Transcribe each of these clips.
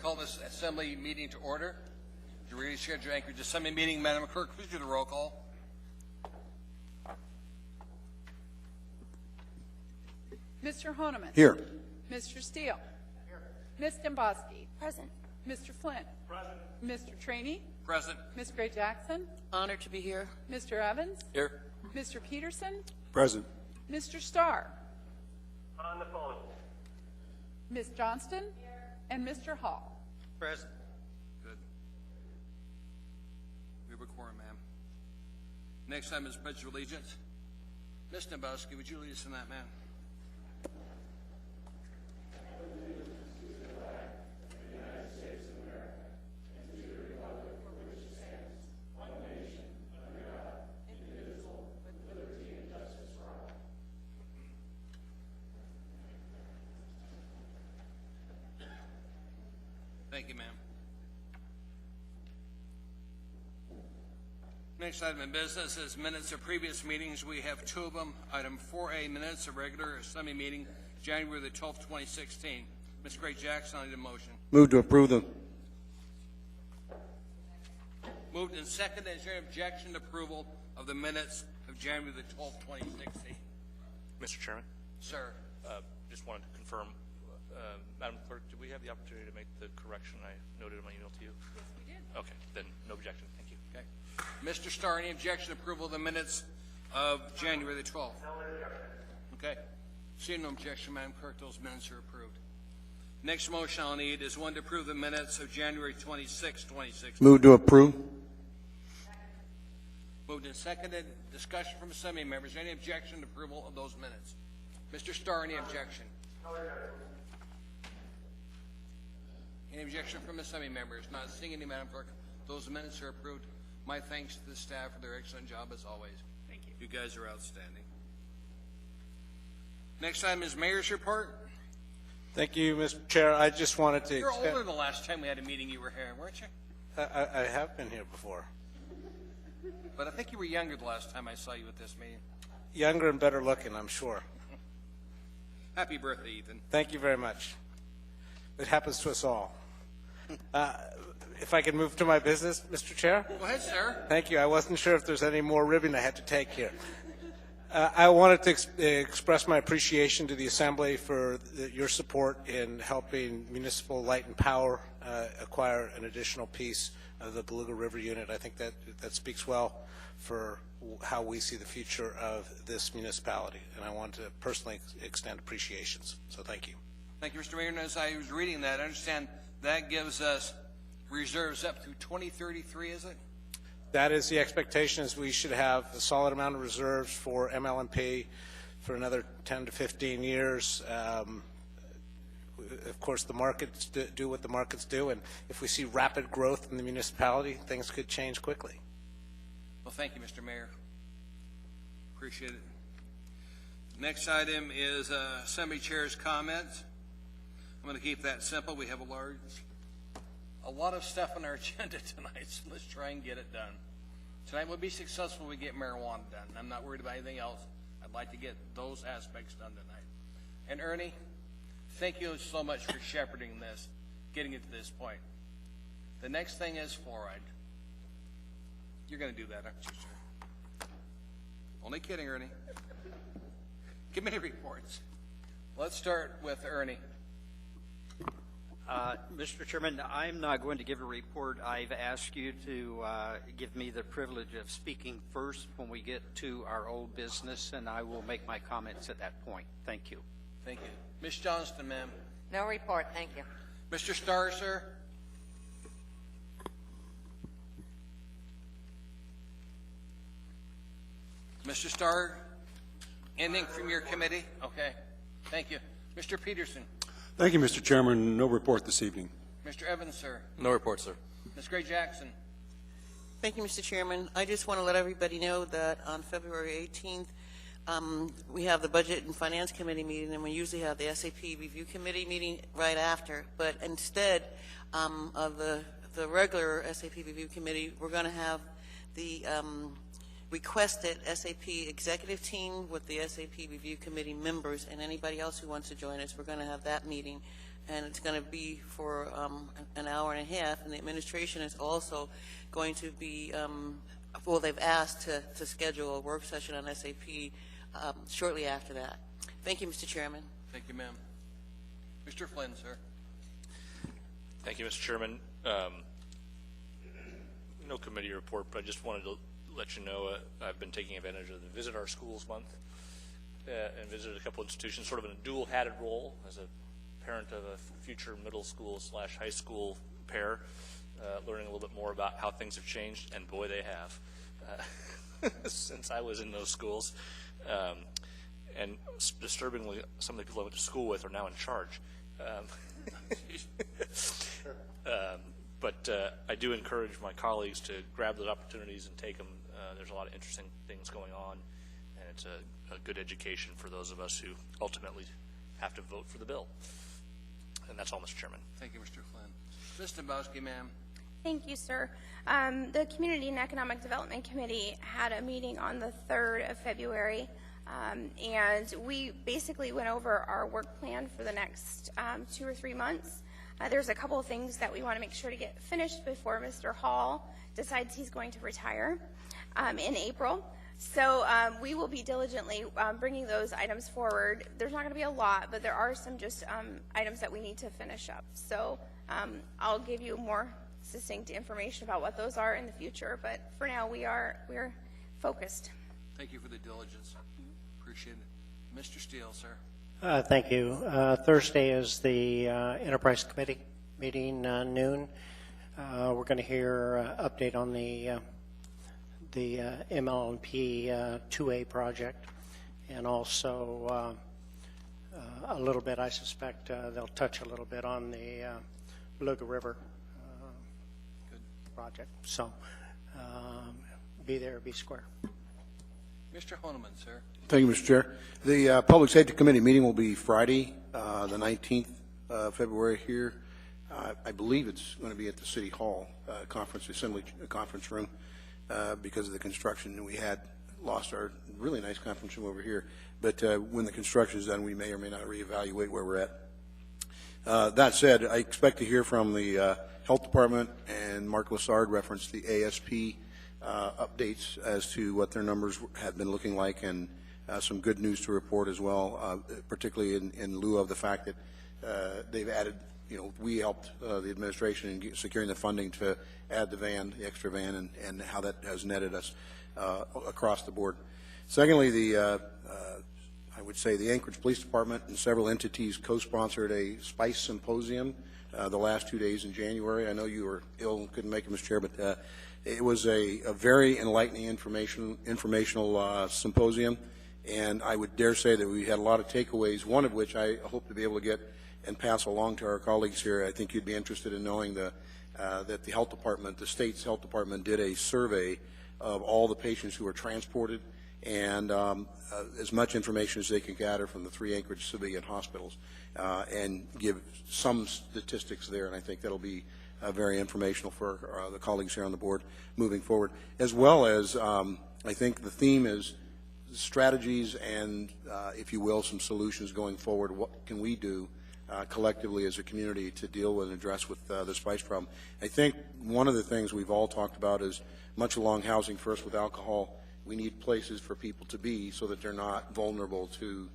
Call this assembly meeting to order. To reschedule Anchorage Assembly meeting, Madam Clerk, please do the roll call. Mr. Honeman. Here. Mr. Steele. Here. Ms. Demboski. Present. Mr. Flynn. Present. Mr. Trainee. Present. Ms. Gray Jackson. Honored to be here. Mr. Evans. Here. Mr. Peterson. Present. Mr. Starr. On the phone. Ms. Johnston. Here. And Mr. Hall. Present. Good. We have a quorum, ma'am. Next item is Pledge of Allegiance. Ms. Demboski, would you lead us in that, ma'am? Thank you, ma'am. Next item in business is minutes of previous meetings. We have two of them. Item 4A, minutes of regular assembly meeting, January the 12th, 2016. Ms. Gray Jackson, I need a motion. Move to approve them. Moved and seconded. Is there an objection to approval of the minutes of January the 12th, 2016? Mr. Chairman, Sir. just wanted to confirm, Madam Clerk, did we have the opportunity to make the correction I noted in my email to you? Yes, we did. Okay, then no objection. Thank you. Okay. Mr. Starr, any objection to approval of the minutes of January the 12th? No objection. Okay. Seeing no objection, Madam Clerk, those minutes are approved. Next motion I'll need is one to approve the minutes of January 26, 2016. Move to approve. Moved and seconded. Discussion from assembly members. Any objection to approval of those minutes? Mr. Starr, any objection? No objection. Any objection from assembly members? Not seeing any, Madam Clerk. Those minutes are approved. My thanks to the staff for their excellent job as always. Thank you. You guys are outstanding. Next item is Mayor's report. Thank you, Mr. Chair. I just wanted to You're older than the last time we had a meeting you were here, weren't you? I have been here before. But I think you were younger the last time I saw you at this meeting. Younger and better looking, I'm sure. Happy birthday, Ethan. Thank you very much. It happens to us all. If I could move to my business, Mr. Chair? Go ahead, sir. Thank you. I wasn't sure if there's any more ribbon I had to take here. I wanted to express my appreciation to the Assembly for your support in helping Municipal Light and Power acquire an additional piece of the Beluga River unit. I think that speaks well for how we see the future of this municipality, and I want to personally extend appreciations. So thank you. Thank you, Mr. Mayor. And as I was reading that, I understand that gives us reserves up through 2033, is it? That is the expectation, is we should have a solid amount of reserves for MLMP for another 10 to 15 years. Of course, the markets do what the markets do, and if we see rapid growth in the municipality, things could change quickly. Well, thank you, Mr. Mayor. Appreciate it. Next item is Assembly Chair's comments. I'm going to keep that simple. We have a lot of stuff on our agenda tonight, so let's try and get it done. Tonight we'll be successful if we get marijuana done. I'm not worried about anything else. I'd like to get those aspects done tonight. And Ernie, thank you so much for shepherding this, getting it to this point. The next thing is fluoride. You're going to do that, aren't you, sir? Only kidding, Ernie. Committee reports. Let's start with Ernie. Mr. Chairman, I'm not going to give a report. I've asked you to give me the privilege of speaking first when we get to our old business, and I will make my comments at that point. Thank you. Thank you. Ms. Johnston, ma'am. No report, thank you. Mr. Starr, sir. Mr. Starr, anything from your committee? Okay. Thank you. Mr. Peterson. Thank you, Mr. Chairman. No report this evening. Mr. Evans, sir. No report, sir. Ms. Gray Jackson. Thank you, Mr. Chairman. I just want to let everybody know that on February 18th, we have the Budget and Finance Committee meeting, and we usually have the SAP Review Committee meeting right after. But instead of the regular SAP Review Committee, we're going to have the requested SAP executive team with the SAP Review Committee members and anybody else who wants to join us. We're going to have that meeting and it's going to be for an hour and a half, and the administration is also going to be, well, they've asked to schedule a work session on SAP shortly after that. Thank you, Mr. Chairman. Thank you, ma'am. Mr. Flynn, sir. Thank you, Mr. Chairman. No committee report, but I just wanted to let you know I've been taking advantage of the Visit Our Schools month and visited a couple institutions, sort of in a dual-hatted role as a parent of a future middle school / high school pair, learning a little bit more about how things have changed, and boy, they have, since I was in those schools. And disturbingly, some of the people I went to school with are now in charge. But I do encourage my colleagues to grab those opportunities and take them. There's a lot of interesting things going on, and it's a good education for those of us who ultimately have to vote for the bill. And that's all, Mr. Chairman. Thank you, Mr. Flynn. Ms. Dombrowski, ma'am. Thank you, sir. The Community and Economic Development Committee had a meeting on the 3rd of February, and we basically went over our work plan for the next 2 or 3 months. There's a couple of things that we want to make sure to get finished before Mr. Hall decides he's going to retire in April. So we will be diligently bringing those items forward. There's not going to be a lot, but there are some just items that we need to finish up. So I'll give you more succinct information about what those are in the future. But for now, we're focused. Thank you for the diligence. Appreciate it. Mr. Steele, sir. Thank you. Thursday is the Enterprise Committee meeting, noon. We're going to hear update on the MLNP 2A project, and also a little bit, I suspect, they'll touch a little bit on the Beluga River project. So be there, be square. Mr. Honeman, sir. Thank you, Mr. Chair. The Public Safety Committee meeting will be Friday, the 19th of February here. I believe it's going to be at the City Hall Assembly conference room because of the construction. We had lost our really nice conference room over here. But when the construction is done, we may or may not reevaluate where we're at. That said, I expect to hear from the Health Department, and Mark Lassard referenced the ASP updates as to what their numbers have been looking like, and some good news to report as well, particularly in lieu of the fact that they've added, we helped the administration in securing the funding to add the extra van, and how that has netted us across the board. Secondly, I would say the Anchorage Police Department and several entities co-sponsored a SPICE symposium the last 2 days in January. I know you were ill and couldn't make it, Mr. Chair, but it was a very enlightening informational symposium, and I would dare say that we had a lot of takeaways, one of which I hope to be able to get and pass along to our colleagues here. I think you'd be interested in knowing that the health department, the state's health department, did a survey of all the patients who were transported, and as much information as they can gather from the 3 Anchorage civilian hospitals, and give some statistics there, and I think that'll be very informational for the colleagues here on the board moving forward, as well as I think the theme is strategies and, if you will, some solutions going forward. What can we do collectively as a community to deal with and address with the SPICE problem? I think one of the things we've all talked about is much along housing first with alcohol. We need places for people to be so that they're not vulnerable to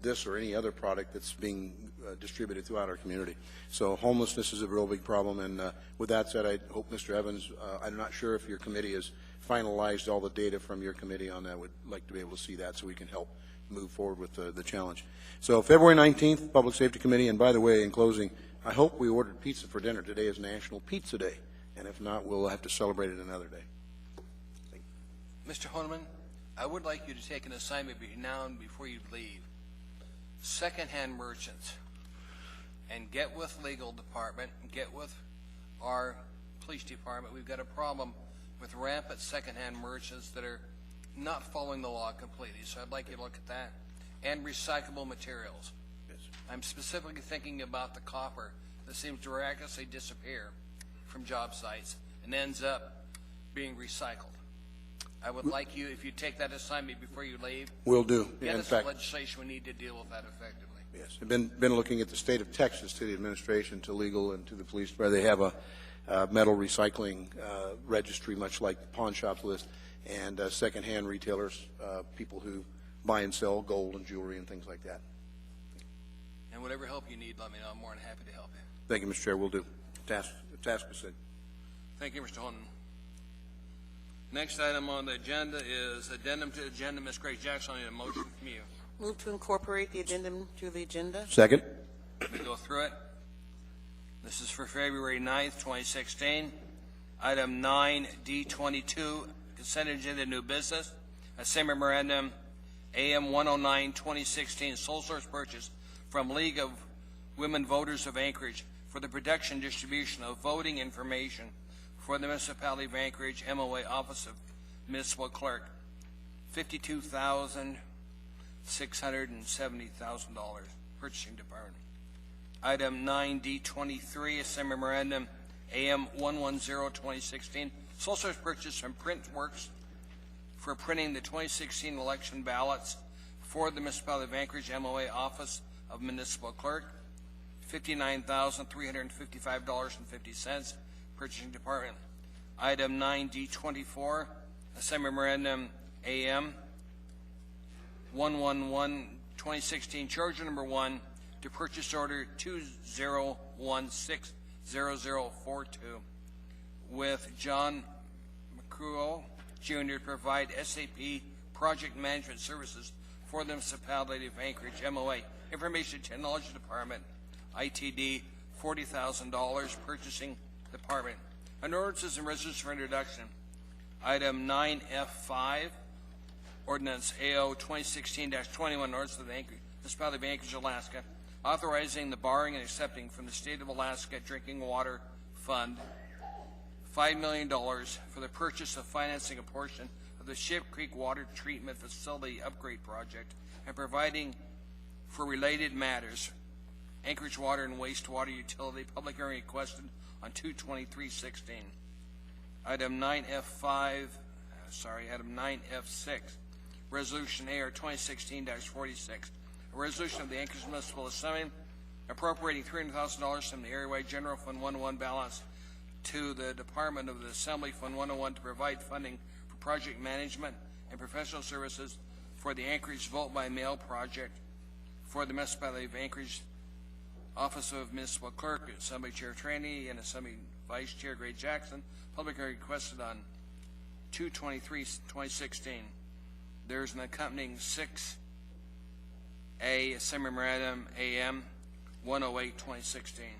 this or any other product that's being distributed throughout our community. So homelessness is a real big problem, and with that said, I hope Mr. Evans, I'm not sure if your committee has finalized all the data from your committee on that. Would like to be able to see that so we can help move forward with the challenge. So February 19th, Public Safety Committee, and by the way, in closing, I hope we ordered pizza for dinner. Today is National Pizza Day, and if not, we'll have to celebrate it another day. Mr. Honeman, I would like you to take an assignment now and before you leave. Secondhand merchants, and get with legal department, get with our police department. We've got a problem with rampant secondhand merchants that are not following the law completely. So I'd like you to look at that. And recyclable materials. Yes. I'm specifically thinking about the copper that seems to miraculously disappear from job sites and ends up being recycled. I would like you, if you take that assignment before you leave, Will do. get In us fact, the legislation we need to deal with that effectively. Yes, I've been looking at the state of Texas, to the administration, to legal, and to the police, where they have a metal recycling registry, much like the pawn shop list, and secondhand retailers, people who buy and sell gold and jewelry and things like that. And whatever help you need, let me know. I'm more than happy to help you. Thank you, Mr. Chair. Will do. Task is said. Thank you, Mr. Holden. Next item on the agenda is addendum to agenda. Ms. Grace Jackson, I need a motion from you. Move to incorporate the addendum to the agenda. Second. Let me go through it. This is for February 9th, 2016. Item 9D22, consent agenda, new business. A same memorandum, AM 109, 2016, sole source purchase from League of Women Voters of Anchorage for the production and distribution of voting information for the Municipality of Anchorage, MOA Office of Municipal Clerk, $52,670,000, Purchasing Department. Item 9D23, a same memorandum, AM 110, 2016, sole source purchase from Printworks for printing the 2016 election ballots for the Municipality of Anchorage, MOA Office of Municipal Clerk, $59,355.50, Purchasing Department. Item 9D24, a same memorandum, AM 111, 2016, charge number 1 to purchase order 20160042 with John McCruo Jr. to provide SAP project management services for the Municipality of Anchorage, MOA Information Technology Department, ITD, $40,000, Purchasing Department. An ordinances and resolutions for introduction. Item 9F5, Ordinance AO 2016-21, ordinance of the Municipality of Anchorage, Alaska, authorizing the borrowing and accepting from the State of Alaska Drinking Water Fund $5 million for the purchase of financing a portion of the Ship Creek Water Treatment Facility Upgrade Project and providing for related matters. Anchorage Water and Wastewater Utility, public hearing requested on 2/23/16. Item 9F6, Resolution AR 2016-46, a resolution of the Anchorage Municipal Assembly appropriating $300,000 from the Area-wide General Fund 101 balance to the Department of the Assembly Fund 101 to provide funding for project management and professional services for the Anchorage Vote by Mail project for the Municipality of Anchorage, Office of Municipal Clerk, Assembly Chair Trainee, and Assembly Vice Chair Gray Jackson. Public hearing requested on 2/23/2016. There's an accompanying 6A, Assembly Memorandum AM 108/2016.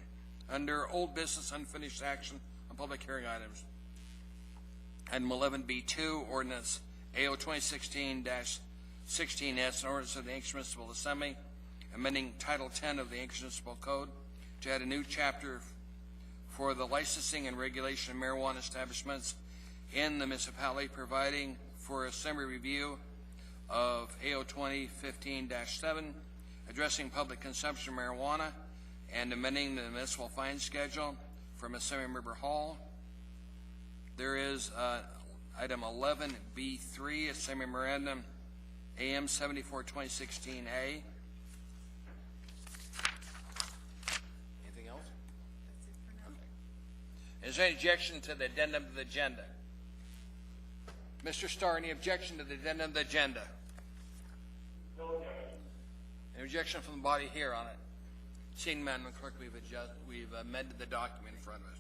Under old business, unfinished action on public hearing items. Item 11B2, Ordinance AO 2016-16S, an ordinance of the Anchorage Municipal Assembly, amending Title 10 of the Anchorage Municipal Code to add a new chapter for the licensing and regulation of marijuana establishments in the municipality, providing for assembly review of AO 2015-7, addressing public consumption of marijuana, and amending the municipal fine schedule from Assembly Member Hall. There is item 11B3, Assembly Memorandum AM 74/2016A. Anything else? Is there any objection to the addendum to the agenda? Mr. Starr, any objection to the addendum to the agenda? No objection. Any objection from the body here on it? Seeing none, Madam Clerk, we've amended the document in front of us.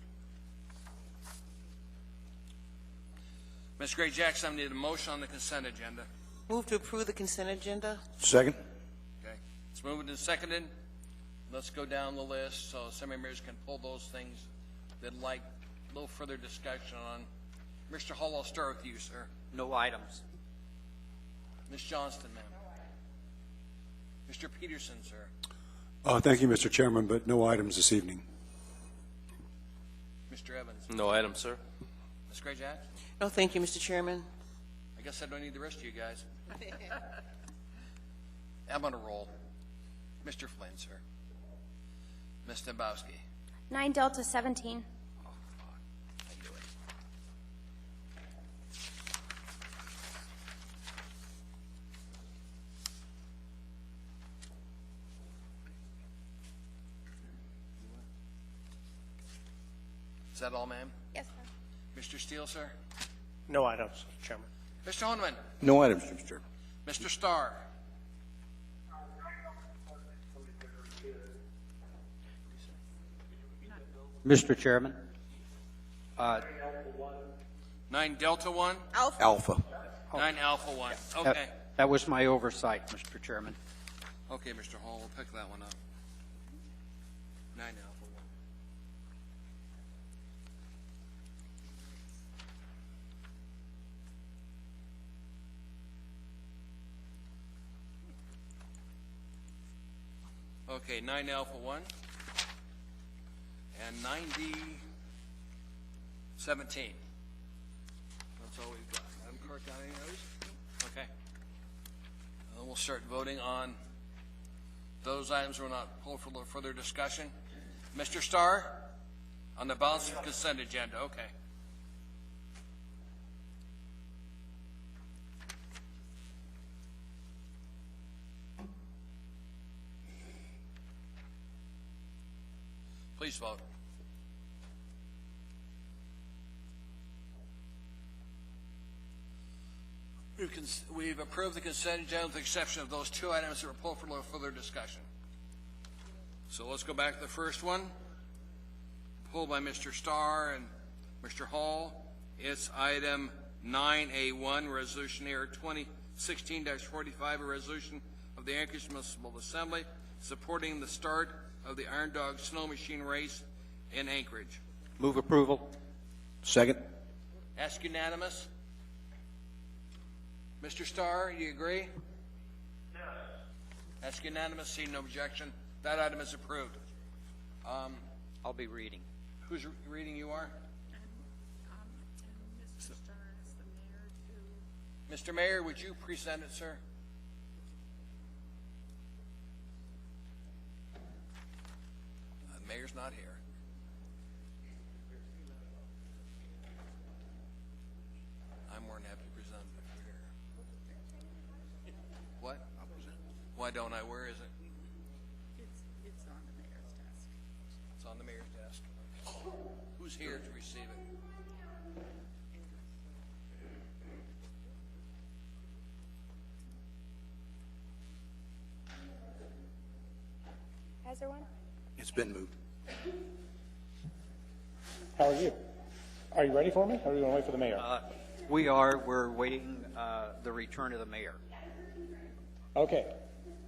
Ms. Gray Jackson, I need a motion on the consent agenda. Move to approve the consent agenda. Second. Okay, it's moved and seconded. Let's go down the list so assembly members can pull those things that like a little further discussion on. Mr. Hall, I'll start with you, sir. No items. Ms. Johnston, ma'am. Mr. Peterson, sir. Thank you, Mr. Chairman, but no items this evening. Mr. Evans. No item, sir. Ms. Gray Jackson. No, thank you, Mr. Chairman. I guess I don't need the rest of you guys. I'm on a roll. Mr. Flynn, sir. Ms. Dembowski. 9 Delta 17. Oh, fuck. I knew it. Is that all, ma'am? Yes, sir. Mr. Steele, sir? No items, Mr. Chairman. Mr. Honeman? No items, Mr. Chairman. Mr. Starr? Mr. Chairman, 9 Delta 1? Alpha. 9 Alpha 1. Okay. that was my oversight, Mr. Chairman. Okay, Mr. Hall, we'll pick that one up. 9 Alpha 1. Okay, 9 Alpha 1. And 90 17. That's all we've got. Madam Clerk, got any of those? Okay. Then we'll start voting on those items we're not pulled for a little further discussion. Mr. Starr? On the balance of consent agenda, okay. Please vote. We've approved the consent agenda with the exception of those two items that were pulled for a little further discussion. So let's go back to the first one, pulled by Mr. Starr and Mr. Hall. It's item 9A1, Resolution Air 2016-45, a resolution of the Anchorage Municipal Assembly supporting the start of the Iron Dog Snow Machine Race in Anchorage. Move approval. Second. Ask unanimous. Mr. Starr, do you agree? Yes. Ask unanimous, see no objection. That item is approved. I'll be reading. Who's reading you are? Mr. Starr is the mayor to... Mr. Mayor, would you present it, sir? The mayor's not here. I'm more than happy to present it if you're here. What? I'll present. Why don't I? Where is it? It's on the mayor's desk. It's on the mayor's desk. Who's here to receive it? Has there one? It's been moved. How are you? Are you ready for me, or are you going to wait for the mayor? We're waiting the return of the mayor. Okay.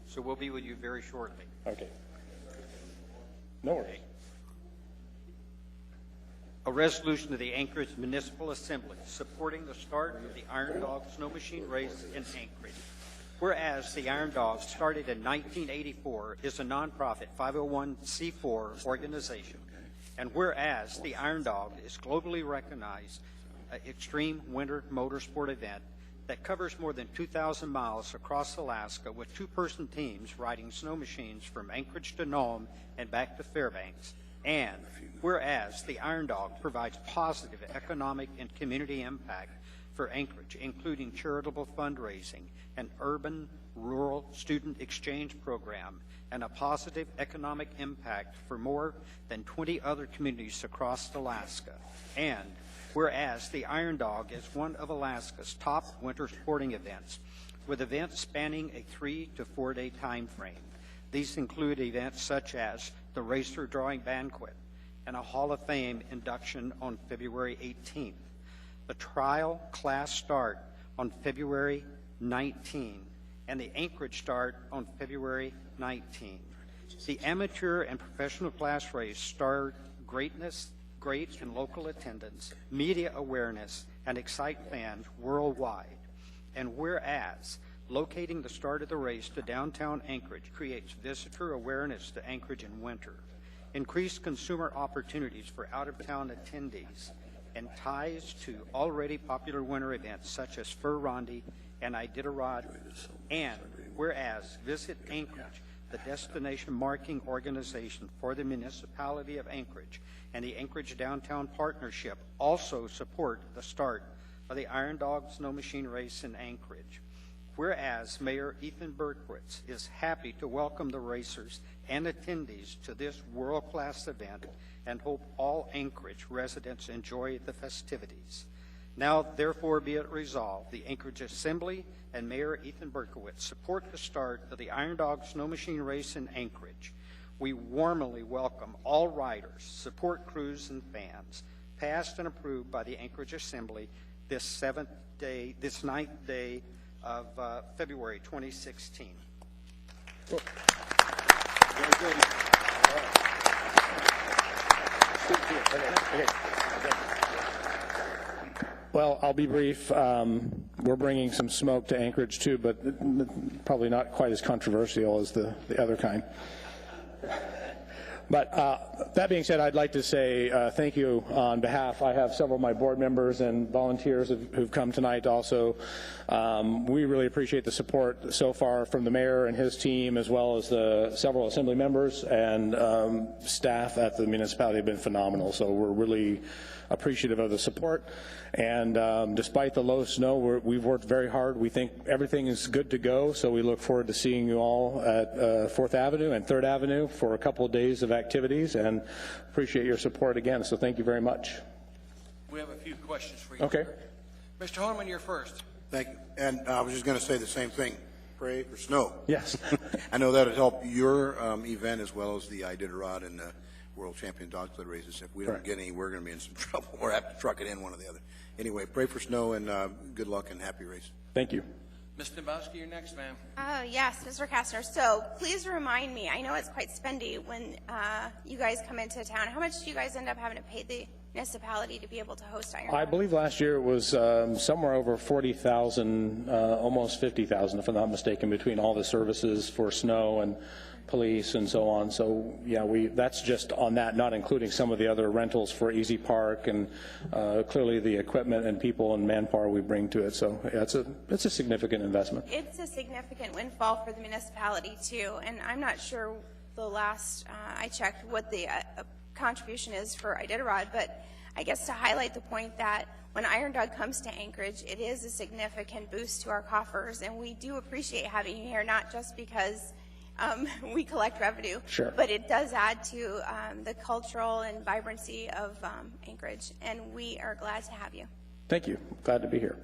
So we'll be with you very shortly. Okay. No worries. A resolution of the Anchorage Municipal Assembly supporting the start of the Iron Dog Snow Machine Race in Anchorage. Whereas the Iron Dog, started in 1984, is a nonprofit 501c4 organization, and whereas the Iron Dog is globally recognized extreme winter motorsport event that covers more than 2,000 miles across Alaska with two-person teams riding snow machines from Anchorage to Nome and back to Fairbanks. And whereas the Iron Dog provides positive economic and community impact for Anchorage, including charitable fundraising, an urban-rural student exchange program, and a positive economic impact for more than 20 other communities across Alaska. And whereas the Iron Dog is one of Alaska's top winter sporting events, with events spanning a 3 to 4 day time frame. These include events such as the Racer Drawing Banquet and a Hall of Fame induction on February 18th, the trial class start on February 19, and the Anchorage start on February 19. The amateur and professional class race start great and local attendance, media awareness, and excite fans worldwide. And whereas locating the start of the race to downtown Anchorage creates visitor awareness to Anchorage in winter, increased consumer opportunities for out-of-town attendees, and ties to already popular winter events such as Fur Rondy and Iditarod. And whereas Visit Anchorage, the destination marketing organization for the municipality of Anchorage, and the Anchorage Downtown Partnership also support the start of the Iron Dog Snow Machine Race in Anchorage. Whereas Mayor Ethan Berkowitz is happy to welcome the racers and attendees to this world-class event and hope all Anchorage residents enjoy the festivities. Now, therefore, be it resolved, the Anchorage Assembly and Mayor Ethan Berkowitz support the start of the Iron Dog Snow Machine Race in Anchorage. We warmly welcome all riders, support crews, and fans, passed and approved by the Anchorage Assembly this ninth day of February 2016. Well, I'll be brief. We're bringing some smoke to Anchorage too, but probably not quite as controversial as the other kind. But that being said, I'd like to say thank you on behalf. I have several of my board members and volunteers who've come tonight also. We really appreciate the support so far from the mayor and his team, as well as the several assembly members, and staff at the municipality have been phenomenal. So we're really appreciative of the support. And despite the low snow, we've worked very hard. We think everything is good to go, so we look forward to seeing you all at 4th Avenue and 3rd Avenue for a couple of days of activities, and appreciate your support again. So thank you very much. We have a few questions for you. Okay. Mr. Horman, you're first. Thank you. And I was just going to say the same thing. Pray for snow. Yes. I know that would help your event as well as the Iditarod and the World Champion Dog Sled races. If we don't get any, we're going to be in some trouble or have to truck it in one or the other. Anyway, pray for snow, and good luck and happy race. Thank you. Ms. Dembowski, you're next, ma'am. Yes, Mr. Kastner. So please remind me, I know it's quite spendy when you guys come into town. How much do you guys end up having to pay the municipality to be able to host Iron Dog? I believe last year it was somewhere over 40,000, almost 50,000, if I'm not mistaken, between all the services for snow and police and so on. So yeah, that's just on that, not including some of the other rentals for Easy Park and clearly the equipment and people and manpower we bring to it. So yeah, it's a significant investment. It's a significant windfall for the municipality too, and I'm not sure the last I checked what the contribution is for Iditarod, but I guess to highlight the point that when Iron Dog comes to Anchorage, it is a significant boost to our coffers, and we do appreciate having you here, not just because we collect revenue, sure, but it does add to the cultural and vibrancy of Anchorage, and we are glad to have you. Thank you. Glad to be here.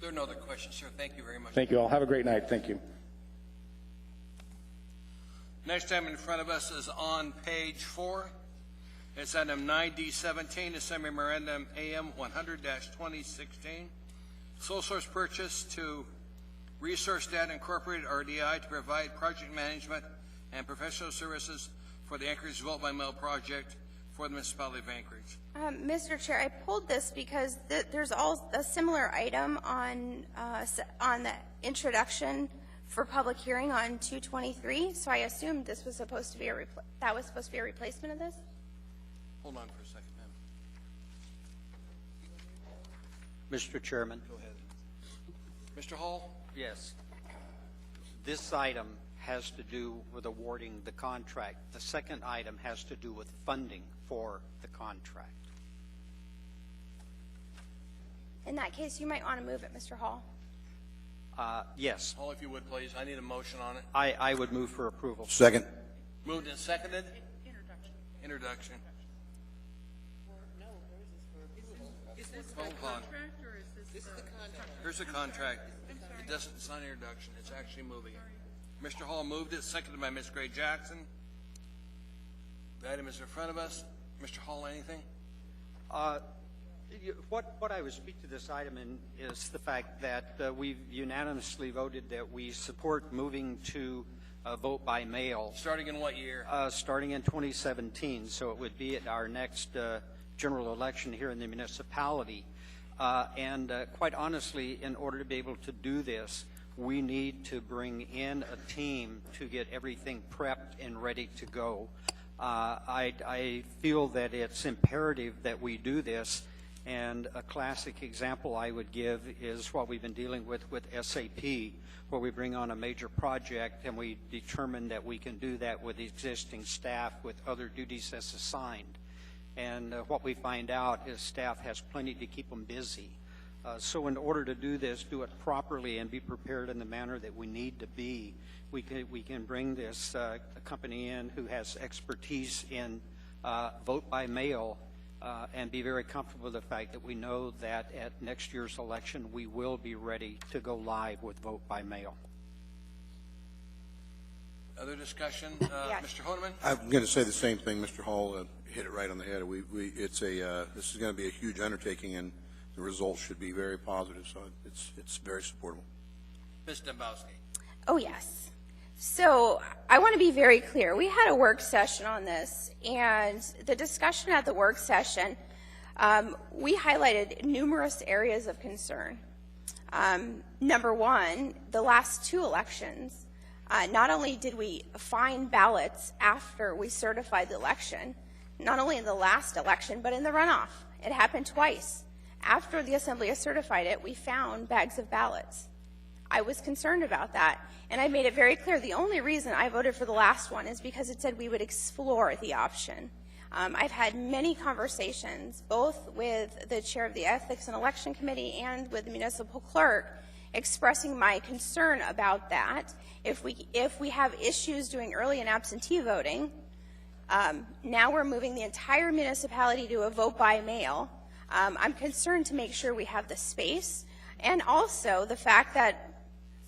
There are no other questions, sir. Thank you very much. Thank you all. Have a great night. Thank you. Next item in front of us is on page 4. It's item 9D17, Assembly Memorandum AM 100-2016. Sole source purchase to Resource Data Incorporated, RDI, to provide project management and professional services for the Anchorage Vote by Mail project for the municipality of Anchorage. Mr. Chair, I pulled this because there's a similar item on the introduction for public hearing on 2/23. So I assumed this was supposed to be a replacement of this. Hold on for a second, ma'am. Mr. Chairman. Go ahead. Mr. Hall? Yes. This item has to do with awarding the contract. The second item has to do with funding for the contract. In that case, you might want to move it, Mr. Hall. Yes. Hall, if you would, please. I need a motion on it. I would move for approval. Second. Moved and seconded? Introduction. Hold on. Here's the contract. It doesn't sign introduction. It's actually moving it. Mr. Hall moved it, seconded by Ms. Gray Jackson. The item is in front of us. Mr. Hall, anything? What I would speak to this item is the fact that we've unanimously voted that we support moving to vote by mail. Starting in what year? Starting in 2017. So it would be at our next general election here in the municipality. And quite honestly, in order to be able to do this, we need to bring in a team to get everything prepped and ready to go. I feel that it's imperative that we do this, and a classic example I would give is what we've been dealing with SAP, where we bring on a major project and we determine that we can do that with existing staff with other duties as assigned. And what we find out is staff has plenty to keep them busy. So in order to do this, do it properly and be prepared in the manner that we need to be, we can bring this company in who has expertise in vote by mail and be very comfortable with the fact that we know that at next year's election we will be ready to go live with vote by mail. Other discussion? Mr. Honeman? I'm going to say the same thing. Mr. Hall hit it right on the head. This is going to be a huge undertaking, and the results should be very positive, so it's very supportable. Ms. Dembowski? Oh, yes. So I want to be very clear. We had a work session on this, and the discussion at the work session, we highlighted numerous areas of concern. Number one, the last two elections, not only did we find ballots after we certified the election, not only in the last election, but in the runoff. It happened twice. After the Assembly has certified it, we found bags of ballots. I was concerned about that, and I made it very clear the only reason I voted for the last one is because it said we would explore the option. I've had many conversations, both with the chair of the Ethics and Election Committee and with the municipal clerk, expressing my concern about that. If we have issues doing early and absentee voting, now we're moving the entire municipality to a vote by mail. I'm concerned to make sure we have the space, and also the fact that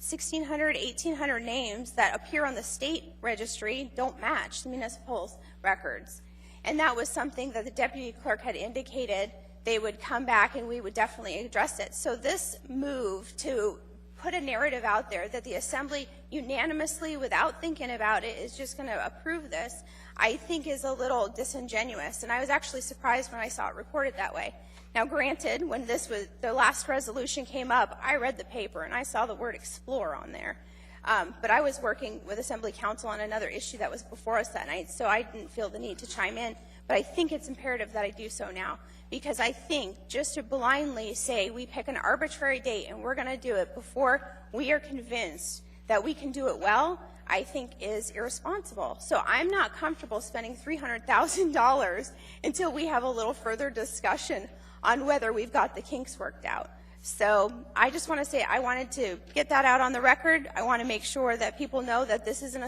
1,600, 1,800 names that appear on the state registry don't match the municipal records. And that was something that the deputy clerk had indicated they would come back and we would definitely address it. So this move to put a narrative out there that the Assembly unanimously, without thinking about it, is just going to approve this, I think is a little disingenuous. And I was actually surprised when I saw it reported that way. Now, granted, when the last resolution came up, I read the paper and I saw the word explore on there. But I was working with Assembly Council on another issue that was before us that night, so I didn't feel the need to chime in. But I think it's imperative that I do so now, because I think just to blindly say we pick an arbitrary date and we're going to do it before we are convinced that we can do it well, I think is irresponsible. So I'm not comfortable spending $300,000 until we have a little further discussion on whether we've got the kinks worked out. So I just want to say I wanted to get that out on the record. I want to make sure that people know that this isn't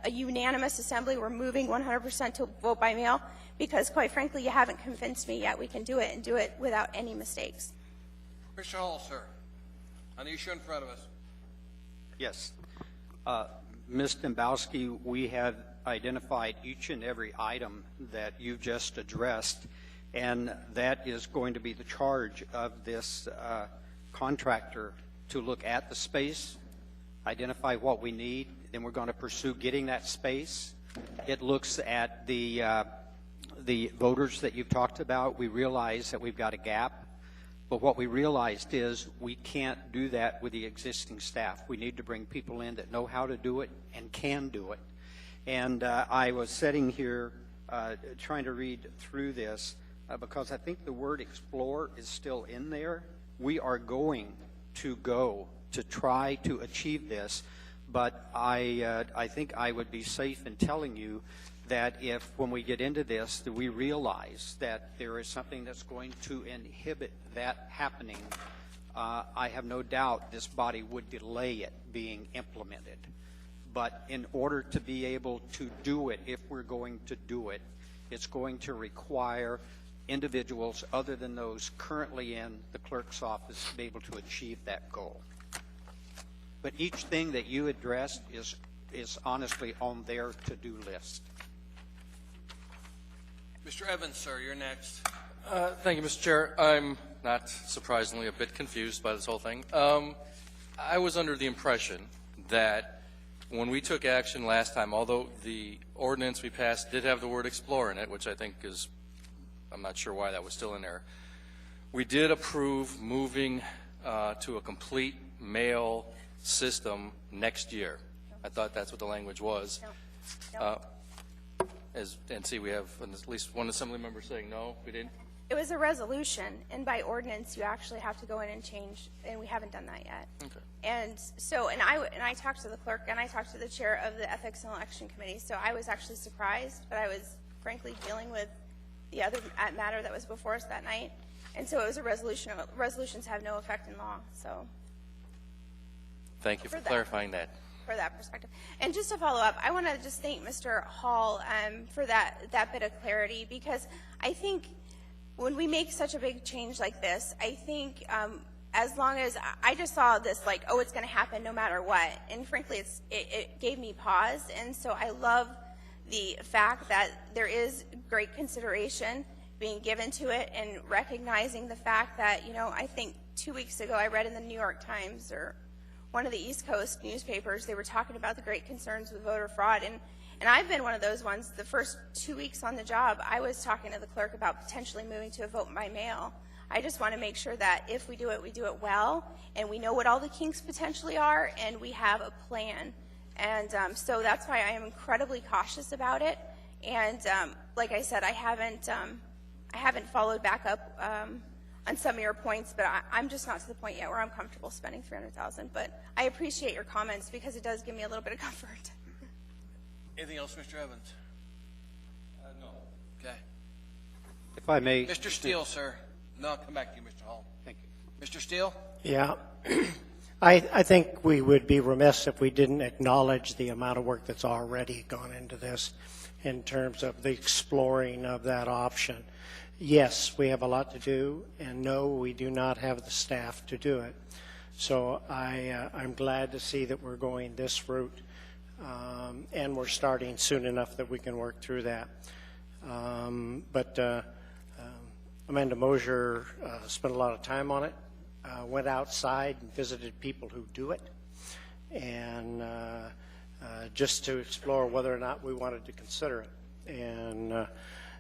a unanimous assembly. We're moving 100% to vote by mail because, quite frankly, you haven't convinced me yet we can do it and do it without any mistakes. Mr. Hall, sir. On the issue in front of us. Yes. Ms. Dembowski, we have identified each and every item that you've just addressed, and that is going to be the charge of this contractor to look at the space, identify what we need, then we're going to pursue getting that space. It looks at the voters that you've talked about. We realize that we've got a gap, but what we realized is we can't do that with the existing staff. We need to bring people in that know how to do it and can do it. And I was sitting here trying to read through this because I think the word explore is still in there. We are going to go to try to achieve this, but I think I would be safe in telling you that if, when we get into this, that we realize that there is something that's going to inhibit that happening, I have no doubt this body would delay it being implemented. But in order to be able to do it, if we're going to do it, it's going to require individuals other than those currently in the clerk's office to be able to achieve that goal. But each thing that you addressed is honestly on their to-do list. Mr. Evans, sir, you're next. Thank you, Mr. Chair. I'm not surprisingly a bit confused by this whole thing. I was under the impression that when we took action last time, although the ordinance we passed did have the word explore in it, which I think is, I'm not sure why that was still in there, we did approve moving to a complete mail system next year. I thought that's what the language was. No. And see, we have at least one assembly member saying no, we didn't. It was a resolution, and by ordinance, you actually have to go in and change, and we haven't done that yet. Okay. And so, and I talked to the clerk, and I talked to the chair of the Ethics and Election Committee, so I was actually surprised, but I was frankly dealing with the other matter that was before us that night, And so it was a resolution. Resolutions have no effect in law, so Thank you for For that. clarifying that. for that perspective. And just to follow up, I want to just thank Mr. Hall for that bit of clarity, because I think when we make such a big change like this, I think as long as I just saw this like, oh, it's going to happen no matter what, and frankly, it gave me pause. And so I love the fact that there is great consideration being given to it, and recognizing the fact that, you know, I think 2 weeks ago I read in the New York Times or one of the East Coast newspapers, they were talking about the great concerns with voter fraud. And I've been one of those ones. The first 2 weeks on the job, I was talking to the clerk about potentially moving to a vote by mail. I just want to make sure that if we do it well, and we know what all the kinks potentially are, and we have a plan. And so that's why I am incredibly cautious about it. And like I said, I haven't followed back up on some of your points, but I'm just not to the point yet where I'm comfortable spending $300,000. But I appreciate your comments, because it does give me a little bit of comfort. Anything else, Mr. Evans? No. Okay. If I may. Mr. Steele, sir. No, I'll come back to you, Mr. Hall. Thank you. Mr. Steele? Yeah. I think we would be remiss if we didn't acknowledge the amount of work that's already gone into this in terms of the exploring of that option. Yes, we have a lot to do, and no, we do not have the staff to do it. So I'm glad to see that we're going this route, and we're starting soon enough that we can work through that. But Amanda Mosier spent a lot of time on it, went outside and visited people who do it, and just to explore whether or not we wanted to consider it. And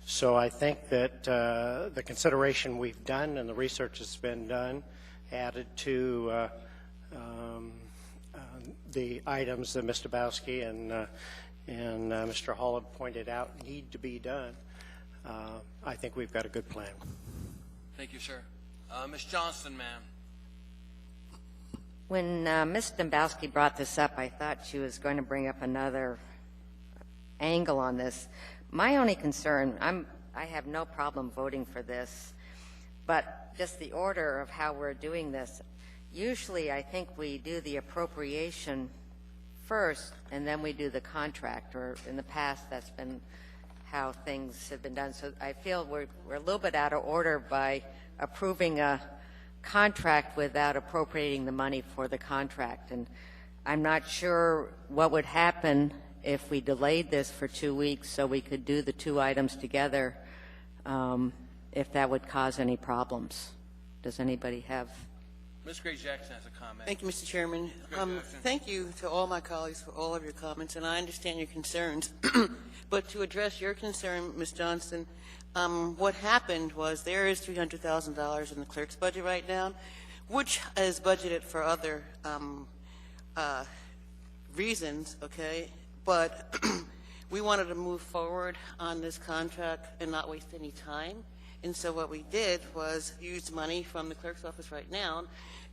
so I think that the consideration we've done and the research that's been done, added to the items that Mr. Bowski and Mr. Hall have pointed out need to be done, I think we've got a good plan. Thank you, sir. Ms. Johnston, ma'am. When Ms. Dombowski brought this up, I thought she was going to bring up another angle on this. My only concern, I have no problem voting for this, but just the order of how we're doing this. Usually I think we do the appropriation first and then we do the contract, or in the past that's been how things have been done. So I feel we're a little bit out of order by approving a contract without appropriating the money for the contract. And I'm not sure what would happen if we delayed this for 2 weeks so we could do the two items together, if that would cause any problems. Does anybody have? Ms. Gray Jackson has a comment. Thank you, Mr. Chairman. Thank you to all my colleagues for all of your comments, and I understand your concerns. But to address your concern, Ms. Johnston, what happened was there is $300,000 in the clerk's budget right now, which is budgeted for other reasons, okay? But we wanted to move forward on this contract and not waste any time. And so what we did was use money from the clerk's office right now,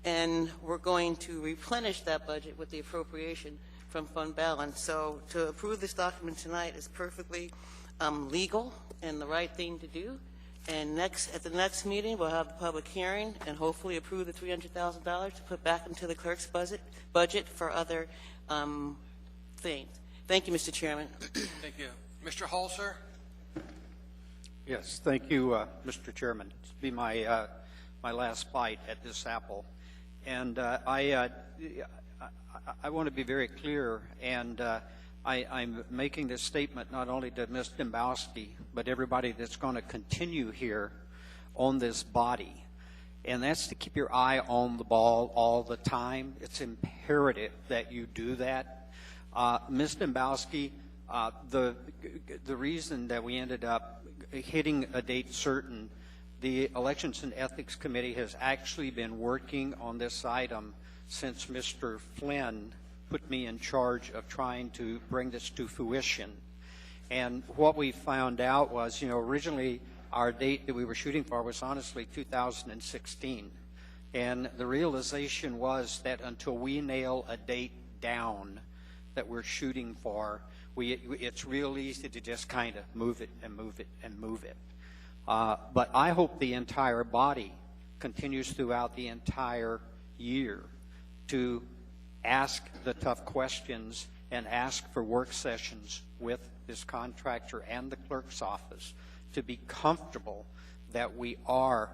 and we're going to replenish that budget with the appropriation from fund balance. So to approve this document tonight is perfectly legal and the right thing to do. And at the next meeting, we'll have the public hearing and hopefully approve the $300,000 to put back into the clerk's budget for other things. Thank you, Mr. Chairman. Thank you. Mr. Hall, sir? Yes, thank you, Mr. Chairman. This will be my last bite at this apple. And I want to be very clear, and I'm making this statement not only to Ms. Dombowski, but everybody that's going to continue here on this body. And that's to keep your eye on the ball all the time. It's imperative that you do that. Ms. Dombowski, the reason that we ended up hitting a date certain, the Elections and Ethics Committee has actually been working on this item since Mr. Flynn put me in charge of trying to bring this to fruition. And what we found out was, originally our date that we were shooting for was honestly 2016. And the realization was that until we nail a date down that we're shooting for, it's real easy to just kind of move it and move it and move it. But I hope the entire body continues throughout the entire year to ask the tough questions and ask for work sessions with this contractor and the clerk's office to be comfortable that we are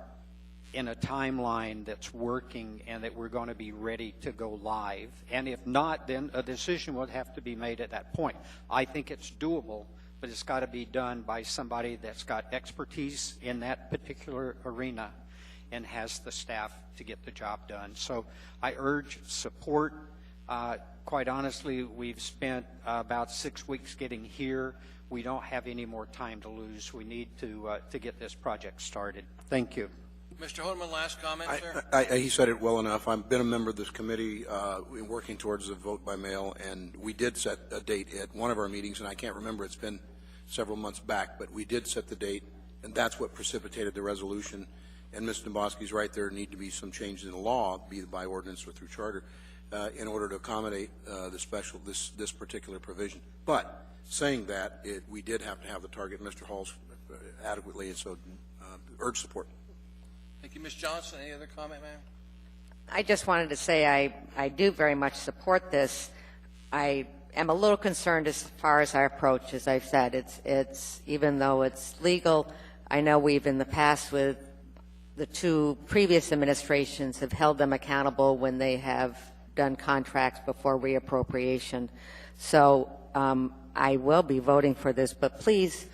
in a timeline that's working and that we're going to be ready to go live. And if not, then a decision would have to be made at that point. I think it's doable, but it's got to be done by somebody that's got expertise in that particular arena and has the staff to get the job done. So I urge support. Quite honestly, we've spent about 6 weeks getting here. We don't have any more time to lose. We need to get this project started. Thank you. Mr. Hodeman, last comment, sir? He said it well enough. I've been a member of this committee working towards a vote by mail, and we did set a date at one of our meetings, and I can't remember, it's been several months back, but we did set the date, and that's what precipitated the resolution. And Mr. Domboski's right, there need to be some changes in the law, be it by ordinance or through charter, in order to accommodate this particular provision. But saying that, we did have to have the target, Mr. Hall's adequately, and so urge support. Thank you. Ms. Johnson, any other comment, ma'am? I just wanted to say I do very much support this. I am a little concerned as far as our approach. As I've said, it's even though it's legal, I know we've in the past with the two previous administrations have held them accountable when they have done contracts before reappropriation. So I will be voting for this, but please,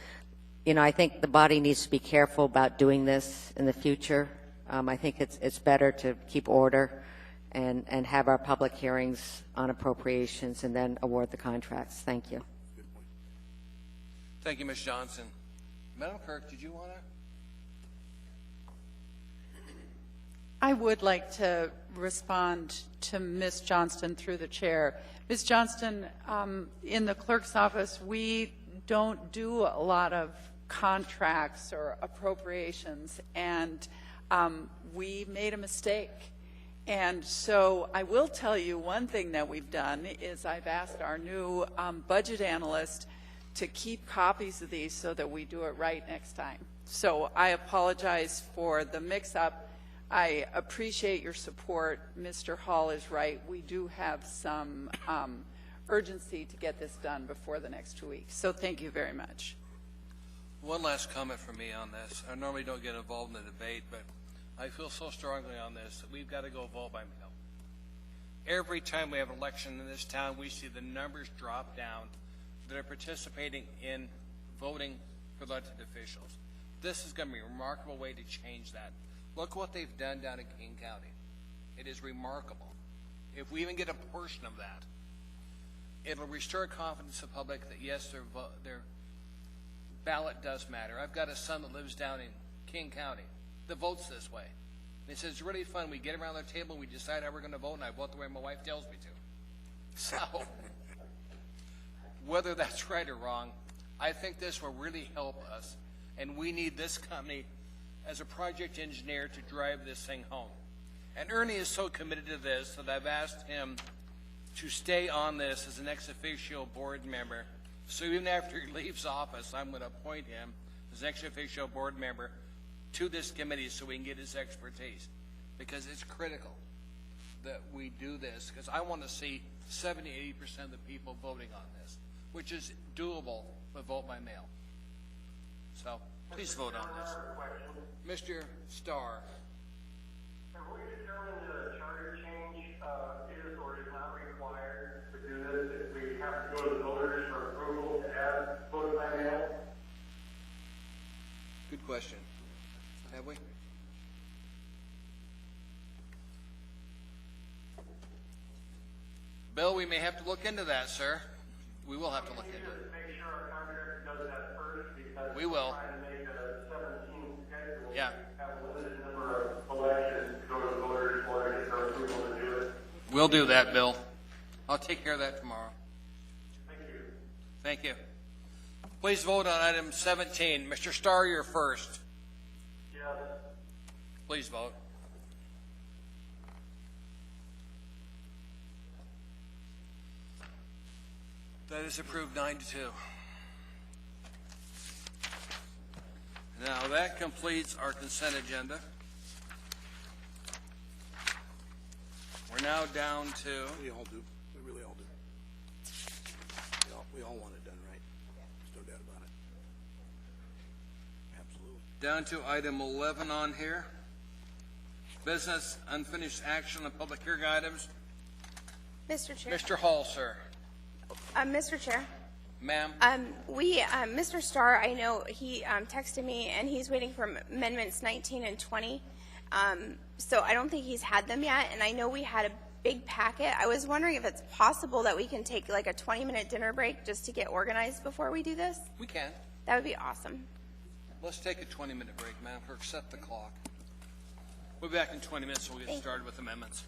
I think the body needs to be careful about doing this in the future. I think it's better to keep order and have our public hearings on appropriations and then award the contracts. Thank you. Thank you, Ms. Johnson. Madam Clerk, did you want to? I would like to respond to Ms. Johnston through the chair. Ms. Johnston, in the clerk's office, we don't do a lot of contracts or appropriations, and we made a mistake. And so I will tell you one thing that we've done is I've asked our new budget analyst to keep copies of these so that we do it right next time. So I apologize for the mix-up. I appreciate your support. Mr. Hall is right. We do have some urgency to get this done before the next 2 weeks. So thank you very much. One last comment from me on this. I normally don't get involved in the debate, but I feel so strongly on this that we've got to go vote by mail. Every time we have an election in this town, we see the numbers drop down that are participating in voting for elected officials. This is going to be a remarkable way to change that. Look what they've done down in King County. It is remarkable. If we even get a portion of that, it'll restore confidence of the public that, yes, their ballot does matter. I've got a son that lives down in King County that votes this way. And he says, it's really fun. We get around the table and we decide how we're going to vote, and I vote the way my wife tells me to. So, whether that's right or wrong, I think this will really help us, and we need this company as a project engineer to drive this thing home. And Ernie is so committed to this that I've asked him to stay on this as an ex officio board member. So even after he leaves office, I'm going to appoint him as ex officio board member to this committee so we can get his expertise. Because it's critical that we do this, because I want to see 70, 80% of the people voting on this, which is doable with vote by mail. So please vote on this. Mr. Starr. Have we determined that a charter change is or is not required to do this? If we have to go to the voters for approval to add vote by mail? Good question. Have we? Bill, we may have to look into that, sir. We will have to look into it. Make sure our contractor does that first, because we will. We're trying to make a 17 schedule. Yeah. Have a limited number of elections to go to the voters for it, for approval to do it. We'll do that, Bill. I'll take care of that tomorrow. Thank you. Thank you. Please vote on item 17. Mr. Starr, you're first. Yes. Please vote. That is approved 9-2. Now, that completes our consent agenda. We're now down to, We all do. We really all do. We all want it done right. There's no doubt about it. Absolutely. down to item 11 on here. Business, unfinished action on public hearing items. Mr. Chair. Mr. Hall, sir. Mr. Chair. Ma'am? Mr. Starr, I know he texted me, and he's waiting for amendments 19 and 20. So I don't think he's had them yet, and I know we had a big packet. I was wondering if it's possible that we can take like a 20-minute dinner break just to get organized before we do this. We can. That would be awesome. Let's take a 20-minute break, Madam Clerk. Set the clock. We'll be back in 20 minutes, so we'll get started with amendments.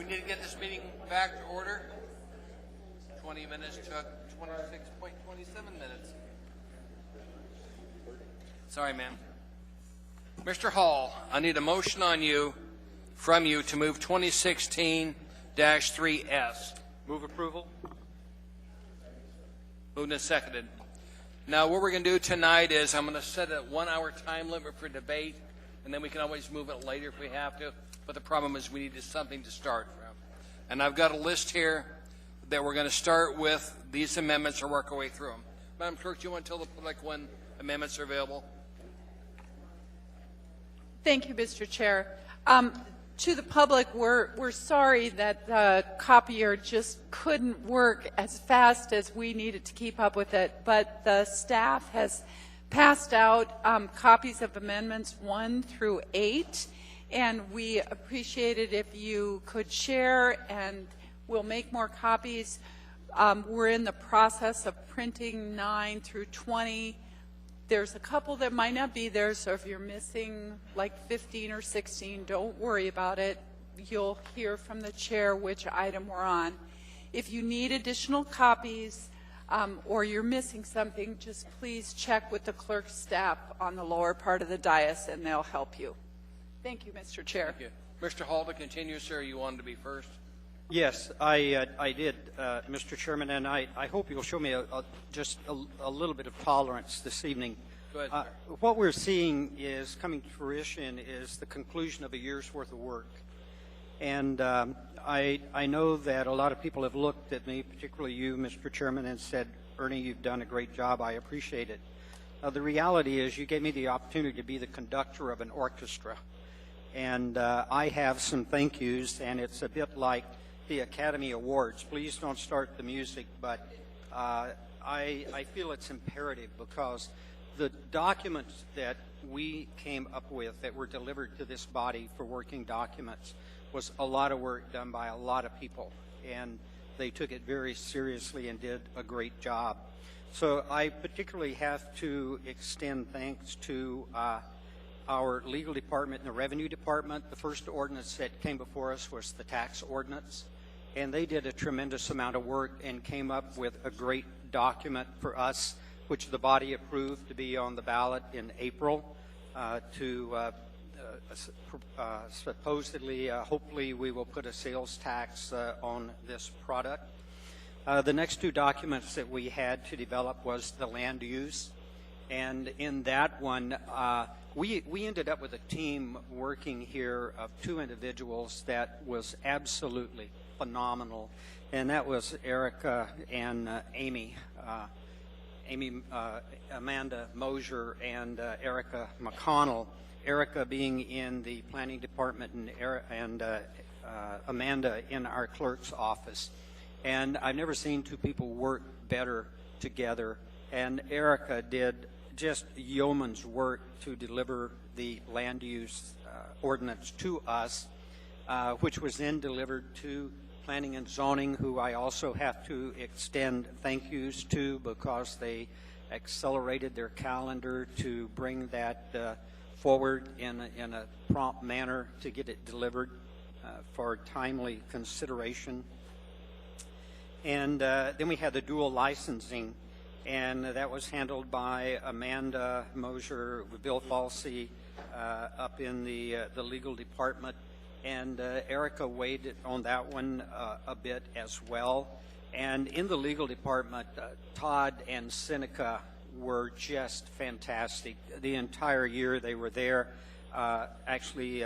We need to get this meeting back to order. 20 minutes took 26.27 minutes. Sorry, ma'am. Mr. Hall, I need a motion from you to move 2016-3S. Move approval. Moved and seconded. Now, what we're going to do tonight is I'm going to set a 1 hour time limit for debate, and then we can always move it later if we have to. But the problem is we need something to start from. And I've got a list here that we're going to start with these amendments or work our way through them. Madam Clerk, do you want to tell the public when amendments are available? Thank you, Mr. Chair. To the public, we're sorry that the copier just couldn't work as fast as we needed to keep up with it, but the staff has passed out copies of amendments 1 through 8, and we appreciate it if you could share, and we'll make more copies. We're in the process of printing 9 through 20. There's a couple that might not be there, so if you're missing like 15 or 16, don't worry about it. You'll hear from the chair which item we're on. If you need additional copies or you're missing something, just please check with the clerk's staff on the lower part of the dais, and they'll help you. Thank you, Mr. Chair. Thank you. Mr. Hall, to continue, sir, you wanted to be first? Yes, I did, Mr. Chairman, and I hope you'll show me just a little bit of tolerance this evening. Go ahead, what we're seeing is coming to fruition is the conclusion of a year's worth of work. And I know that a lot of people have looked at me, particularly you, Mr. Chairman, and said, Ernie, you've done a great job. I appreciate it. The reality is you gave me the opportunity to be the conductor of an orchestra. And I have some thank yous, and it's a bit like the Academy Awards. Please don't start the music, but I feel it's imperative because the documents that we came up with that were delivered to this body for working documents was a lot of work done by a lot of people, and they took it very seriously and did a great job. So I particularly have to extend thanks to our legal department and the revenue department. The first ordinance that came before us was the tax ordinance, and they did a tremendous amount of work and came up with a great document for us, which the body approved to be on the ballot in April supposedly, hopefully we will put a sales tax on this product. The next two documents that we had to develop was the land use, and in that one we ended up with a team working here of 2 individuals that was absolutely phenomenal, and that was Erica and Amanda Mosier and Erica McConnell. Erica being in the planning department and Amanda in our clerk's office. And I've never seen two people work better together. And Erica did just yeoman's work to deliver the land use ordinance to us, which was then delivered to Planning and Zoning, who I also have to extend thank yous to because they accelerated their calendar to bring that forward in a prompt manner to get it delivered for timely consideration. And then we had the dual licensing, and that was handled by Amanda Mosier, Bill Falsey up in the legal department. And Erica weighed on that one a bit as well. And in the legal department, Todd and Seneca were just fantastic. The entire year they were there. Actually,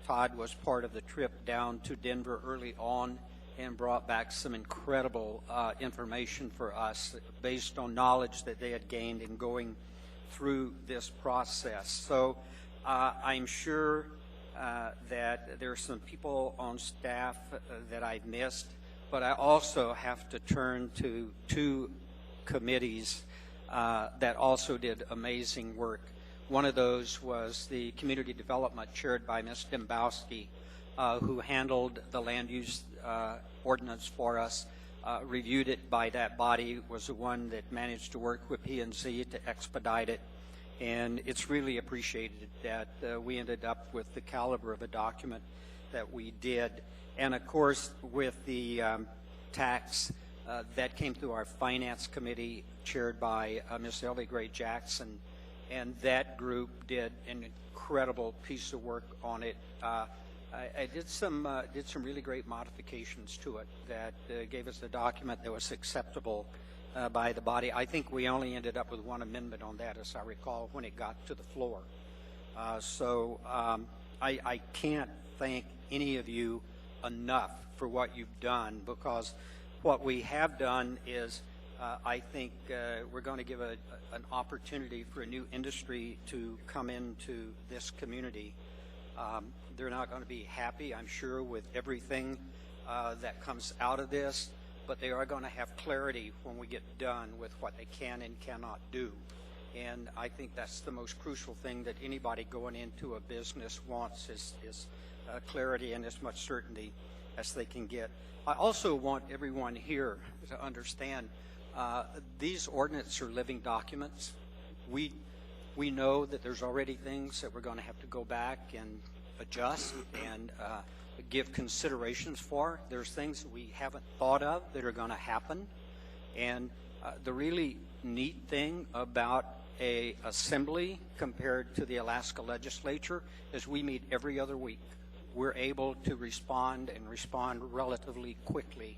Todd was part of the trip down to Denver early on and brought back some incredible information for us based on knowledge that they had gained in going through this process. So I'm sure that there are some people on staff that I've missed, but I also have to turn to 2 committees that also did amazing work. One of those was the community development chaired by Ms. Dembowski, who handled the land use ordinance for us, reviewed it by that body, was the one that managed to work with P&Z to expedite it. And it's really appreciated that we ended up with the caliber of a document. that we did. And of course, with the tax that came through our finance committee chaired by Ms. Ellie Gray Jackson, and that group did an incredible piece of work on it. I did some really great modifications to it that gave us a document that was acceptable by the body. I think we only ended up with one amendment on that, as I recall, when it got to the floor. So I can't thank any of you enough for what you've done, because what we have done is I think we're going to give an opportunity for a new industry to come into this community. They're not going to be happy, I'm sure, with everything that comes out of this, but they are going to have clarity when we get done with what they can and cannot do. And I think that's the most crucial thing that anybody going into a business wants is clarity and as much certainty as they can get. I also want everyone here to understand these ordinances are living documents. We know that there's already things that we're going to have to go back and adjust and give considerations for. There's things that we haven't thought of that are going to happen. And the really neat thing about a assembly compared to the Alaska legislature is we meet every other week. We're able to respond and respond relatively quickly.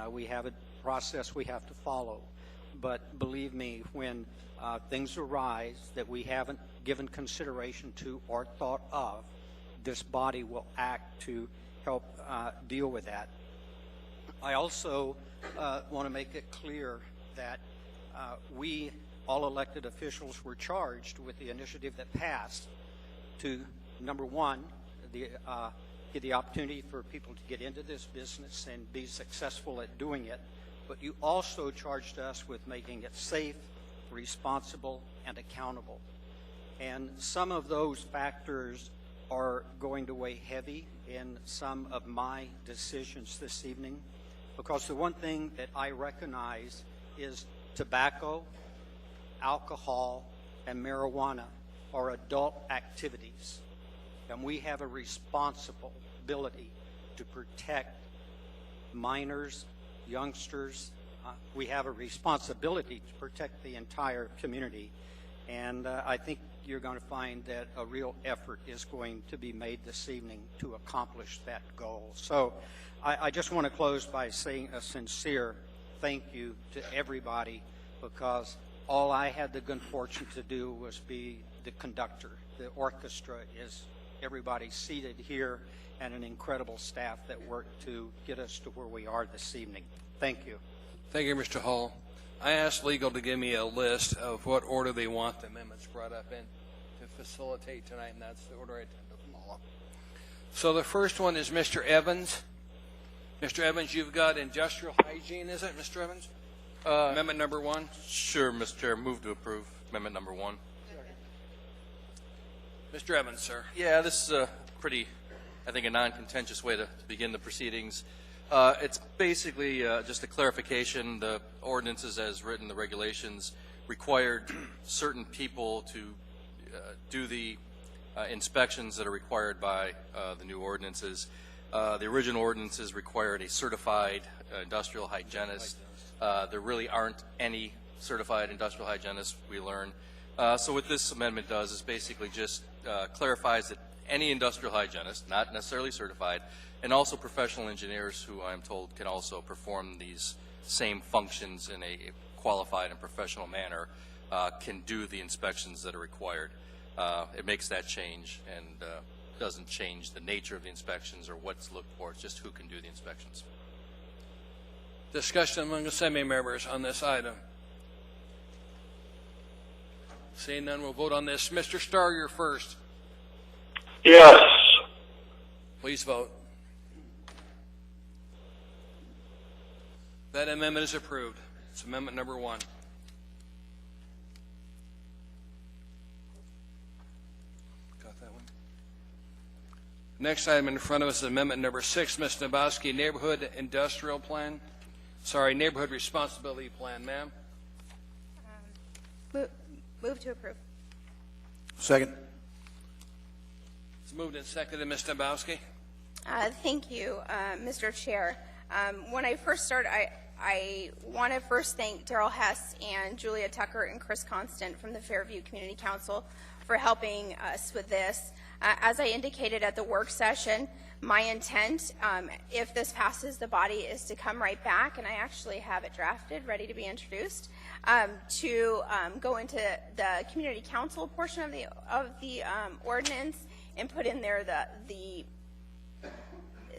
We have a process we have to follow. But believe me, when things arise that we haven't given consideration to or thought of, this body will act to help deal with that. I also want to make it clear that we, all elected officials, were charged with the initiative that passed to, number one, give the opportunity for people to get into this business and be successful at doing it. But you also charged us with making it safe, responsible, and accountable. And some of those factors are going to weigh heavy in some of my decisions this evening, because the one thing that I recognize is tobacco, alcohol, and marijuana are adult activities, and we have a responsibility to protect minors, youngsters. We have a responsibility to protect the entire community, and I think you're going to find that a real effort is going to be made this evening to accomplish that goal. So I just want to close by saying a sincere thank you to everybody, because all I had the good fortune to do was be the conductor. The orchestra is everybody seated here and an incredible staff that worked to get us to where we are this evening. Thank you. Thank you, Mr. Hall. I asked legal to give me a list of what order they want the amendments brought up in to facilitate tonight, and that's the order I tend to follow. So the first one is Mr. Evans. Mr. Evans, you've got industrial hygiene, is it, Mr. Evans? Amendment number 1. Sure, Mr. Chair. Move to approve amendment number 1. Mr. Evans, sir. Yeah, this is a pretty, I think, a non-contentious way to begin the proceedings. It's basically just a clarification. The ordinances as written, the regulations, required certain people to do the inspections that are required by the new ordinances. The original ordinances required a certified industrial hygienist. There really aren't any certified industrial hygienists, we learn. So what this amendment does is basically just clarifies that any industrial hygienist, not necessarily certified, and also professional engineers who I'm told can also perform these same functions in a qualified and professional manner, can do the inspections that are required. It makes that change and doesn't change the nature of the inspections or what's looked for. It's just who can do the inspections. Discussion among the assembly members on this item. Seeing none, we'll vote on this. Mr. Starr, you're first. Yes. Please vote. That amendment is approved. It's amendment number 1. Got that one? Next item in front of us is amendment number 6, Ms. Nabowski, Neighborhood Industrial Plan. Sorry, Neighborhood Responsibility Plan, ma'am. Move to approve. Second. It's moved and seconded. Ms. Nabowski. Thank you, Mr. Chair. When I first started, I want to first thank Daryl Hess and Julia Tucker and Chris Constant from the Fairview Community Council for helping us with this. As I indicated at the work session, my intent, if this passes the body, is to come right back, and I actually have it drafted, ready to be introduced, to go into the community council portion of the ordinance and put in there the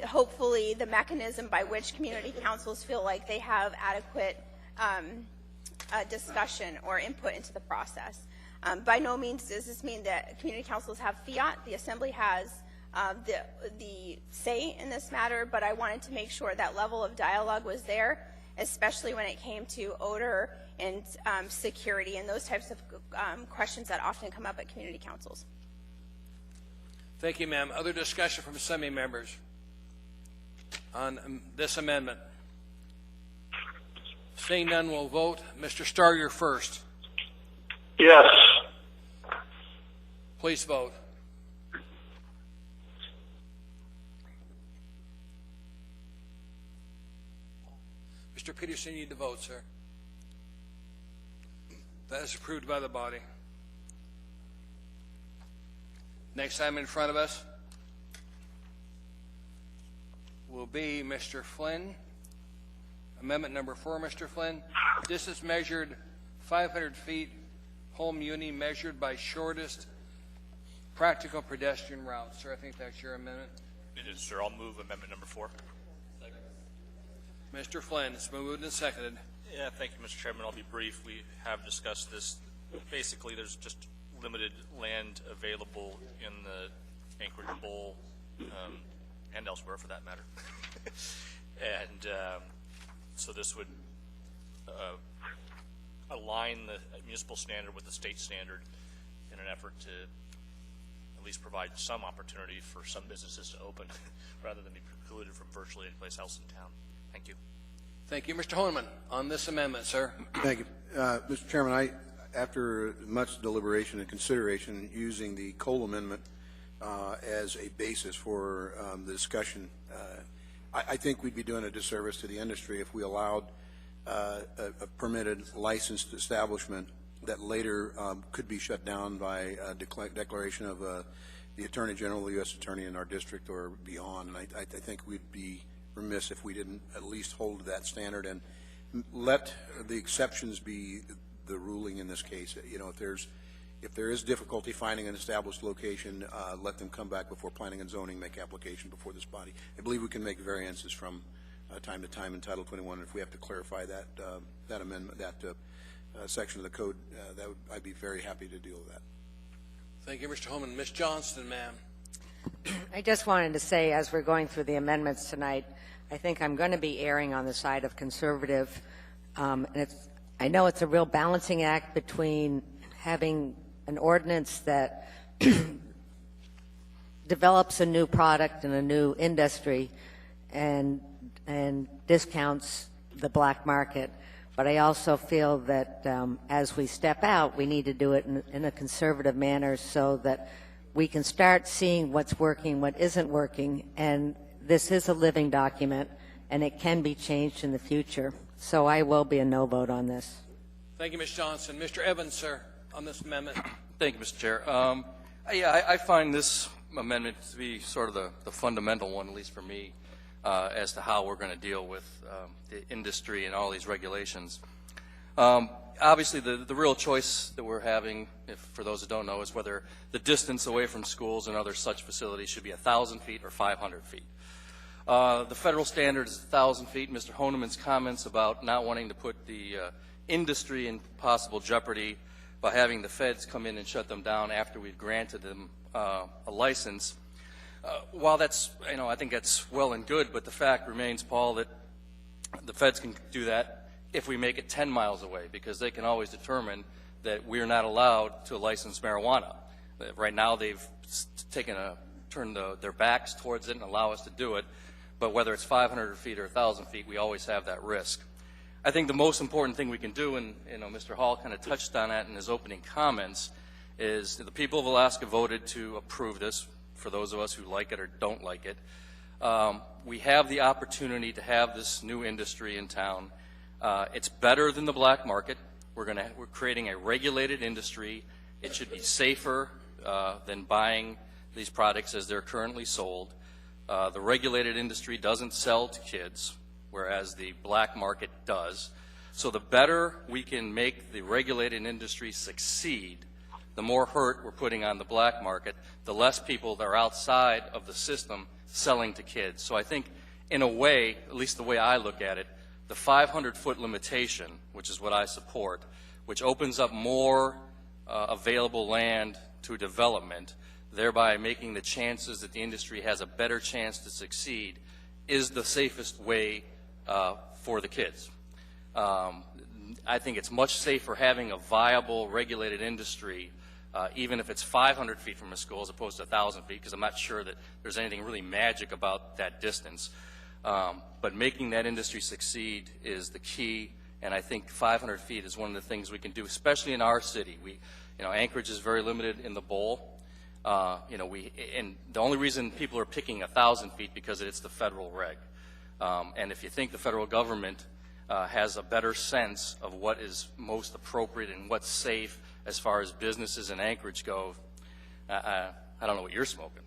hopefully the mechanism by which community councils feel like they have adequate discussion or input into the process. By no means does this mean that community councils have fiat. The Assembly has the say in this matter, but I wanted to make sure that level of dialogue was there, especially when it came to odor and security and those types of questions that often come up at community councils. Thank you, ma'am. Other discussion from Assembly members on this amendment? Seeing none, we'll vote. Mr. Starr, you're first. Yes. Please vote. Mr. Peterson, you need to vote, sir. That is approved by the body. Next item in front of us will be Mr. Flynn. Amendment number 4, Mr. Flynn. Distance measured 500 feet, home uni measured by shortest practical pedestrian route. Sir, I think that's your amendment. It is, sir. I'll move amendment number 4. Mr. Flynn, it's been moved and seconded. Yeah, thank you, Mr. Chairman. I'll be brief. We have discussed this. Basically, there's just limited land available in the Anchorage Bowl and elsewhere, for that matter. And so this would align the municipal standard with the state standard in an effort to at least provide some opportunity for some businesses to open rather than be precluded from virtually any place else in town. Thank you. Thank you. Mr. Honeman, on this amendment, sir. Thank you. Mr. Chairman, after much deliberation and consideration, using the Cole Amendment as a basis for the discussion, I think we'd be doing a disservice to the industry if we allowed a permitted licensed establishment that later could be shut down by a declaration of the Attorney General, the U.S. Attorney in our district or beyond. And I think we'd be remiss if we didn't at least hold that standard and let the exceptions be the ruling in this case. You know, if there is difficulty finding an established location, let them come back before planning and zoning make application before this body. I believe we can make variances from time to time in Title 21. If we have to clarify that amendment, that section of the code, I'd be very happy to deal with that. Thank you, Mr. Holman. Ms. Johnston, ma'am. I just wanted to say, as we're going through the amendments tonight, I think I'm going to be erring on the side of conservative. And I know it's a real balancing act between having an ordinance that develops a new product and a new industry and discounts the black market. But I also feel that as we step out, we need to do it in a conservative manner so that we can start seeing what's working, what isn't working, and this is a living document, and it can be changed in the future. So I will be a no vote on this. Thank you, Ms. Johnson. Mr. Evans, sir, on this amendment. Thank you, Mr. Chair. I find this amendment to be sort of the fundamental one, at least for me, as to how we're going to deal with the industry and all these regulations. Obviously, the real choice that we're having, for those that don't know, is whether the distance away from schools and other such facilities should be 1,000 feet or 500 feet. The federal standard is 1,000 feet. Mr. Honeman's comments about not wanting to put the industry in possible jeopardy by having the feds come in and shut them down after we've granted them a license. While that's, I think that's well and good, but the fact remains, Paul, that the feds can do that if we make it 10 miles away, because they can always determine that we're not allowed to license marijuana. Right now they've turned their backs towards it and allow us to do it, but whether it's 500 feet or 1,000 feet, we always have that risk. I think the most important thing we can do, and Mr. Hall kind of touched on that in his opening comments, is the people of Alaska voted to approve this, for those of us who like it or don't like it. We have the opportunity to have this new industry in town. It's better than the black market. We're creating a regulated industry. It should be safer than buying these products as they're currently sold. The regulated industry doesn't sell to kids, whereas the black market does. So the better we can make the regulated industry succeed, the more hurt we're putting on the black market, the less people that are outside of the system selling to kids. So I think, in a way, at least the way I look at it, the 500-foot limitation, which is what I support, which opens up more available land to development, thereby making the chances that the industry has a better chance to succeed, is the safest way for the kids. I think it's much safer having a viable, regulated industry, even if it's 500 feet from a school as opposed to 1,000 feet, because I'm not sure that there's anything really magic about that distance. But making that industry succeed is the key, and I think 500 feet is one of the things we can do, especially in our city. Anchorage is very limited in the bowl. And the only reason people are picking 1,000 feet because it's the federal reg. And if you think the federal government has a better sense of what is most appropriate and what's safe as far as businesses in Anchorage go, I don't know what you're smoking.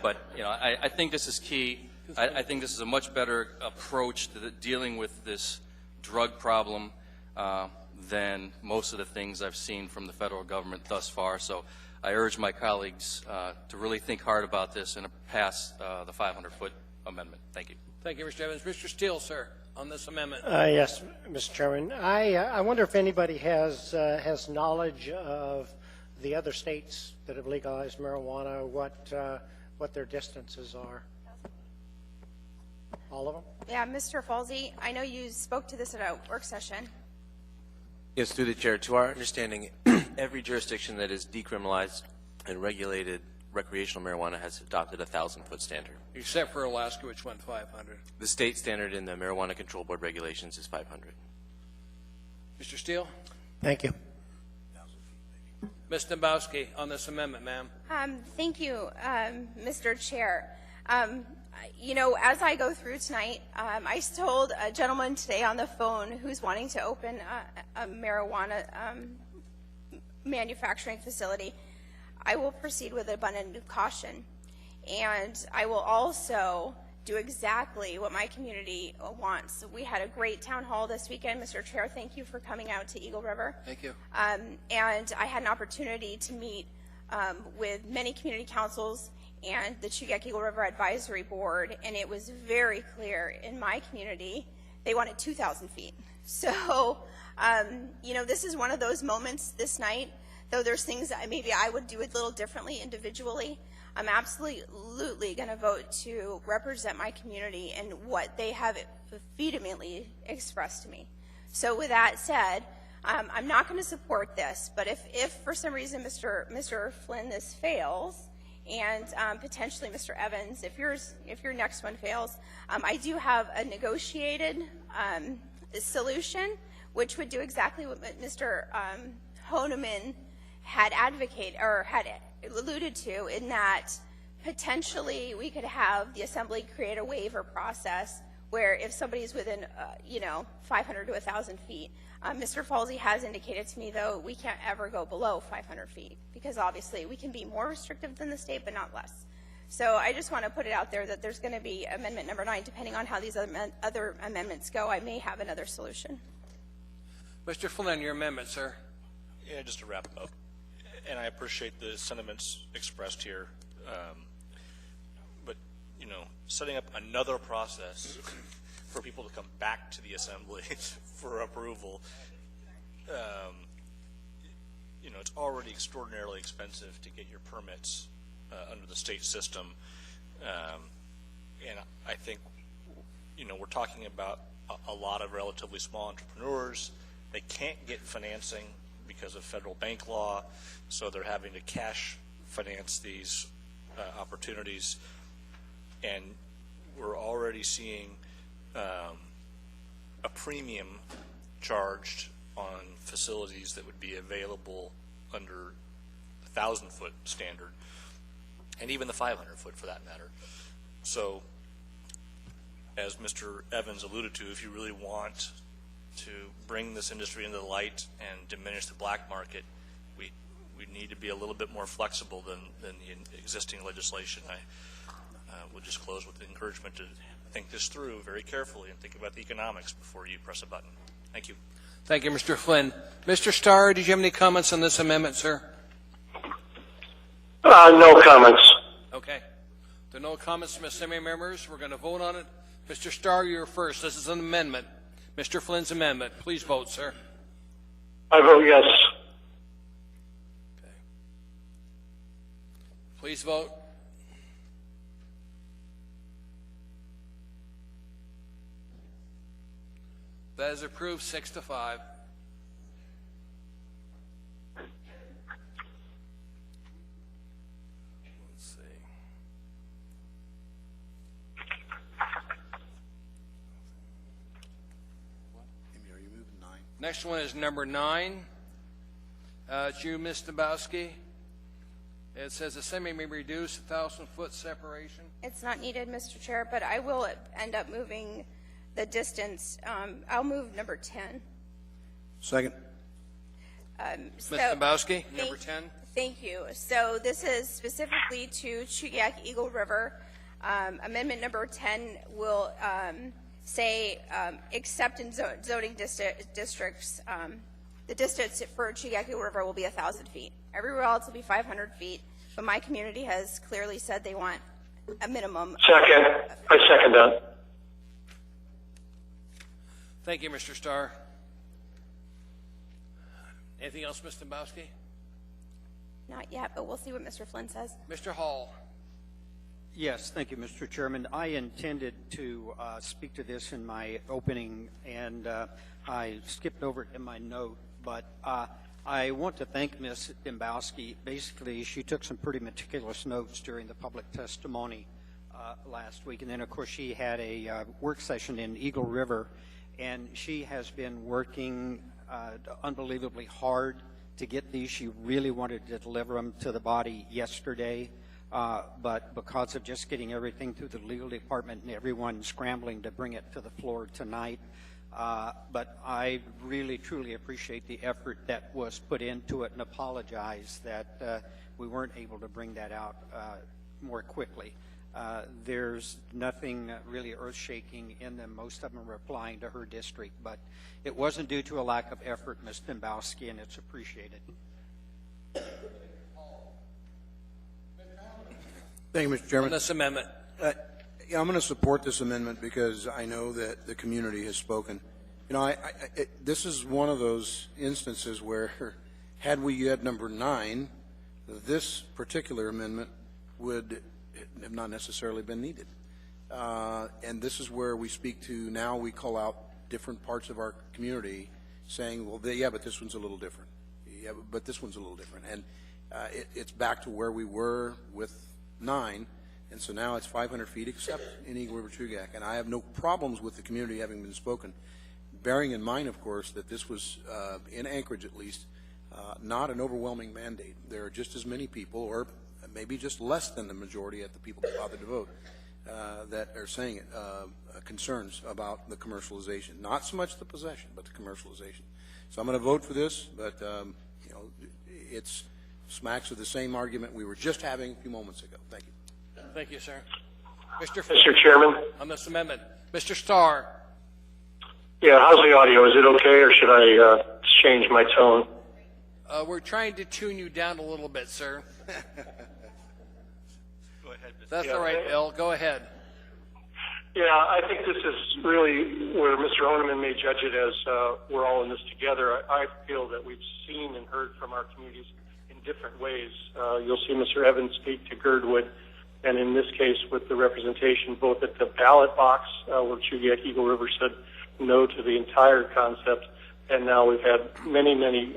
But I think this is key. I think this is a much better approach to dealing with this drug problem than most of the things I've seen from the federal government thus far. So I urge my colleagues to really think hard about this and pass the 500-foot amendment. Thank you. Thank you, Mr. Evans. Mr. Steele, sir, on this amendment. Yes, Mr. Chairman. I wonder if anybody has knowledge of the other states that have legalized marijuana, what their distances are. All of them? Yeah, Mr. Falsey, I know you spoke to this at a work session. Yes, through the chair. To our understanding, every jurisdiction that is decriminalized and regulated recreational marijuana has adopted a 1,000-foot standard. Except for Alaska, which went 500. The state standard in the Marijuana Control Board regulations is 500. Mr. Steele? Thank you. Ms. Dembowski, on this amendment, ma'am. Thank you, Mr. Chair. As I go through tonight, I told a gentleman today on the phone who's wanting to open a marijuana manufacturing facility, I will proceed with abundant caution. And I will also do exactly what my community wants. We had a great town hall this weekend. Mr. Chair, thank you for coming out to Eagle River. Thank you. And I had an opportunity to meet with many community councils and the Chugach Eagle River Advisory Board, and it was very clear in my community they wanted 2,000 feet. So, this is one of those moments this night, though there's things that maybe I would do a little differently individually. I'm absolutely going to vote to represent my community and what they have vehemently expressed to me. So with that said, I'm not going to support this, but if for some reason Mr. Flynn this fails, and potentially Mr. Evans, if your next one fails, I do have a negotiated solution, which would do exactly what Mr. Honeman had advocated or had alluded to, in that potentially we could have the assembly create a waiver process where if somebody's within 500 to 1,000 feet. Mr. Falsey has indicated to me, though, we can't ever go below 500 feet because obviously we can be more restrictive than the state, but not less. So I just want to put it out there that there's going to be amendment number 9. Depending on how these other amendments go, I may have another solution. Mr. Flynn, your amendment, sir. Yeah, just to wrap up, and I appreciate the sentiments expressed here, but setting up another process for people to come back to the assembly for approval, it's already extraordinarily expensive to get your permits under the state system, and I think we're talking about a lot of relatively small entrepreneurs. They can't get financing because of federal bank law, so they're having to cash finance these opportunities, and we're already seeing a premium charged on facilities that would be available under the 1,000-foot standard. and even the 500-foot for that matter. So, as Mr. Evans alluded to, if you really want to bring this industry into the light and diminish the black market, we need to be a little bit more flexible than the existing legislation. I will just close with the encouragement to think this through very carefully and think about the economics before you press a button. Thank you. Thank you, Mr. Flynn. Mr. Starr, did you have any comments on this amendment, sir? No comments. Okay. There are no comments from assembly members. We're going to vote on it. Mr. Starr, you're first. This is an amendment. Mr. Flynn's amendment. Please vote, sir. I vote yes. Okay. Please vote. That is approved 6-5. Let's see. Amy, are you moving 9? Next one is number 9. It's you, Ms. Dabowski. It says assembly may reduce 1,000-foot separation. It's not needed, Mr. Chair, but I will end up moving the distance. I'll move number 10. Second. Ms. Dabowski, number 10. Thank you. So this is specifically to Chugiak Eagle River. Amendment number 10 will say except in zoning districts, the distance for Chugiak Eagle River will be 1,000 feet. Everywhere else will be 500 feet, but my community has clearly said they want a minimum. Second. I second that. Thank you, Mr. Starr. Anything else, Ms. Dabowski? Not yet, but we'll see what Mr. Flynn says. Mr. Hall. Yes, thank you, Mr. Chairman. I intended to speak to this in my opening, and I skipped over it in my note, but I want to thank Ms. Dembowski. Basically, she took some pretty meticulous notes during the public testimony last week, and then, of course, she had a work session in Eagle River, and she has been working unbelievably hard to get these. She really wanted to deliver them to the body yesterday, but because of just getting everything through the legal department and everyone scrambling to bring it to the floor tonight, but I really, truly appreciate the effort that was put into it and apologize that we weren't able to bring that out more quickly. There's nothing really earth-shaking in them. Most of them are applying to her district, but it wasn't due to a lack of effort, Ms. Dembowski, and it's appreciated. Thank you, Mr. Chairman. On this amendment. Yeah, I'm going to support this amendment because I know that the community has spoken. You know, this is one of those instances where, had we had number 9, this particular amendment would have not necessarily been needed. And this is where we speak to, now we call out different parts of our community saying, well, yeah, but this one's a little different. Yeah, but this one's a little different. And it's back to where we were with 9. And so now it's 500 feet except in Eagle River Chugach. And I have no problems with the community having been spoken, bearing in mind, of course, that this was, in Anchorage at least, not an overwhelming mandate. There are just as many people, or maybe just less than the majority of the people that bothered to vote, that are saying it, concerns about the commercialization. Not so much the possession, but the commercialization. So I'm going to vote for this, but you know, it's smacks of the same argument we were just having a few moments ago. Thank you. Thank you, sir. Mr. Chairman. On this amendment. Mr. Starr. Yeah, how's the audio? Is it okay, or should I change my tone? We're trying to tune you down a little bit, sir. Go ahead, Mr. That's all right, Bill. Go ahead. Yeah, I think this is really where Mr. Oneman may judge it as we're all in this together. I feel that we've seen and heard from our communities in different ways. You'll see Mr. Evans speak to Girdwood, and in this case with the representation both at the ballot box where Chugach Eagle River said no to the entire concept, and now we've had many, many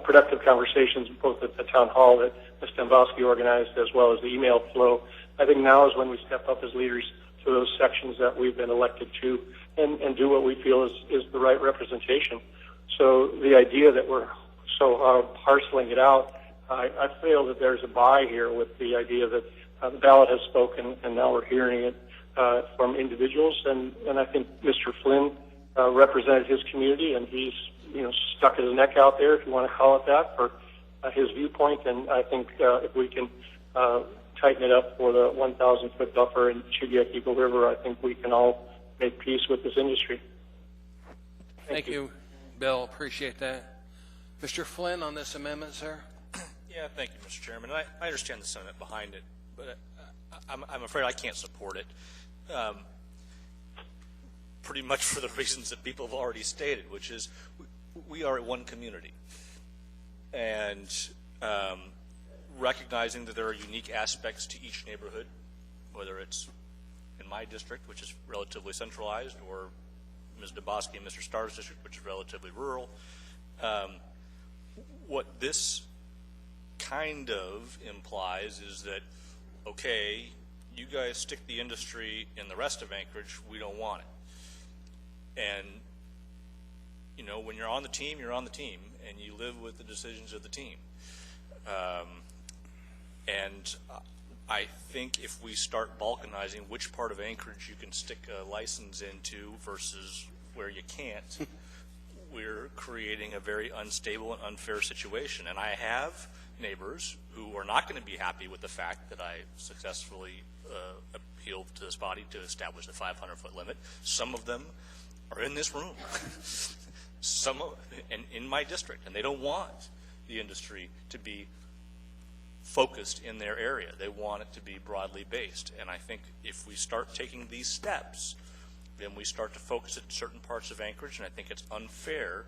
productive conversations both at the town hall that Ms. Dembowski organized as well as the email flow. I think now is when we step up as leaders to those sections that we've been elected to and do what we feel is the right representation. So the idea that we're so parceling it out I feel that there's a buy here with the idea that the ballot has spoken, and now we're hearing it from individuals. And I think Mr. Flynn represented his community, and he's stuck his neck out there, if you want to call it that, for his viewpoint. And I think if we can tighten it up for the 1,000-foot buffer in Chugiak Eagle River, I think we can all make peace with this industry. Thank you, Bill. Appreciate that. Mr. Flynn on this amendment, sir? Yeah, thank you, Mr. Chairman. I understand the sentiment behind it, but I'm afraid I can't support it. Pretty much for the reasons that people have already stated, which is we are one community. And recognizing that there are unique aspects to each neighborhood, whether it's in my district, which is relatively centralized, or Ms. Demboski and Mr. Starr's district, which is relatively rural. What this kind of implies is that, okay, you guys stick the industry in the rest of Anchorage, we don't want it. And, when you're on the team, you're on the team, and you live with the decisions of the team. And I think if we start balkanizing which part of Anchorage you can stick a license into versus where you can't, we're creating a very unstable and unfair situation. And I have neighbors who are not going to be happy with the fact that I successfully appealed to this body to establish the 500-foot limit. Some of them are in this room, and in my district, and they don't want the industry to be focused in their area. They want it to be broadly based. And I think if we start taking these steps, then we start to focus at certain parts of Anchorage, and I think it's unfair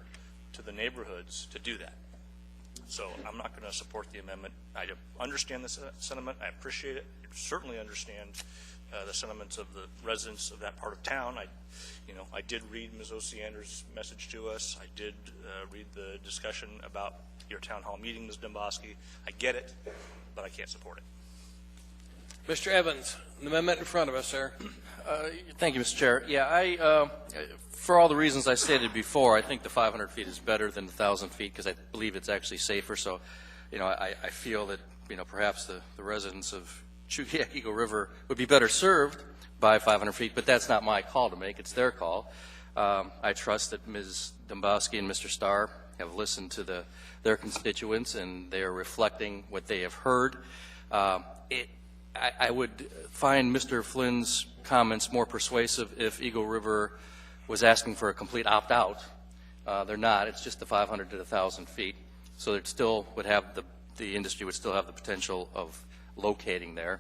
to the neighborhoods to do that. So I'm not going to support the amendment. I understand the sentiment. I appreciate it. I certainly understand the sentiments of the residents of that part of town. I did read Ms. Osiander's message to us. I did read the discussion about your town hall meeting, Ms. Demboski. I get it, but I can't support it. Mr. Evans, the amendment in front of us, sir. Thank you, Mr. Chair. Yeah, for all the reasons I stated before, I think the 500 feet is better than the 1,000 feet because I believe it's actually safer. So, I feel that, perhaps the residents of Chugiak Eagle River would be better served by 500 feet, but that's not my call to make. It's their call. I trust that Ms. Demboski and Mr. Starr have listened to their constituents, and they are reflecting what they have heard. I would find Mr. Flynn's comments more persuasive if Eagle River was asking for a complete opt-out. They're not. It's just the 500 to the 1,000 feet. So it still would have the industry would still have the potential of locating there.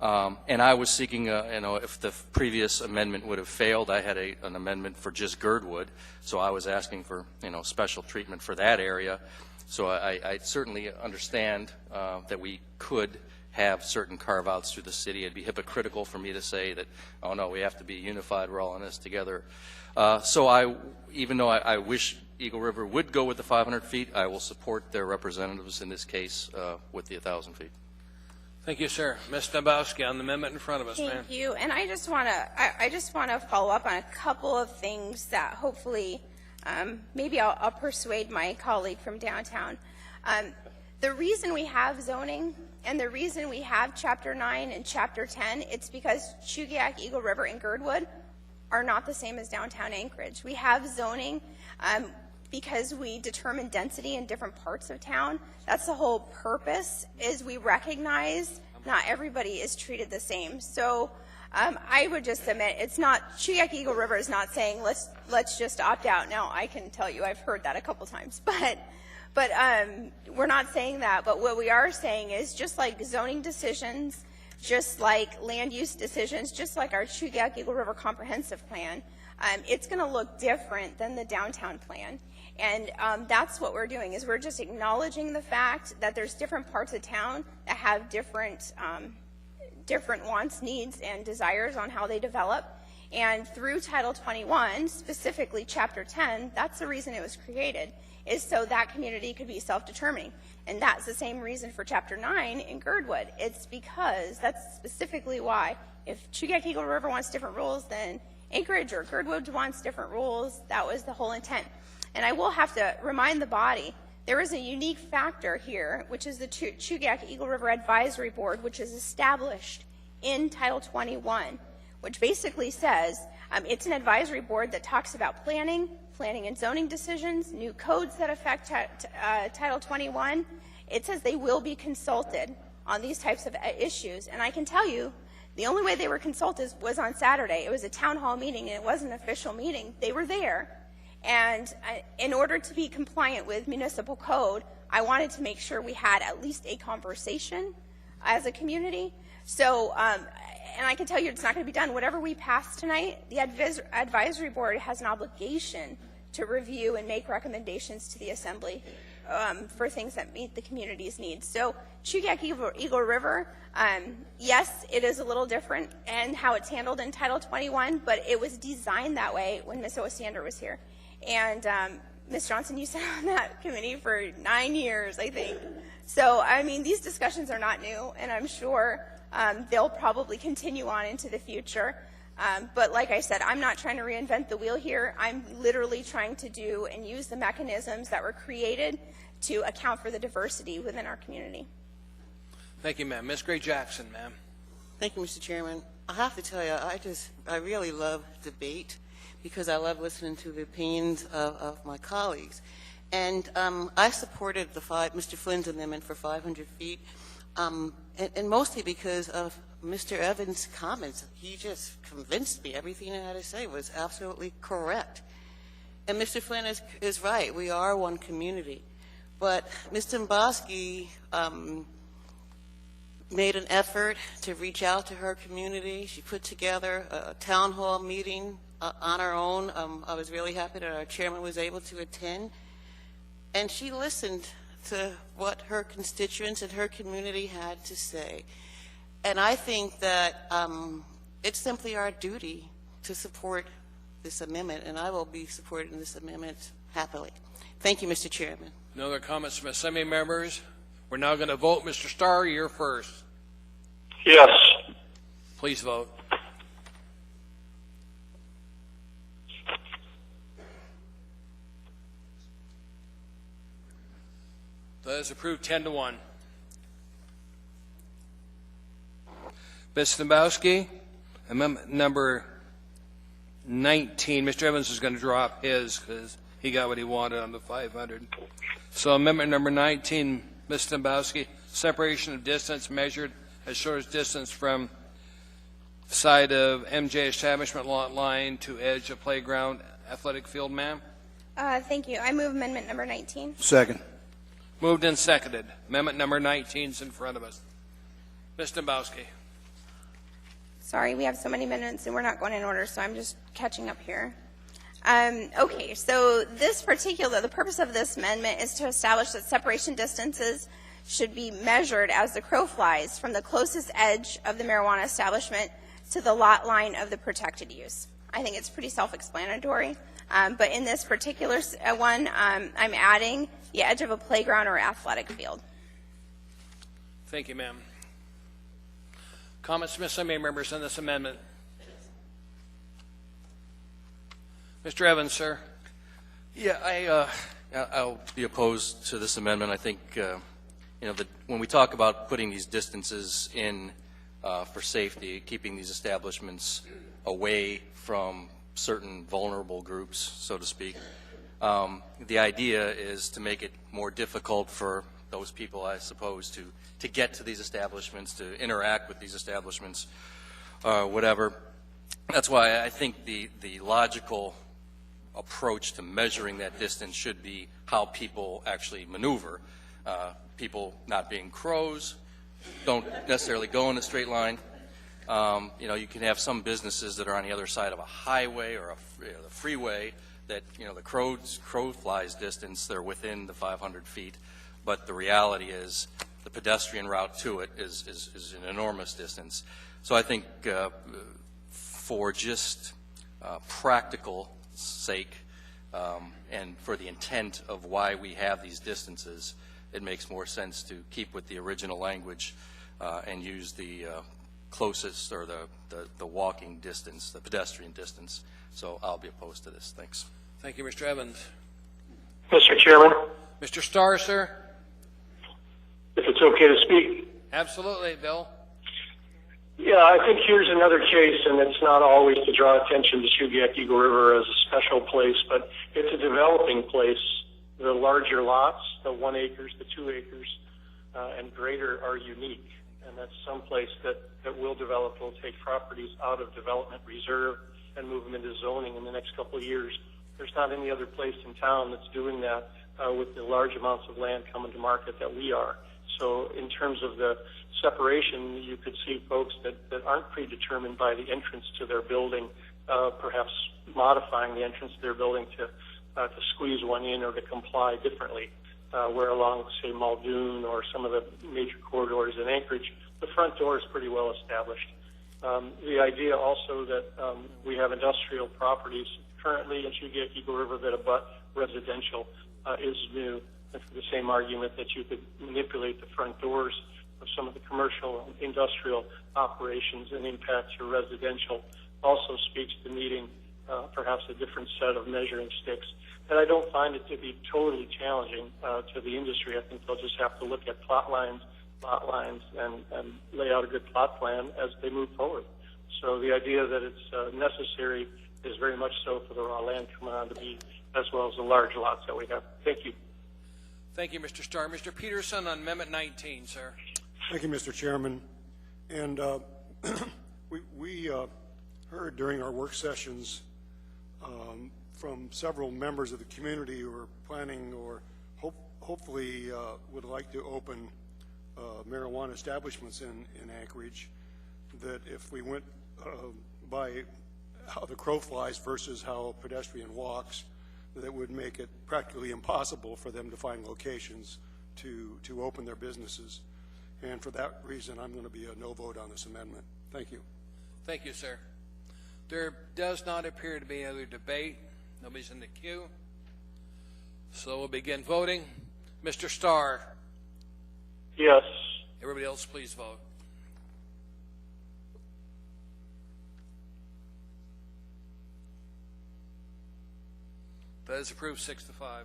And I was seeking, if the previous amendment would have failed, I had an amendment for just Girdwood. So I was asking for, special treatment for that area. So I certainly understand that we could have certain carve-outs through the city. It'd be hypocritical for me to say that, oh no, we have to be unified, we're all in this together. So even though I wish Eagle River would go with the 500 feet, I will support their representatives in this case with the 1,000 feet. Thank you, sir. Ms. Demboski on the amendment in front of us, ma'am. Thank you. And I just want to follow up on a couple of things that hopefully maybe I'll persuade my colleague from downtown. The reason we have zoning and the reason we have Chapter 9 and Chapter 10, it's because Chugiak, Eagle River, and Girdwood are not the same as downtown Anchorage. We have zoning because we determine density in different parts of town. That's the whole purpose, is we recognize not everybody is treated the same. So I would just admit, it's not, Chugiak Eagle River is not saying let's just opt out. Now, I can tell you I've heard that a couple times, but we're not saying that. But what we are saying is, just like zoning decisions, just like land use decisions, just like our Chugiak Eagle River Comprehensive Plan, it's going to look different than the downtown plan. And that's what we're doing, is we're just acknowledging the fact that there's different parts of town that have different wants, needs, and desires on how they develop. And through Title 21, specifically Chapter 10, that's the reason it was created, is so that community could be self-determining. And that's the same reason for Chapter 9 in Girdwood. It's because that's specifically why. If Chugiak Eagle River wants different rules than Anchorage, or Girdwood wants different rules, that was the whole intent. And I will have to remind the body there is a unique factor here, which is the Chugach Eagle River Advisory Board, which is established in Title 21, which basically says it's an advisory board that talks about planning and zoning decisions, new codes that affect Title 21. It says they will be consulted on these types of issues. And I can tell you, the only way they were consulted was on Saturday. It was a town hall meeting, and it wasn't an official meeting. They were there. And in order to be compliant with municipal code, I wanted to make sure we had at least a conversation as a community. So, and I can tell you it's not going to be done. Whatever we pass tonight, the advisory board has an obligation to review and make recommendations to the assembly for things that meet the community's needs. So Chugach Eagle River, yes, it is a little different in how it's handled in Title 21, but it was designed that way when Ms. Osander was here. And Ms. Johnson, you sat on that committee for 9 years, I think. So, I mean, these discussions are not new, and I'm sure they'll probably continue on into the future. But like I said, I'm not trying to reinvent the wheel here. I'm literally trying to do and use the mechanisms that were created to account for the diversity within our community. Thank you, ma'am. Ms. Gray Jackson, ma'am. Thank you, Mr. Chairman. I have to tell you, I really love debate because I love listening to the opinions of my colleagues. And I supported Mr. Flynn's amendment for 500 feet, and mostly because of Mr. Evans' comments. He just convinced me everything I had to say was absolutely correct. And Mr. Flynn is right. We are one community. But Ms. Domboski made an effort to reach out to her community. She put together a town hall meeting on her own. I was really happy that our chairman was able to attend. And she listened to what her constituents and her community had to say. And I think that it's simply our duty to support this amendment, and I will be supporting this amendment happily. Thank you, Mr. Chairman. No other comments from assembly members? We're now going to vote. Mr. Starr, you're first. Yes. Please vote. That is approved 10-1. Ms. Domboski, amendment number 19. Mr. Evans is going to drop his because he got what he wanted on the 500. So amendment number 19, Ms. Domboski, separation of distance measured as short as distance from side of MJ establishment lot line to edge of playground athletic field, ma'am. Thank you. I move amendment number 19. Second. Moved and seconded. Amendment number 19 is in front of us. Ms. Domboski. Sorry, we have so many minutes and we're not going in order, so I'm just catching up here. Okay, so the purpose of this amendment is to establish that separation distances should be measured as the crow flies from the closest edge of the marijuana establishment to the lot line of the protected use. I think it's pretty self-explanatory. But in this particular one, I'm adding the edge of a playground or athletic field. Thank you, ma'am. Comments from assembly members on this amendment? Mr. Evans, sir. Yeah, I'll be opposed to this amendment. I think, when we talk about putting these distances in for safety, keeping these establishments away from certain vulnerable groups, so to speak, the idea is to make it more difficult for those people, I suppose, to get to these establishments, to interact with these establishments, whatever. That's why I think the logical approach to measuring that distance should be how people actually maneuver. People not being crows don't necessarily go in a straight line. You can have some businesses that are on the other side of a highway or the freeway that, the crow flies distance, they're within the 500 feet. But the reality is the pedestrian route to it is an enormous distance. So I think for just practical sake and for the intent of why we have these distances, it makes more sense to keep with the original language and use the closest or the walking distance, the pedestrian distance. So I'll be opposed to this. Thanks. Thank you, Mr. Evans. Mr. Chairman? Mr. Starr, sir? If it's okay to speak. Absolutely, Bill. Yeah, I think here's another case, and it's not always to draw attention to Shugiak Eagle River as a special place, but it's a developing place. The larger lots, the 1 acres, the 2 acres, and greater are unique. And that's some place that will develop, will take properties out of development reserve and move them into zoning in the next couple of years. There's not any other place in town that's doing that with the large amounts of land coming to market that we are. So in terms of the separation, you could see folks that aren't predetermined by the entrance to their building, perhaps modifying the entrance to their building to squeeze one in or to comply differently, where along, say, Muldoon or some of the major corridors in Anchorage, the front door is pretty well established. The idea also that we have industrial properties currently in Shugiak Eagle River that abut residential is new. And for the same argument that you could manipulate the front doors of some of the commercial and industrial operations and impact your residential also speaks to needing perhaps a different set of measuring sticks. And I don't find it to be totally challenging to the industry. I think they'll just have to look at plot lines, and lay out a good plot plan as they move forward. So the idea that it's necessary is very much so for the raw land coming on to be, as well as the large lots that we have. Thank you. Thank you, Mr. Starr. Mr. Peterson on Amendment 19, sir. Thank you, Mr. Chairman. And we heard during our work sessions from several members of the community who are planning or hopefully would like to open marijuana establishments in Anchorage, that if we went by how the crow flies versus how a pedestrian walks, that would make it practically impossible for them to find locations to open their businesses. And for that reason, I'm going to be a no vote on this amendment. Thank you. Thank you, sir. There does not appear to be any other debate. Nobody's in the queue. So we'll begin voting. Mr. Starr? Yes. Everybody else, please vote. That is approved 6-5.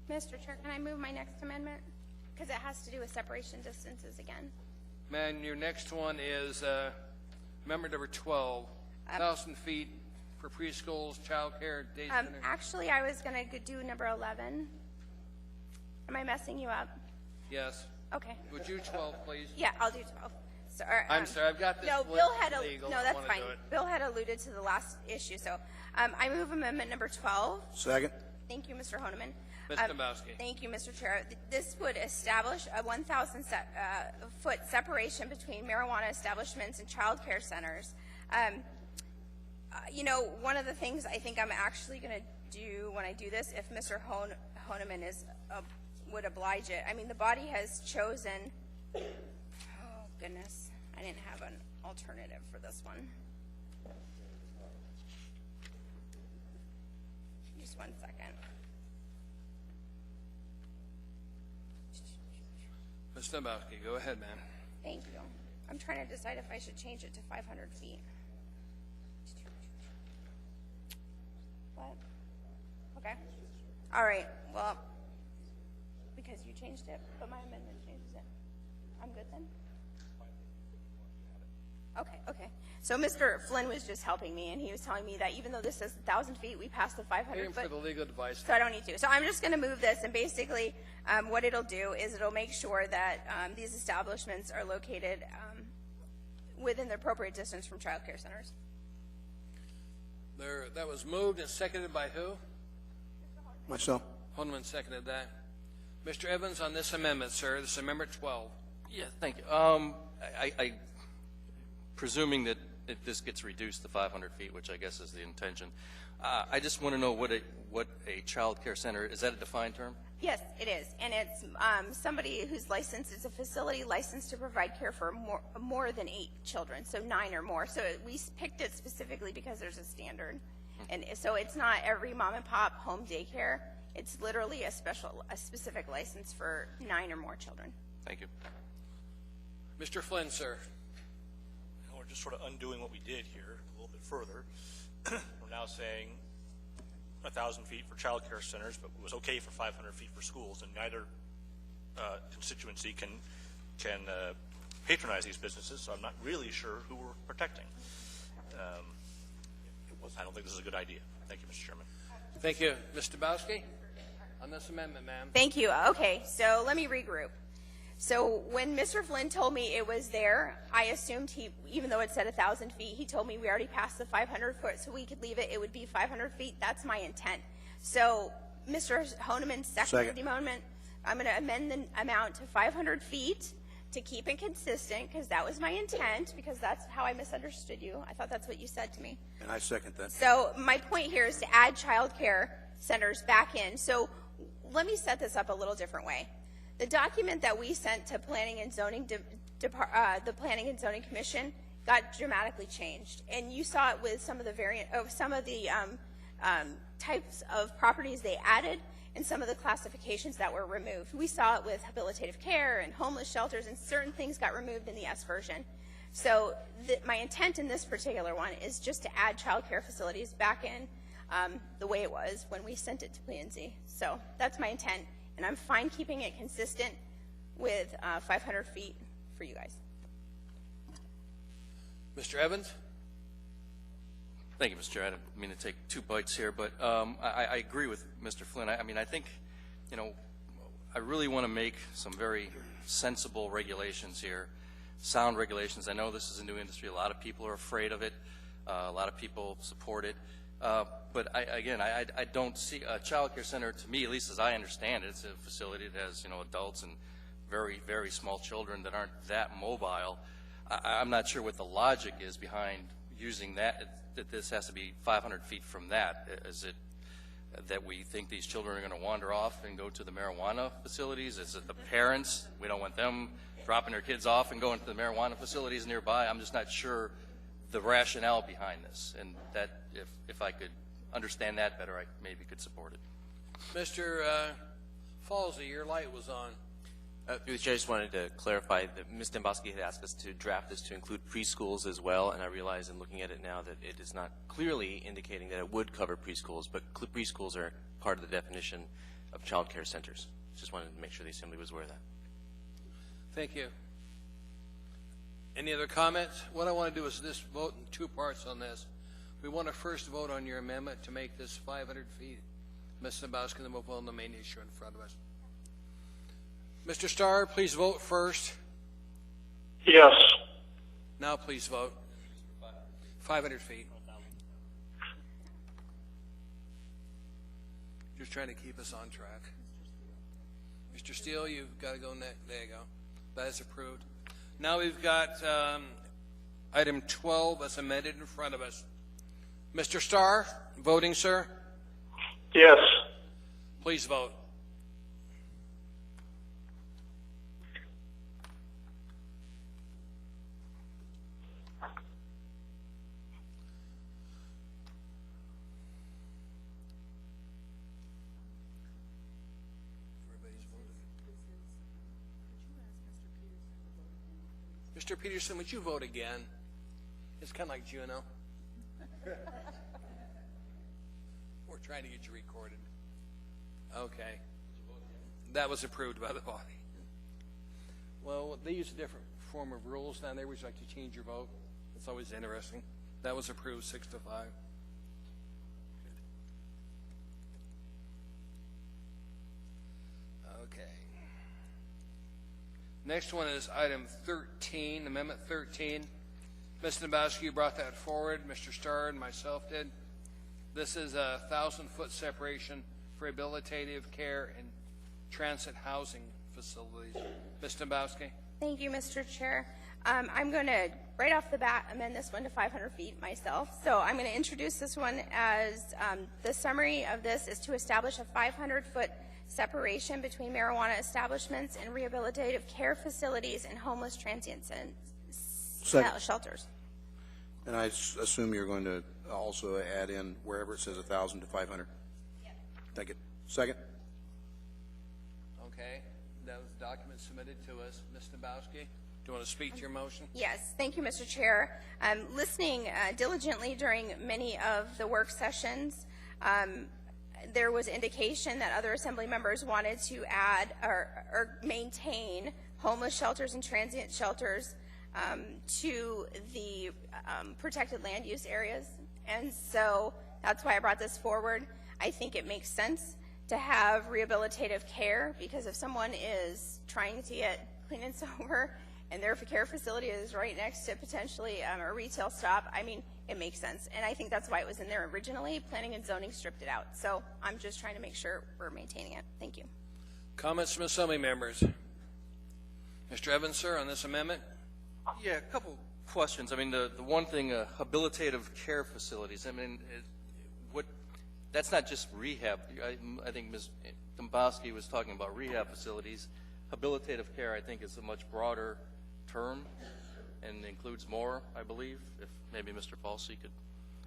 Mr. Chair, can I move my next amendment? Because it has to do with separation distances again. Man, your next one is amendment number 12, 1,000 feet for preschools, child care, day center. Actually, I was going to do number 11. Am I messing you up? Yes. Okay. Would you 12, please? Yeah, I'll do 12. Sorry, I'm sorry, I've got this. No, Bill had legal. no, that's fine. Bill had alluded to the last issue, so I move amendment number 12. Second. Thank you, Mr. Honeman. Ms. Dombrowski. Thank you, Mr. Chair. This would establish a 1,000-foot separation between marijuana establishments and child care centers. You know, one of the things I think I'm actually going to do when I do this, if Mr. Honeman is would oblige it. I mean, the body has chosen. Oh goodness, I didn't have an alternative for this one. Just 1 second. Ms. Dombrowski, go ahead, ma'am. Thank you. I'm trying to decide if I should change it to 500 feet. What? Okay. All right. Well, because you changed it, but my amendment changes it. I'm good then? Okay. So Mr. Flynn was just helping me, and he was telling me that even though this says 1,000 feet, we passed the 500 foot. For the legal advice. So I don't need to. So I'm just going to move this, and basically what it'll do is it'll make sure that these establishments are located within the appropriate distance from child care centers. That was moved and seconded by who? Myself. Honeman seconded that. Mr. Evans, on this amendment, sir, this is Amendment 12. Yeah, thank you. Presuming that this gets reduced to 500 feet, which I guess is the intention, I just want to know what a child care center, is that a defined term? Yes, it is. And it's somebody who's licensed. It's a facility licensed to provide care for more than 8 children, so 9 or more. So we picked it specifically because there's a standard. And so it's not every mom and pop home daycare. It's literally a specific license for 9 or more children. Thank you. Mr. Flynn, sir. We're just sort of undoing what we did here a little bit further. We're now saying 1,000 feet for child care centers, but was okay for 500 feet for schools, and neither constituency can patronize these businesses, so I'm not really sure who we're protecting. I don't think this is a good idea. Thank you, Mr. Chairman. Thank you. Ms. Dabowski? On this amendment, ma'am. Thank you. Okay, so let me regroup. So when Mr. Flynn told me it was there, I assumed even though it said 1,000 feet, he told me we already passed the 500 foot, so we could leave it. It would be 500 feet. That's my intent. So Mr. Honeman seconded the amendment. I'm going to amend the amount to 500 feet to keep it consistent, because that was my intent, because that's how I misunderstood you. I thought that's what you said to me. And I second that. So my point here is to add child care centers back in. So let me set this up a little different way. The document that we sent to Planning and Zoning, the Planning and Zoning Commission, got dramatically changed, and you saw it with some of the types of properties they added and some of the classifications that were removed. We saw it with habilitative care and homeless shelters, and certain things got removed in the S version. So my intent in this particular one is just to add child care facilities back in the way it was when we sent it to P&Z. So that's my intent, and I'm fine keeping it consistent with 500 feet for you guys. Mr. Evans? Thank you, Mr. Chair. I didn't mean to take two bites here, but I agree with Mr. Flynn. I mean, I think, you know, I really want to make some very sensible regulations here, sound regulations. I know this is a new industry. A lot of people are afraid of it. A lot of people support it. But I don't see a child care center, to me, at least as I understand it, it's a facility that has, you know, adults and very, very small children that aren't that mobile. I'm not sure what the logic is behind using that this has to be 500 feet from that. Is it that we think these children are going to wander off and go to the marijuana facilities? Is it the parents? We don't want them dropping their kids off and going to the marijuana facilities nearby. I'm just not sure the rationale behind this, and that if I could understand that better, I maybe could support it. Mr. Falsey, your light was on. Through the chair, I just wanted to clarify that Ms. Demboski had asked us to draft this to include preschools as well, and I realize in looking at it now that it is not clearly indicating that it would cover preschools, but preschools are part of the definition of child care centers. Just wanted to make sure the Assembly was aware of that. Thank you. Any other comments? What I want to do is this vote in two parts on this. We want to first vote on your amendment to make this 500 feet. Ms. Demboski, then we'll vote on the main issue in front of us. Mr. Starr, please vote first. Yes. Now please vote. 500 feet. Just trying to keep us on track. Mr. Steele, you've got to go next. There you go. That is approved. Now we've got item 12 as amended in front of us. Mr. Starr, voting, sir? Yes. Please vote. Mr. Peterson, would you vote again? It's kind of like Juno. We're trying to get you recorded. Okay. That was approved by the body. Well, they use a different form of rules down there. Would you like to change your vote? It's always interesting. That was approved 6-5. Okay. Next one is item 13, Amendment 13. Ms. Demboski, you brought that forward. Mr. Starr and myself did. This is a 1,000-foot separation for rehabilitative care and transit housing facilities. Ms. Demboski. Thank you, Mr. Chair. I'm going to, right off the bat, amend this one to 500 feet myself. So I'm going to introduce this one as the summary of this is to establish a 500-foot separation between marijuana establishments and rehabilitative care facilities and homeless transient shelters. And I assume you're going to also add in wherever it says 1,000 to 500? Yes. Thank you. Second. Okay. That was the document submitted to us. Ms. Demboski, do you want to speak to your motion? Yes. Thank you, Mr. Chair. Listening diligently during many of the work sessions, there was indication that other assembly members wanted to add or maintain homeless shelters and transient shelters to the protected land use areas. And so that's why I brought this forward. I think it makes sense to have rehabilitative care, because if someone is trying to get clean and sober and their care facility is right next to potentially a retail stop, I mean, it makes sense. And I think that's why it was in there originally. Planning and zoning stripped it out. So I'm just trying to make sure we're maintaining it. Thank you. Comments from assembly members? Mr. Evans, sir, on this amendment? Yeah, a couple questions. I mean, the one thing, habilitative care facilities, I mean, that's not just rehab. I think Ms. Domboski was talking about rehab facilities. Habilitative care, I think, is a much broader term and includes more, I believe. If maybe Mr. Falsey could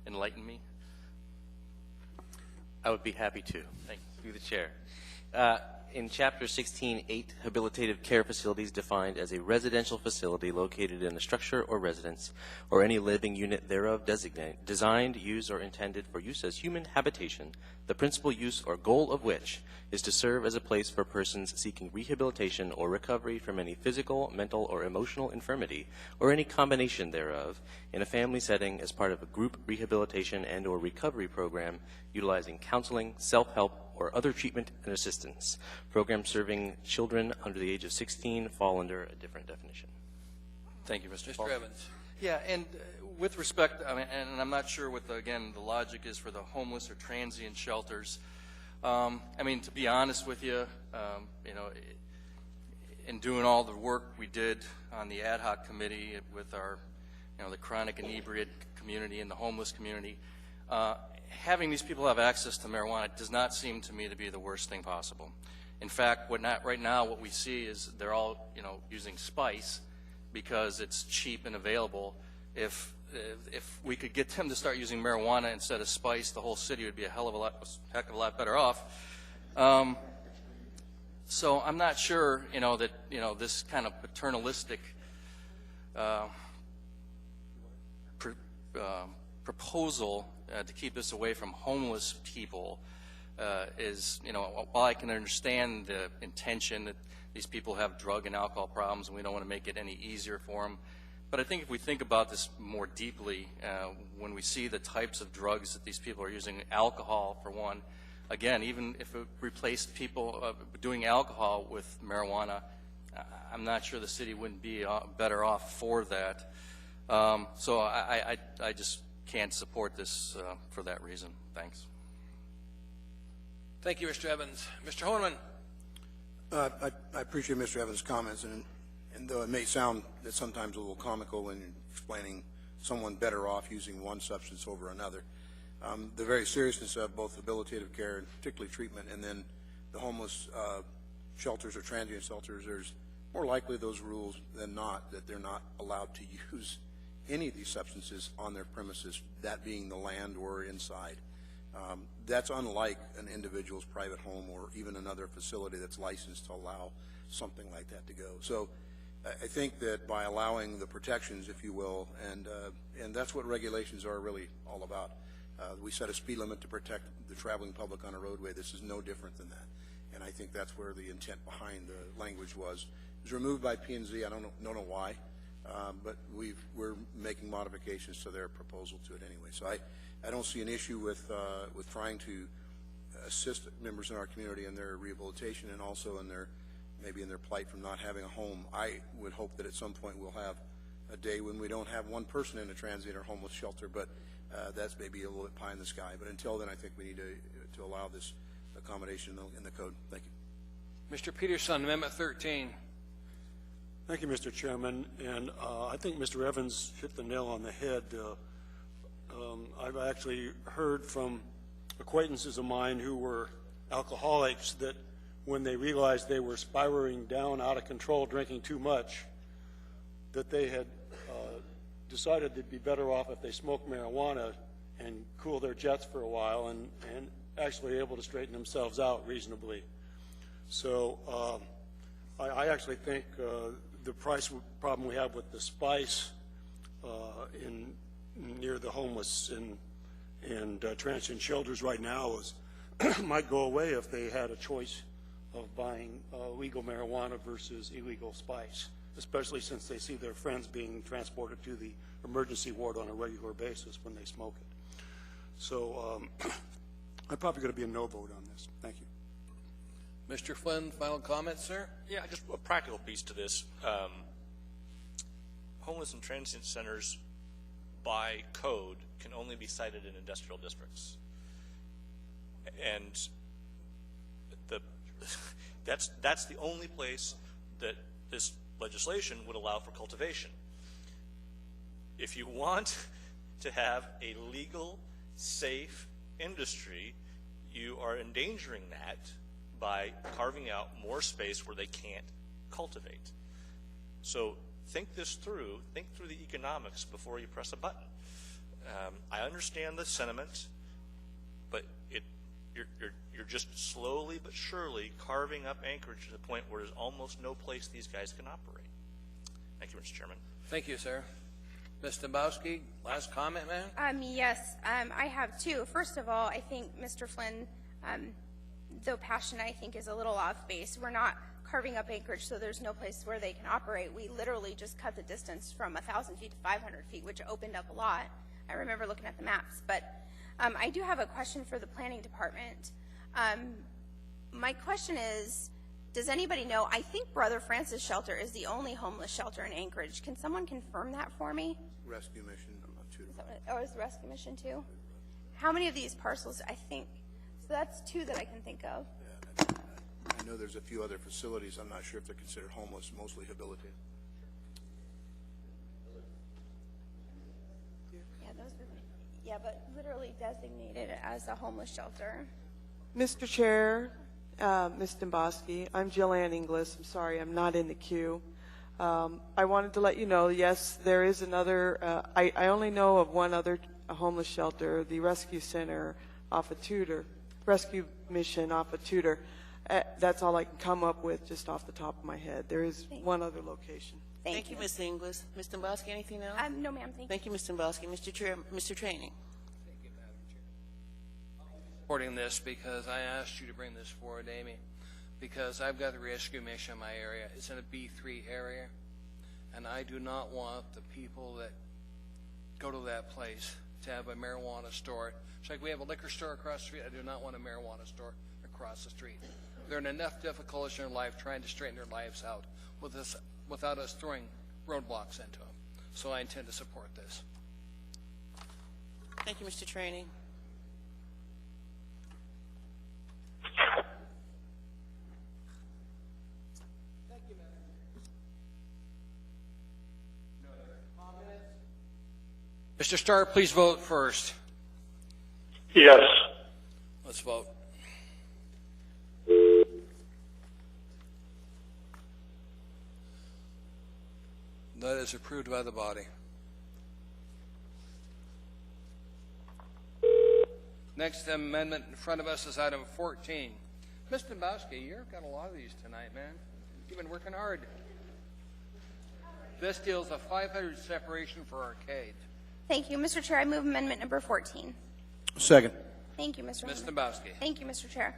enlighten me. I would be happy to. Thank Through you. the chair. In Chapter 16.8, habilitative care facility is defined as a residential facility located in a structure or residence or any living unit thereof designed, used, or intended for use as human habitation, the principal use or goal of which is to serve as a place for persons seeking rehabilitation or recovery from any physical, mental, or emotional infirmity or any combination thereof in a family setting as part of a group rehabilitation and or recovery program utilizing counseling, self-help, or other treatment and assistance. Programs serving children under the age of 16 fall under a different definition. Thank you, Mr. Mr. Evans. Yeah, and with respect, I mean, and I'm not sure what again the logic is for the homeless or transient shelters. I mean, to be honest with you, you know, in doing all the work we did on the ad hoc committee with our, you know, the chronic inebriate community and the homeless community, having these people have access to marijuana does not seem to me to be the worst thing possible. In fact, right now what we see is they're all, you know, using spice because it's cheap and available. If we could get them to start using marijuana instead of spice, the whole city would be a heck of a lot better off. So I'm not sure, you know, that, you know, this kind of paternalistic proposal to keep us away from homeless people is, you know, while I can understand the intention that these people have drug and alcohol problems and we don't want to make it any easier for them, but I think if we think about this more deeply, when we see the types of drugs that these people are using, alcohol for one, again, even if it replaced people doing alcohol with marijuana, I'm not sure the city wouldn't be better off for that. So I just can't support this for that reason. Thanks. Thank you, Mr. Evans. Mr. Horniman. I appreciate Mr. Evans' comments, and though it may sound that sometimes a little comical in explaining someone better off using one substance over another, the very seriousness of both habilitative care and particularly treatment, and then the homeless shelters or transient shelters, there's more likely those rules than not that they're not allowed to use any of these substances on their premises, that being the land or inside. That's unlike an individual's private home or even another facility that's licensed to allow something like that to go. So I think that by allowing the protections, if you will, and that's what regulations are really all about. We set a speed limit to protect the traveling public on a roadway. This is no different than that. And I think that's where the intent behind the language was. It was removed by P&Z. I don't know why. But we're making modifications to their proposal to it anyway. So I don't see an issue with trying to assist members in our community in their rehabilitation and also in maybe in their plight from not having a home. I would hope that at some point we'll have a day when we don't have one person in a transient or homeless shelter, but that's maybe a little bit pie in the sky. But until then, I think we need to allow this accommodation in the code. Thank you. Mr. Peterson, Amendment 13. Thank you, Mr. Chairman. And I think Mr. Evans hit the nail on the head. I've actually heard from acquaintances of mine who were alcoholics that when they realized they were spiraling down out of control, drinking too much, that they had decided they'd be better off if they smoked marijuana and cool their jets for a while and actually able to straighten themselves out reasonably. So I actually think the price problem we have with the spice near the homeless and transient shelters right now is might go away if they had a choice of buying legal marijuana versus illegal spice, especially since they see their friends being transported to the emergency ward on a regular basis when they smoke it. So I'm probably going to be a no vote on this. Thank you. Mr. Flynn, final comments, sir? Yeah, just a practical piece to this. Homeless and transient centers, by code, can only be cited in industrial districts. And that's the only place that this legislation would allow for cultivation. If you want to have a legal, safe industry, you are endangering that by carving out more space where they can't cultivate. So think this through. Think through the economics before you press a button. I understand the sentiment, but you're just slowly but surely carving up Anchorage to the point where there's almost no place these guys can operate. Thank you, Mr. Chairman. Thank you, sir. Ms. Dembowski, last comment, ma'am? Yes, I have two. First of all, I think Mr. Flynn, though passion, I think, is a little off base. We're not carving up Anchorage so there's no place where they can operate. We literally just cut the distance from 1,000 feet to 500 feet, which opened up a lot. I remember looking at the maps. But I do have a question for the planning department. My question is, does anybody know, I think Brother Francis Shelter is the only homeless shelter in Anchorage. Can someone confirm that for me? Rescue mission, I'm not too. Or is the rescue mission too? How many of these parcels, I think, so that's two that I can think of. I know there's a few other facilities. I'm not sure if they're considered homeless, mostly habilitated. Yeah, but literally designated as a homeless shelter. Mr. Chair, Ms. Dembowski, I'm Jillian Inglis. I'm sorry, I'm not in the queue. I wanted to let you know, yes, there is another, I only know of one other homeless shelter, the Rescue Center off of Tudor, Rescue Mission off of Tudor. That's all I can come up with just off the top of my head. There is one other location. Thank you, Ms. Inglis. Ms. Dembowski, anything else? No, ma'am, thank you. Thank you, Ms. Dembowski. Mr. Chair, Mr. Training. Supporting this because I asked you to bring this forward, Amy, because I've got a rescue mission in my area. It's in a B3 area, and I do not want the people that go to that place to have a marijuana store. It's like we have a liquor store across the street. I do not want a marijuana store across the street. They're in enough difficulties in their life trying to straighten their lives out without us throwing roadblocks into them. So I intend to support this. Thank you, Mr. Training. Mr. Starr, please vote first. Yes. Let's vote. That is approved by the body. Next amendment in front of us is item 14. Ms. Dembowski, you've got a lot of these tonight, man. You've been working hard. This deals a 500 separation for arcades. Thank you, Mr. Chair. I move amendment number 14. Second. Thank you, Mr. Ms. Holman. Dembowski. Thank you, Mr. Chair.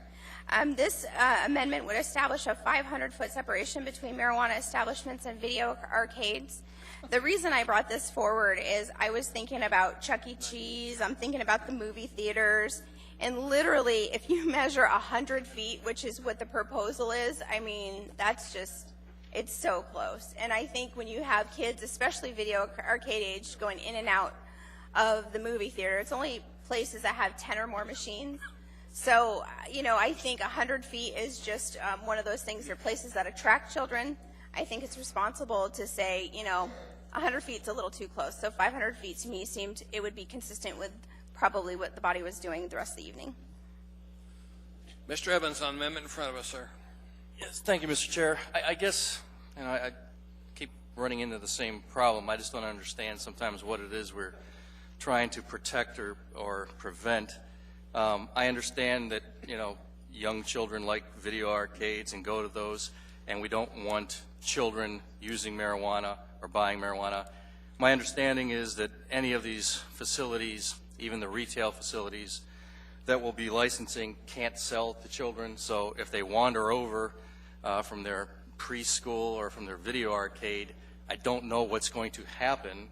This amendment would establish a 500-foot separation between marijuana establishments and video arcades. The reason I brought this forward is I was thinking about Chuck E. Cheese, I'm thinking about the movie theaters, and literally, if you measure 100 feet, which is what the proposal is, I mean, that's just, it's so close. And I think when you have kids, especially video arcade age, going in and out of the movie theater, it's only places that have 10 or more machines. So, you know, I think 100 feet is just one of those things. They're places that attract children. I think it's responsible to say, you know, 100 feet is a little too close. So 500 feet to me seemed it would be consistent with probably what the body was doing the rest of the evening. Mr. Evans on amendment in front of us, sir. Yes, thank you, Mr. Chair. I guess, you know, I keep running into the same problem. I just don't understand sometimes what it is we're trying to protect or prevent. I understand that, you know, young children like video arcades and go to those, and we don't want children using marijuana or buying marijuana. My understanding is that any of these facilities, even the retail facilities, that will be licensing can't sell to children. So if they wander over from their preschool or from their video arcade, I don't know what's going to happen.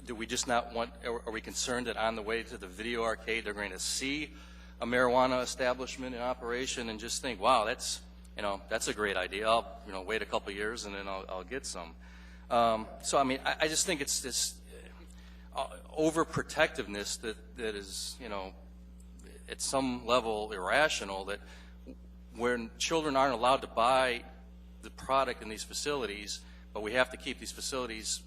Do we just not want, are we concerned that on the way to the video arcade they're going to see a marijuana establishment in operation and just think, wow, that's a great idea. I'll wait a couple years and then I'll get some. So I mean, I just think it's this overprotectiveness that is, at some level irrational, that when children aren't allowed to buy the product in these facilities, but we have to keep these facilities,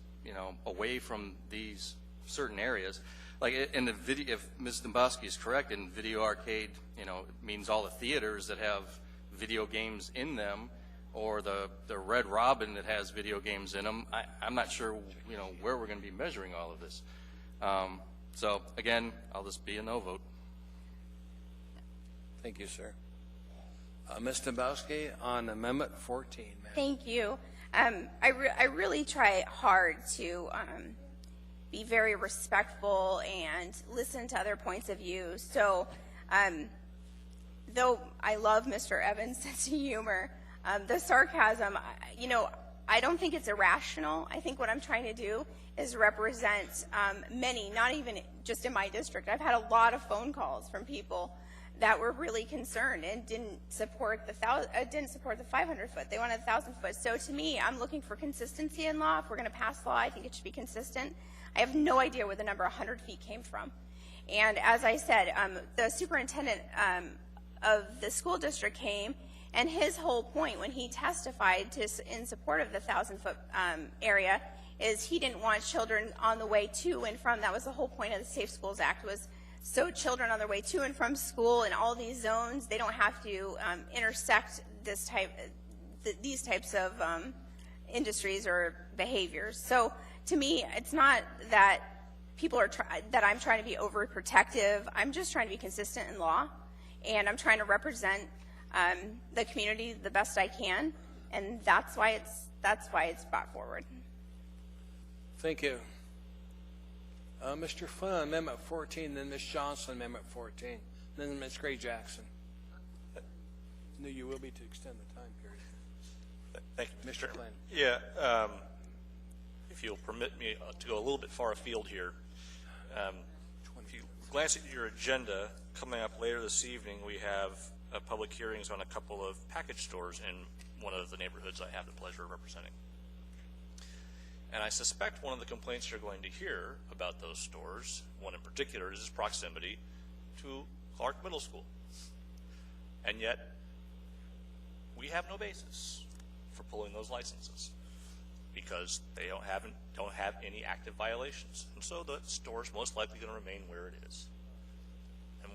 away from these certain areas. Like in the video, if Ms. Domboski is correct, in video arcade, it means all the theaters that have video games in them, or the Red Robin that has video games in them. I'm not sure, where we're going to be measuring all of this. So again, I'll just be a no vote. Thank you, sir. Ms. Domboski on Amendment 14. Ma'am. Thank you. I really try hard to be very respectful and listen to other points of view. So, though I love Mr. Evans' sense of humor, the sarcasm, I don't think it's irrational. I think what I'm trying to do is represent many, not even just in my district. I've had a lot of phone calls from people that were really concerned and didn't support the 500 foot. They wanted 1,000 foot. So to me, I'm looking for consistency in law. If we're going to pass law, I think it should be consistent. I have no idea where the number 100 feet came from. And as I said, the superintendent of the school district came, and his whole point when he testified in support of the 1,000 foot area is he didn't want children on the way to and from. That was the whole point of the Safe Schools Act, was so children on their way to and from school in all these zones, they don't have to intersect these types of industries or behaviors. So to me, it's not that people are that I'm trying to be overprotective. I'm just trying to be consistent in law, and I'm trying to represent the community the best I can, and that's why it's brought forward. Thank you. Mr. Flynn, Amendment 14, then Ms. Johnson, Amendment 14, then Ms. Gray Jackson. No, you will be to extend the time period. Thank you, Mr. Flynn. Yeah, if you'll permit me to go a little bit far afield here. If you glance at your agenda, coming up later this evening, we have public hearings on a couple of package stores in one of the neighborhoods I have the pleasure of representing. And I suspect one of the complaints you're going to hear about those stores, one in particular, is its proximity to Clark Middle School. And yet, we have no basis for pulling those licenses because they don't have any active violations. And so the store's most likely going to remain where it is. And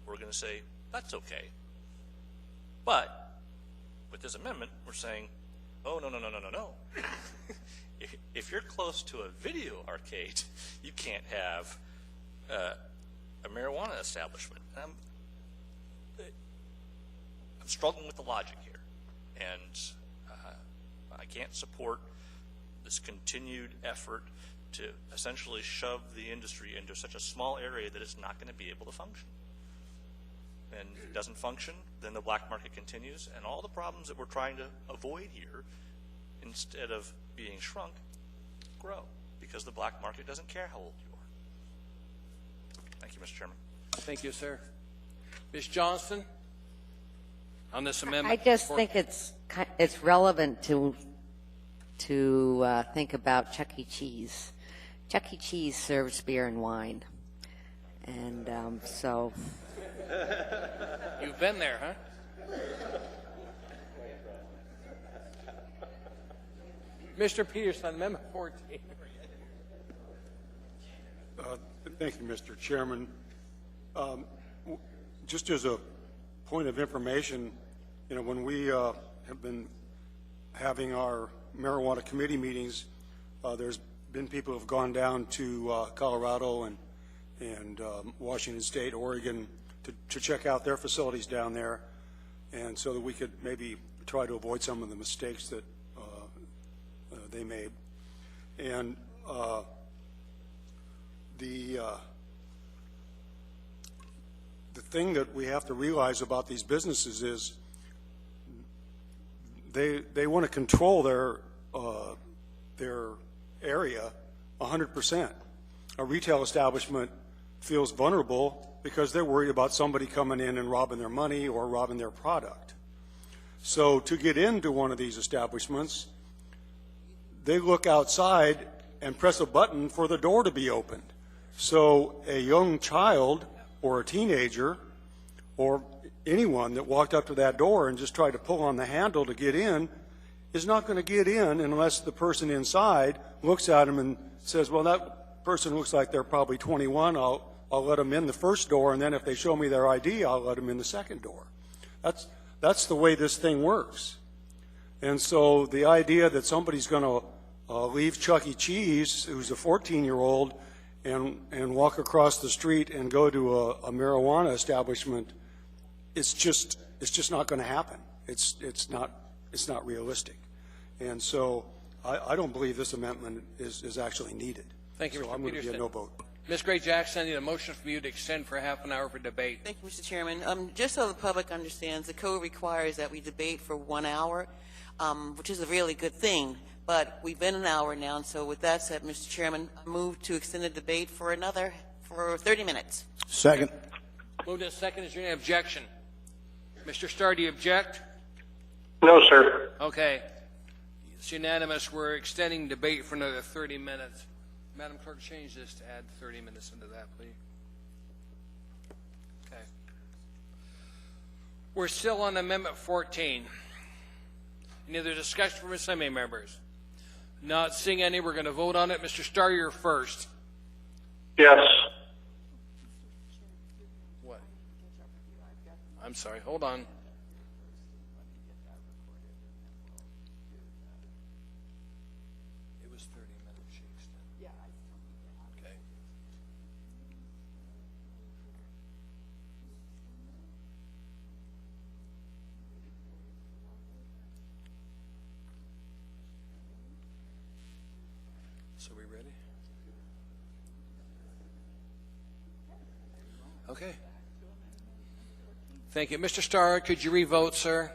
we're going to say, that's okay. But with this amendment, we're saying, oh, no. If you're close to a video arcade, you can't have a marijuana establishment. I'm struggling with the logic here, and I can't support this continued effort to essentially shove the industry into such a small area that it's not going to be able to function. And if it doesn't function, then the black market continues, and all the problems that we're trying to avoid here, instead of being shrunk, grow, because the black market doesn't care how old you are. Thank you, Mr. Chairman. Thank you, sir. Ms. Johnston, on this amendment. I just think it's relevant to think about Chuck E. Cheese. Chuck E. Cheese serves beer and wine, and so. You've been there, huh? Mr. Peterson, Amendment 14. Thank you, Mr. Chairman. Just as a point of information, when we have been having our marijuana committee meetings, there's been people who have gone down to Colorado and Washington State, Oregon, to check out their facilities down there, and so that we could maybe try to avoid some of the mistakes that they made. And the thing that we have to realize about these businesses is they want to control their area 100%. A retail establishment feels vulnerable because they're worried about somebody coming in and robbing their money or robbing their product. So to get into one of these establishments, they look outside and press a button for the door to be opened. So a young child or a teenager or anyone that walked up to that door and just tried to pull on the handle to get in is not going to get in unless the person inside looks at them and says, well, that person looks like they're probably 21. I'll let them in the first door, and then if they show me their ID, I'll let them in the second door. That's the way this thing works. And so the idea that somebody's going to leave Chuck E. Cheese, who's a 14-year-old, and walk across the street and go to a marijuana establishment, it's just not going to happen. It's not realistic. And so I don't believe this amendment is actually needed. Thank you, Mr. So I'm going to be a Peterson. no vote. Ms. Gray Jackson, I need a motion from you to extend for half an hour for debate. Thank you, Mr. Chairman. Just so the public understands, the code requires that we debate for 1 hour, which is a really good thing. But we've been an hour now, and so with that said, Mr. Chairman, I move to extend the debate for 30 minutes. Second. Moved and second. Is there any objection? Mr. Starr, do you object? No, sir. Okay. It's unanimous. We're extending debate for another 30 minutes. Madam Clerk, change this to add 30 minutes into that, please. Okay. We're still on Amendment 14. Any other discussion from Assembly members? Not seeing any, we're going to vote on it. Mr. Starr, you're first. Yes. What? I'm sorry. Hold on. It was 30 minutes. She extended. Yeah. Okay. So we ready? Okay. Thank you. Mr. Starr, could you re-vote, sir?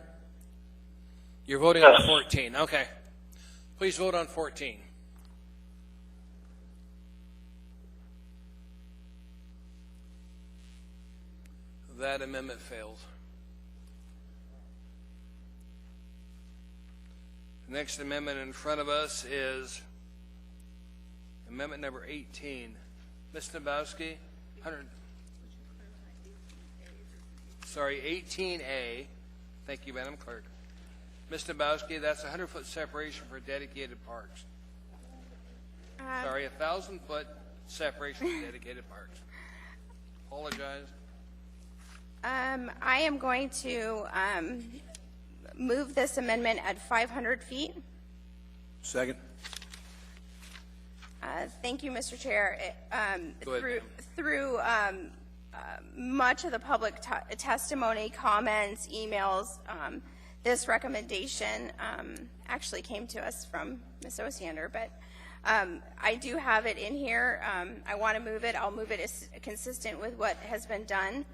You're voting on 14. Okay. Please vote on 14. That amendment fails. The next amendment in front of us is amendment number 18. Ms. Nabowski, 18A. Thank you, Madam Clerk. Ms. Nabowski, that's a 100-foot separation for dedicated parks. Sorry, 1,000-foot separation for dedicated parks. Apologize. I am going to move this amendment at 500 feet. Second. Thank you, Mr. Chair. Go ahead, Through much of the public testimony, comments, emails, this recommendation actually came to us from Ms. Osiander, but I do have it in here. I want to move it. I'll move it as consistent with what has been done.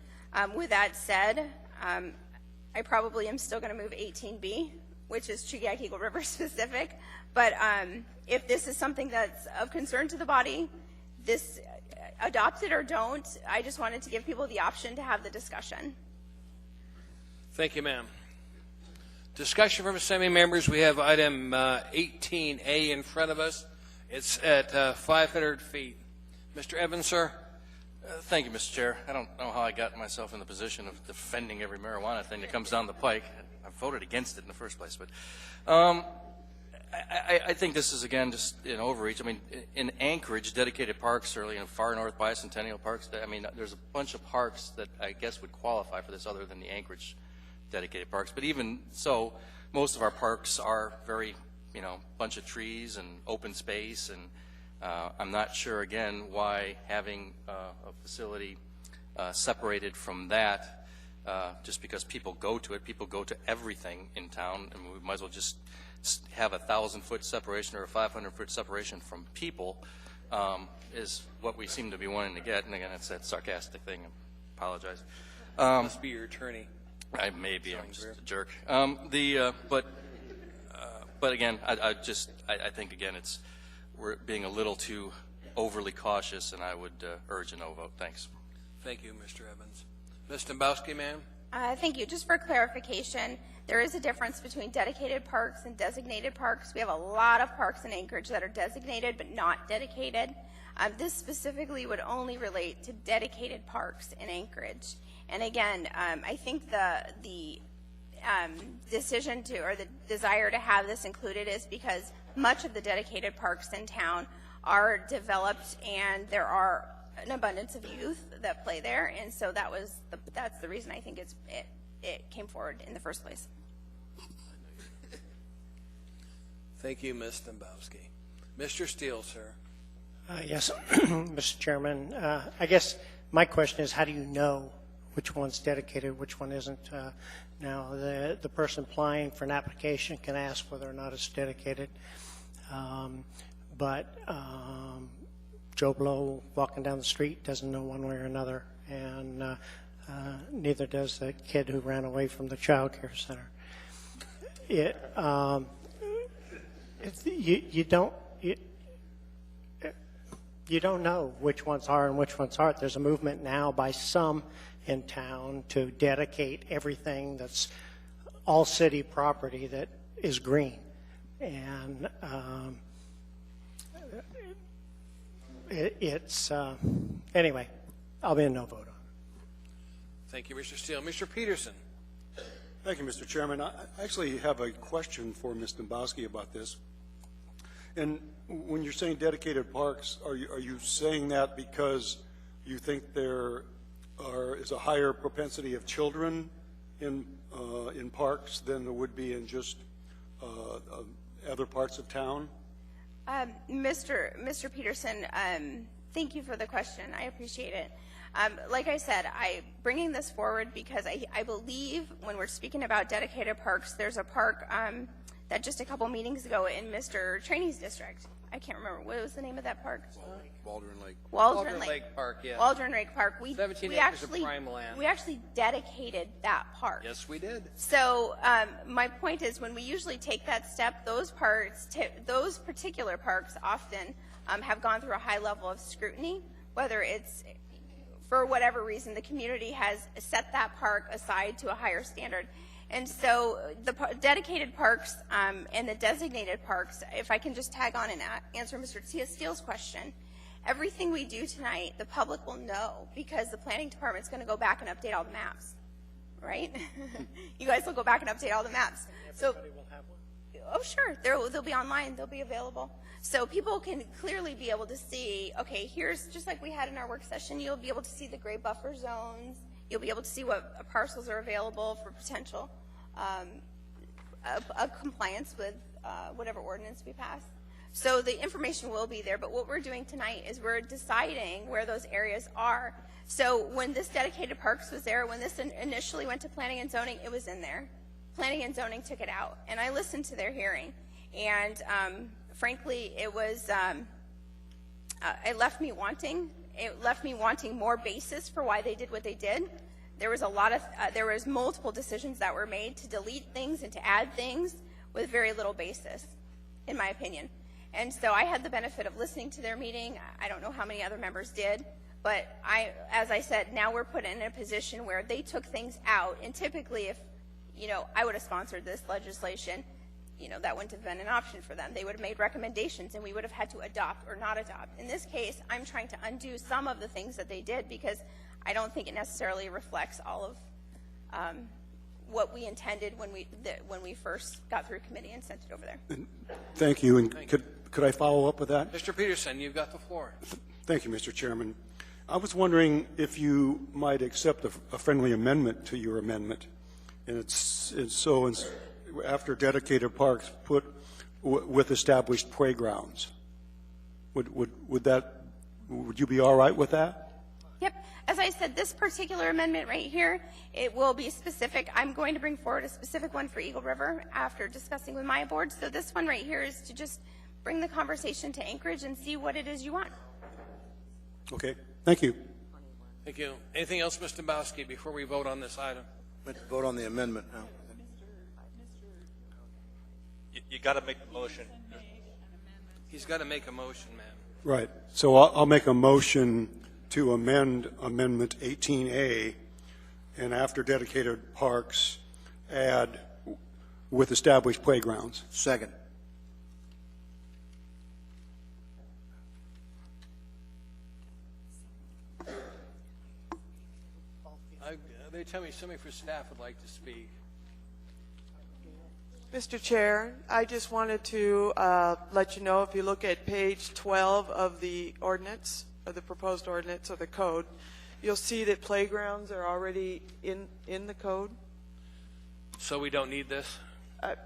With that said, I probably am still going to move 18B, which is Chugiak Eagle River specific. But if this is something that's of concern to the body, this adopt it or don't. I just wanted to give people the option to have the discussion. Thank you, ma'am. Discussion from Assembly members. We have item 18A in front of us. It's at 500 feet. Mr. Evans, sir. Thank you, Mr. Chair. I don't know how I got myself in the position of defending every marijuana thing that comes down the pike. I voted against it in the first place. But I think this is, again, just an overreach. I mean, in Anchorage, dedicated parks, certainly in far north bicentennial parks, I mean, there's a bunch of parks that I guess would qualify for this other than the Anchorage dedicated parks. But even so, most of our parks are very, bunch of trees and open space. And I'm not sure, again, why having a facility separated from that, just because people go to it. People go to everything in town, and we might as well just have a 1,000-foot separation or a 500-foot separation from people is what we seem to be wanting to get. And again, it's that sarcastic thing. I apologize. Must be your attorney. I may be. I'm just a jerk. But again, I think again we're being a little too overly cautious, and I would urge a no vote. Thanks. Thank you, Mr. Evans. Ms. Dembowski, ma'am? Thank you. Just for clarification, there is a difference between dedicated parks and designated parks. We have a lot of parks in Anchorage that are designated but not dedicated. This specifically would only relate to dedicated parks in Anchorage. And again, I think the decision to, or the desire to have this included is because much of the dedicated parks in town are developed and there are an abundance of youth that play there, and so that's the reason I think it came forward in the first place. Thank you, Ms. Dembowski. Mr. Steele, sir. Yes, Mr. Chairman. I guess my question is, how do you know which one's dedicated, which one isn't? Now, the person applying for an application can ask whether or not it's dedicated, but Joe Blow walking down the street doesn't know one way or another, and neither does the kid who ran away from the child care center. You don't know which ones are and which ones aren't. There's a movement now by some in town to dedicate everything that's all city property that is green, and anyway, I'll be a no vote on it. Thank you, Mr. Steele. Mr. Peterson. Thank you, Mr. Chairman. I actually have a question for Ms. Dembowski about this. And when you're saying dedicated parks, are you saying that because you think there is a higher propensity of children in parks than there would be in just other parts of town? Mr. Peterson, thank you for the question. I appreciate it. Like I said, I'm bringing this forward because I believe when we're speaking about dedicated parks, there's a park that just a couple meetings ago in Mr. Trainey's district. I can't remember. What was the name of that park? Waldron Lake. Waldron Lake Park, yeah. Waldron Lake Park. 17 we acres actually, of prime land. We actually dedicated that park. Yes, we did. So my point is, when we usually take that step, those particular parks often have gone through a high level of scrutiny, whether it's for whatever reason the community has set that park aside to a higher standard. And so the dedicated parks and the designated parks, if I can just tag on and answer Mr. Steele's question, everything we do tonight, the public will know because the planning department's going to go back and update all the maps, right? You guys will go back and update all the maps. So, will have one? Oh, sure. They'll be online. They'll be available. So people can clearly be able to see, okay, here's, just like we had in our work session, you'll be able to see the gray buffer zones. You'll be able to see what parcels are available for potential compliance with whatever ordinance we pass. So the information will be there, but what we're doing tonight is we're deciding where those areas are. So when this dedicated parks was there, when this initially went to planning and zoning, it was in there. Planning and zoning took it out, and I listened to their hearing. And frankly, it was, it left me wanting. It left me wanting more basis for why they did what they did. There was there was multiple decisions that were made to delete things and to add things with very little basis, in my opinion. And so I had the benefit of listening to their meeting. I don't know how many other members did, but as I said, now we're put in a position where they took things out. And typically, if I would have sponsored this legislation, that wouldn't have been an option for them. They would have made recommendations, and we would have had to adopt or not adopt. In this case, I'm trying to undo some of the things that they did because I don't think it necessarily reflects all of what we intended when we first got through committee and sent it over there. Thank you. And could I follow up with that? Mr. Peterson, you've got the floor. Thank you, Mr. Chairman. I was wondering if you might accept a friendly amendment to your amendment. And it's after dedicated parks, put with established playgrounds. Would you be all right with that? Yep. As I said, this particular amendment right here, it will be specific. I'm going to bring forward a specific one for Eagle River after discussing with my board. So this one right here is to just bring the conversation to Anchorage and see what it is you want. Okay. Thank you. Thank you. Anything else, Mr. Dombrowski, before we vote on this item? Let's vote on the amendment now. You got to make the motion. He's got to make a motion, man. Right. So I'll make a motion to amend Amendment 18A, and after dedicated parks, add with established playgrounds. Second. They tell me somebody for staff would like to speak. Mr. Chair, I just wanted to let you know, if you look at page 12 of the ordinance, of the proposed ordinance or the code, you'll see that playgrounds are already in the code. So we don't need this? What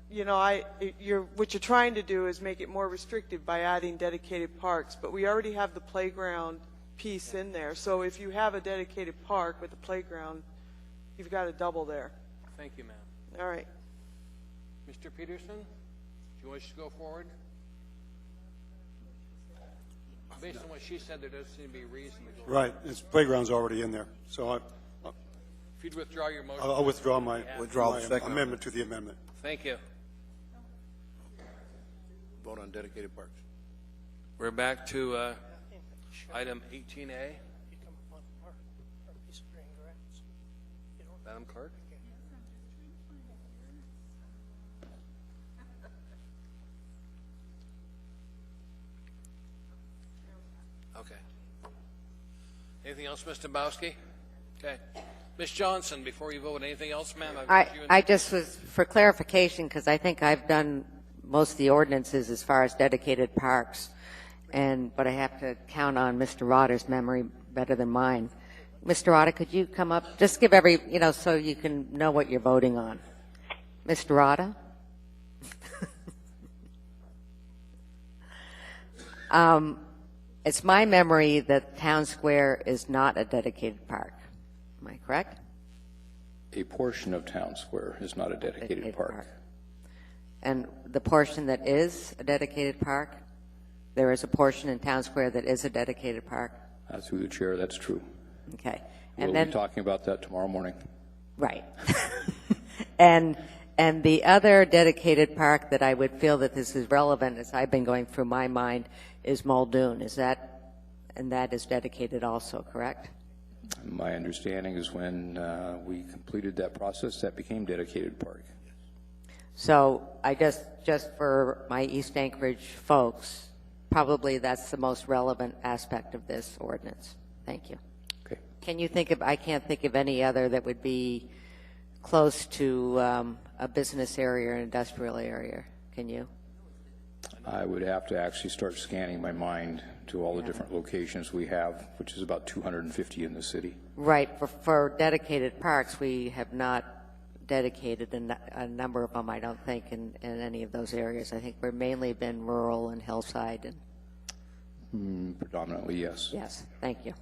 you're trying to do is make it more restrictive by adding dedicated parks, but we already have the playground piece in there. So if you have a dedicated park with a playground, you've got a double there. Thank you, ma'am. All right. Mr. Peterson, do you wish to go forward? Based on what she said, there does seem to be a reason to go. Right. It's playground's already in there. So If you'd withdraw your motion. I'll withdraw my the amendment to the amendment. Thank you. Vote on dedicated parks. We're back to item 18A. Madam Clerk? Okay. Anything else, Mr. Dombrowski? Okay. Ms. Johnson, before you vote, anything else, ma'am? I just was, for clarification, because I think I've done most of the ordinances as far as dedicated parks, but I have to count on Mr. Rotter's memory better than mine. Mr. Rotter, could you come up? Just give so you can know what you're voting on. Mr. Rotter? It's my memory that Town Square is not a dedicated park. Am I correct? A portion of Town Square is not a dedicated park. And the portion that is a dedicated park, there is a portion in Town Square that is a dedicated park? Through the chair, that's true. Okay. We'll be talking about that tomorrow morning. Right. And the other dedicated park that I would feel that this is relevant, as I've been going through my mind, is Muldoon. And that is dedicated also, correct? My understanding is when we completed that process, that became dedicated park. So I just for my East Anchorage folks, probably that's the most relevant aspect of this ordinance. Thank you. Okay. I can't think of any other that would be close to a business area or industrial area. Can you? I would have to actually start scanning my mind to all the different locations we have, which is about 250 in the city. Right. For dedicated parks, we have not dedicated a number of them, I don't think, in any of those areas. I think we've mainly been rural and hillside. Predominantly, yes. Yes. Thank you.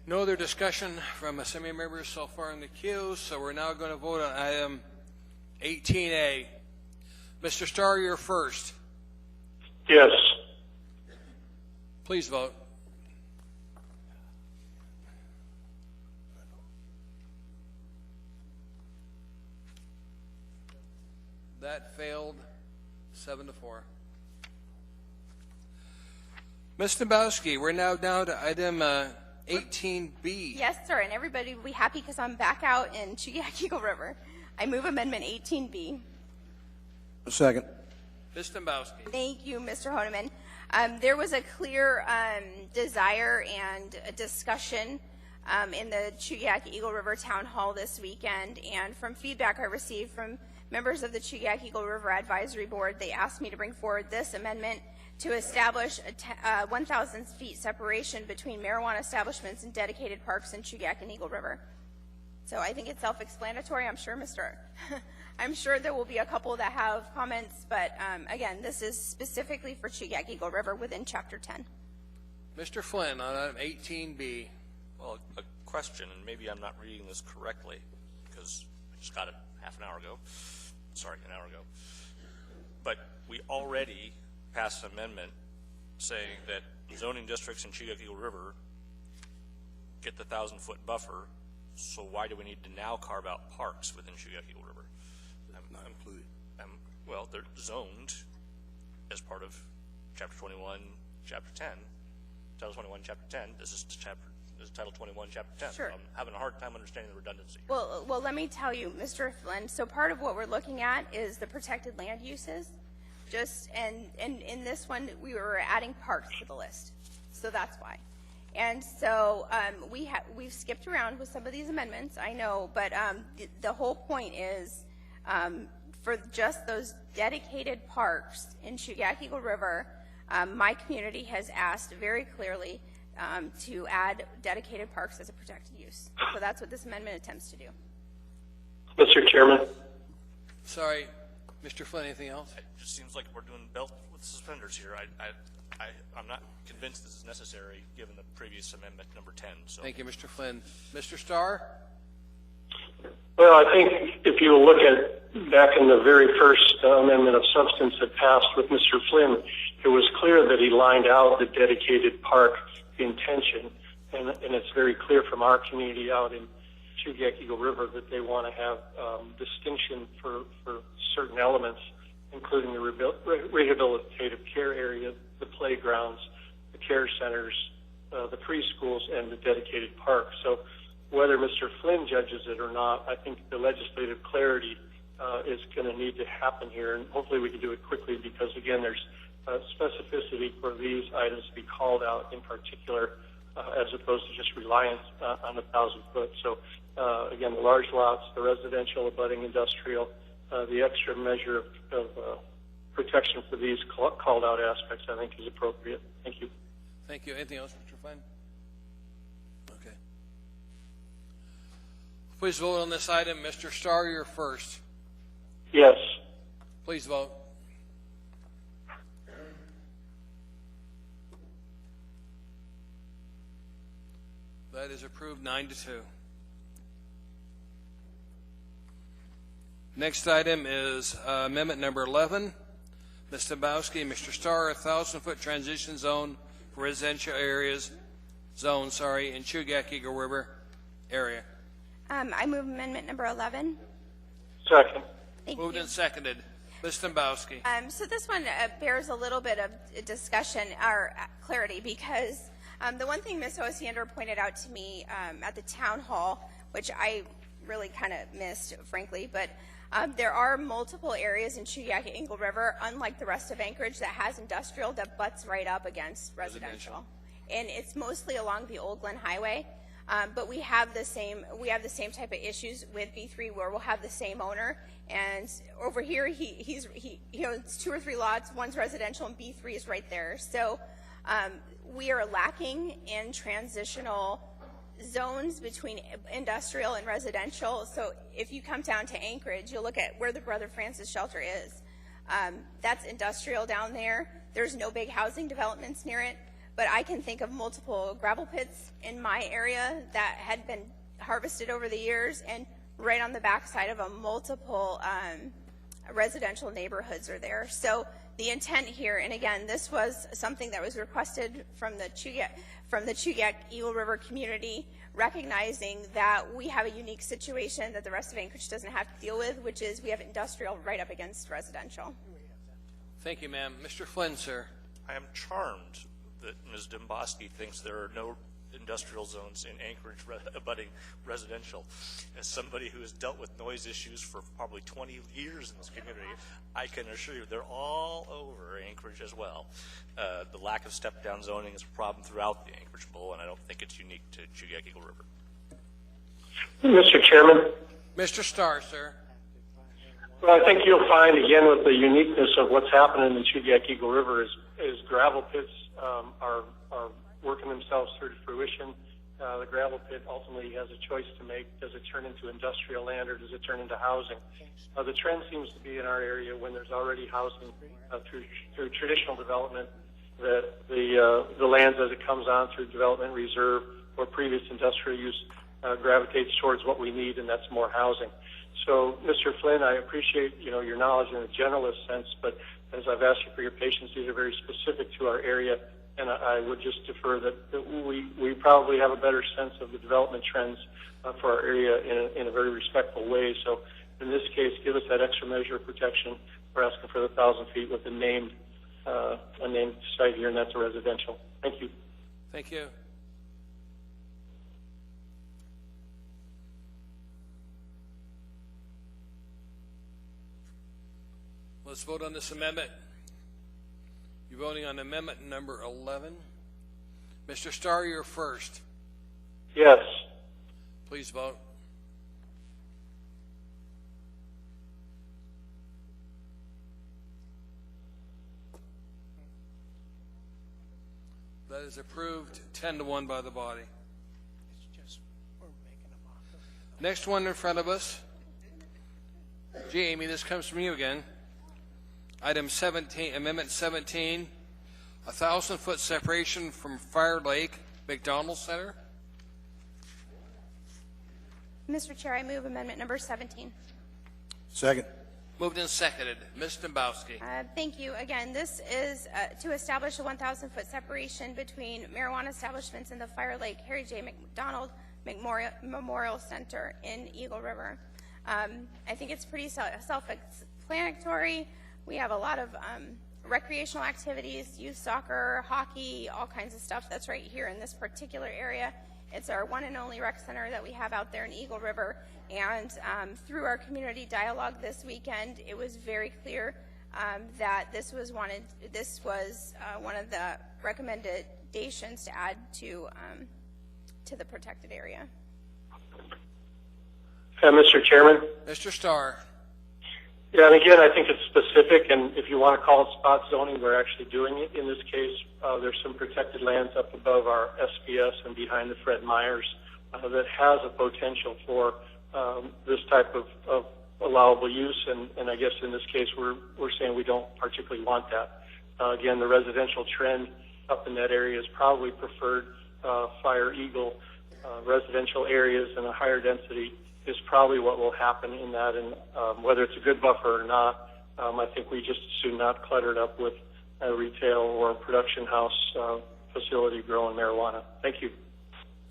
No other discussion from assembly members so far in the queue, so we're now going to vote on item 18A. Mr. Starr, you're first. Yes. Please vote. That failed 7-4. Ms. Dombrowski, we're now down to item 18B. Yes, sir, and everybody will be happy because I'm back out in Chugiak Eagle River. I move Amendment 18B. Second. Ms. Dombrowski. Thank you, Mr. Honeman. There was a clear desire and a discussion in the Chugiak Eagle River Town Hall this weekend, and from feedback I received from members of the Chugiak Eagle River Advisory Board, they asked me to bring forward this amendment to establish a 1,000 feet separation between marijuana establishments and dedicated parks in Chugiak and Eagle River. So I think it's self-explanatory. I'm sure there will be a couple that have comments, but again, this is specifically for Chugiak Eagle River within Chapter 10. Mr. Flynn on item 18B. Well, a question, and maybe I'm not reading this correctly because I just got it an hour ago. But we already passed an amendment saying that zoning districts in Chugiak Eagle River get the 1,000-foot buffer, so why do we need to now carve out parks within Chugach Eagle River? Not included. Well, they're zoned as part of Chapter 21, Chapter 10. Title 21, Chapter 10. This is Title 21, Chapter 10. Sure. I'm having a hard time understanding the redundancy. Well, let me tell you, Mr. Flynn, so part of what we're looking at is the protected land uses. And in this one, we were adding parks to the list. So that's why. And so we've skipped around with some of these amendments, I know, but the whole point is for just those dedicated parks in Chugach Eagle River, my community has asked very clearly to add dedicated parks as a protected use. So that's what this amendment attempts to do. Mr. Chairman. Sorry, Mr. Flynn, anything else? It just seems like we're doing belt with suspenders here. I'm not convinced this is necessary given the previous amendment number 10. So. Thank you, Mr. Flynn. Mr. Starr? Well, I think if you look at back in the very first amendment of substance that passed with Mr. Flynn, it was clear that he lined out the dedicated park intention, and it's very clear from our community out in Chugach Eagle River that they want to have distinction for certain elements, including the rehabilitative care area, the playgrounds, the care centers, the preschools, and the dedicated park. So whether Mr. Flynn judges it or not, I think the legislative clarity is going to need to happen here, and hopefully we can do it quickly because, again, there's specificity for these items to be called out in particular as opposed to just reliance on the 1,000 foot. So, again, the large lots, the residential, abutting industrial, the extra measure of protection for these called out aspects, I think, is appropriate. Thank you. Thank you. Anything else, Mr. Flynn? Okay. Please vote on this item. Mr. Starr, you're first. Yes. Please vote. That is approved 9-2. Next item is amendment number 11. Ms. Dembowski, Mr. Starr, 1,000-foot transition zone for residential areas, in Chugach Eagle River area. I move amendment number 11. Second. Moved and seconded. Ms. Dembowski. So this one bears a little bit of discussion or clarity because the one thing Ms. Osiander pointed out to me at the town hall, which I really kind of missed, frankly, but there are multiple areas in Chugach Eagle River, unlike the rest of Anchorage, that has industrial that butts right up against residential. And it's mostly along the Old Glen Highway. But we have the same type of issues with B3 where we'll have the same owner, and over here he owns 2 or 3 lots, one's residential and B3 is right there. So we are lacking in transitional zones between industrial and residential. So if you come down to Anchorage, you'll look at where the Brother Francis shelter is. That's industrial down there. There's no big housing developments near it. But I can think of multiple gravel pits in my area that had been harvested over the years, and right on the backside of them, multiple residential neighborhoods are there. So the intent here, and again, this was something that was requested from the Chugach Eagle River community, recognizing that we have a unique situation that the rest of Anchorage doesn't have to deal with, which is we have industrial right up against residential. Thank you, ma'am. Mr. Flynn, sir. I am charmed that Ms. Dembowski thinks there are no industrial zones in Anchorage abutting residential. As somebody who has dealt with noise issues for probably 20 years in this community, I can assure you they're all over Anchorage as well. The lack of step-down zoning is a problem throughout the Anchorage Bowl, and I don't think it's unique to Chugach Eagle River. Mr. Chairman. Mr. Starr, sir. Well, I think you'll find, again, with the uniqueness of what's happening in the Chugach Eagle River is gravel pits are working themselves through to fruition. The gravel pit ultimately has a choice to make. Does it turn into industrial land or does it turn into housing? The trend seems to be in our area when there's already housing through traditional development that the lands as it comes on through development reserve or previous industrial use gravitates towards what we need, and that's more housing. So, Mr. Flynn, I appreciate your knowledge in a generalist sense, but as I've asked you for your patience, these are very specific to our area, and I would just defer that we probably have a better sense of the development trends for our area in a very respectful way. So in this case, give us that extra measure of protection. We're asking for the 1,000 feet with a named site here, and that's a residential. Thank you. Thank you. Let's vote on this amendment. You're voting on amendment number 11. Mr. Starr, you're first. Yes. Please vote. That is approved 10-1 by the body. Next one in front of us. Gee, Amy, this comes from you again. Item 17, Amendment 17, 1,000-foot separation from Fire Lake McDonald Center. Mr. Chair, I move amendment number 17. Second. Moved and seconded. Ms. Dembowski. Thank you. Again, this is to establish a 1,000-foot separation between marijuana establishments and the Fire Lake Harry J. McDonald Memorial Center in Eagle River. I think it's pretty self-explanatory. We have a lot of recreational activities, youth soccer, hockey, all kinds of stuff that's right here in this particular area. It's our one and only rec center that we have out there in Eagle River. And through our community dialogue this weekend, it was very clear that this was one of the recommendations to add to the protected area. Mr. Chairman? Mr. Starr. Yeah, and again, I think it's specific, and if you want to call it spot zoning, we're actually doing it. In this case, there's some protected lands up above our SPS and behind the Fred Meyers that has a potential for this type of allowable use, and I guess in this case, we're saying we don't particularly want that. Again, the residential trend up in that area is probably preferred Fire Eagle residential areas, and a higher density is probably what will happen in that, and whether it's a good buffer or not, I think we just as soon not clutter it up with a retail or a production house facility growing marijuana. Thank you.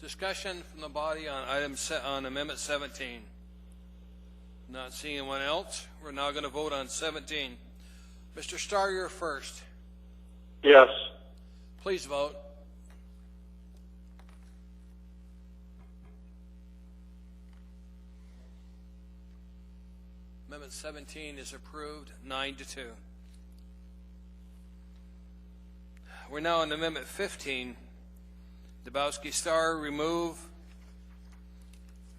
Discussion from the body on on Amendment 17. Not seeing anyone else. We're now going to vote on 17. Mr. Starr, you're first. Yes. Please vote. Amendment 17 is approved 9-2. We're now on Amendment 15. Dembowski Starr, remove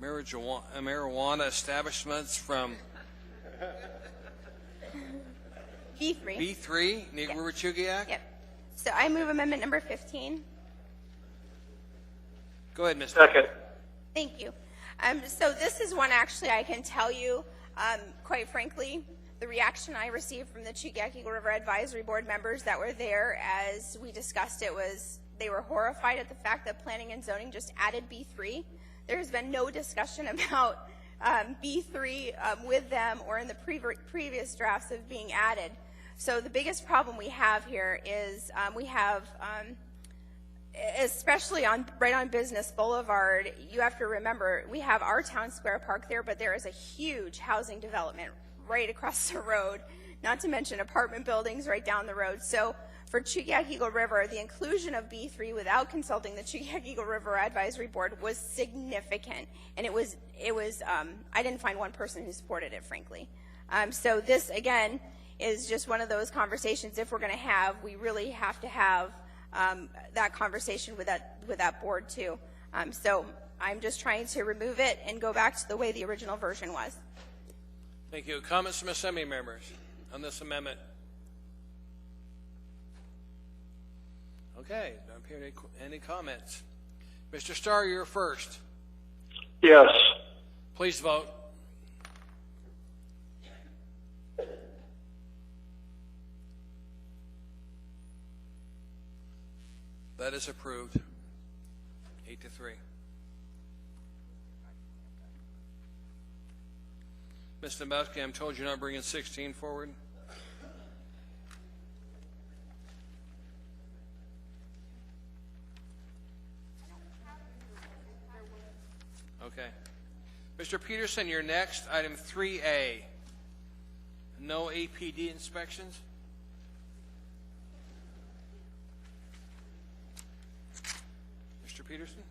marijuana establishments from B3. B3, Eagle River Chugiak? Yep. So I move amendment number 15. Go ahead, Ms. Second. Thank you. So this is one actually I can tell you, quite frankly, the reaction I received from the Chugiak Eagle River Advisory Board members that were there as we discussed it was they were horrified at the fact that Planning and Zoning just added B3. There's been no discussion about B3 with them or in the previous drafts of being added. So the biggest problem we have here is we have, especially right on Business Boulevard, you have to remember we have our town square park there, but there is a huge housing development right across the road, not to mention apartment buildings right down the road. So for Chugiak Eagle River, the inclusion of B3 without consulting the Chugiak Eagle River Advisory Board was significant, and it was I didn't find one person who supported it, frankly. So this again is just one of those conversations. If we're going to have, we really have to have that conversation with that board too. So I'm just trying to remove it and go back to the way the original version was. Thank you. Comments from Assembly members on this amendment? Okay, don't appear any comments. Mr. Starr, you're first. Yes. Please vote. That is approved. 8-3. Ms. Dembowski, I'm told you're not bringing 16 forward. Mr. Peterson, you're next. Item 3A. No APD inspections. Mr. Peterson?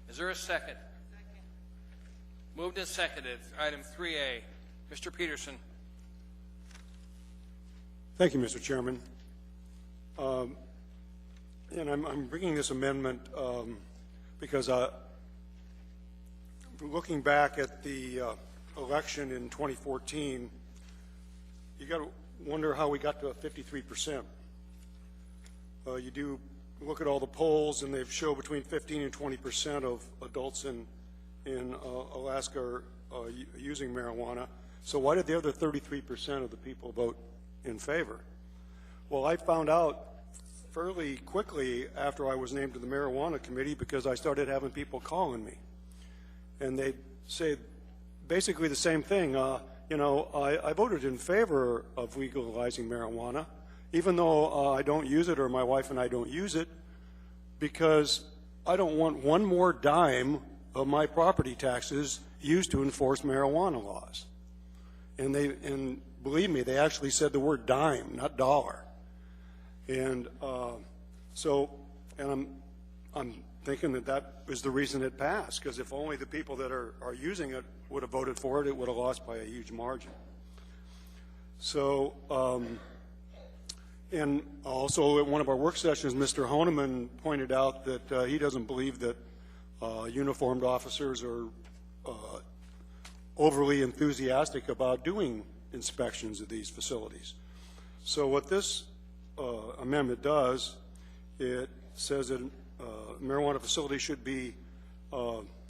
Is there a second? Moved and seconded. Item 3A. Mr. Peterson. Thank you, Mr. Chairman. And I'm bringing this amendment because looking back at the election in 2014, you got to wonder how we got to a 53%. You do look at all the polls, and they show between 15 and 20% of adults in Alaska are using marijuana. So why did the other 33% of the people vote in favor? Well, I found out fairly quickly after I was named to the marijuana committee because I started having people calling me. And they say basically the same thing. You know, I voted in favor of legalizing marijuana, even though I don't use it or my wife and I don't use it, because I don't want one more dime of my property taxes used to enforce marijuana laws. And believe me, they actually said the word dime, not dollar. And I'm thinking that is the reason it passed, because if only the people that are using it would have voted for it, it would have lost by a huge margin. So, and also at one of our work sessions, Mr. Honeman pointed out that he doesn't believe that uniformed officers are overly enthusiastic about doing inspections of these facilities. So what this amendment does, it says that marijuana facilities should be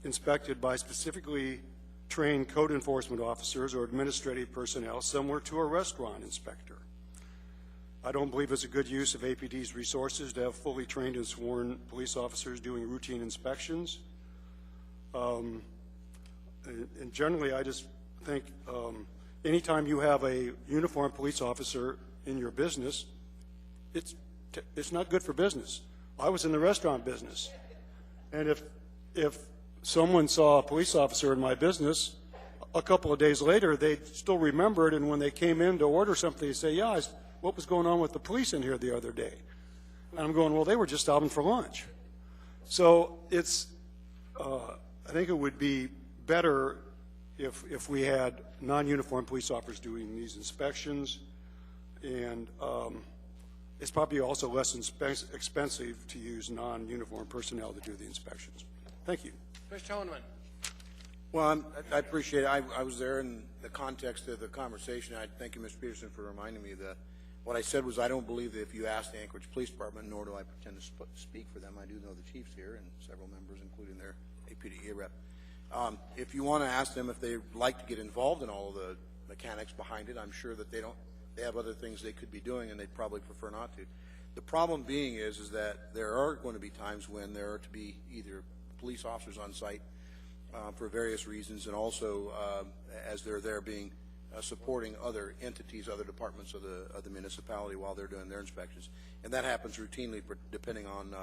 inspected by specifically trained code enforcement officers or administrative personnel similar to a restaurant inspector. I don't believe it's a good use of APD's resources to have fully trained and sworn police officers doing routine inspections. And generally, I just think anytime you have a uniformed police officer in your business, it's not good for business. I was in the restaurant business, and if someone saw a police officer in my business, a couple of days later, they'd still remember it, and when they came in to order something, they'd say, yeah, what was going on with the police in here the other day? And I'm going, well, they were just stopping for lunch. So it's, I think it would be better if we had non-uniformed police officers doing these inspections, and it's probably also less expensive to use non-uniformed personnel to do the inspections. Thank you. Mr. Honeman. Well, I appreciate it. I was there in the context of the conversation. I thank you, Mr. Peterson, for reminding me that what I said was I don't believe that if you ask the Anchorage Police Department, nor do I pretend to speak for them. I do know the chiefs here and several members, including their APDA rep. If you want to ask them if they'd like to get involved in all of the mechanics behind it, I'm sure that they have other things they could be doing, and they'd probably prefer not to. The problem being is that there are going to be times when there are to be either police officers on site for various reasons, and also as they're there being supporting other entities, other departments of the municipality while they're doing their inspections. And that happens routinely depending on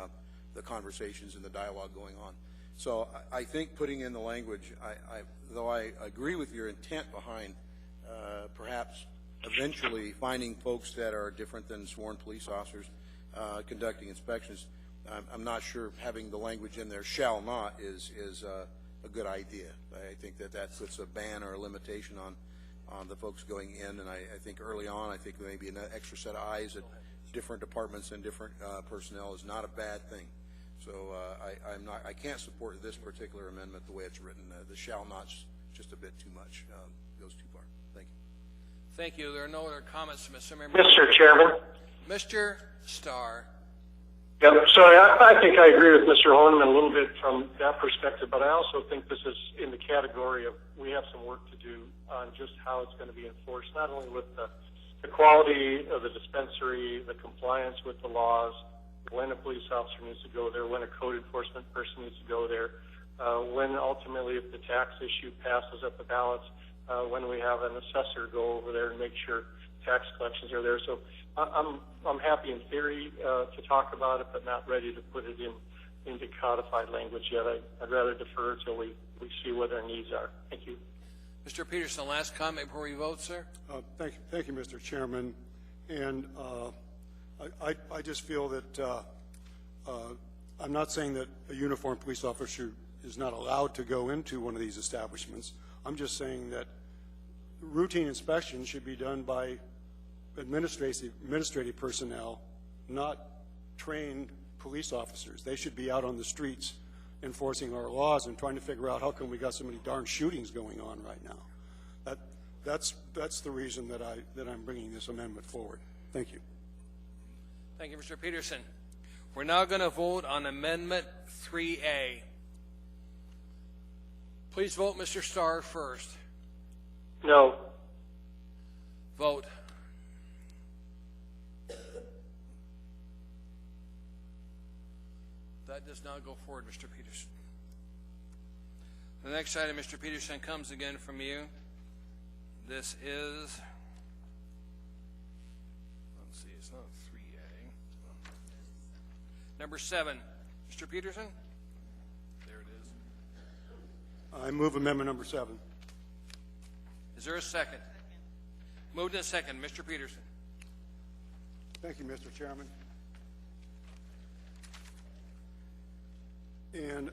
the conversations and the dialogue going on. So I think putting in the language, though I agree with your intent behind perhaps eventually finding folks that are different than sworn police officers conducting inspections, I'm not sure having the language in there shall not is a good idea. I think that puts a ban or a limitation on the folks going in, and I think early on, I think maybe an extra set of eyes at different departments and different personnel is not a bad thing. So I can't support this particular amendment the way it's written. The shall not's just a bit too much. Goes too far. Thank you. Thank you. There are no other comments, Mr. Member. Mr. Chairman. Mr. Starr. Yeah, sorry, I think I agree with Mr. Honeman a little bit from that perspective, but I also think this is in the category of we have some work to do on just how it's going to be enforced, not only with the quality of the dispensary, the compliance with the laws, when a police officer needs to go there, when a code enforcement person needs to go there, when ultimately if the tax issue passes at the ballots, when we have an assessor go over there and make sure tax collections are there. So I'm happy in theory to talk about it, but not ready to put it in into codified language yet. I'd rather defer until we see what our needs are. Thank you. Mr. Peterson, last comment before we vote, sir. Thank you, Mr. Chairman. And I just feel that I'm not saying that a uniformed police officer is not allowed to go into one of these establishments. I'm just saying that routine inspection should be done by administrative personnel, not trained police officers. They should be out on the streets enforcing our laws and trying to figure out how come we got so many darn shootings going on right now. That's the reason that I'm bringing this amendment forward. Thank you. Thank you, Mr. Peterson. We're now going to vote on Amendment 3A. Please vote Mr. Starr first. No. Vote. That does not go forward, Mr. Peterson. The next item, Mr. Peterson, comes again from you. This is, let's see, it's not 3A. Number 7. Mr. Peterson? There it is. I move amendment number 7. Is there a second? Moved in a second. Mr. Peterson. Thank you, Mr. Chairman. And,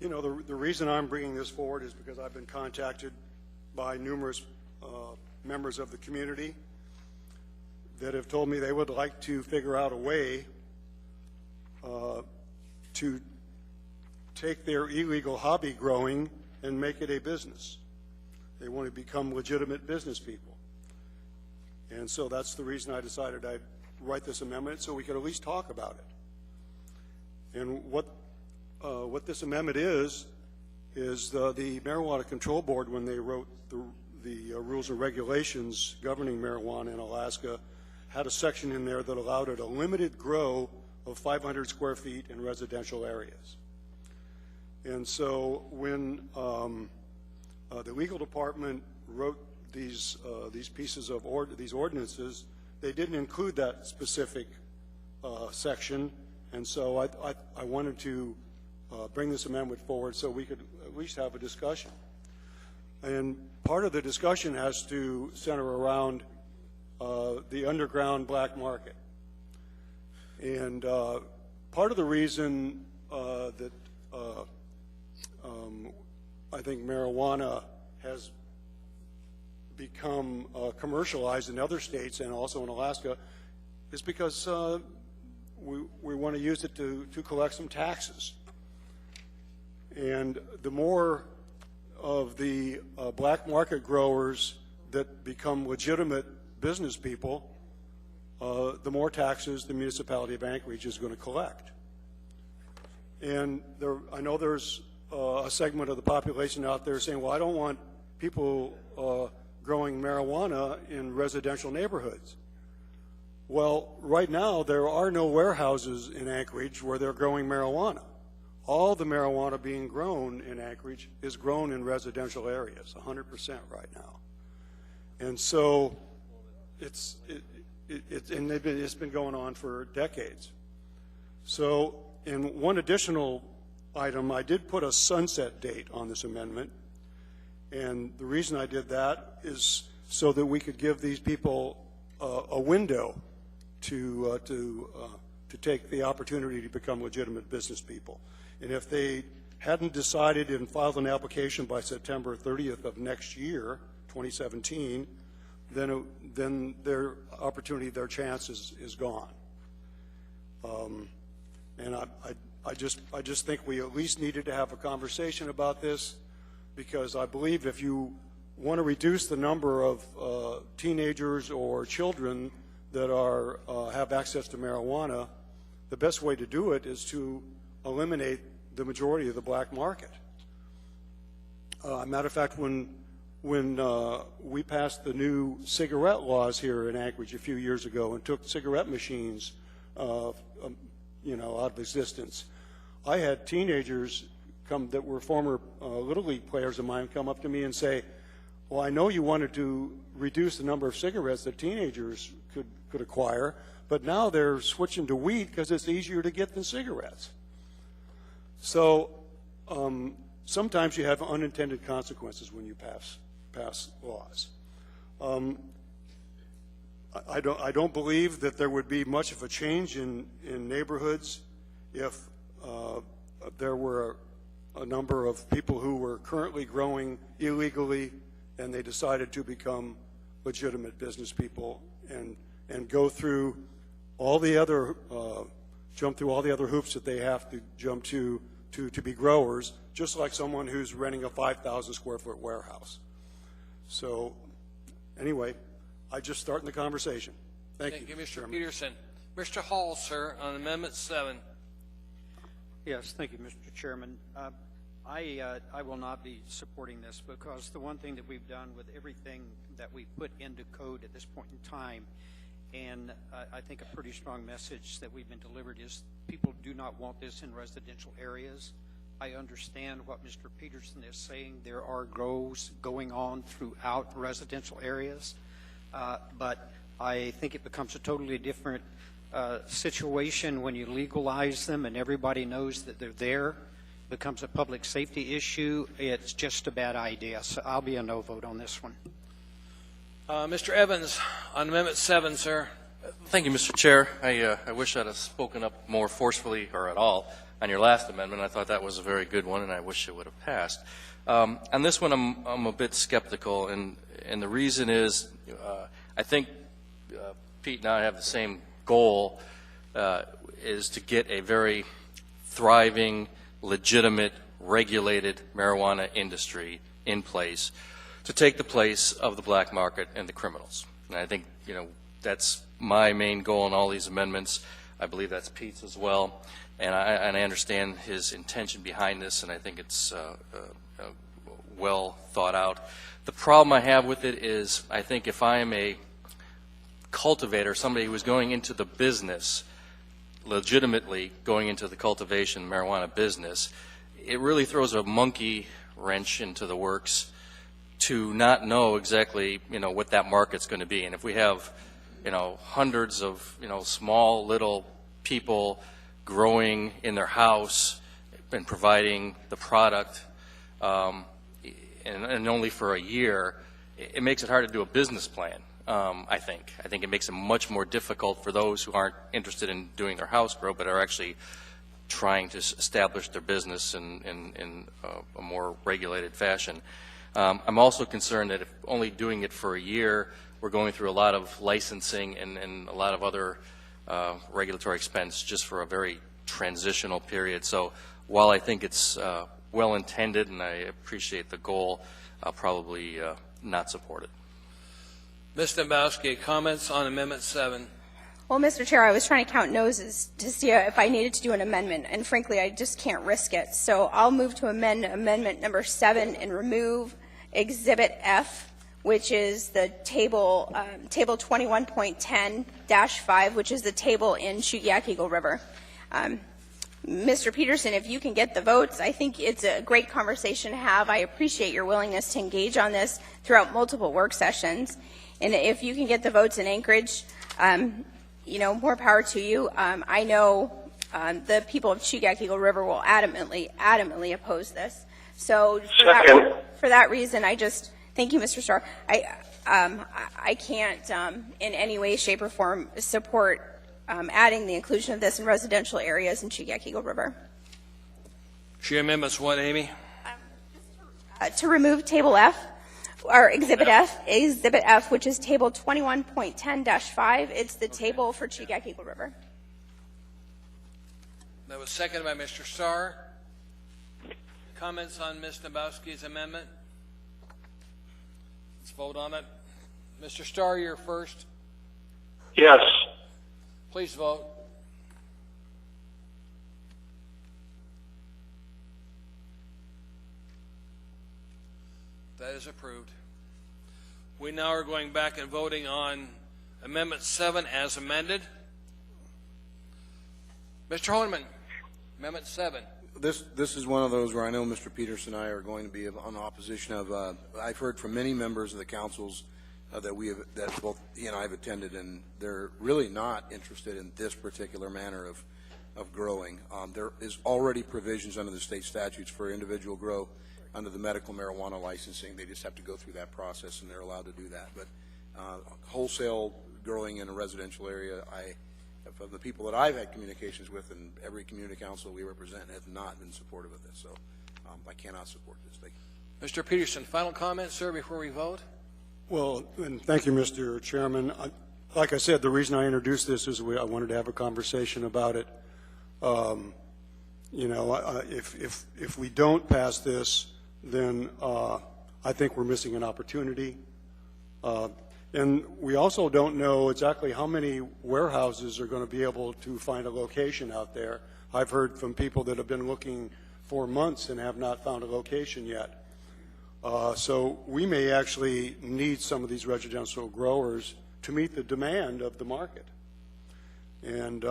you know, the reason I'm bringing this forward is because I've been contacted by numerous members of the community that have told me they would like to figure out a way to take their illegal hobby growing and make it a business. They want to become legitimate business people. And so that's the reason I decided I'd write this amendment so we could at least talk about it. And what this amendment is the Marijuana Control Board, when they wrote the rules and regulations governing marijuana in Alaska, had a section in there that allowed it a limited grow of 500 square feet in residential areas. And so when the legal department wrote these pieces of these ordinances, they didn't include that specific section, and so I wanted to bring this amendment forward so we could at least have a discussion. And part of the discussion has to center around the underground black market. And part of the reason that I think marijuana has become commercialized in other states and also in Alaska is because we want to use it to collect some taxes. And the more of the black market growers that become legitimate business people, the more taxes the municipality of Anchorage is going to collect. And I know there's a segment of the population out there saying, well, I don't want people growing marijuana in residential neighborhoods. Well, right now, there are no warehouses in Anchorage where they're growing marijuana. All the marijuana being grown in Anchorage is grown in residential areas, 100% right now. And so it's been going on for decades. So in one additional item, I did put a sunset date on this amendment. And the reason I did that is so that we could give these people a window to take the opportunity to become legitimate business people. And if they hadn't decided and filed an application by September 30th of next year, 2017, then their opportunity, their chance is gone. And I just think we at least needed to have a conversation about this, because I believe if you want to reduce the number of teenagers or children that have access to marijuana, the best way to do it is to eliminate the majority of the black market. Matter of fact, when we passed the new cigarette laws here in Anchorage a few years ago and took cigarette machines, out of existence, I had teenagers that were former Little League players of mine come up to me and say, well, I know you wanted to reduce the number of cigarettes that teenagers could acquire, but now they're switching to weed because it's easier to get than cigarettes. So sometimes you have unintended consequences when you pass laws. I don't believe that there would be much of a change in neighborhoods if there were a number of people who were currently growing illegally and they decided to become legitimate business people and go through all the other jump through all the other hoops that they have to jump to be growers, just like someone who's renting a 5,000 square foot warehouse. So anyway, I just starting the conversation. Thank you, Mr. Chairman. Peterson. Mr. Hall, sir, on Amendment 7. Yes, thank you, Mr. Chairman. I will not be supporting this because the one thing that we've done with everything that we put into code at this point in time, and I think a pretty strong message that we've been delivered is people do not want this in residential areas. I understand what Mr. Peterson is saying. There are grows going on throughout residential areas, but I think it becomes a totally different situation when you legalize them and everybody knows that they're there. It becomes a public safety issue. It's just a bad idea. So I'll be a no vote on this one. Mr. Evans, on Amendment 7, sir. Thank you, Mr. Chair. I wish I'd have spoken up more forcefully or at all on your last amendment. I thought that was a very good one, and I wish it would have passed. On this one, I'm a bit skeptical, and the reason is I think Pete and I have the same goal, is to get a very thriving, legitimate, regulated marijuana industry in place to take the place of the black market and the criminals. And I think, that's my main goal in all these amendments. I believe that's Pete's as well. And I understand his intention behind this, and I think it's well thought out. The problem I have with it is I think if I am a cultivator, somebody who is going into the business, legitimately going into the cultivation marijuana business, it really throws a monkey wrench into the works to not know exactly, what that market's going to be. And if we have, hundreds of, small little people growing in their house and providing the product, and only for a year, it makes it hard to do a business plan. I think it makes it much more difficult for those who aren't interested in doing their house grow, but are actually trying to establish their business in a more regulated fashion. I'm also concerned that if only doing it for a year, we're going through a lot of licensing and a lot of other regulatory expense just for a very transitional period. So while I think it's well intended and I appreciate the goal, I'll probably not support it. Ms. Dembowski, comments on Amendment 7. Well, Mr. Chair, I was trying to count noses to see if I needed to do an amendment, and frankly, I just can't risk it. So I'll move to amend Amendment number 7 and remove Exhibit F, which is the table 21.10-5, which is the table in Chugiak Eagle River. Mr. Peterson, if you can get the votes, I think it's a great conversation to have. I appreciate your willingness to engage on this throughout multiple work sessions. And if you can get the votes in Anchorage, more power to you. I know the people of Chugiak Eagle River will adamantly oppose this. So for that reason, thank you, Mr. Starr. I can't in any way, shape, or form support adding the inclusion of this in residential areas in Chugiak Eagle River. Your amendment's what, Amy? To remove Table F, or Exhibit F, which is Table 21.10-5. It's the table for Chugiak Eagle River. That was seconded by Mr. Starr. Comments on Ms. Dembowski's amendment? Let's vote on it. Mr. Starr, you're first. Yes. Please vote. That is approved. We now are going back and voting on Amendment 7 as amended. Mr. Horniman, Amendment 7. This is one of those where I know Mr. Peterson and I are going to be on opposition of. I've heard from many members of the councils that both he and I have attended, and they're really not interested in this particular manner of of growing. There is already provisions under the state statutes for individual grow under the medical marijuana licensing. They just have to go through that process, and they're allowed to do that. But wholesale growing in a residential area, of the people that I've had communications with and every community council we represent have not been supportive of this. So I cannot support this. Thank you. Mr. Peterson, final comment, sir, before we vote? Well, and thank you, Mr. Chairman. Like I said, the reason I introduced this is I wanted to have a conversation about it. You know, if we don't pass this, then I think we're missing an opportunity. And we also don't know exactly how many warehouses are going to be able to find a location out there. I've heard from people that have been looking for months and have not found a location yet. So we may actually need some of these residential growers to meet the demand of the market. And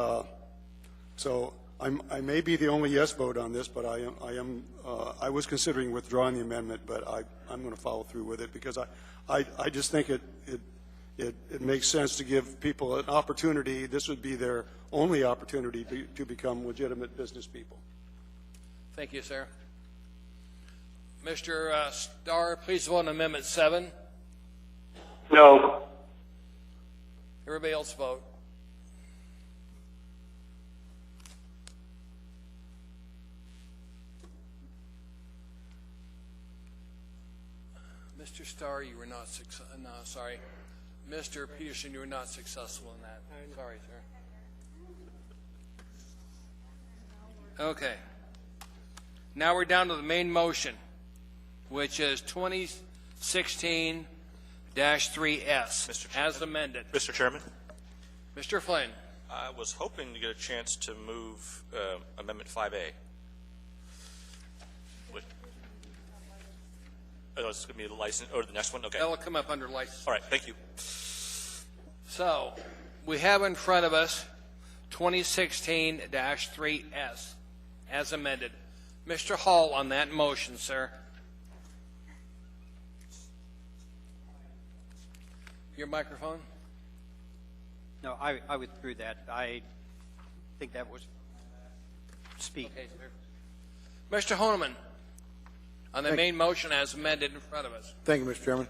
so I may be the only yes vote on this, but I was considering withdrawing the amendment, but I'm going to follow through with it because I just think it makes sense to give people an opportunity. This would be their only opportunity to become legitimate business people. Thank you, sir. Mr. Starr, please vote on Amendment 7. No. Everybody else vote. Mr. Starr, you were not successful. No, sorry. Mr. Peterson, you were not successful in that. Sorry, sir. Okay. Now we're down to the main motion, which is 2016-3S, as amended. Mr. Chairman? Mr. Flynn. I was hoping to get a chance to move Amendment 5A. Oh, it's going to be the license, or the next one? Okay. That'll come up under license. All right, thank you. So, we have in front of us 2016-3S, as amended. Mr. Hall on that motion, sir. Your microphone? No, I withdrew that. I think that was speak. Okay, sir. Mr. Honeman, on the main motion as amended in front of us. Thank you, Mr. Chairman.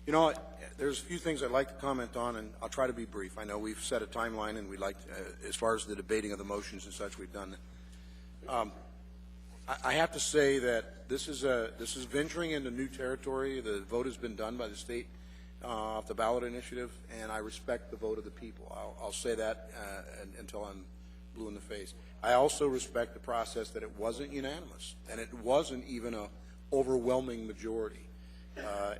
You know, there's a few things I'd like to comment on, and I'll try to be brief. I know we've set a timeline, and we'd like to, as far as the debating of the motions and such, we've done. I have to say that this is venturing into new territory. The vote has been done by the state off the ballot initiative, and I respect the vote of the people. I'll say that until I'm blue in the face. I also respect the process that it wasn't unanimous, and it wasn't even an overwhelming majority.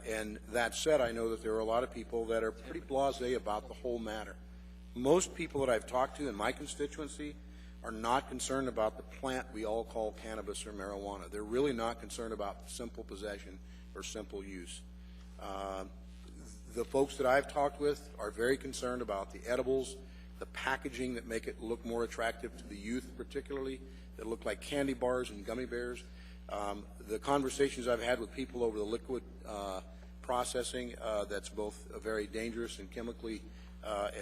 And that said, I know that there are a lot of people that are pretty blasé about the whole matter. Most people that I've talked to in my constituency are not concerned about the plant we all call cannabis or marijuana. They're really not concerned about simple possession or simple use. The folks that I've talked with are very concerned about the edibles, the packaging that make it look more attractive to the youth particularly, that look like candy bars and gummy bears. The conversations I've had with people over the liquid processing, that's both very dangerous and chemically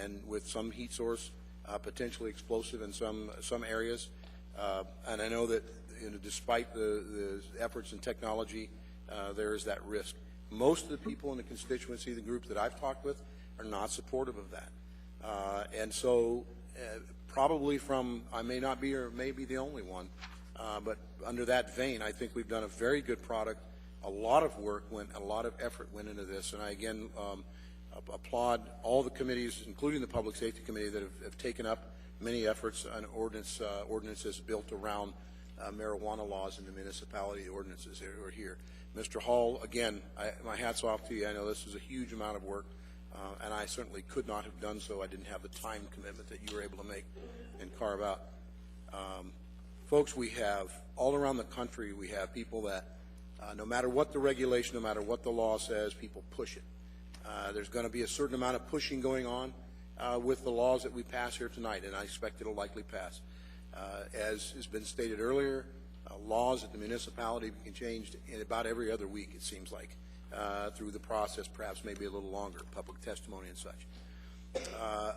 and with some heat source, potentially explosive in some areas. And I know that despite the efforts in technology, there is that risk. Most of the people in the constituency, the group that I've talked with, are not supportive of that. And so probably I may not be or may be the only one, but under that vein, I think we've done a very good product. A lot of work a lot of effort went into this, and I again applaud all the committees, including the Public Safety Committee, that have taken up many efforts on ordinances built around marijuana laws in the municipality ordinances that are here. Mr. Hall, again, my hat's off to you. I know this is a huge amount of work, and I certainly could not have done so. I didn't have the time commitment that you were able to make and carve out. Folks, we have, all around the country, we have people that, no matter what the regulation, no matter what the law says, people push it. There's going to be a certain amount of pushing going on with the laws that we pass here tonight, and I expect it'll likely pass. As has been stated earlier, laws at the municipality can change in about every other week, it seems like, through the process, perhaps maybe a little longer, public testimony and such.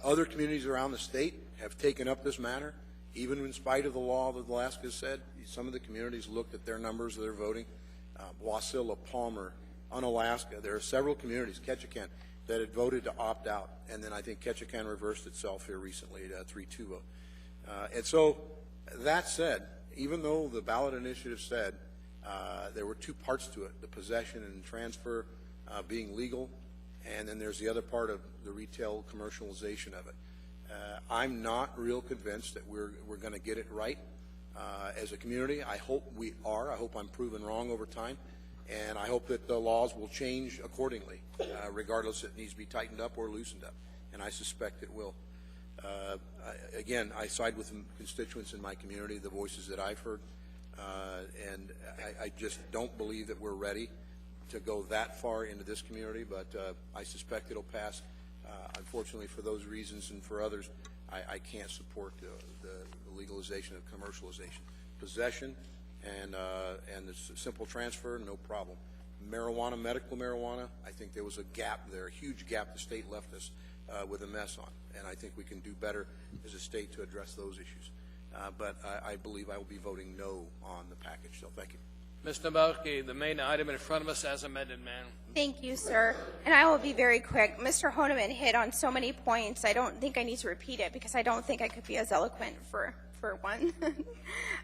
Other communities around the state have taken up this matter, even in spite of the law that Alaska has said. Some of the communities looked at their numbers of their voting. Wasilla, Palmer, Unalaska, there are several communities, Ketchikan, that had voted to opt out. And then I think Ketchikan reversed itself here recently at 3-2 vote. And so that said, even though the ballot initiative said there were two parts to it, the possession and transfer being legal, and then there's the other part of the retail commercialization of it. I'm not real convinced that we're going to get it right as a community. I hope we are. I hope I'm proven wrong over time, and I hope that the laws will change accordingly, regardless if it needs to be tightened up or loosened up, and I suspect it will. Again, I side with the constituents in my community, the voices that I've heard, and I just don't believe that we're ready to go that far into this community, but I suspect it'll pass. Unfortunately, for those reasons and for others, I can't support the legalization of commercialization. Possession and the simple transfer, no problem. Marijuana, medical marijuana, I think there was a gap there, a huge gap the state left us with a mess on, and I think we can do better as a state to address those issues. But I believe I will be voting no on the package, so thank you. Ms. Dombrowski, the main item in front of us as amended, ma'am. Thank you, sir. And I will be very quick. Mr. Honeman hit on so many points. I don't think I need to repeat it because I don't think I could be as eloquent for one.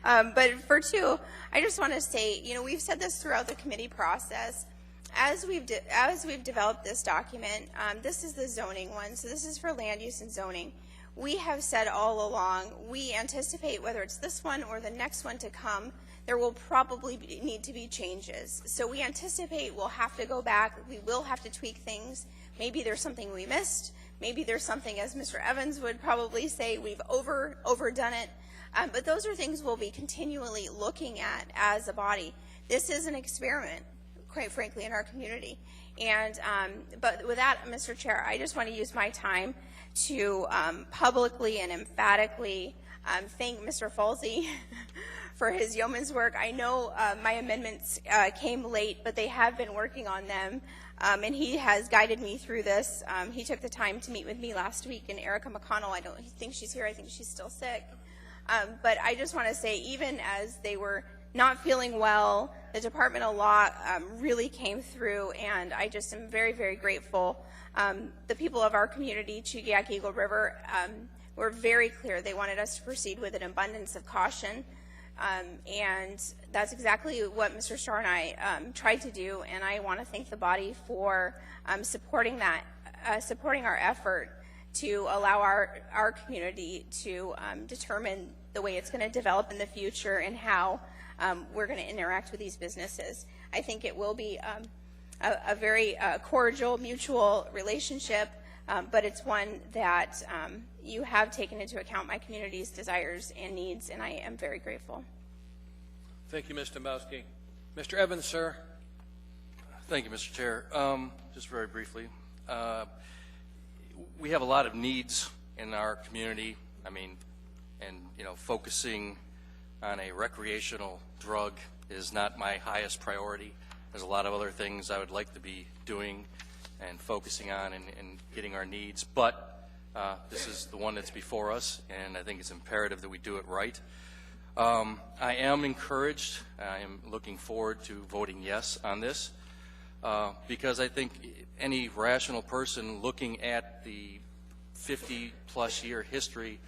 But for two, I just want to say, you know, we've said this throughout the committee process. As we've developed this document, this is the zoning one, so this is for land use and zoning. We have said all along, we anticipate whether it's this one or the next one to come, there will probably need to be changes. So we anticipate we'll have to go back, we will have to tweak things. Maybe there's something we missed, maybe there's something, as Mr. Evans would probably say, we've overdone it. But those are things we'll be continually looking at as a body. This is an experiment, quite frankly, in our community. And but with that, Mr. Chair, I just want to use my time to publicly and emphatically thank Mr. Falsey for his yeoman's work. I know my amendments came late, but they have been working on them, and he has guided me through this. He took the time to meet with me last week, and Erica McConnell, I don't think she's here. I think she's still sick. But I just want to say, even as they were not feeling well, the Department of Law really came through, and I just am very, very grateful. The people of our community, Chugiak Eagle River, were very clear. They wanted us to proceed with an abundance of caution, and that's exactly what Mr. Starr and I tried to do, and I want to thank the body for supporting that, supporting our effort to allow our community to determine the way it's going to develop in the future and how we're going to interact with these businesses. I think it will be a very cordial, mutual relationship, but it's one that you have taken into account my community's desires and needs, and I am very grateful. Thank you, Ms. Dombrowski. Mr. Evans, sir. Thank you, Mr. Chair. Just very briefly, we have a lot of needs in our community. I mean, and you know, focusing on a recreational drug is not my highest priority. There's a lot of other things I would like to be doing and focusing on and getting our needs, but this is the one that's before us, and I think it's imperative that we do it right. I am encouraged. I am looking forward to voting yes on this because I think any rational person looking at the 50-plus year history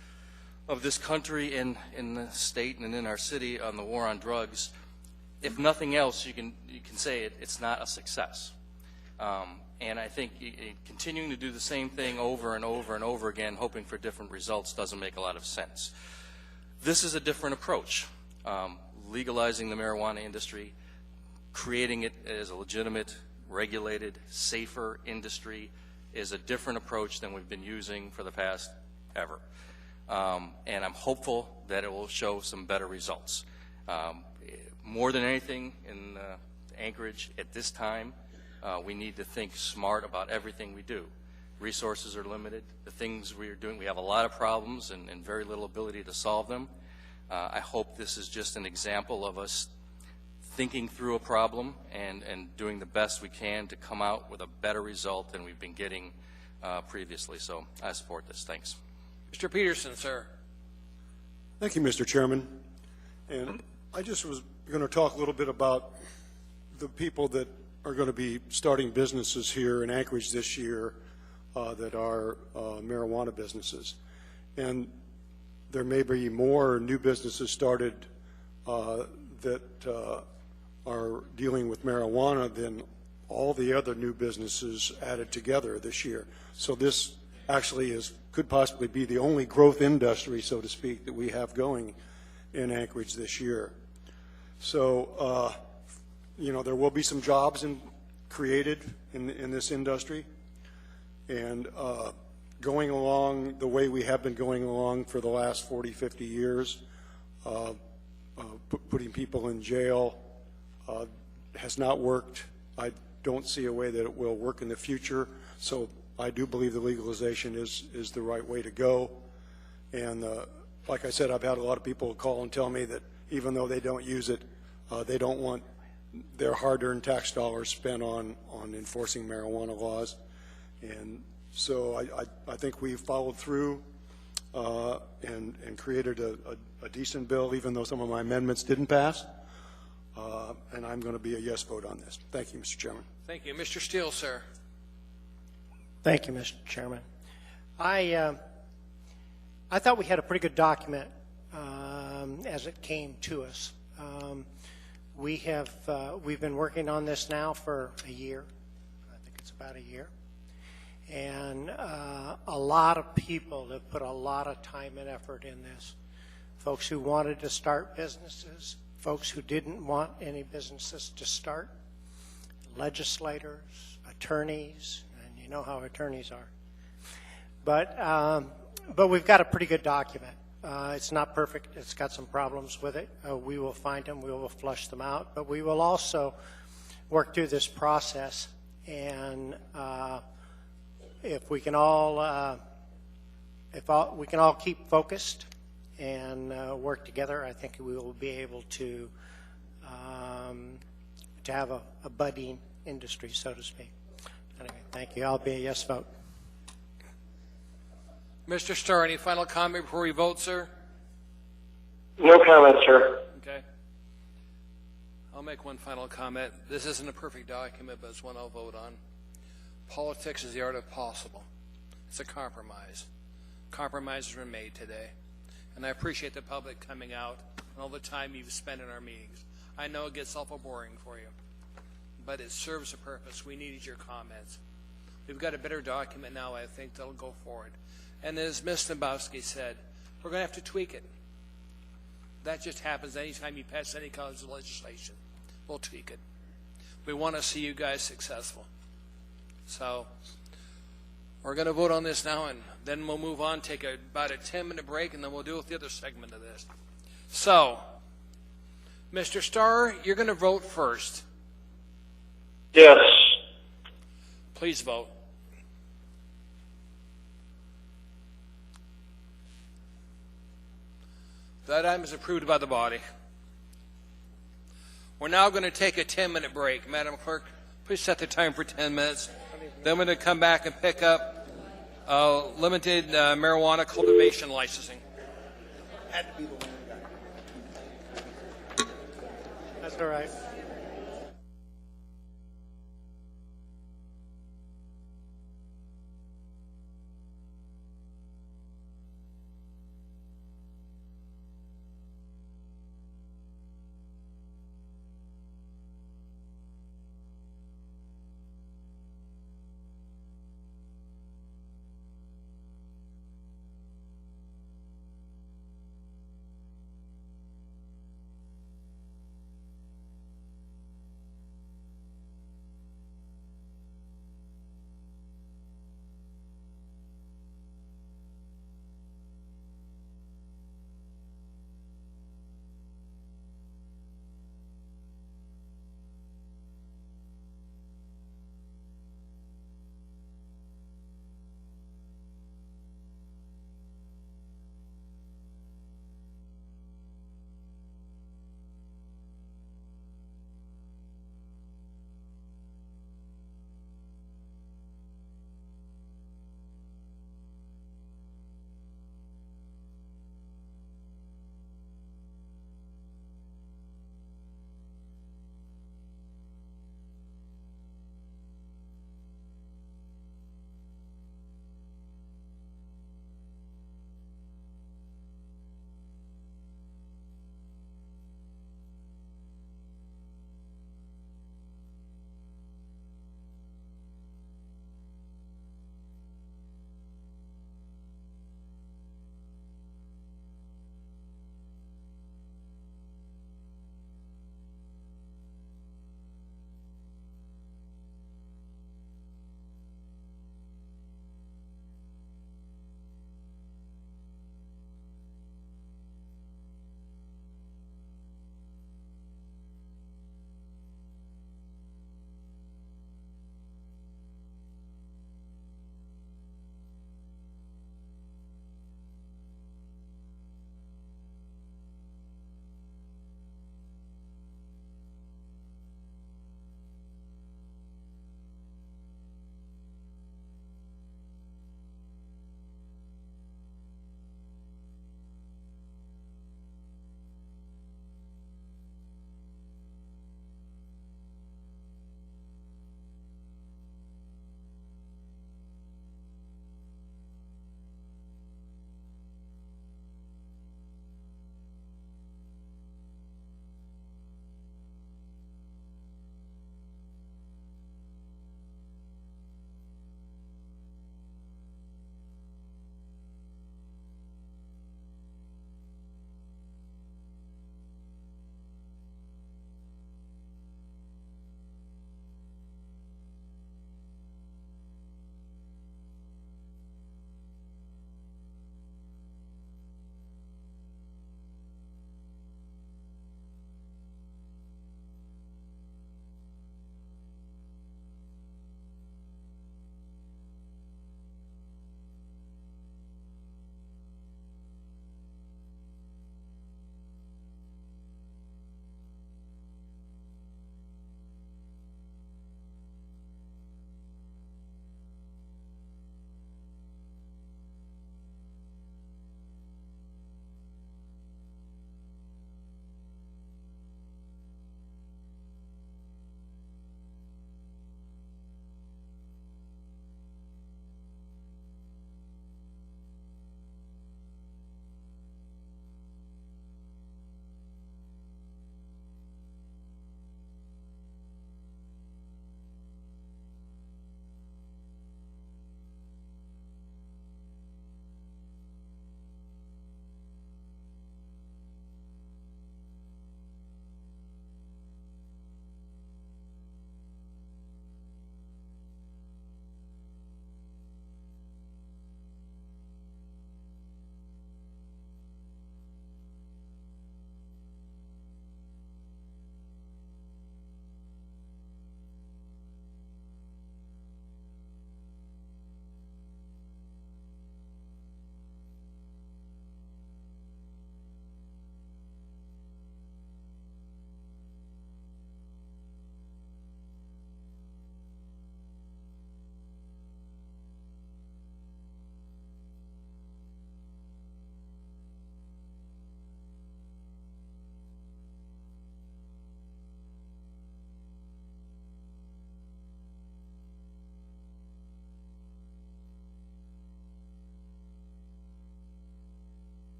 of this country and in the state and in our city on the war on drugs, if nothing else, you can say it's not a success. And I think continuing to do the same thing over and over and over again, hoping for different results, doesn't make a lot of sense. This is a different approach. Legalizing the marijuana industry, creating it as a legitimate, regulated, safer industry is a different approach than we've been using for the past ever. And I'm hopeful that it will show some better results. More than anything in Anchorage at this time, we need to think smart about everything we do. Resources are limited. The things we are doing, we have a lot of problems and very little ability to solve them. I hope this is just an example of us thinking through a problem and doing the best we can to come out with a better result than we've been getting previously. So I support this. Thanks. Mr. Peterson, sir. Thank you, Mr. Chairman. And I just was going to talk a little bit about the people that are going to be starting businesses here in Anchorage this year that are marijuana businesses. And there may be more new businesses started that are dealing with marijuana than all the other new businesses added together this year. So this actually could possibly be the only growth industry, so to speak, that we have going in Anchorage this year. So, there will be some jobs created in this industry, and going along the way we have been going along for the last 40, 50 years, putting people in jail has not worked. I don't see a way that it will work in the future, so I do believe the legalization is the right way to go. And like I said, I've had a lot of people call and tell me that even though they don't use it, they don't want their hard-earned tax dollars spent on enforcing marijuana laws. And so I think we followed through and created a decent bill, even though some of my amendments didn't pass. And I'm going to be a yes vote on this. Thank you, Mr. Chairman. Thank you. Mr. Steele, sir. Thank you, Mr. Chairman. I thought we had a pretty good document as it came to us. We've been working on this now for a year. I think it's about a year. And a lot of people have put a lot of time and effort in this. Folks who wanted to start businesses, folks who didn't want any businesses to start, legislators, attorneys, and you know how attorneys are. But we've got a pretty good document. It's not perfect. It's got some problems with it. We will find them. We will flush them out. But we will also work through this process. And if we can all keep focused and work together, I think we will be able to have a budding industry, so to speak. Anyway, thank you. I'll be a yes vote. Mr. Starr, any final comment before we vote, sir? No comment, sir. Okay. I'll make one final comment. This isn't a perfect document, but it's one I'll vote on. Politics is the art of possible. It's a compromise. Compromises were made today. And I appreciate the public coming out and all the time you've spent in our meetings. I know it gets awful boring for you, but it serves a purpose. We needed your comments. We've got a better document now, I think, that'll go forward. And as Ms. Dombowski said, we're going to have to tweak it. That just happens anytime you pass any kind of legislation. We'll tweak it. We want to see you guys successful. So we're going to vote on this now, and then we'll move on, take about a 10-minute break, and then we'll deal with the other segment of this. So, Mr. Starr, you're going to vote first. Yes. Please vote. That item is approved by the body. We're now going to take a 10-minute break. Madam Clerk, please set the time for 10 minutes. Then we're going to come back and pick up limited marijuana cultivation licensing. Had to be the one guy. That's all right.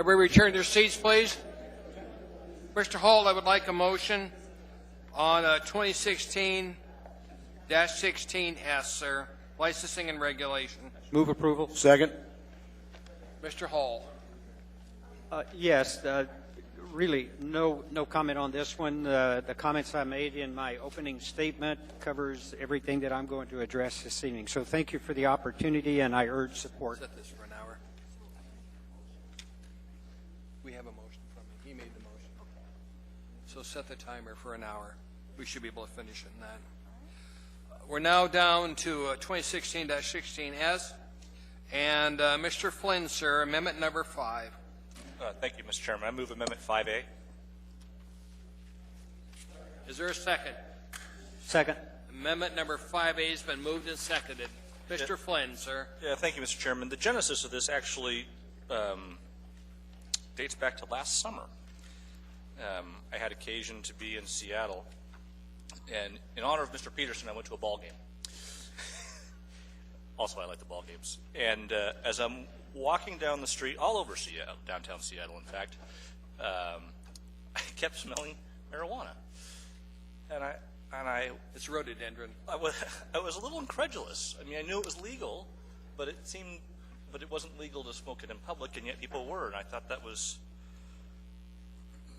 Could we return to seats, please? Mr. Holt, I would like a motion on 2016-16S, sir. Licensing and regulation. Move approval. Second. Mr. Hall. Yes, really, no comment on this one. The comments I made in my opening statement covers everything that I'm going to address this evening. So thank you for the opportunity, and I urge support. Set this for an hour. We have a motion from him. He made the motion. So set the timer for an hour. We should be able to finish it in that. We're now down to 2016-16S. And Mr. Flynn, sir, amendment number 5. Thank you, Mr. Chairman. I move Amendment 5A. Is there a second? Second. Amendment number 5A has been moved and seconded. Mr. Flynn, sir. Yeah, thank you, Mr. Chairman. The genesis of this actually dates back to last summer. I had occasion to be in Seattle, and in honor of Mr. Peterson, I went to a ball game. Also, I like the ball games. And as I'm walking down the street, all over Seattle, downtown Seattle, in fact, I kept smelling marijuana. And I it's rhododendron. I was a little incredulous. I mean, I knew it was legal, but it wasn't legal to smoke it in public, and yet people were. And I thought that was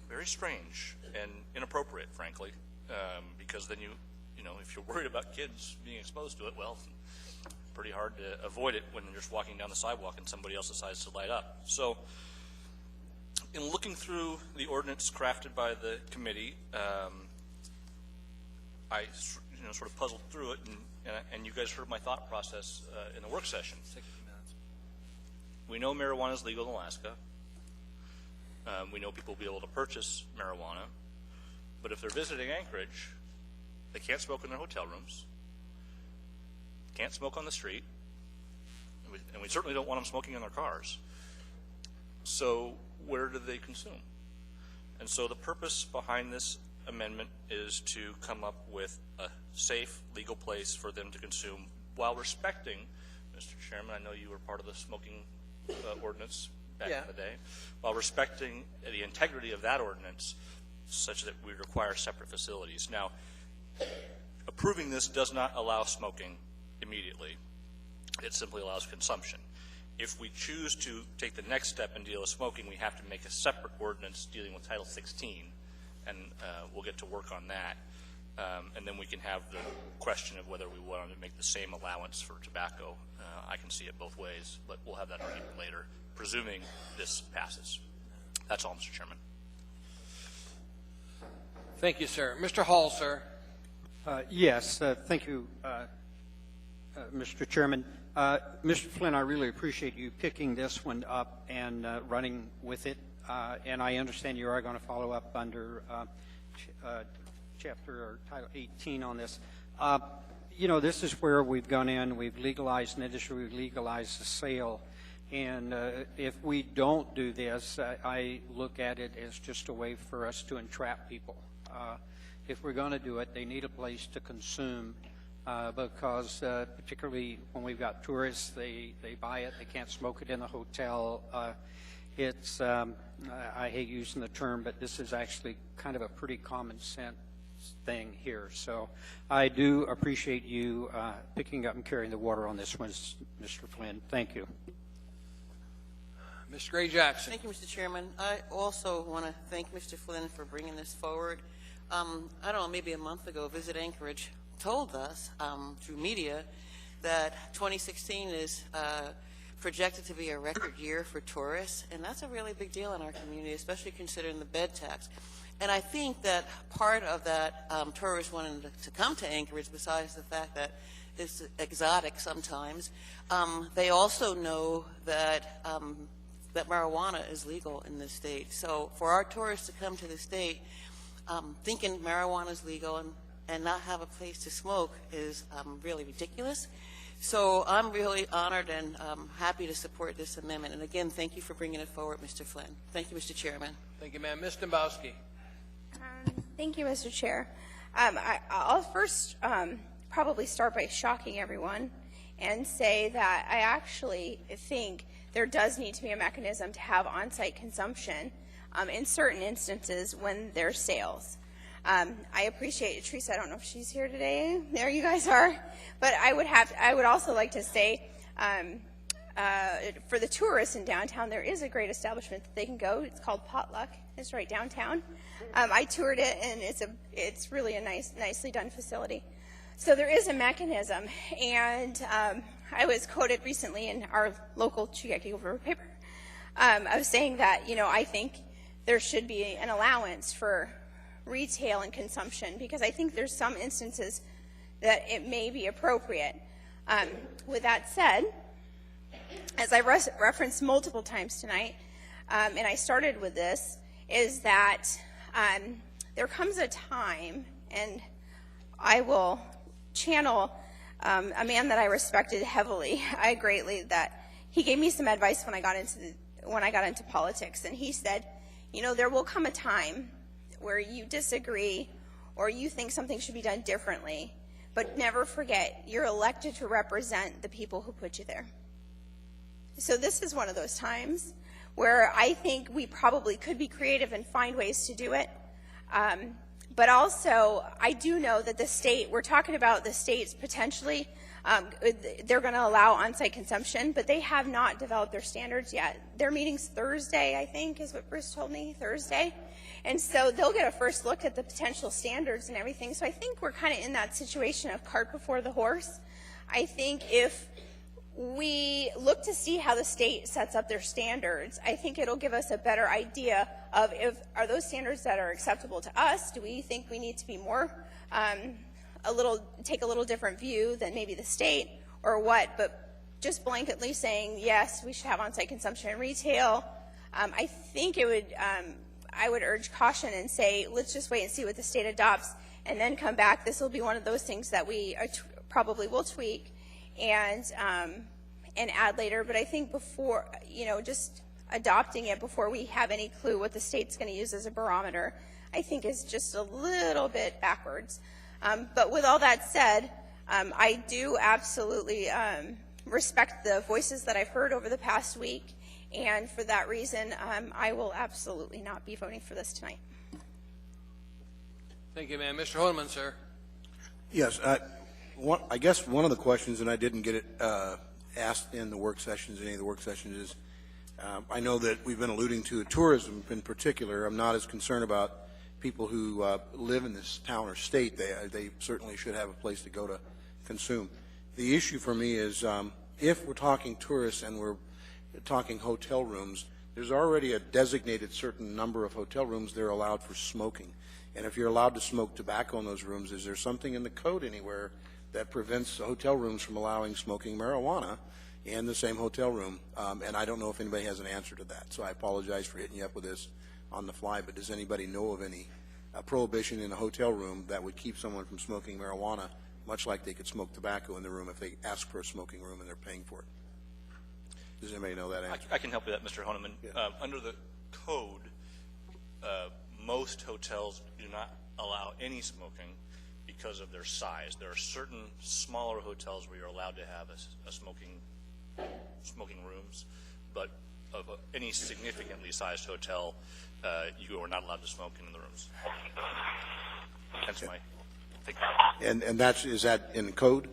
very strange and inappropriate, frankly, because then you know, if you're worried about kids being exposed to it, well, pretty hard to avoid it when you're just walking down the sidewalk and somebody else decides to light up. So in looking through the ordinance crafted by the committee, I sort of puzzled through it, and you guys heard my thought process in the work session. 60 minutes. We know marijuana is legal in Alaska. We know people will be able to purchase marijuana, but if they're visiting Anchorage, they can't smoke in their hotel rooms, can't smoke on the street, and we certainly don't want them smoking in their cars. So where do they consume? And so the purpose behind this amendment is to come up with a safe, legal place for them to consume while respecting, Mr. Chairman, I know you were part of the smoking ordinance back in the day, while respecting the integrity of that ordinance such that we require separate facilities. Now, approving this does not allow smoking immediately. It simply allows consumption. If we choose to take the next step and deal with smoking, we have to make a separate ordinance dealing with Title 16, and we'll get to work on that. And then we can have the question of whether we want to make the same allowance for tobacco. I can see it both ways, but we'll have that argument later, presuming this passes. That's all, Mr. Chairman. Thank you, sir. Mr. Hall, sir. Yes, thank you, Mr. Chairman. Mr. Flynn, I really appreciate you picking this one up and running with it. And I understand you are going to follow up under chapter or Title 18 on this. You know, this is where we've gone in, we've legalized an industry, we've legalized the sale. And if we don't do this, I look at it as just a way for us to entrap people. If we're going to do it, they need a place to consume because particularly when we've got tourists, they buy it, they can't smoke it in the hotel. It's, I hate using the term, but this is actually kind of a pretty common sense thing here. So I do appreciate you picking up and carrying the water on this one, Mr. Flynn. Thank you. Ms. Gray Jackson. Thank you, Mr. Chairman. I also want to thank Mr. Flynn for bringing this forward. I don't know, maybe a month ago, Visit Anchorage told us through media that 2016 is projected to be a record year for tourists, and that's a really big deal in our community, especially considering the bed tax. And I think that part of that tourists wanting to come to Anchorage, besides the fact that it's exotic sometimes, they also know that that marijuana is legal in this state. So for our tourists to come to the state thinking marijuana is legal and not have a place to smoke is really ridiculous. So I'm really honored and happy to support this amendment. And again, thank you for bringing it forward, Mr. Flynn. Thank you, Mr. Chairman. Thank you, ma'am. Ms. Dembowski. Thank you, Mr. Chair. I'll first probably start by shocking everyone and say that I actually think there does need to be a mechanism to have on-site consumption in certain instances when there's sales. I appreciate Teresa. I don't know if she's here today. There you guys are. But I would also like to say, for the tourists in downtown, there is a great establishment that they can go. It's called Potluck. It's right downtown. I toured it, and it's really a nicely done facility. So there is a mechanism, and I was quoted recently in our local Chicago River paper. I was saying that, I think there should be an allowance for retail and consumption, because I think there's some instances that it may be appropriate. With that said, as I referenced multiple times tonight, and I started with this, is that there comes a time, and I will channel a man that I respected heavily, greatly, that he gave me some advice when I got into politics, and he said, there will come a time where you disagree or you think something should be done differently, but never forget you're elected to represent the people who put you there. So this is one of those times where I think we probably could be creative and find ways to do it. But also, I do know that the state, we're talking about the states potentially, they're going to allow on-site consumption, but they have not developed their standards yet. Their meeting's Thursday, I think, is what Bruce told me, Thursday. And so they'll get a first look at the potential standards and everything. So I think we're kind of in that situation of cart before the horse. I think if we look to see how the state sets up their standards, I think it'll give us a better idea of are those standards that are acceptable to us? Do we think we need to be more, take a little different view than maybe the state, or what? But just blanketly saying, yes, we should have on-site consumption in retail, I think it would, I would urge caution and say, let's just wait and see what the state adopts and then come back. This will be one of those things that we probably will tweak and add later. But I think before, just adopting it before we have any clue what the state's going to use as a barometer, I think is just a little bit backwards. But with all that said, I do absolutely respect the voices that I've heard over the past week, and for that reason, I will absolutely not be voting for this tonight. Thank you, ma'am. Mr. Honeman, sir. Yes, I guess one of the questions, and I didn't get it asked in the work sessions, any of the work sessions, is I know that we've been alluding to tourism in particular. I'm not as concerned about people who live in this town or state. They certainly should have a place to go to consume. The issue for me is if we're talking tourists and we're talking hotel rooms, there's already a designated certain number of hotel rooms that are allowed for smoking. And if you're allowed to smoke tobacco in those rooms, is there something in the code anywhere that prevents hotel rooms from allowing smoking marijuana in the same hotel room? And I don't know if anybody has an answer to that. So I apologize for hitting you up with this on the fly, but does anybody know of any prohibition in a hotel room that would keep someone from smoking marijuana, much like they could smoke tobacco in the room if they ask for a smoking room and they're paying for it? Does anybody know that answer? I can help you with that, Mr. Honeman. Yeah. Under the code, most hotels do not allow any smoking because of their size. There are certain smaller hotels where you're allowed to have a smoking rooms, but of any significantly sized hotel, you are not allowed to smoke in the rooms. That's my thinking. And is that in the code?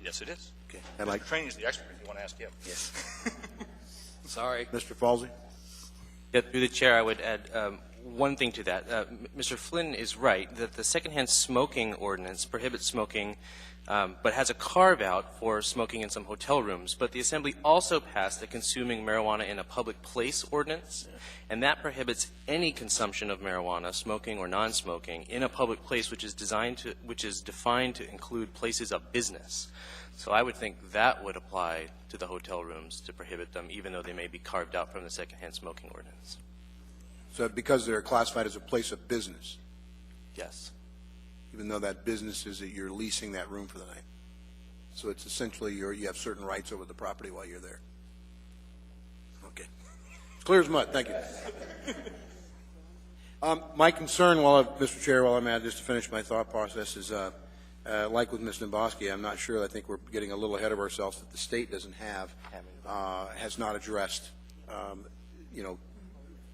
Yes, it is. Okay. Mr. Trainey is the expert if you want to ask him. Yes. Sorry. Mr. Falsey? Yeah, through the chair, I would add one thing to that. Mr. Flynn is right that the secondhand smoking ordinance prohibits smoking, but has a carve-out for smoking in some hotel rooms. But the Assembly also passed the consuming marijuana in a public place ordinance, and that prohibits any consumption of marijuana, smoking or non-smoking, in a public place which is defined to include places of business. So I would think that would apply to the hotel rooms to prohibit them, even though they may be carved out from the secondhand smoking ordinance. So because they're classified as a place of business? Yes. Even though that business is that you're leasing that room for the night. So it's essentially you have certain rights over the property while you're there. Okay. It's clear as mud. Thank you. My concern, Mr. Chair, while I'm at it, just to finish my thought process, is like with Ms. Domboski, I'm not sure. I think we're getting a little ahead of ourselves that the state doesn't have, has not addressed,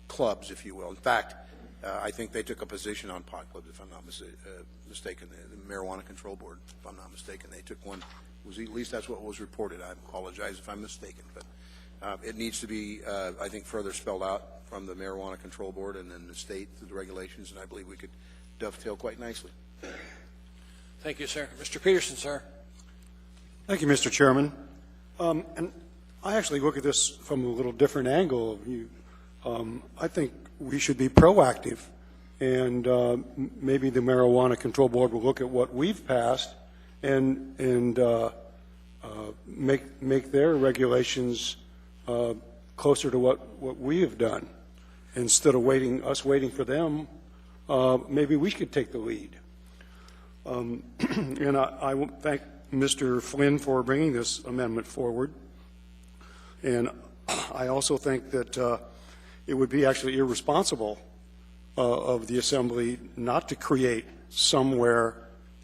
clubs, if you will. In fact, I think they took a position on pot clubs, if I'm not mistaken. The Marijuana Control Board, if I'm not mistaken, they took one. At least that's what was reported. I apologize if I'm mistaken, but it needs to be, I think, further spelled out from the Marijuana Control Board and then the state through the regulations, and I believe we could dovetail quite nicely. Thank you, sir. Mr. Peterson, sir. Thank you, Mr. Chairman. And I actually look at this from a little different angle. I think we should be proactive, and maybe the Marijuana Control Board will look at what we've passed and make their regulations closer to what we have done. Instead of waiting for them, maybe we could take the lead. And I thank Mr. Flynn for bringing this amendment forward. And I also think that it would be actually irresponsible of the Assembly not to create somewhere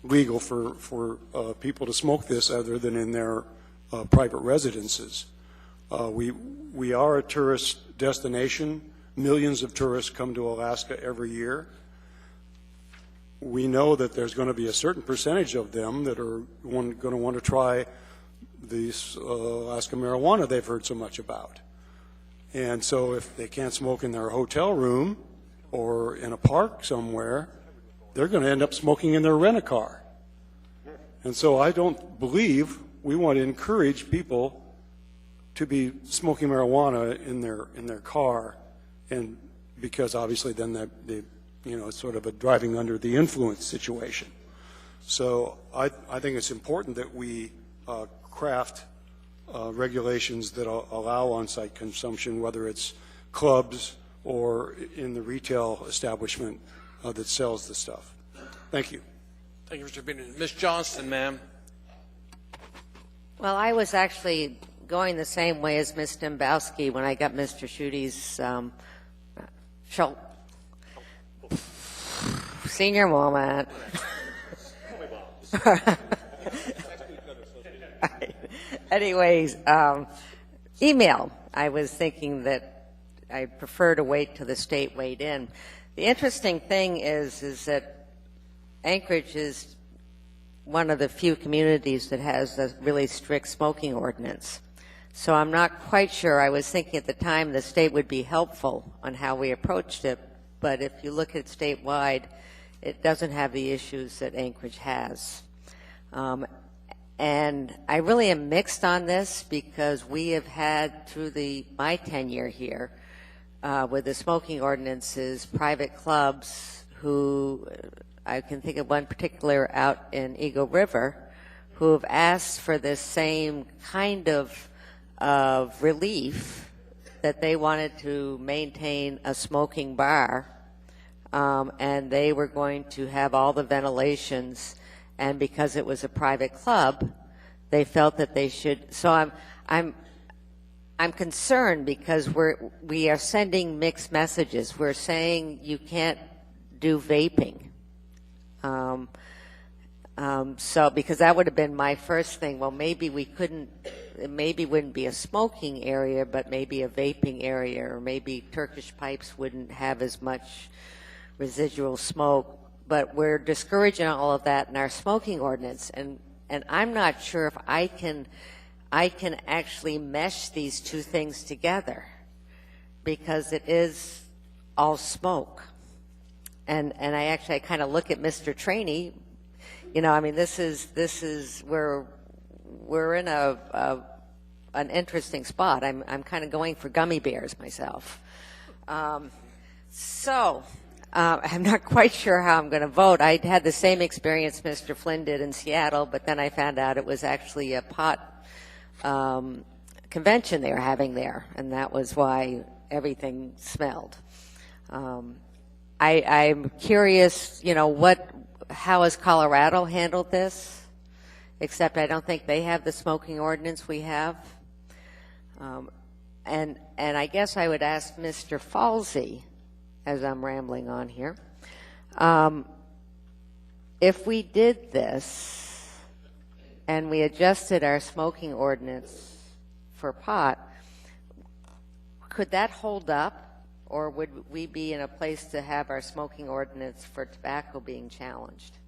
legal for people to smoke this other than in their private residences. We are a tourist destination. Millions of tourists come to Alaska every year. We know that there's going to be a certain percentage of them that are going to want to try this Alaska marijuana they've heard so much about. And so if they can't smoke in their hotel room or in a park somewhere, they're going to end up smoking in their rent-a-car. And so I don't believe we want to encourage people to be smoking marijuana in their car, and because obviously then it's sort of a driving under the influence situation. So I think it's important that we craft regulations that allow on-site consumption, whether it's clubs or in the retail establishment that sells the stuff. Thank you. Thank you, Mr. Peterson. Ms. Johnston, ma'am. Well, I was actually going the same way as Ms. Domboski when I got Mr. Schuette's senior moment. Anyways, email. I was thinking that I prefer to wait till the state weighed in. The interesting thing is that Anchorage is one of the few communities that has a really strict smoking ordinance. So I'm not quite sure. I was thinking at the time the state would be helpful on how we approached it, but if you look at statewide, it doesn't have the issues that Anchorage has. And I really am mixed on this because we have had, through my tenure here, with the smoking ordinances, private clubs who, I can think of one particular out in Eagle River, who have asked for this same kind of relief, that they wanted to maintain a smoking bar, and they were going to have all the ventilations, and because it was a private club, they felt that they should. So I'm concerned because we are sending mixed messages. We're saying you can't do vaping. So because that would have been my first thing. Well, maybe we couldn't. It maybe wouldn't be a smoking area, but maybe a vaping area, or maybe Turkish pipes wouldn't have as much residual smoke. But we're discouraging all of that in our smoking ordinance, and I'm not sure if I can actually mesh these two things together, because it is all smoke. And I kind of look at Mr. Trainey. I mean, this is we're in an interesting spot. I'm kind of going for gummy bears myself. So I'm not quite sure how I'm going to vote. I had the same experience Mr. Flynn did in Seattle, but then I found out it was actually a pot convention they were having there, and that was why everything smelled. I'm curious, how has Colorado handled this? Except I don't think they have the smoking ordinance we have. And I guess I would ask Mr. Falsey, as I'm rambling on here, if we did this and we adjusted our smoking ordinance for pot, could that hold up, or would we be in a place to have our smoking ordinance for tobacco being challenged?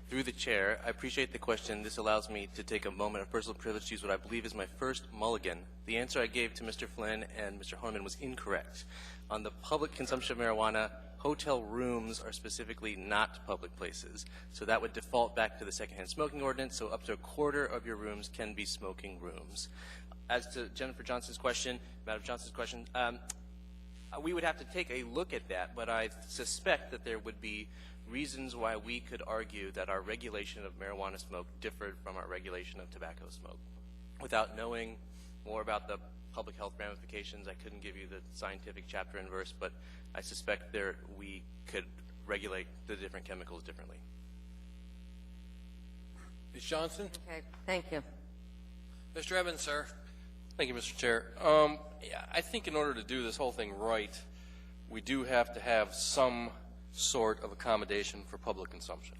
Through the chair, I appreciate the question. This allows me to take a moment of personal privilege to use what I believe is my first mulligan. The answer I gave to Mr. Flynn and Mr. Horniman was incorrect. On the public consumption of marijuana, hotel rooms are specifically not public places. So that would default back to the secondhand smoking ordinance, so up to a quarter of your rooms can be smoking rooms. As to Jennifer Johnson's question, Madam Johnson's question, we would have to take a look at that, but I suspect that there would be reasons why we could argue that our regulation of marijuana smoke differed from our regulation of tobacco smoke. Without knowing more about the public health ramifications, I couldn't give you the scientific chapter and verse, but I suspect we could regulate the different chemicals differently. Ms. Johnson? Okay, thank you. Mr. Evans, sir. Thank you, Mr. Chair. Yeah, I think in order to do this whole thing right, we do have to have some sort of accommodation for public consumption.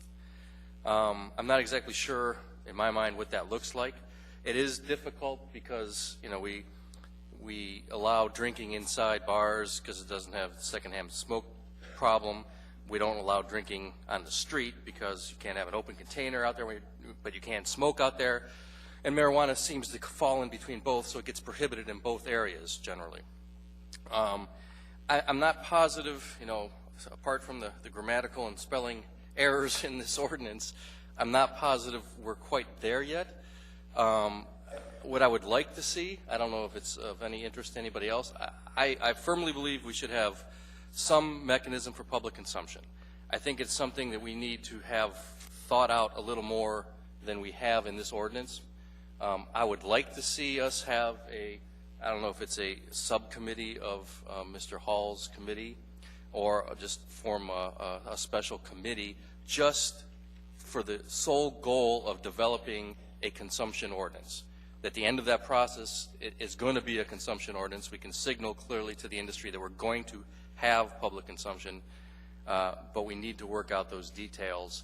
I'm not exactly sure in my mind what that looks like. It is difficult because, you know, we allow drinking inside bars because it doesn't have the secondhand smoke problem. We don't allow drinking on the street because you can't have an open container out there, but you can smoke out there. And marijuana seems to fall in between both, so it gets prohibited in both areas generally. I'm not positive, you know, apart from the grammatical and spelling errors in this ordinance, I'm not positive we're quite there yet. What I would like to see, I don't know if it's of any interest to anybody else, I firmly believe we should have some mechanism for public consumption. I think it's something that we need to have thought out a little more than we have in this ordinance. I would like to see us have I don't know if it's a subcommittee of Mr. Hall's committee, or just form a special committee just for the sole goal of developing a consumption ordinance. At the end of that process, it is going to be a consumption ordinance. We can signal clearly to the industry that we're going to have public consumption, but we need to work out those details.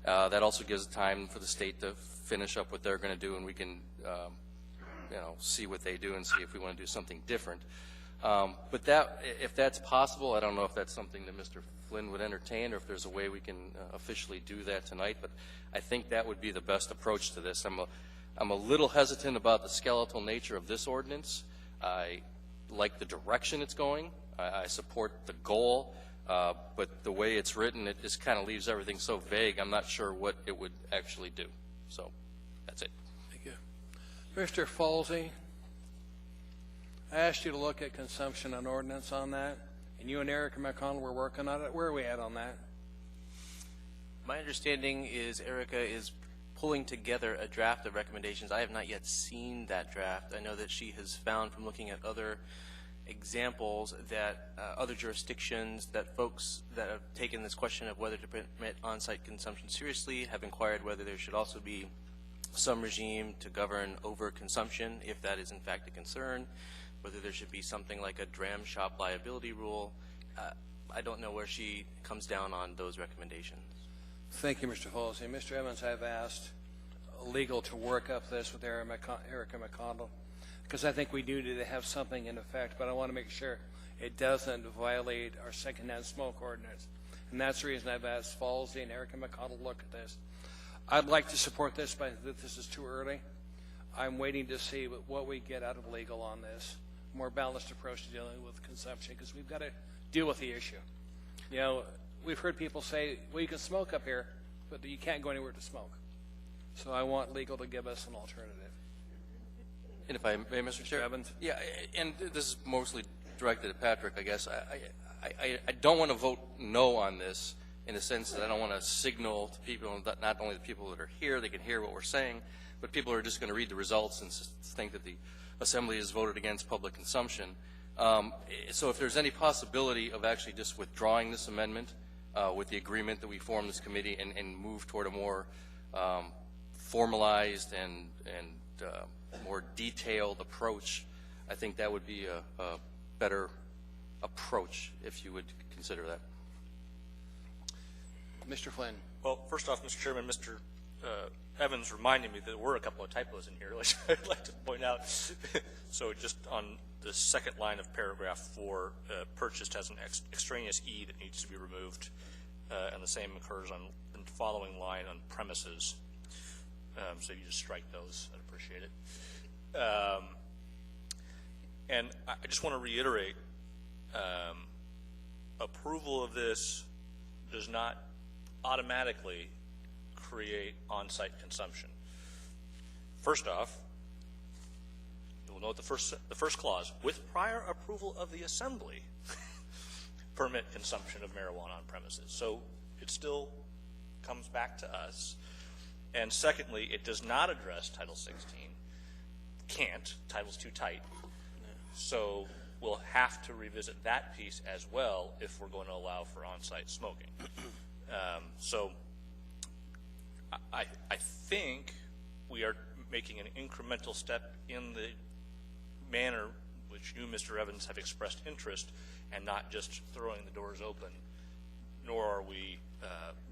That also gives time for the state to finish up what they're going to do, and we can you know, see what they do and see if we want to do something different. But if that's possible, I don't know if that's something that Mr. Flynn would entertain or if there's a way we can officially do that tonight, but I think that would be the best approach to this. I'm a little hesitant about the skeletal nature of this ordinance. I like the direction it's going. I support the goal, but the way it's written, it just kind of leaves everything so vague. I'm not sure what it would actually do. So that's it. Thank you. Mr. Falsey, I asked you to look at consumption and ordinance on that, and you and Erica McConnell were working on it. Where are we at on that? My understanding is Erica is pulling together a draft of recommendations. I have not yet seen that draft. I know that she has found from looking at other examples that other jurisdictions, that folks that have taken this question of whether to permit on-site consumption seriously have inquired whether there should also be some regime to govern overconsumption, if that is in fact a concern, whether there should be something like a dram shop liability rule. I don't know where she comes down on those recommendations. Thank you, Mr. Falsey. Mr. Evans, I've asked legal to work up this with Erica McConnell, because I think we do need to have something in effect, but I want to make sure it doesn't violate our secondhand smoke ordinance. And that's the reason I've asked Falsey and Erica McConnell to look at this. I'd like to support this, but this is too early. I'm waiting to see what we get out of legal on this, more balanced approach to dealing with consumption, because we've got to deal with the issue. You know, we've heard people say, well, you can smoke up here, but you can't go anywhere to smoke. So I want legal to give us an alternative. And if I may, Mr. Chair? Evans? Yeah, and this is mostly directed at Patrick, I guess. I don't want to vote no on this in the sense that I don't want to signal to people, not only the people that are here, they can hear what we're saying, but people are just going to read the results and think that the Assembly has voted against public consumption. So if there's any possibility of actually just withdrawing this amendment with the agreement that we form this committee and move toward a more formalized and more detailed approach, I think that would be a better approach if you would consider that. Mr. Flynn. Well, first off, Mr. Chairman, Mr. Evans reminded me that there were a couple of typos in here, which I'd like to point out. So just on the second line of paragraph 4, purchased has an extraneous E that needs to be removed, and the same occurs on the following line on premises. So you just strike those. I'd appreciate it. And I just want to reiterate, approval of this does not automatically create on-site consumption. First off, you'll note the first clause, with prior approval of the assembly, permit consumption of marijuana on premises. So it still comes back to us. And secondly, it does not address Title 16. Can't. Title's too tight. So we'll have to revisit that piece as well if we're going to allow for on-site smoking. So I think we are making an incremental step in the manner which you, Mr. Evans, have expressed interest, and not just throwing the doors open, nor are we,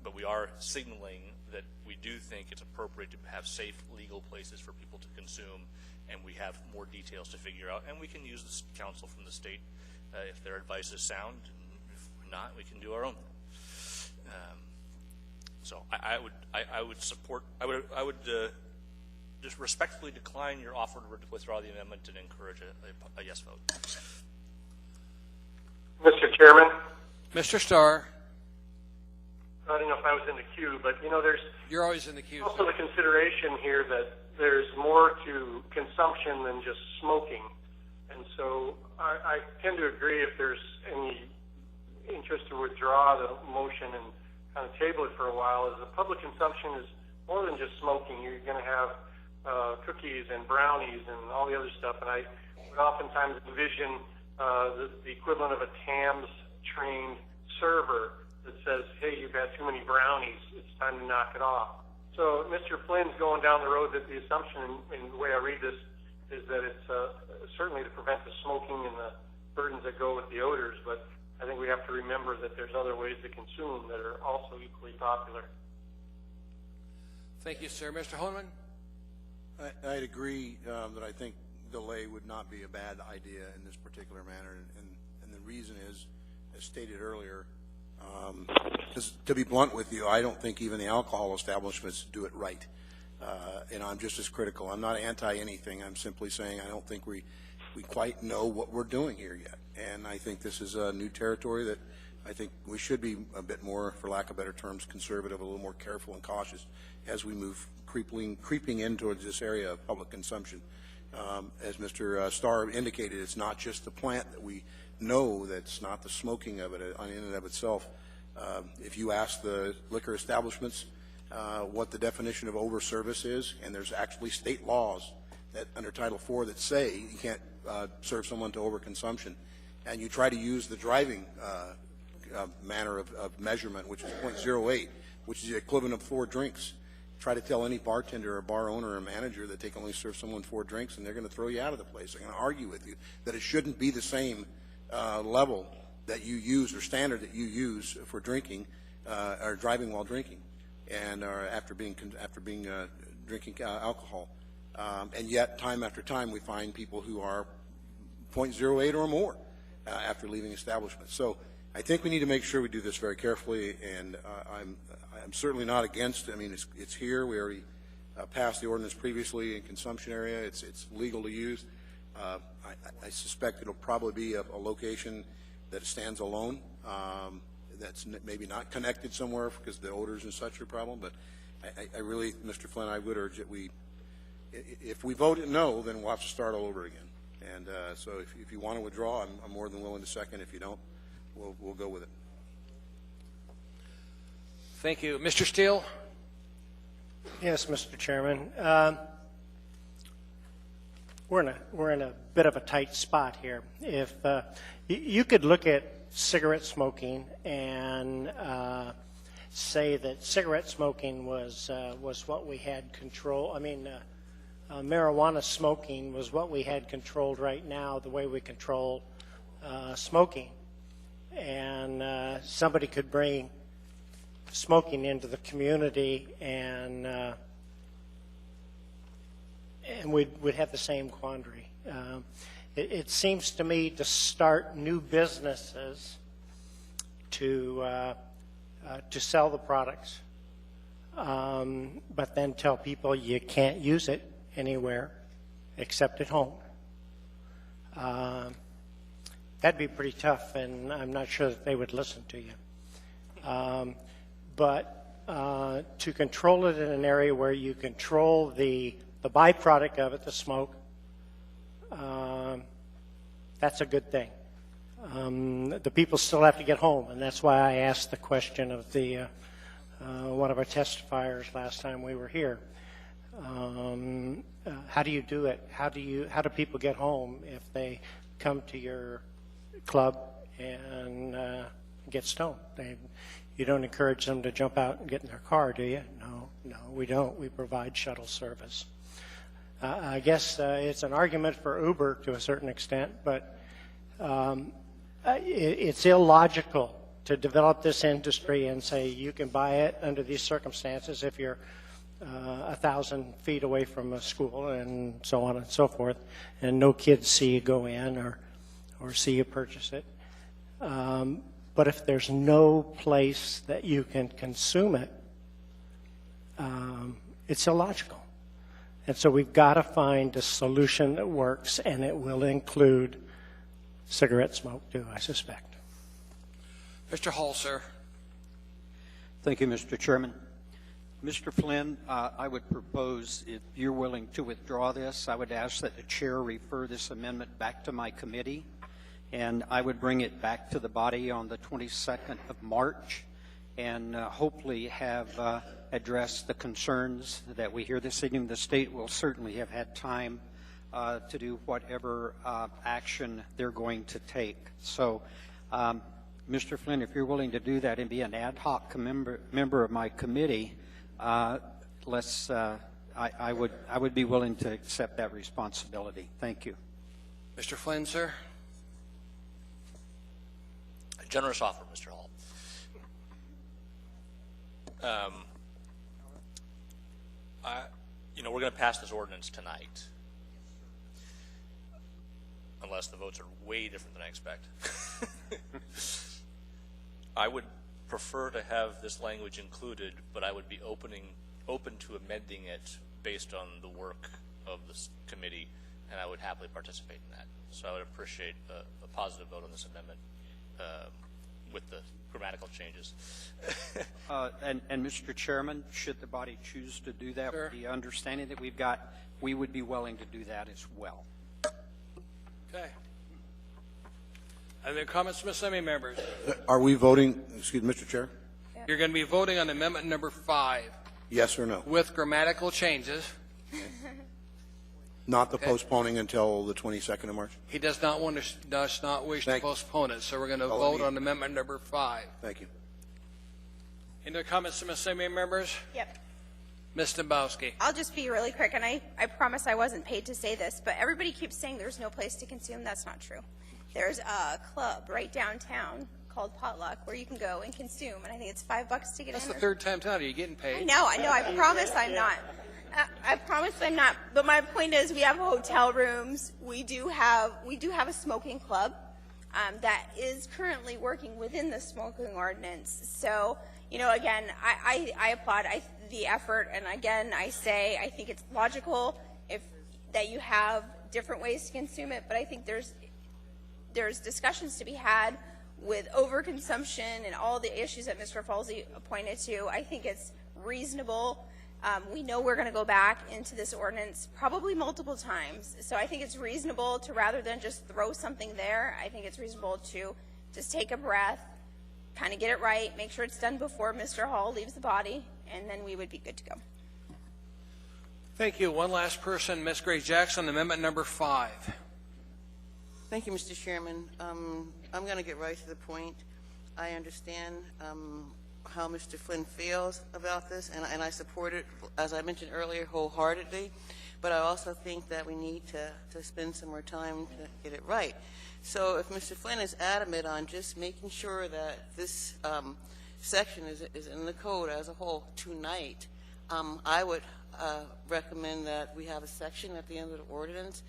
but we are signaling that we do think it's appropriate to have safe, legal places for people to consume, and we have more details to figure out, and we can use this counsel from the state if their advice is sound, and if not, we can do our own. So I would support, I would just respectfully decline your offer to withdraw the amendment and encourage a yes vote. Mr. Chairman? Mr. Starr. I don't know if I was in the queue, but there's You're always in the queue. also the consideration here that there's more to consumption than just smoking. And so I tend to agree if there's any interest to withdraw the motion and kind of table it for a while, is the public consumption is more than just smoking. You're going to have cookies and brownies and all the other stuff. And I would oftentimes envision the equivalent of a TAMS trained server that says, hey, you've had too many brownies, it's time to knock it off. So Mr. Flynn's going down the road that the assumption, and the way I read this, is that it's certainly to prevent the smoking and the burdens that go with the odors, but I think we have to remember that there's other ways to consume that are also equally popular. Thank you, sir. Mr. Holman? I'd agree that I think delay would not be a bad idea in this particular manner, and the reason is, as stated earlier, to be blunt with you, I don't think even the alcohol establishments do it right. And I'm just as critical. I'm not anti-anything. I'm simply saying I don't think we quite know what we're doing here yet. And I think this is a new territory that I think we should be a bit more, for lack of better terms, conservative, a little more careful and cautious as we move creeping in towards this area of public consumption. As Mr. Starr indicated, it's not just the plant that we know, that's not the smoking of it in and of itself. If you ask the liquor establishments what the definition of over-service is, and there's actually state laws that under Title IV that say you can't serve someone to overconsumption, and you try to use the driving manner of measurement, which is 0.08, which is the equivalent of 4 drinks. Try to tell any bartender or bar owner or manager that they can only serve someone 4 drinks, and they're going to throw you out of the place. They're going to argue with you that it shouldn't be the same level that you use or standard that you use for drinking or driving while drinking, and after drinking alcohol. And yet, time after time, we find people who are 0.08 or more after leaving establishments. So I think we need to make sure we do this very carefully, and I'm certainly not against it. I mean, it's here. We already passed the ordinance previously in consumption area. It's legal to use. I suspect it'll probably be a location that stands alone, that's maybe not connected somewhere because the odors and such are a problem. But I really, Mr. Flynn, I would urge that if we vote no, then we'll have to start all over again. And so if you want to withdraw, I'm more than willing to second. If you don't, we'll go with it. Thank you. Mr. Steele? Yes, Mr. Chairman. We're in a bit of a tight spot here. If you could look at cigarette smoking and say that cigarette smoking was what we had control. I mean, marijuana smoking was what we had controlled right now, the way we control smoking. And somebody could bring smoking into the community, and we'd have the same quandary. It seems to me to start new businesses to sell the products, but then tell people you can't use it anywhere except at home. That'd be pretty tough, and I'm not sure that they would listen to you. But to control it in an area where you control the byproduct of it, the smoke, that's a good thing. The people still have to get home, and that's why I asked the question of the one of our testifiers last time we were here. How do you do it? How do people get home if they come to your club and get stoned? You don't encourage them to jump out and get in their car, do you? No, we don't. We provide shuttle service. I guess it's an argument for Uber to a certain extent, but it's illogical to develop this industry and say you can buy it under these circumstances if you're 1,000 feet away from a school and so on and so forth, and no kids see you go in or see you purchase it. But if there's no place that you can consume it, it's illogical. And so we've got to find a solution that works, and it will include cigarette smoke too, I suspect. Mr. Hall, sir. Thank you, Mr. Chairman. Mr. Flynn, I would propose, if you're willing to withdraw this, I would ask that the chair refer this amendment back to my committee, and I would bring it back to the body on the 22nd of March, and hopefully have addressed the concerns that we hear this evening. The state will certainly have had time to do whatever action they're going to take. So, Mr. Flynn, if you're willing to do that and be an ad hoc member of my committee, I would be willing to accept that responsibility. Thank you. Mr. Flynn, sir. A generous offer, Mr. Hall. We're going to pass this ordinance tonight, unless the votes are way different than I expect. I would prefer to have this language included, but I would be open to amending it based on the work of this committee, and I would happily participate in that. So I would appreciate a positive vote on this amendment with the grammatical changes. And Mr. Chairman, should the body choose to do that, sure, with the understanding that we've got, we would be willing to do that as well. Okay. Are there comments from assembly members? Are we voting, excuse me, Mr. Chair? You're going to be voting on amendment number 5. Yes or no? With grammatical changes. Not the postponing until the 22nd of March? He does not wish to postpone it, so we're going to vote on amendment number 5. Thank you. Any other comments from assembly members? Yep. Ms. Dembowski. I'll just be really quick, and I promise I wasn't paid to say this, but everybody keeps saying there's no place to consume. That's not true. There's a club right downtown called Potluck where you can go and consume, and I think it's $5 to get That's in. the third time tonight. Are you getting paid? I know. I promise I'm not. I promise I'm not. But my point is, we have hotel rooms. We do have a smoking club that is currently working within the smoking ordinance. So, again, I applaud the effort, and again, I say I think it's logical that you have different ways to consume it, but I think there's discussions to be had with overconsumption and all the issues that Mr. Falsey pointed to. I think it's reasonable. We know we're going to go back into this ordinance probably multiple times, so I think it's reasonable to, rather than just throw something there, I think it's reasonable to just take a breath, kind of get it right, make sure it's done before Mr. Hall leaves the body, and then we would be good to go. Thank you. One last person, Ms. Grace Jackson, amendment number 5. Thank you, Mr. Chairman. I'm going to get right to the point. I understand how Mr. Flynn feels about this, and I support it, as I mentioned earlier, wholeheartedly. But I also think that we need to spend some more time to get it right. So if Mr. Flynn is adamant on just making sure that this section is in the code as a whole tonight, I would recommend that we have a section at the end of the ordinance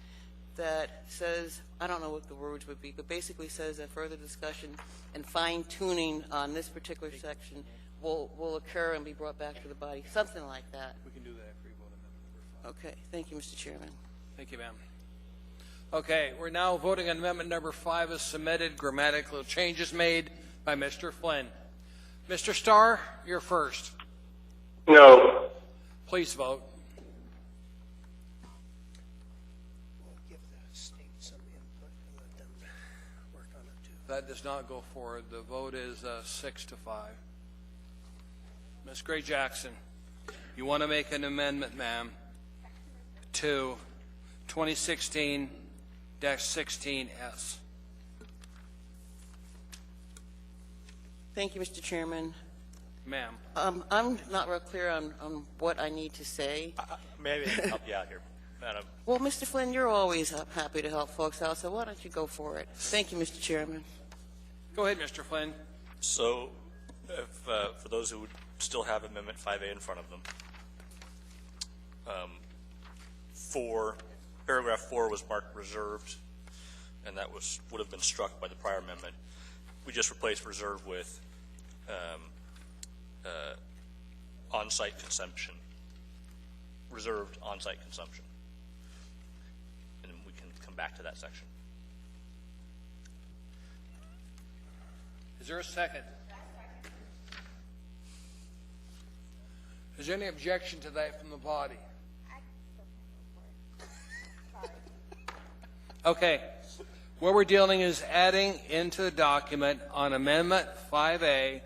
that says, I don't know what the words would be, but basically says that further discussion and fine-tuning on this particular section will occur and be brought back to the body, something like that. We can do that after you vote on amendment number 5. Okay, thank you, Mr. Chairman. Thank you, ma'am. Okay, we're now voting on amendment number 5 as submitted. Grammatical changes made by Mr. Flynn. Mr. Starr, you're first. No. Please vote. That does not go forward. The vote is 6-5. Ms. Gray Jackson, you want to make an amendment, ma'am, to 2016-16S. Thank you, Mr. Chairman. Ma'am. I'm not real clear on what I need to say. Maybe I can help you out here, Madam. Well, Mr. Flynn, you're always happy to help folks out, so why don't you go for it? Thank you, Mr. Chairman. Go ahead, Mr. Flynn. So, if, for those who would still have Amendment 5A in front of them, paragraph 4 was marked reserved, and that would have been struck by the prior amendment. We just replaced reserved with on-site consumption, reserved on-site consumption, and we can come back to that section. Is there a second? Is there any objection to that from the body? Okay. What we're dealing is adding into the document on Amendment 5A,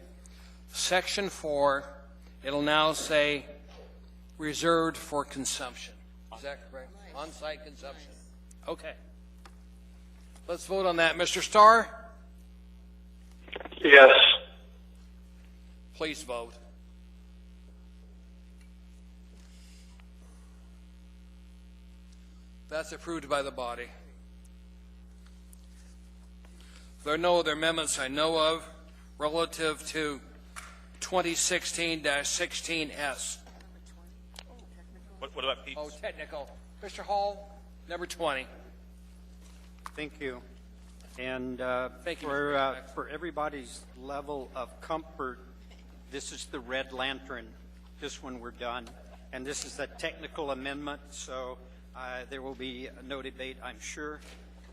Section 4, it'll now say reserved for consumption. Is that correct? On-site consumption. Okay. Let's vote on that. Mr. Starr? Yes. Please vote. That's approved by the body. There are no other amendments I know of relative to 2016-16S. What about Pete? Oh, technical. Mr. Hall, number 20. Thank you. And Thank you, for everybody's level of comfort, this is the red lantern, just when we're done. And this is a technical amendment, so there will be no debate, I'm sure.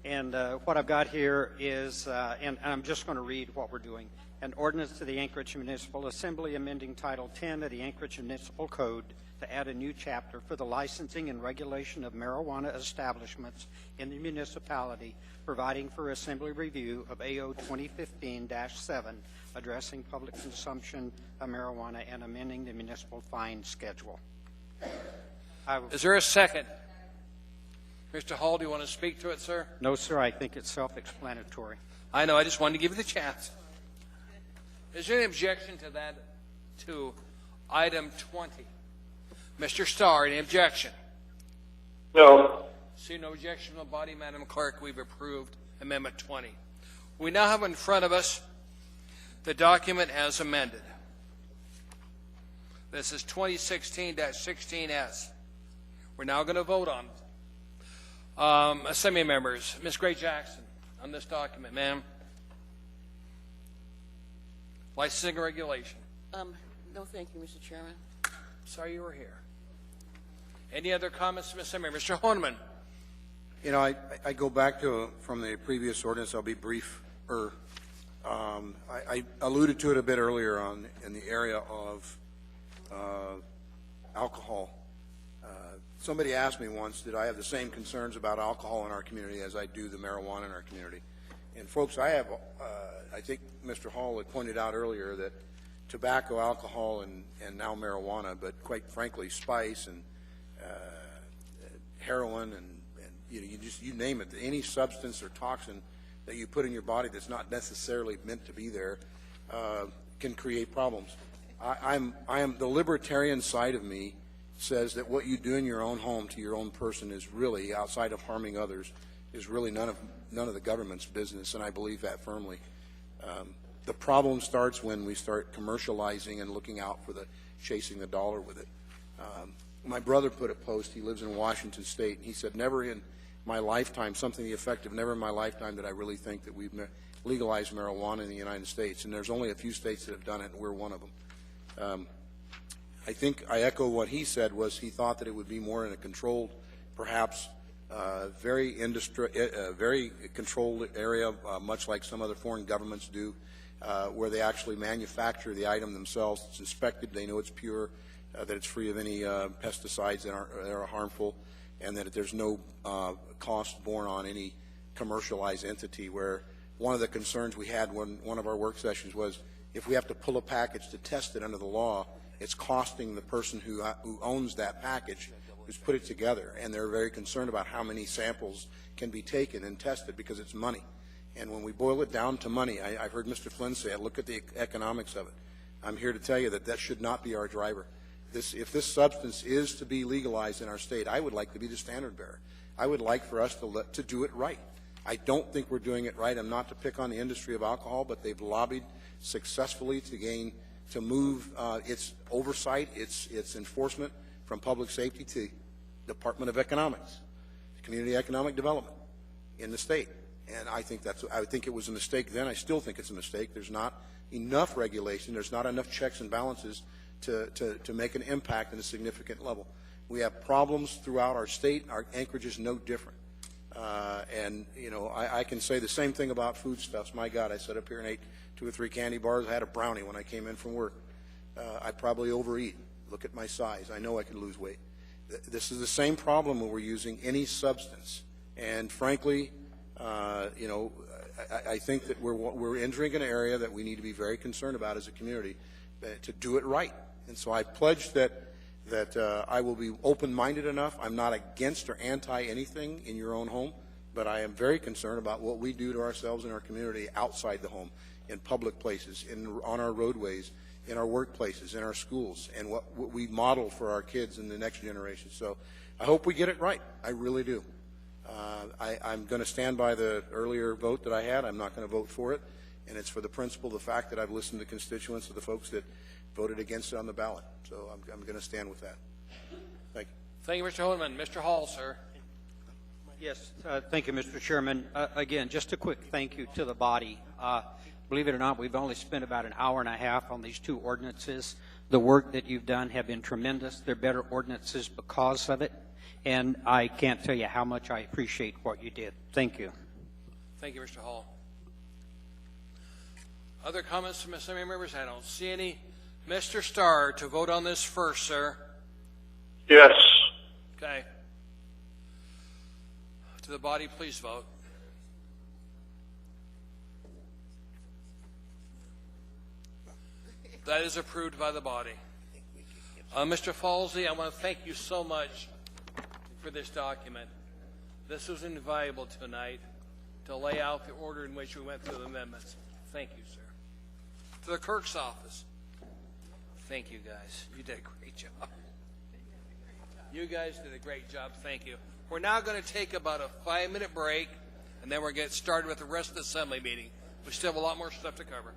And what I've got here is, and I'm just going to read what we're doing, an ordinance to the Anchorage Municipal Assembly amending Title 10 of the Anchorage Municipal Code to add a new chapter for the licensing and regulation of marijuana establishments in the municipality, providing for assembly review of AO 2015-7, addressing public consumption of marijuana and amending the municipal fine schedule. Is there a second? Mr. Hall, do you want to speak to it, sir? No, sir. I think it's self-explanatory. I know. I just wanted to give you the chance. Is there any objection to that, to item 20? Mr. Starr, any objection? No. See no objection from the body, Madam Clerk. We've approved Amendment 20. We now have in front of us the document as amended. This is 2016-16S. We're now going to vote on it. Assembly members, Ms. Gray Jackson, on this document, ma'am. Licensing and regulation. No, thank you, Mr. Chairman. Sorry you were here. Any other comments, Ms. Assembly? Mr. Honeman. You know, I go back to from the previous ordinance. I'll be brief. I alluded to it a bit earlier on in the area of alcohol. Somebody asked me once, did I have the same concerns about alcohol in our community as I do the marijuana in our community? And folks, I have, I think Mr. Hall had pointed out earlier that tobacco, alcohol, and now marijuana, but quite frankly, spice and heroin and you name it, any substance or toxin that you put in your body that's not necessarily meant to be there can create problems. I am the libertarian side of me says that what you do in your own home to your own person is really, outside of harming others, is really none of the government's business, and I believe that firmly. The problem starts when we start commercializing and looking out for the chasing the dollar with it. My brother put a post, he lives in Washington State, and he said, never in my lifetime, something to the effect of never in my lifetime did I really think that we've legalized marijuana in the United States, and there's only a few states that have done it, and we're one of them. I think I echo what he said, was he thought that it would be more in a controlled, perhaps very controlled area, much like some other foreign governments do, where they actually manufacture the item themselves. It's inspected, they know it's pure, that it's free of any pesticides that are harmful, and that there's no cost borne on any commercialized entity. Where one of the concerns we had when one of our work sessions was, if we have to pull a package to test it under the law, it's costing the person who owns that package, who's put it together, and they're very concerned about how many samples can be taken and tested because it's money. And when we boil it down to money, I've heard Mr. Flynn say, look at the economics of it. I'm here to tell you that that should not be our driver. If this substance is to be legalized in our state, I would like to be the standard bearer. I would like for us to do it right. I don't think we're doing it right. I'm not to pick on the industry of alcohol, but they've lobbied successfully to move its oversight, its enforcement from public safety to Department of Economics, Community Economic Development in the state. And I think it was a mistake then. I still think it's a mistake. There's not enough regulation. There's not enough checks and balances to make an impact at a significant level. We have problems throughout our state. Our Anchorage is no different. And, you know, I can say the same thing about foodstuffs. My God, I sat up here and ate 2 or 3 candy bars. I had a brownie when I came in from work. I probably overeat. Look at my size. I know I can lose weight. This is the same problem when we're using any substance. And frankly, you know, I think that we're entering an area that we need to be very concerned about as a community to do it right. And so I pledge that I will be open-minded enough. I'm not against or anti anything in your own home, but I am very concerned about what we do to ourselves and our community outside the home, in public places, on our roadways, in our workplaces, in our schools, and what we model for our kids and the next generation. So I hope we get it right. I really do. I'm going to stand by the earlier vote that I had. I'm not going to vote for it, and it's for the principle, the fact that I've listened to constituents of the folks that voted against it on the ballot. So I'm going to stand with that. Thank you. Thank you, Mr. Honeman. Mr. Hall, sir. Yes, thank you, Mr. Chairman. Again, just a quick thank you to the body. Believe it or not, we've only spent about an hour and a half on these 2 ordinances. The work that you've done have been tremendous. They're better ordinances because of it. And I can't tell you how much I appreciate what you did. Thank you. Thank you, Mr. Hall. Other comments from assembly members? I don't see any. Mr. Starr, to vote on this first, sir. Yes. Okay. To the body, please vote. That is approved by the body. Mr. Falsey, I want to thank you so much for this document. This was invaluable tonight to lay out the order in which we went through the amendments. Thank you, sir. To the clerk's office. Thank you, guys. You did a great job. You guys did a great job. Thank you. We're now going to take about a 5-minute break, and then we're going to get started with the rest of the assembly meeting. We still have a lot more stuff to cover.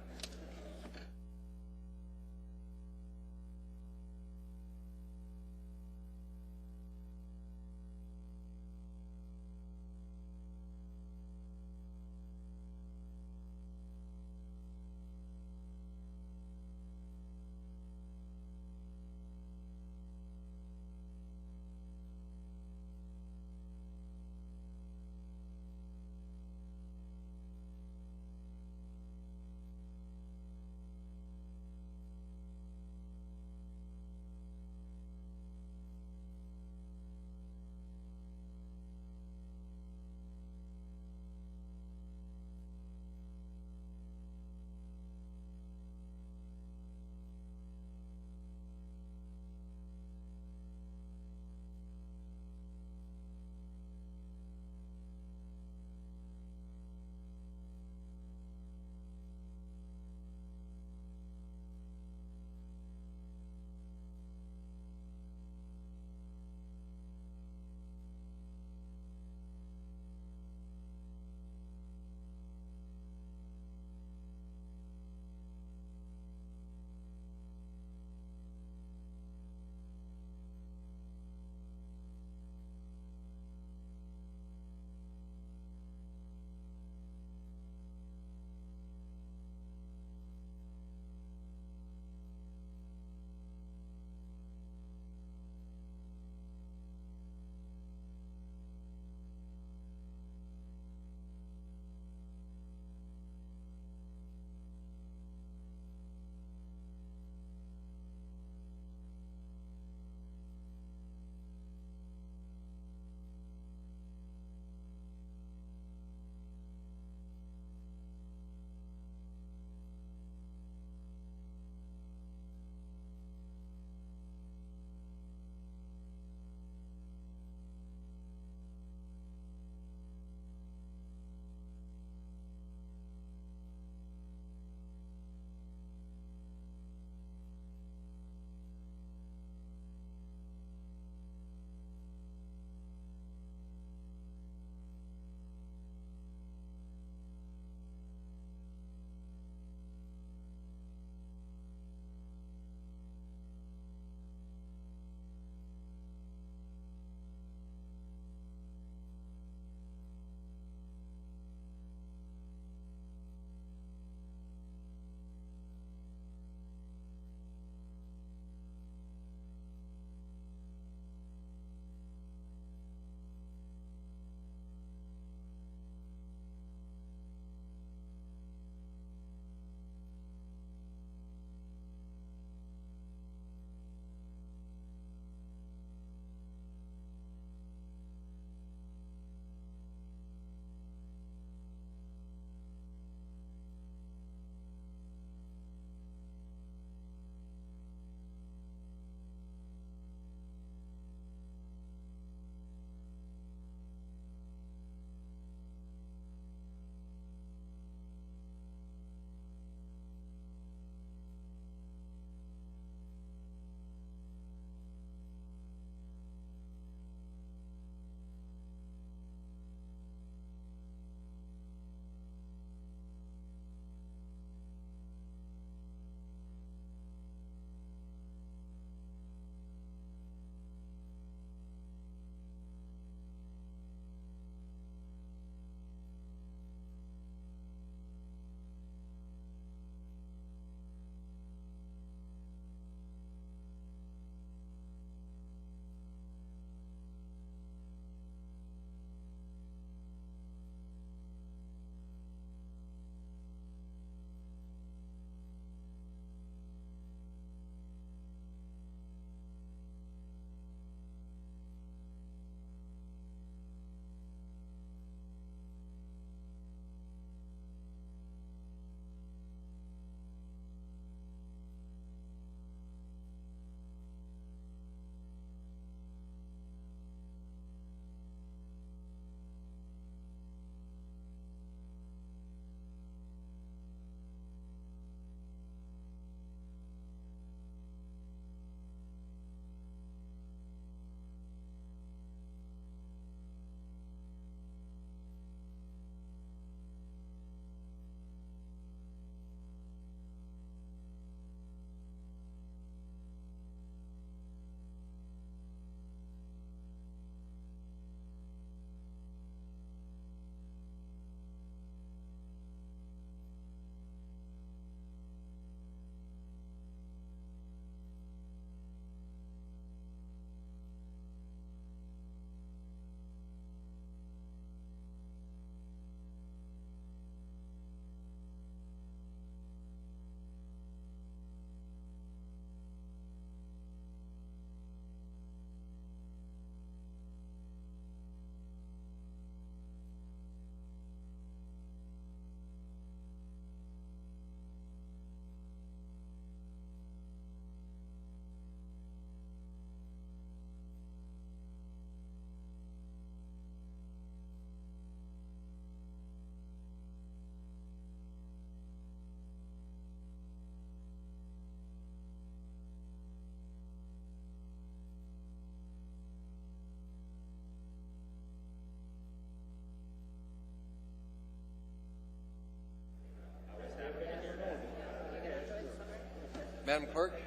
Madam Clerk,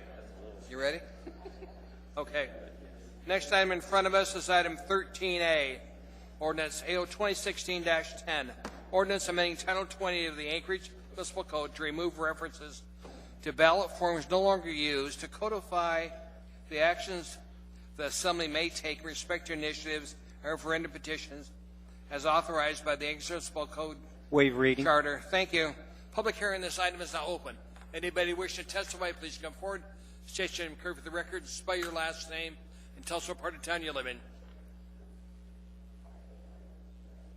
you ready? Okay. Next item in front of us is item 13A, ordinance AO 2016-10, ordinance amending Title 20 of the Anchorage Municipal Code to remove references to ballot forms no longer used, to codify the actions the Assembly may take in respect to initiatives and referendum petitions as authorized by the Anchorage Municipal Code Waive reading. Charter. Thank you. Public hearing on this item is now open. Anybody wish to testify, please come forward. State your name clear for the record, spell your last name, and tell us what part of town you live in.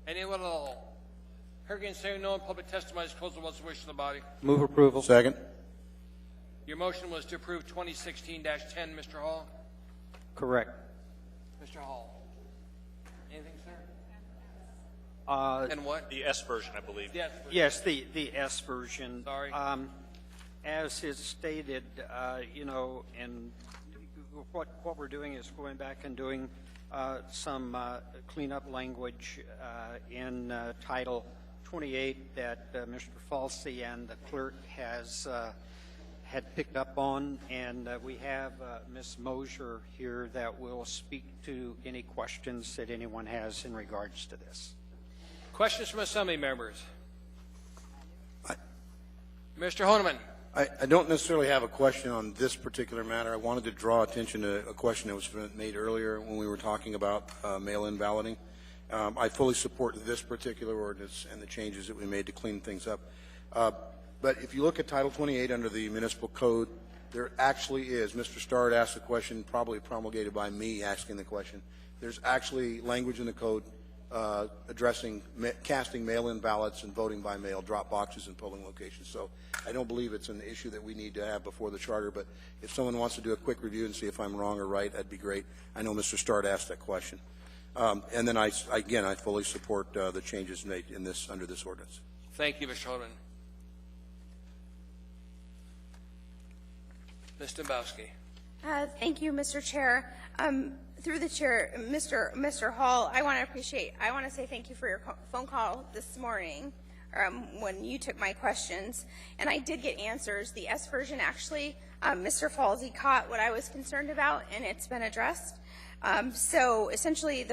Anyone at all? Hearing and saying no, public testimony is closed. What's the wish of the body? Move approval. Second. Your motion was to approve 2016-10, Mr. Hall. Correct. Mr. Hall. Anything, sir? And what? The S version, I believe. Yes, the S version. Sorry. As is stated, you know, and what we're doing is going back and doing some cleanup language in Title 28 that Mr. Falsey and the clerk had picked up on, and we have Ms. Mosier here that will speak to any questions that anyone has in regards to this. Questions from Assembly members? Mr. Honeman. I don't necessarily have a question on this particular matter. I wanted to draw attention to a question that was made earlier when we were talking about mail-in balloting. I fully support this particular ordinance and the changes that we made to clean things up. But if you look at Title 28 under the Municipal Code, there actually is, Mr. Starr asked the question, probably promulgated by me asking the question, there's actually language in the code addressing casting mail-in ballots and voting by mail, drop boxes and polling locations. So I don't believe it's an issue that we need to have before the charter, but if someone wants to do a quick review and see if I'm wrong or right, that'd be great. I know Mr. Starr asked that question. And then I fully support the changes made in this, under this ordinance. Thank you, Mr. Honeman. Ms. Dembowski. Thank you, Mr. Chair. Through the chair, Mr. Hall, I want to say thank you for your phone call this morning when you took my questions, and I did get answers. The S version, actually, Mr. Falsey caught what I was concerned about, and it's been addressed. So essentially,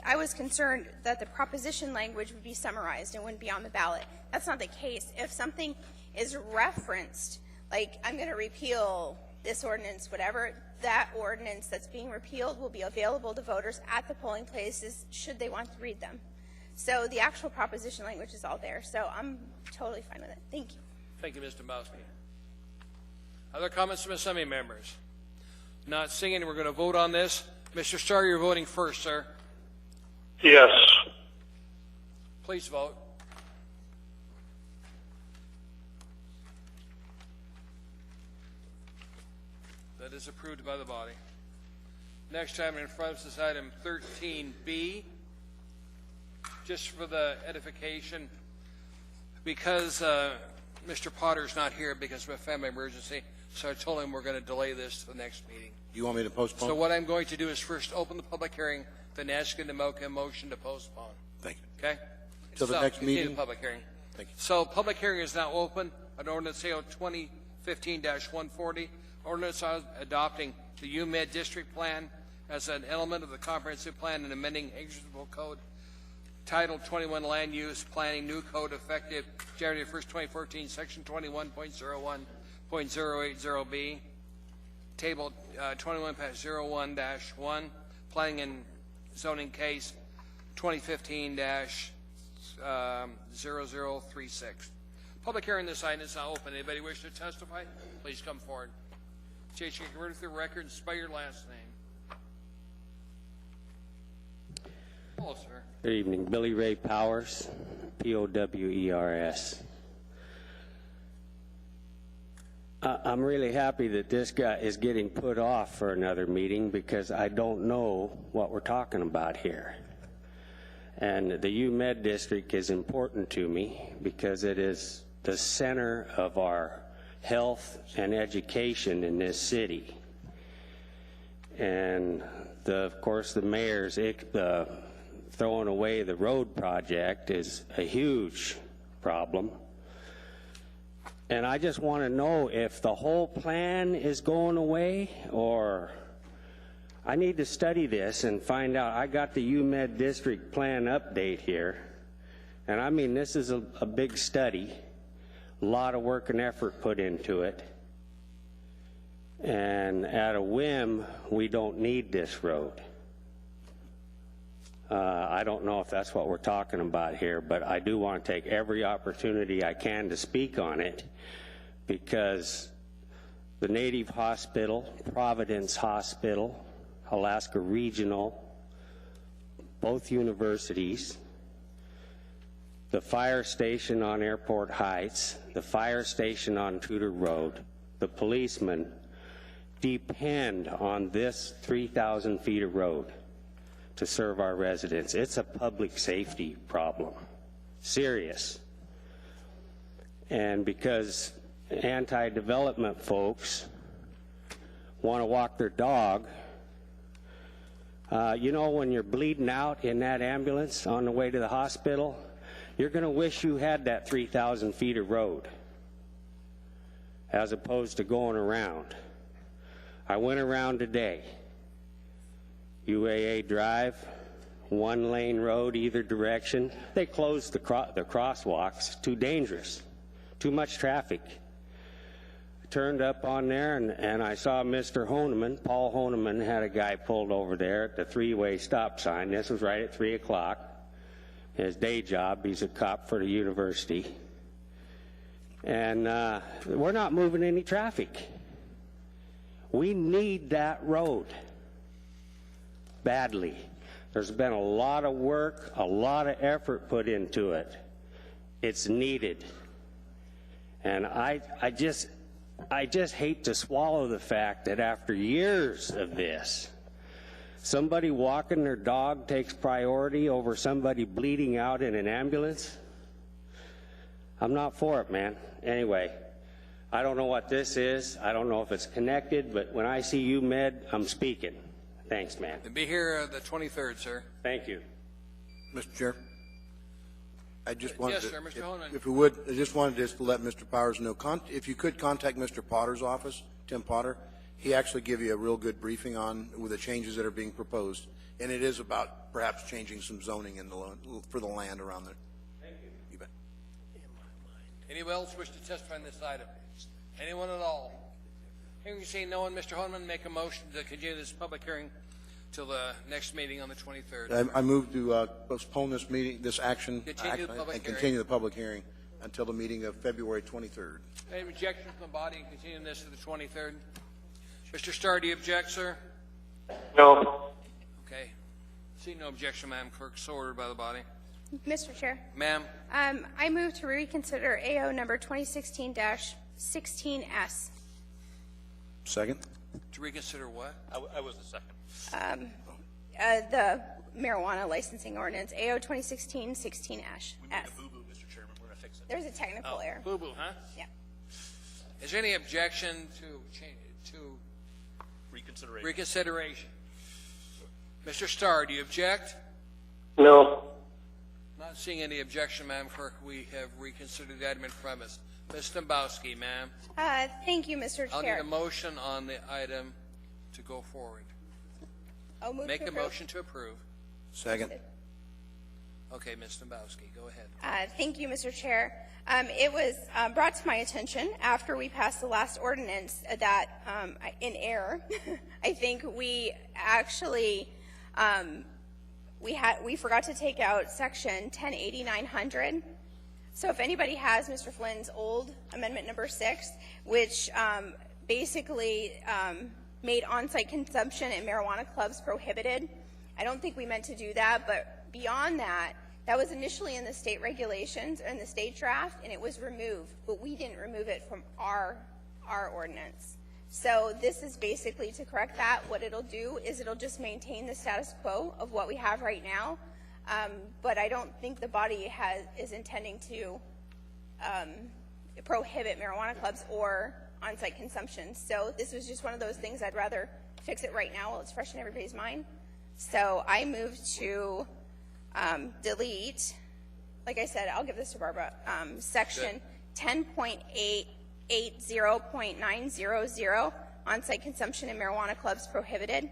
I was concerned that the proposition language would be summarized and wouldn't be on the ballot. That's not the case. If something is referenced, like I'm going to repeal this ordinance, whatever, that ordinance that's being repealed will be available to voters at the polling places should they want to read them. So the actual proposition language is all there. So I'm totally fine with it. Thank you. Thank you, Ms. Dembowski. Other comments from Assembly members? Not seeing any, we're going to vote on this. Mr. Starr, you're voting first, sir. Yes. Please vote. That is approved by the body. Next item in front of us is item 13B. Just for the edification, because Mr. Potter's not here because of a family emergency, so I told him we're going to delay this to the next meeting. You want me to postpone? So what I'm going to do is first open the public hearing, then ask you to make a motion to postpone. Thank you. Okay? Till the next continue meeting? The public hearing. Thank you. So public hearing is now open on ordinance AO 2015-140, ordinance adopting the UMed district plan as an element of the comprehensive plan and amending Municipal Code Title 21 Land Use Planning, new code effective January 1st, 2014, Section 21.01.080B, Table 21-01-1, Planning and Zoning Case 2015-0036. Public hearing this item is now open. Anybody wish to testify? Please come forward. State your name through the record and spell your last name. Hello, sir. Good evening. Billy Ray Powers, P-O-W-E-R-S. I'm really happy that this guy is getting put off for another meeting because I don't know what we're talking about here. And the UMed district is important to me because it is the center of our health and education in this city. And of course the mayor's throwing away the road project is a huge problem. And I just want to know if the whole plan is going away, or I need to study this and find out. I got the UMed district plan update here, and I mean, this is a big study, a lot of work and effort put into it, and at a whim, we don't need this road. I don't know if that's what we're talking about here, but I do want to take every opportunity I can to speak on it, because the Native Hospital, Providence Hospital, Alaska Regional, both universities, the fire station on Airport Heights, the fire station on Tudor Road, the policemen depend on this 3,000 feet of road to serve our residents. It's a public safety problem, serious. And because anti-development folks want to walk their dog, you know, when you're bleeding out in that ambulance on the way to the hospital, you're going to wish you had that 3,000 feet of road as opposed to going around. I went around today. UAA Drive, one lane road either direction. They closed the crosswalks, too dangerous, too much traffic. I turned up on there and I saw Mr. Honeman, Paul Honeman had a guy pulled over there at the three-way stop sign. This was right at 3 o'clock. His day job, he's a cop for the university. And we're not moving any traffic. We need that road badly. There's been a lot of work, a lot of effort put into it. It's needed. And I just hate to swallow the fact that after years of this, somebody walking their dog takes priority over somebody bleeding out in an ambulance. I'm not for it, man. Anyway, I don't know what this is. I don't know if it's connected, but when I see UMed, I'm speaking. Thanks, man. To be here the 23rd, sir. Thank you. Mr. Chair, I just wanted Yes, sir, Mr. Honan. if we would, I just wanted just to let Mr. Powers know, if you could contact Mr. Potter's office, Tim Potter, he actually give you a real good briefing on with the changes that are being proposed, and it is about perhaps changing some zoning in for the land around there. Thank you. You bet. Anyone else wish to testify on this item? Anyone at all? Hearing and seeing no one, Mr. Honeman, make a motion to continue this public hearing till the next meeting on the 23rd. I move to postpone this meeting, this action, Continue the public and hearing. continue the public hearing until the meeting of February 23rd. Any objection from the body in continuing this to the 23rd? Mr. Starr, do you object, sir? No. Okay. See no objection, Madam Clerk. So ordered by the body. Mr. Chair. Ma'am. I move to reconsider AO number 2016-16S. Second. To reconsider what? I was the second. The marijuana licensing ordinance, AO 2016-16S. We made a boo-boo, Mr. Chairman. We're going to fix it. There's a technical error. Boo-boo, huh? Yeah. Is there any objection to reconsideration? Mr. Starr, do you object? No. Not seeing any objection, Madam Clerk. We have reconsidered the item in premise. Ms. Dombowski, ma'am. Thank you, Mr. I'll Chair. need a motion on the item to go forward. I'll move Make to a approve. motion to approve. Second. Okay, Ms. Dombowski, go ahead. Thank you, Mr. Chair. It was brought to my attention after we passed the last ordinance that, in error, I think we actually we forgot to take out section 108900. So if anybody has Mr. Flynn's old amendment number 6, which basically made on-site consumption in marijuana clubs prohibited, I don't think we meant to do that, but beyond that, that was initially in the state regulations and the state draft, and it was removed, but we didn't remove it from our ordinance. So this is basically to correct that. What it'll do is it'll just maintain the status quo of what we have right now, but I don't think the body is intending to prohibit marijuana clubs or on-site consumption. So this was just one of those things I'd rather fix it right now while it's fresh in everybody's mind. So I move to delete, like I said, I'll give this to Barbara, section 10.880.900, on-site consumption in marijuana clubs prohibited,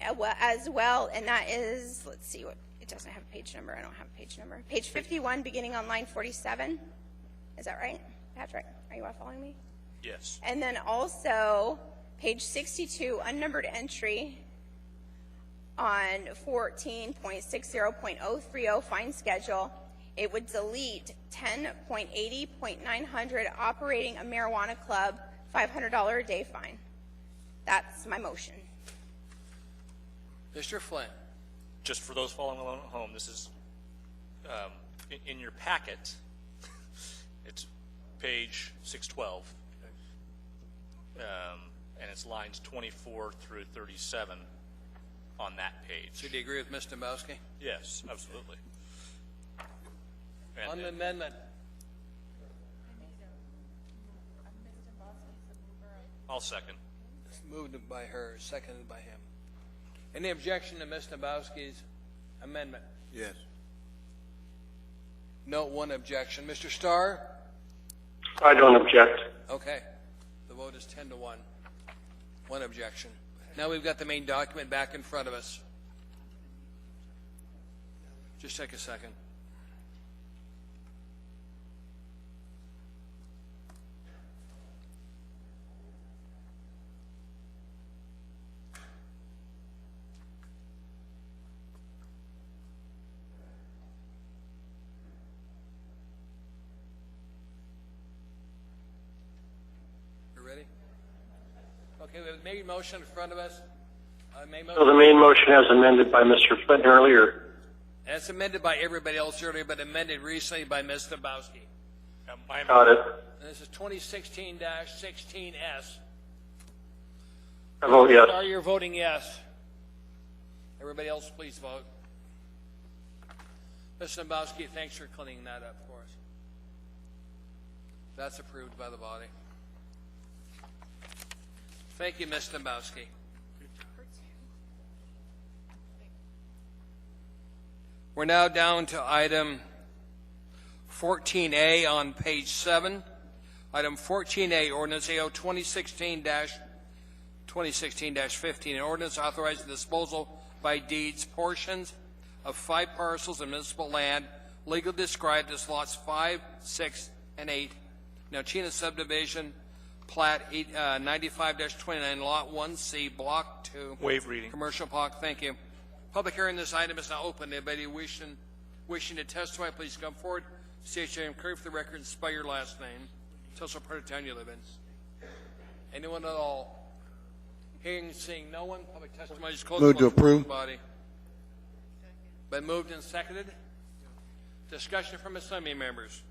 as well, and that is, let's see what, it doesn't have a page number, I don't have a page number. Page 51, beginning on line 47. Is that right? That's right. Are you all following me? Yes. And then also, page 62, unnumbered entry on 14.60.030 fine schedule. It would delete 10.80.900 operating a marijuana club, $500 a day fine. That's my motion. Mr. Flynn. Just for those following along at home, this is in your packet. It's page 612, and it's lines 24 through 37 on that page. So do you agree with Ms. Dombrowski? Yes, absolutely. And On the amendment. I'll second. It's moved by her, seconded by him. Any objection to Ms. Dombrowski's amendment? Yes. No, one objection. Mr. Starr? I don't object. Okay. The vote is 10-1. One objection. Now we've got the main document back in front of us. Just take a second. Ready? Okay, we have a main motion in front of us. So the main motion as amended by Mr. Flynn earlier. As amended by everybody else earlier, but amended recently by Ms. Dombrowski. Got it. And this is 2016-16S. I vote yes. Are you voting yes? Everybody else, please vote. Ms. Dombrowski, thanks for cleaning that up for us. That's approved by the body. Thank you, Ms. Dombrowski. We're now down to item 14A on page 7. Item 14A, ordinance AO 2016-15, an ordinance authorizing disposal by deeds portions of 5 parcels of municipal land legally described as lots 5, 6, and 8. Nauchina subdivision, plat 95-29, lot 1C, block 2. Waive reading. Commercial block. Thank you. Public hearing this item is now open. Anybody wishing to testify, please come forward. State your name, clear for the record, and spell your last name. Tell us what part of town you live in. Anyone at all? Hearing and seeing no one, public testimony is closed. Move to approve. Body. Been moved and seconded. Discussion from assembly members.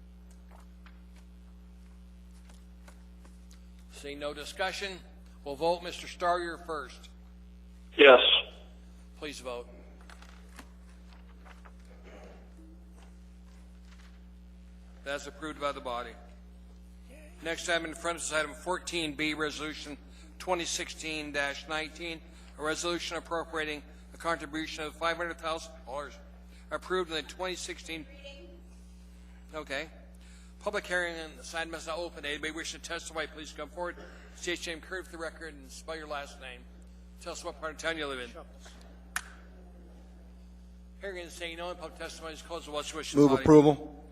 Seeing no discussion, we'll vote. Mr. Starr, you're first. Yes. Please vote. That's approved by the body. Next item in front of us is item 14B, resolution 2016-19, a resolution appropriating a contribution of $500,000 approved in the 2016. Okay. Public hearing on this item is now open. Anybody wishing to testify, please come forward. State your name, clear for the record, and spell your last name. Tell us what part of town you live in. Hearing and saying no one, public testimony is closed. What's wish Move approval.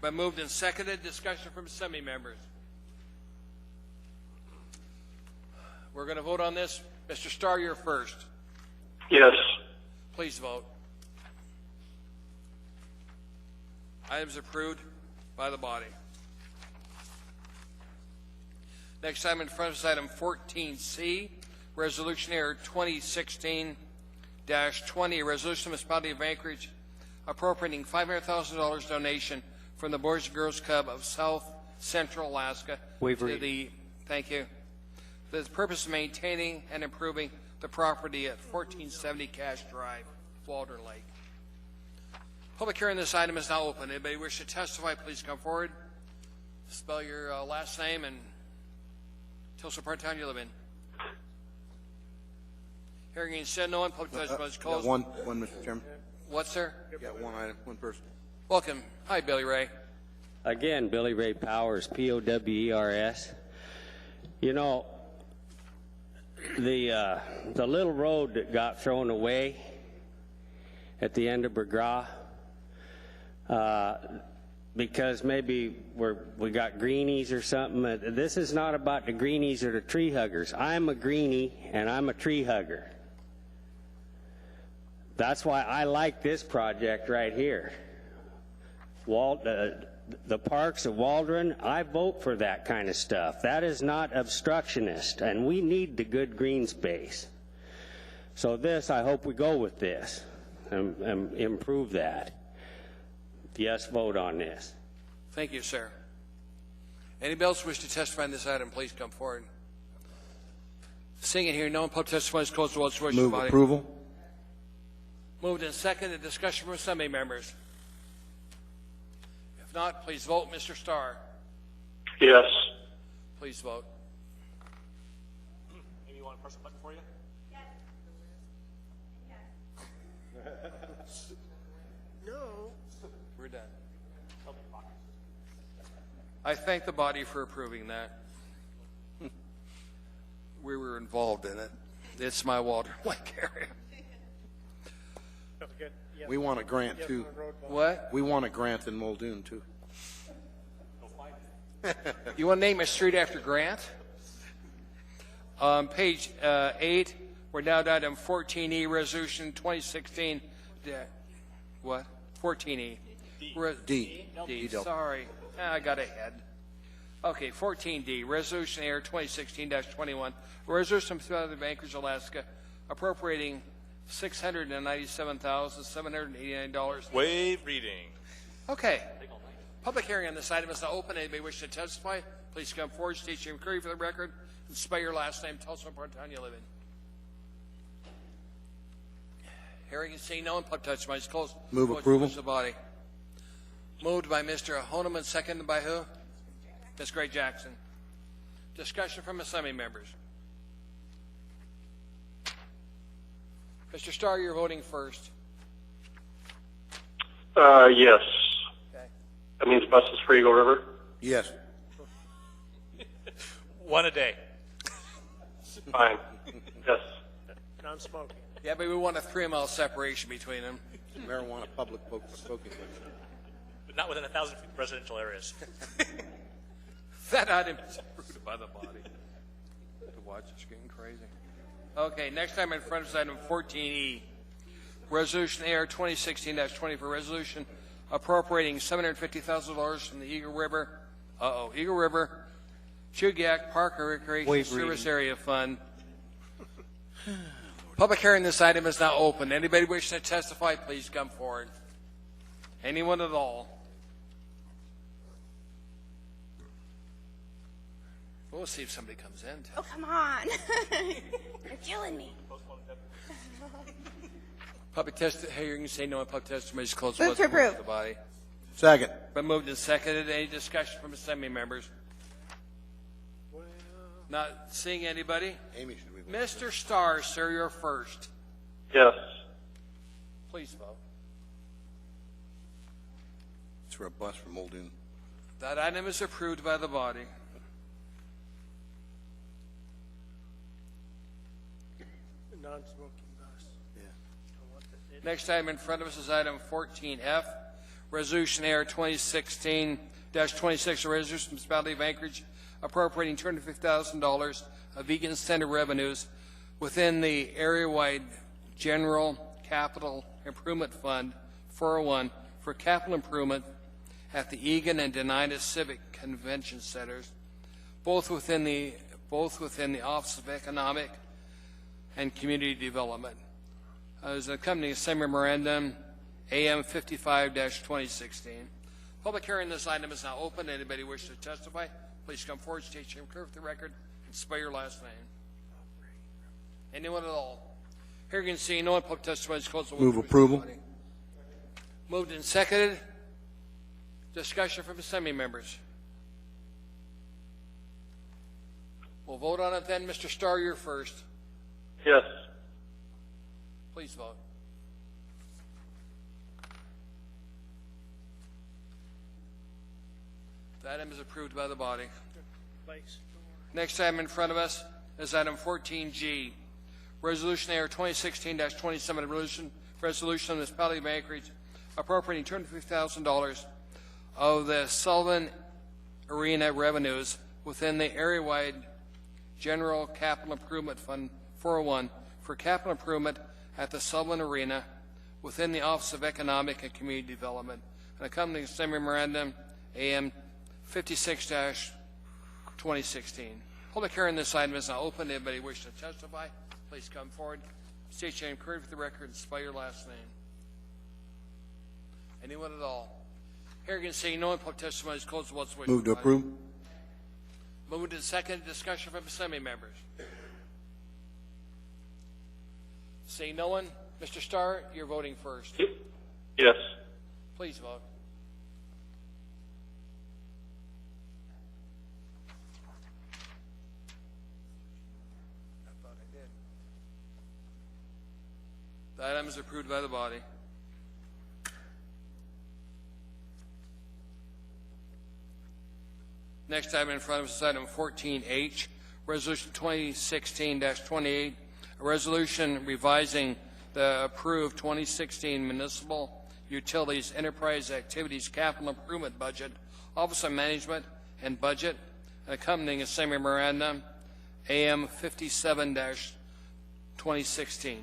Been moved and seconded. Discussion from assembly members. We're going to vote on this. Mr. Starr, you're first. Yes. Please vote. Items approved by the body. Next item in front of us, item 14C, resolution error 2016-20, a resolution of the municipality of Anchorage appropriating $500,000 donation from the Boys and Girls Club of South Central Alaska to the, thank you, for the purpose of maintaining and improving the property at 1470 Cash Drive, Walter Lake. Public hearing on this item is now open. Anybody wish to testify, please come forward. Spell your last name and tell us what part of town you live in. Hearing and said no one, public testimony is closed. One, Mr. Chairman. What, sir? Got one item, one person. Welcome. Hi, Billy Ray. Again, Billy Ray Powers, P-O-W-E-R-S. You know, the little road that got thrown away at the end of Bergras, because maybe we got greenies or something. This is not about the greenies or the tree huggers. I'm a greenie and I'm a tree hugger. That's why I like this project right here. The parks of Waldron, I vote for that kind of stuff. That is not obstructionist, and we need the good green space. So this, I hope we go with this and improve that. Yes, vote on this. Thank you, sir. Anybody else wish to testify on this item, please come forward. Seeing and hearing no one, public testimony is closed. Move approval. Moved and seconded. Discussion from assembly members. If not, please vote. Mr. Starr. Yes. Please vote. Maybe you want to press a button for you? No. We're done. I thank the body for approving that. We were involved in it. It's my Walter Lake area. We want a grant, too. What? We want a grant in Muldoon, too. You want to name a street after Grant? Page 8, we're now to item 14E, Resolution 2016. What? 14E. D. D. Sorry. I got ahead. Okay, 14D, Resolution Air 2016-21, Resolution of the of Anchorage, Alaska, appropriating $697,789. Waive reading. Okay. Public hearing on this item is now open. Anybody wish to testify, please come forward, state your inquiry for the record, and spell your last name. Tell us what part of town you live in. Hearing and seeing no one, public testimony is closed. Move approval. The body. Moved by Mr. Honeman, seconded by who? Ms. Gray Jackson. Discussion from assembly members. Mr. Starr, you're voting first. Yes. Okay. That means buses for Eagle River? Yes. One a day. Fine. Yes. Non-smoking. Yeah, but we want a 3-mile separation between them. Marijuana public smoking. But not within 1,000 feet of residential areas. That item is approved by the body. To watch the screen crazy. Okay, next time in front of us, item 14E. Resolution AR 2016-20 for resolution appropriating $750,000 from the Eagle River, Eagle River, Chugiak Park and Recreation Service Area Fund. Public hearing this item is now open. Anybody wishing to testify, please come forward. Anyone at all? We'll see if somebody comes in. Oh, come on. You're killing me. Public hearing, say no, public testimony is closed. Move to approve. The body. Second. Been moved and seconded. Any discussion from assembly members? Not seeing anybody? Amy, should we vote? Mr. Starr, sir, you're first. Yes. Please vote. It's for a bus from Muldoon. That item is approved by the body. Non-smoking bus. Next item in front of us is item 14F, Resolution AR 2016-26, a resolution from the Municipality of Anchorage appropriating $250,000 of vegan center revenues within the area-wide General Capital Improvement Fund 401 for capital improvement at the Egan and Denida Civic Convention Centers, both within the Office of Economic and Community Development. As an accompanying assembly memorandum, AM 55-2016. Public hearing on this item is now open. Anybody wish to testify, please come forward, state your name for the record, and spell your last name. Anyone at all? Hearing and seeing no one, public testimony is closed. Move approval. Moved and seconded. Discussion from assembly members. We'll vote on it then. Mr. Starr, you're first. Yes. Please vote. The item is approved by the body. Next item in front of us is item 14G, Resolution AR 2016-27, resolution of the municipality of Anchorage appropriating $250,000 of the Sullivan Arena revenues within the area-wide General Capital Improvement Fund 401 for capital improvement at the Sullivan Arena within the Office of Economic and Community Development. An accompanying memorandum, AM 56-2016. Public hearing on this item is now open. Anybody wish to testify, please come forward. State your name clearly for the record and spell your last name. Anyone at all? Hearing and seeing no one, public testimony is closed. What's wished? Move to approve. Move to the second. Discussion from assembly members. Seeing no one, Mr. Starr, you're voting first. Yes. Please vote. I thought I did. The item is approved by the body. Next item in front of us is item 14H, Resolution 2016-28, a resolution revising the approved 2016 Municipal Utilities Enterprise Activities Capital Improvement Budget, Office of Management and Budget, and accompanying a same memorandum, AM 57-2016.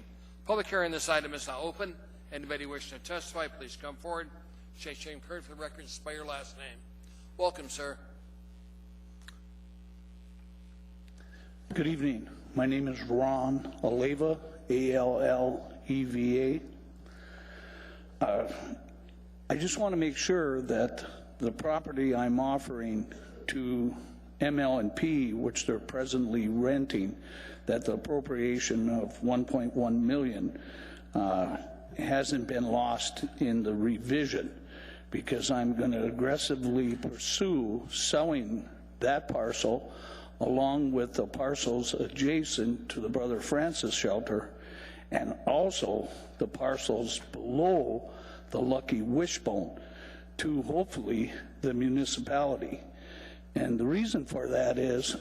Public hearing on this item is now open. Anybody wishing to testify, please come forward. State your name clearly for the record and spell your last name. Welcome, sir. Good evening. My name is Ron Alleva, A-L-L-E-V-A. I just want to make sure that the property I'm offering to ML&P, which they're presently renting, that the appropriation of $1.1 million hasn't been lost in the revision, because I'm going to aggressively pursue selling that parcel along with the parcels adjacent to the Brother Francis shelter, and also the parcels below the Lucky Wishbone to hopefully the municipality. And the reason for that is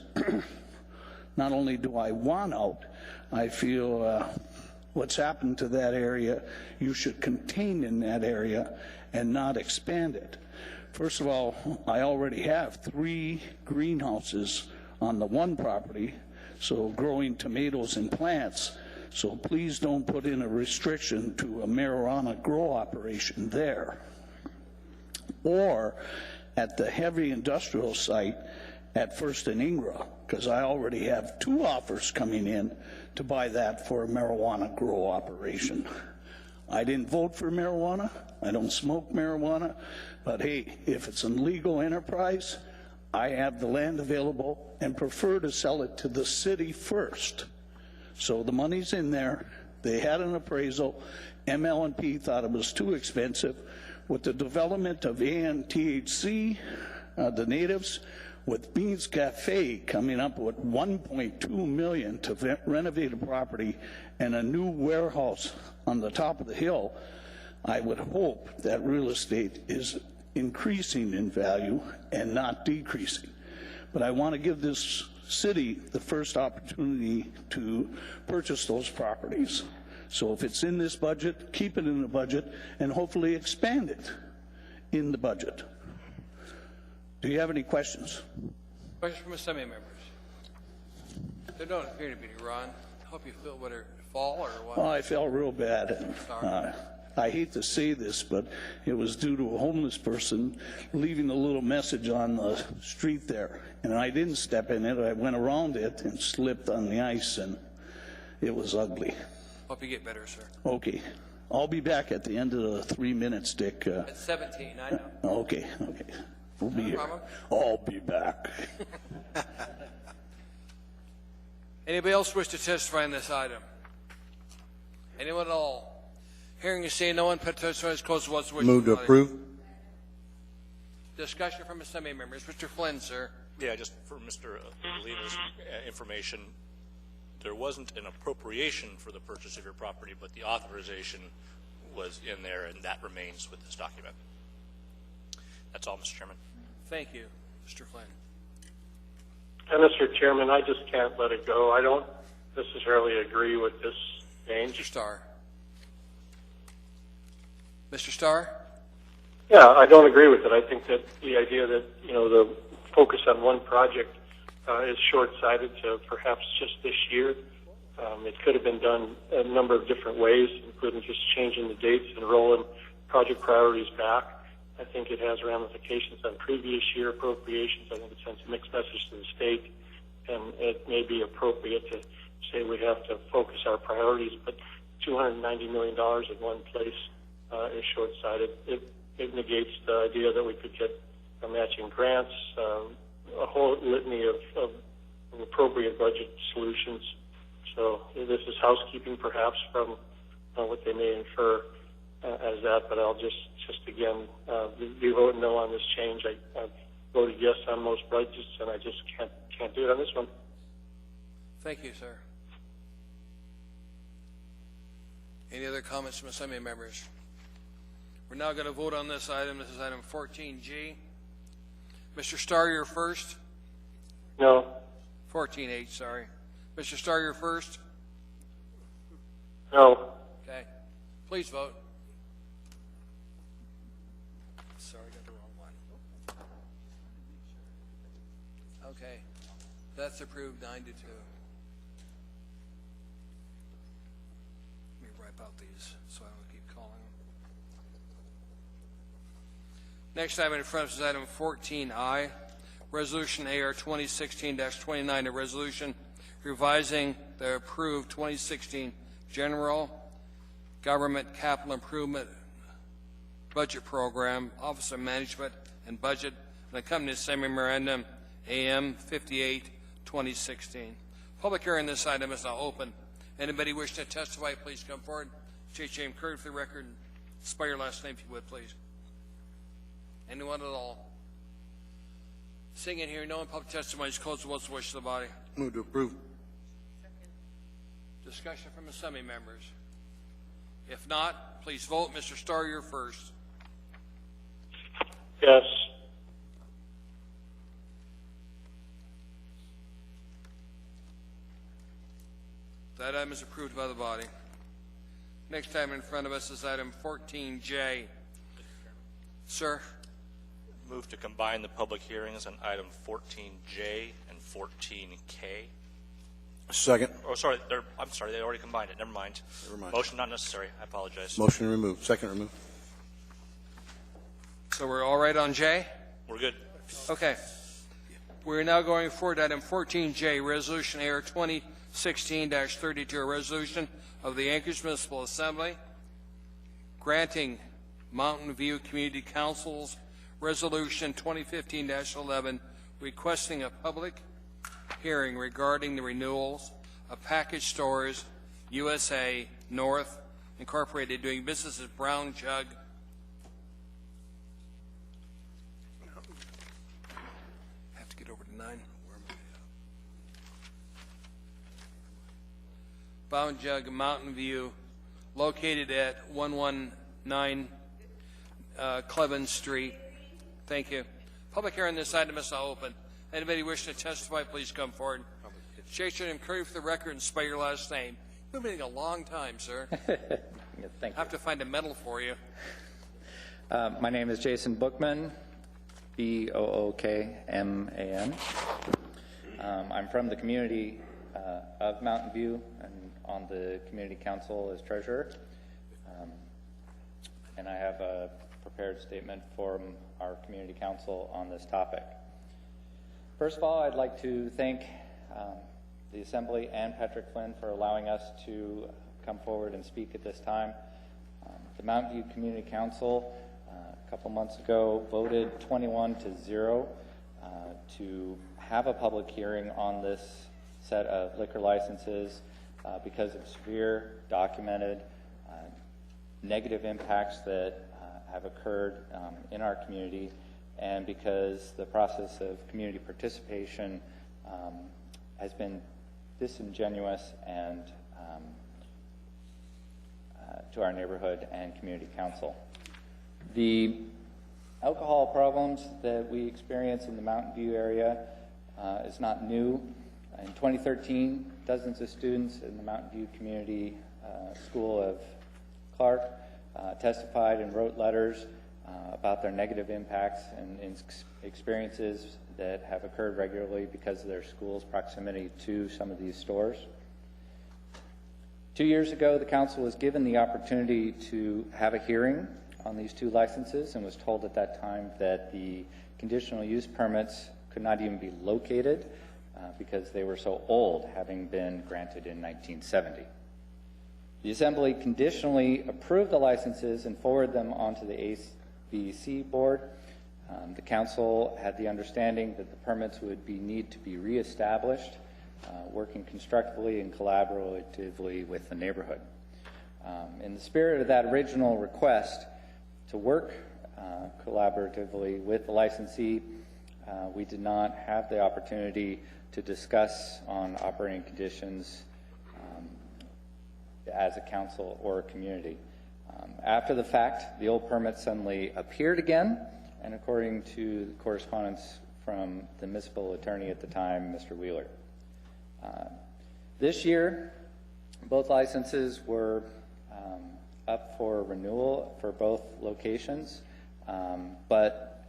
not only do I want out, I feel what's happened to that area, you should contain in that area and not expand it. First of all, I already have 3 greenhouses on the one property, so growing tomatoes and plants. So please don't put in a restriction to a marijuana grow operation there. Or at the heavy industrial site at First and Ingra, because I already have 2 offers coming in to buy that for a marijuana grow operation. I didn't vote for marijuana. I don't smoke marijuana. But hey, if it's an illegal enterprise, I have the land available and prefer to sell it to the city first. So the money's in there. They had an appraisal. ML&P thought it was too expensive. With the development of ANTHC, the natives, with Beans Cafe coming up with $1.2 million to renovate a property and a new warehouse on the top of the hill, I would hope that real estate is increasing in value and not decreasing. But I want to give this city the first opportunity to purchase those properties. So if it's in this budget, keep it in the budget and hopefully expand it in the budget. Do you have any questions? Questions from assembly members? There don't appear to be, Ron. Hope you feel better. Fall or what? Well, I felt real bad. I hate to say this, but it was due to a homeless person leaving a little message on the street there. And I didn't step in it. I went around it and slipped on the ice, and it was ugly. Hope you get better, sir. Okay. I'll be back at the end of the 3 minutes, Dick. At 17, I know. Okay. We'll be here. I'll be back. Anybody else wish to testify on this item? Anyone at all? Hearing and seeing no one, testify is closed. What's the wish? Move to approve. Discussion from assembly members. Mr. Flynn, sir. Yeah, just for Mr. Leva's information, there wasn't an appropriation for the purchase of your property, but the authorization was in there, and that remains with this document. That's all, Mr. Chairman. Thank you. Mr. Flynn. And Mr. Chairman, I just can't let it go. I don't necessarily agree with this change. Mr. Starr. Mr. Starr? Yeah, I don't agree with it. I think that the idea that, the focus on one project is short-sighted to perhaps just this year. It could have been done a number of different ways, including just changing the dates and rolling project priorities back. I think it has ramifications on previous year appropriations. I think it sends a mixed message to the state, and it may be appropriate to say we have to focus our priorities, but $290 million in one place is short-sighted. It negates the idea that we could get matching grants, a whole litany of appropriate budget solutions. So this is housekeeping, perhaps, from what they may infer as that. But I'll just again be voting no on this change. I've voted yes on most budgets, and I just can't do it on this one. Thank you, sir. Any other comments from Assembly members? We're now going to vote on this item. This is item 14G. Mr. Starr, you're first. No. 14H, sorry. Mr. Starr, you're first. No. Okay. Please vote. Sorry, I got the wrong one. Okay. That's approved 9-2. Let me wipe out these so I don't keep calling them. Next item in front of us is item 14I, Resolution AR 2016-29, a resolution revising the approved 2016 General Government Capital Improvement Budget Program, Office of Management and Budget, and accompanying same memorandum, AM 58, 2016. Public hearing on this item is now open. Anybody wish to testify, please come forward. J.J. Curry for the record. Spell your last name, if you would, please. Anyone at all? Seeing and hearing no one, public testimony is closed. What's the wish of the body? Move to approve. Discussion from Assembly members. If not, please vote. Mr. Starr, you're first. Yes. That item is approved by the body. Next item in front of us is item 14J. Sir? Move to combine the public hearings on item 14J and 14K. Second. Oh, sorry. I'm sorry. They already combined it. Never mind. Never mind. Motion not necessary. I apologize. Motion removed. Second removed. So we're all right on J? We're good. Okay. We're now going forward to item 14J, Resolution AR 2016-32, a resolution of the Anchorage Municipal Assembly granting Mountain View Community Council's Resolution 2015-11 requesting a public hearing regarding the renewals of Package Stores USA North Incorporated doing business as Brown Jug. I have to get over to 9. Brown Jug, Mountain View, located at 119 Clevin Street. Thank you. Public hearing on this item is now open. Anybody wish to testify, please come forward. Jason Curry for the record and spell your last name. You've been waiting a long time, sir. Thank you. I have to find a medal for you. My name is Jason Bookman, B-O-O-K-M-A-N. I'm from the community of Mountain View and on the community council as treasurer. And I have a prepared statement from our community council on this topic. First of all, I'd like to thank the Assembly and Patrick Flynn for allowing us to come forward and speak at this time. The Mountain View Community Council a couple months ago voted 21-0 to have a public hearing on this set of liquor licenses because of severe documented negative impacts that have occurred in our community, and because the process of community participation has been disingenuous and to our neighborhood and community council. The Alcohol problems that we experience in the Mountain View area is not new. In 2013, dozens of students in the Mountain View Community School of Clark testified and wrote letters about their negative impacts and experiences that have occurred regularly because of their school's proximity to some of these stores. 2 years ago, the council was given the opportunity to have a hearing on these 2 licenses and was told at that time that the conditional use permits could not even be located because they were so old, having been granted in 1970. The Assembly conditionally approved the licenses and forwarded them onto the ABC board. The council had the understanding that the permits would need to be reestablished, working constructively and collaboratively with the neighborhood. In the spirit of that original request to work collaboratively with the licensee, we did not have the opportunity to discuss on operating conditions as a council or a community. After the fact, the old permit suddenly appeared again, and according to correspondence from the municipal attorney at the time, Mr. Wheeler. This year, both licenses were up for renewal for both locations, but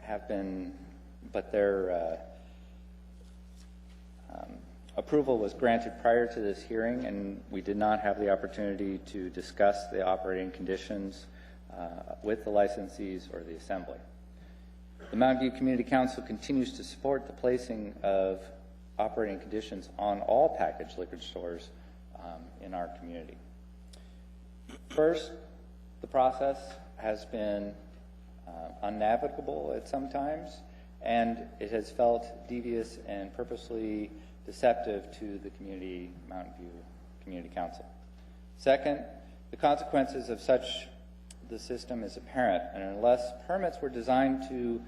their approval was granted prior to this hearing, and we did not have the opportunity to discuss the operating conditions with the licensees or the Assembly. The Mountain View Community Council continues to support the placing of operating conditions on all packaged liquor stores in our community. First, the process has been unnavigable at some times, and it has felt devious and purposely deceptive to the Mountain View Community Council. Second, the consequences of such the system is apparent, and unless permits were designed to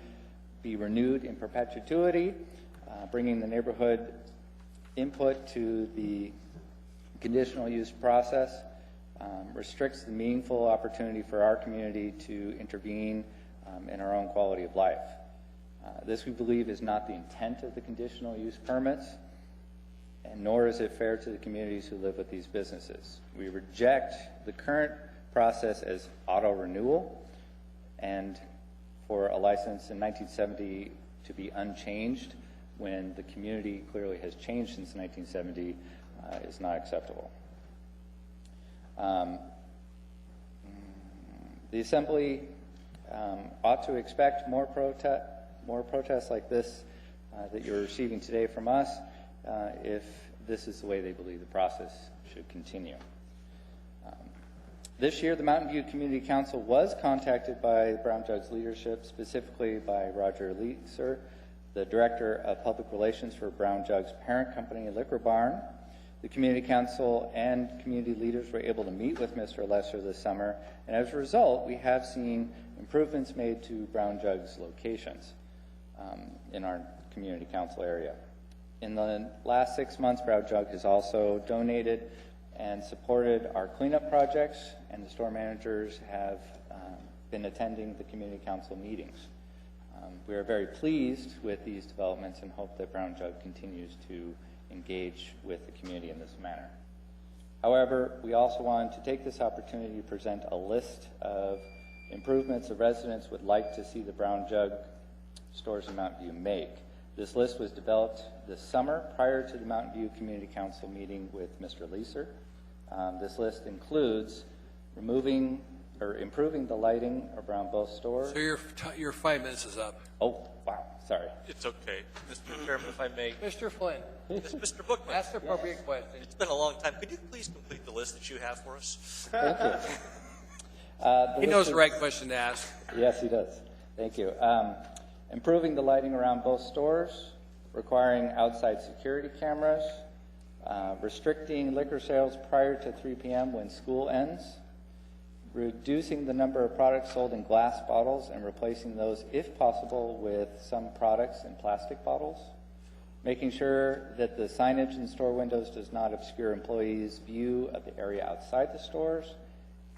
be renewed in perpetuity, bringing the neighborhood input to the conditional use process restricts the meaningful opportunity for our community to intervene in our own quality of life. This, we believe, is not the intent of the conditional use permits, and nor is it fair to the communities who live with these businesses. We reject the current process as auto renewal, and for a license in 1970 to be unchanged when the community clearly has changed since 1970 is not acceptable. The Assembly ought to expect more protests like this that you're receiving today from us if this is the way they believe the process should continue. This year, the Mountain View Community Council was contacted by Brown Jug's leadership, specifically by Roger Leitzer, the Director of Public Relations for Brown Jug's parent company, Liquor Barn. The Community Council and community leaders were able to meet with Mr. Lesser this summer, and as a result, we have seen improvements made to Brown Jug's locations in our Community Council area. In the last 6 months, Brown Jug has also donated and supported our cleanup projects, and the store managers have been attending the Community Council meetings. We are very pleased with these developments and hope that Brown Jug continues to engage with the community in this manner. However, we also want to take this opportunity to present a list of improvements the residents would like to see the Brown Jug stores in Mountain View make. This list was developed this summer prior to the Mountain View Community Council meeting with Mr. Leeser. This list includes improving the lighting around both stores. So your 5 minutes is up. Oh, wow, sorry. It's okay. Mr. Chairman, if I may. Mr. Flynn. Mr. Bookman. Ask the appropriate question. It's been a long time. Could you please complete the list that you have for us? Thank you. He knows the right question to ask. Yes, he does. Thank you. Improving the lighting around both stores, requiring outside security cameras, restricting liquor sales prior to 3 p.m. when school ends, reducing the number of products sold in glass bottles and replacing those, if possible, with some products in plastic bottles, making sure that the signage in store windows does not obscure employees' view of the area outside the stores,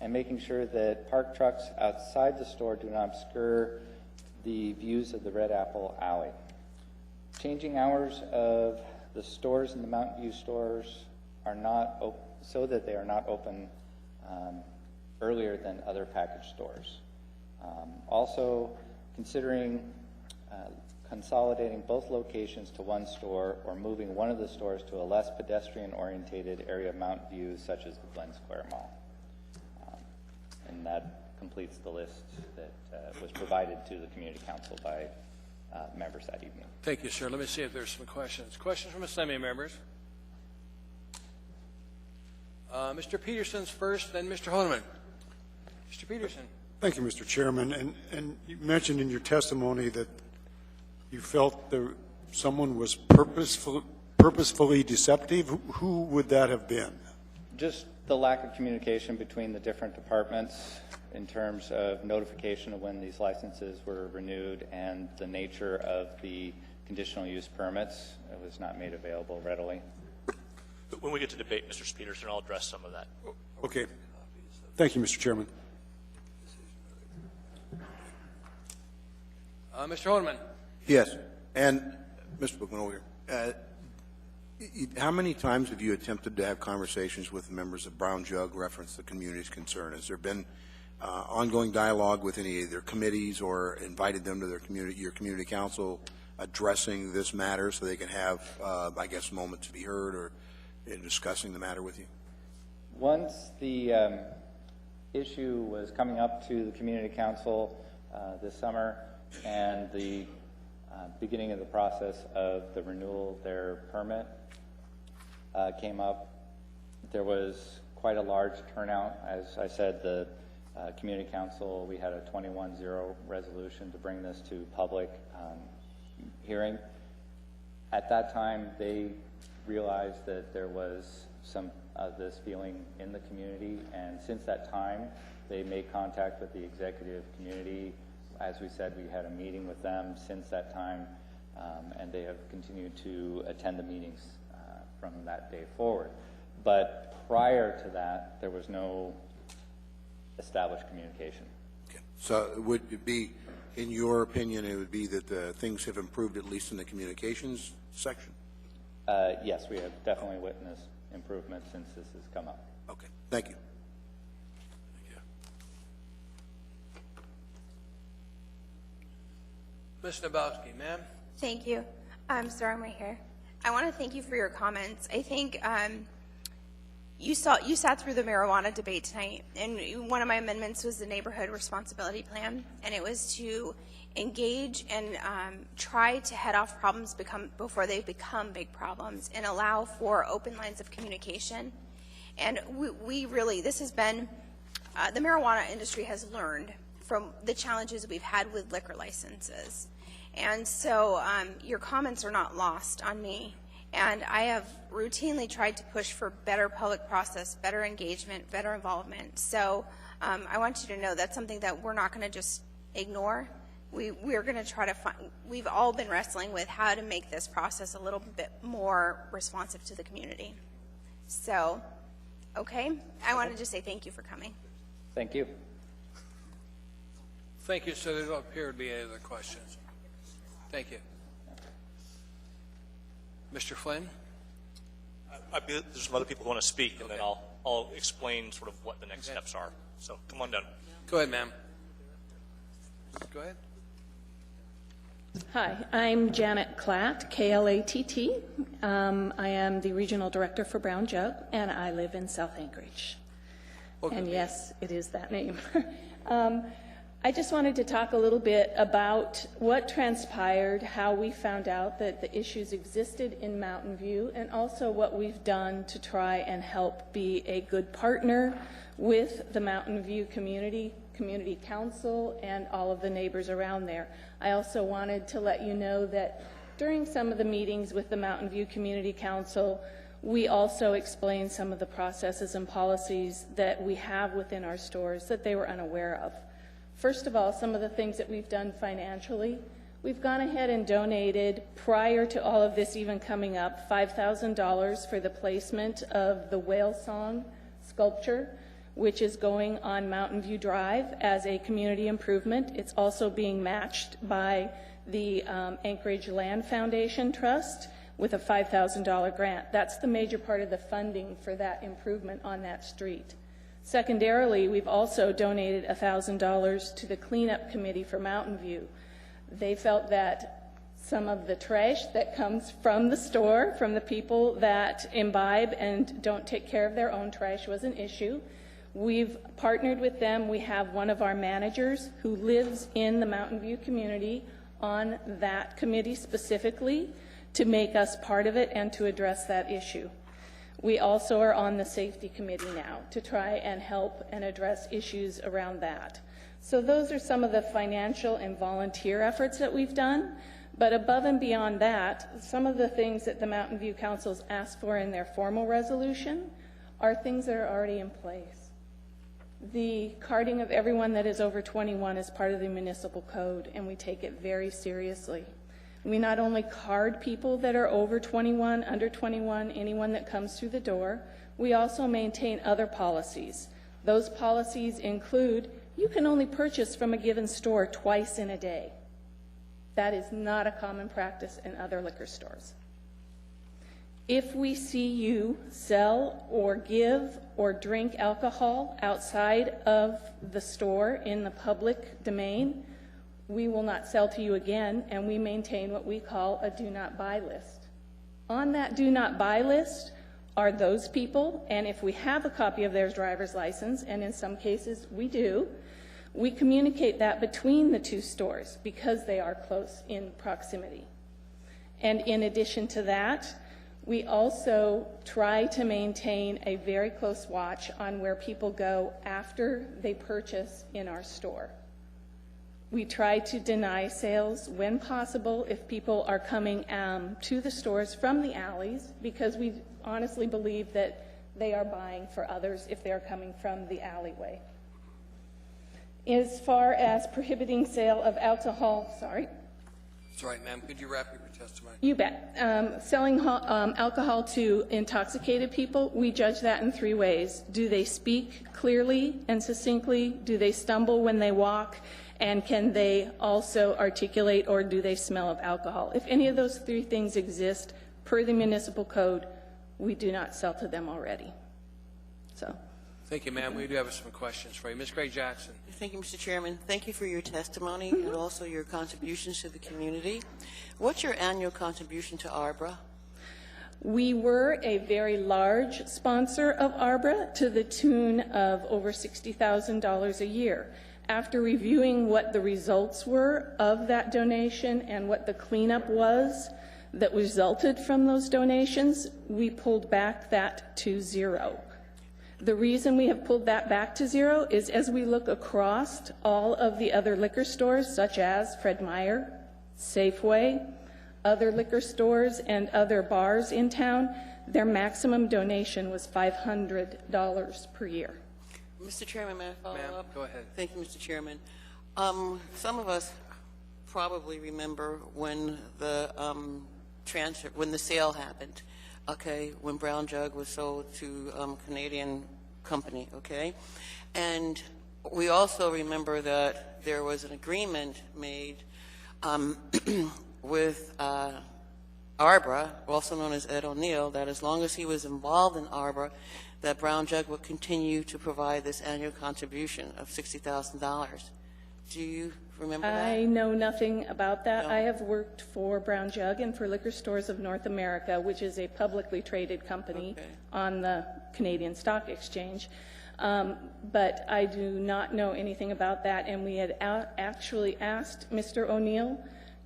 and making sure that parked trucks outside the store do not obscure the views of the Red Apple Alley. Changing hours of the stores in the Mountain View stores are not so that they are not open earlier than other package stores. Also, considering consolidating both locations to one store or moving one of the stores to a less pedestrian-orientated area of Mountain View, such as the Glen Square Mall. And that completes the list that was provided to the Community Council by members that evening. Thank you, sir. Let me see if there's some questions. Questions from Assembly members? Mr. Peterson's first, then Mr. Honeman. Mr. Peterson. Thank you, Mr. Chairman. And you mentioned in your testimony that you felt someone was purposefully deceptive. Who would that have been? Just the lack of communication between the different departments in terms of notification of when these licenses were renewed and the nature of the conditional use permits. It was not made available readily. When we get to debate, Mr. Peterson, I'll address some of that. Okay. Thank you, Mr. Chairman. Mr. Honeman. Yes. And Mr. Bookman over here. How many times have you attempted to have conversations with members of Brown Jug reference the community's concern? Has there been ongoing dialogue with any of their committees or invited them to their your community council addressing this matter so they can have, I guess, a moment to be heard or in discussing the matter with you? Once the issue was coming up to the community council this summer and the beginning of the process of the renewal of their permit came up, there was quite a large turnout. As I said, the community council, we had a 21-0 resolution to bring this to public hearing. At that time, they realized that there was some of this feeling in the community, and since that time, they made contact with the executive community. As we said, we had a meeting with them since that time, and they have continued to attend the meetings from that day forward. But prior to that, there was no established communication. Okay. So would it be, in your opinion, it would be that things have improved at least in the communications section? Yes, we have definitely witnessed improvement since this has come up. Okay. Thank you. Ms. Nabowski, ma'am. Thank you. Sir, I'm right here. I want to thank you for your comments. I think you sat through the marijuana debate tonight, and one of my amendments was the neighborhood responsibility plan, and it was to engage and try to head off problems before they become big problems and allow for open lines of communication. And we really, this has been, the marijuana industry has learned from the challenges we've had with liquor licenses. And so your comments are not lost on me. And I have routinely tried to push for better public process, better engagement, better involvement. So I want you to know that's something that we're not going to just ignore. We're going to try to find, we've all been wrestling with how to make this process a little bit more responsive to the community. So, okay, I wanted to say thank you for coming. Thank you. Thank you, sir. There don't appear to be any other questions. Thank you. Mr. Flynn? There's some other people who want to speak, and then I'll explain sort of what the next steps are. So come on down. Go ahead, ma'am. Go ahead. Hi, I'm Janet Klatt, K-L-A-T-T. I am the Regional Director for Brown Jug, and I live in South Anchorage. And yes, it is that name. I just wanted to talk a little bit about what transpired, how we found out that the issues existed in Mountain View, and also what we've done to try and help be a good partner with the Mountain View community council, and all of the neighbors around there. I also wanted to let you know that during some of the meetings with the Mountain View Community Council, we also explained some of the processes and policies that we have within our stores that they were unaware of. First of all, some of the things that we've done financially, we've gone ahead and donated, prior to all of this even coming up, $5,000 for the placement of the whale song sculpture. which is going on Mountain View Drive as a community improvement. It's also being matched by the Anchorage Land Foundation Trust with a $5,000 grant. That's the major part of the funding for that improvement on that street. Secondarily, we've also donated $1,000 to the cleanup committee for Mountain View. They felt that some of the trash that comes from the store, from the people that imbibe and don't take care of their own trash, was an issue. We've partnered with them. We have one of our managers who lives in the Mountain View community on that committee specifically to make us part of it and to address that issue. We also are on the safety committee now to try and help and address issues around that. So those are some of the financial and volunteer efforts that we've done. But above and beyond that, some of the things that the Mountain View Council's asked for in their formal resolution are things that are already in place. The carding of everyone that is over 21 is part of the municipal code, and we take it very seriously. We not only card people that are over 21, under 21, anyone that comes through the door, we also maintain other policies. Those policies include you can only purchase from a given store twice in a day. That is not a common practice in other liquor stores. If we see you sell or give or drink alcohol outside of the store in the public domain, we will not sell to you again, and we maintain what we call a do not buy list. On that do not buy list are those people, and if we have a copy of their driver's license, and in some cases we do, we communicate that between the two stores because they are close in proximity. And in addition to that, we also try to maintain a very close watch on where people go after they purchase in our store. We try to deny sales when possible if people are coming to the stores from the alleys, because we honestly believe that they are buying for others if they're coming from the alleyway. As far as prohibiting sale of alcohol, That's right, ma'am. Could you wrap up your testimony? You bet. Selling alcohol to intoxicated people, we judge that in three ways. Do they speak clearly and succinctly? Do they stumble when they walk? And can they also articulate, or do they smell of alcohol? If any of those three things exist, per the municipal code, we do not sell to them already. So. Thank you, ma'am. We do have some questions for you. Ms. Gray Jackson. Thank you, Mr. Chairman. Thank you for your testimony and also your contributions to the community. What's your annual contribution to ARBRA? We were a very large sponsor of ARBRA to the tune of over $60,000 a year. After reviewing what the results were of that donation and what the cleanup was that resulted from those donations, we pulled back that to zero. The reason we have pulled that back to zero is as we look across all of the other liquor stores, such as Fred Meyer, Safeway, other liquor stores, and other bars in town, their maximum donation was $500 per year. Mr. Chairman, may I follow up? Go ahead. Thank you, Mr. Chairman. Some of us probably remember when the when the sale happened. Okay, when Brown Jug was sold to Canadian company. Okay, and we also remember that there was an agreement made with ARBRA, also known as Ed O'Neill, that as long as he was involved in ARBRA, that Brown Jug would continue to provide this annual contribution of $60,000. Do you remember that? I know nothing about that. No. I have worked for Brown Jug and for Liquor Stores of North America, which is a publicly traded company on the Canadian Stock Exchange. But I do not know anything about that, and we had actually asked Mr. O'Neill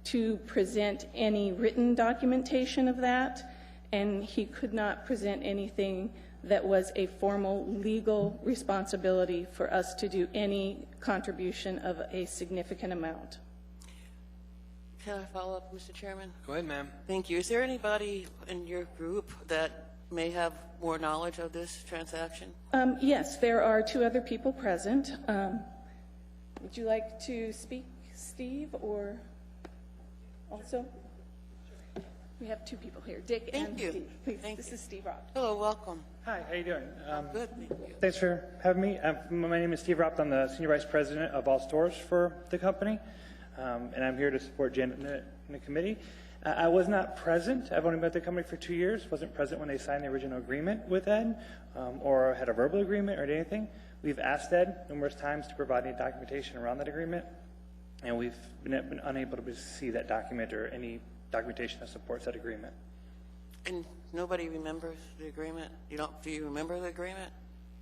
to present any written documentation of that, and he could not present anything that was a formal legal responsibility for us to do any contribution of a significant amount. Can I follow up, Mr. Chairman? Go ahead, ma'am. Thank you. Is there anybody in your group that may have more knowledge of this transaction? Yes, there are two other people present. Would you like to speak, Steve, or also? We have two people here, Dick Thank and you. Steve. Please, Thank this you. is Steve Roth. Hello, welcome. Hi, how you doing? Good, thank you. Thanks for having me. My name is Steve Ropt. I'm the Senior Vice President of all stores for the company, and I'm here to support Janet in the committee. I was not present. I've only been with the company for 2 years. Wasn't present when they signed the original agreement with Ed, or had a verbal agreement or anything. We've asked Ed numerous times to provide any documentation around that agreement, and we've been unable to see that document or any documentation that supports that agreement. And nobody remembers the agreement? Do you remember the agreement?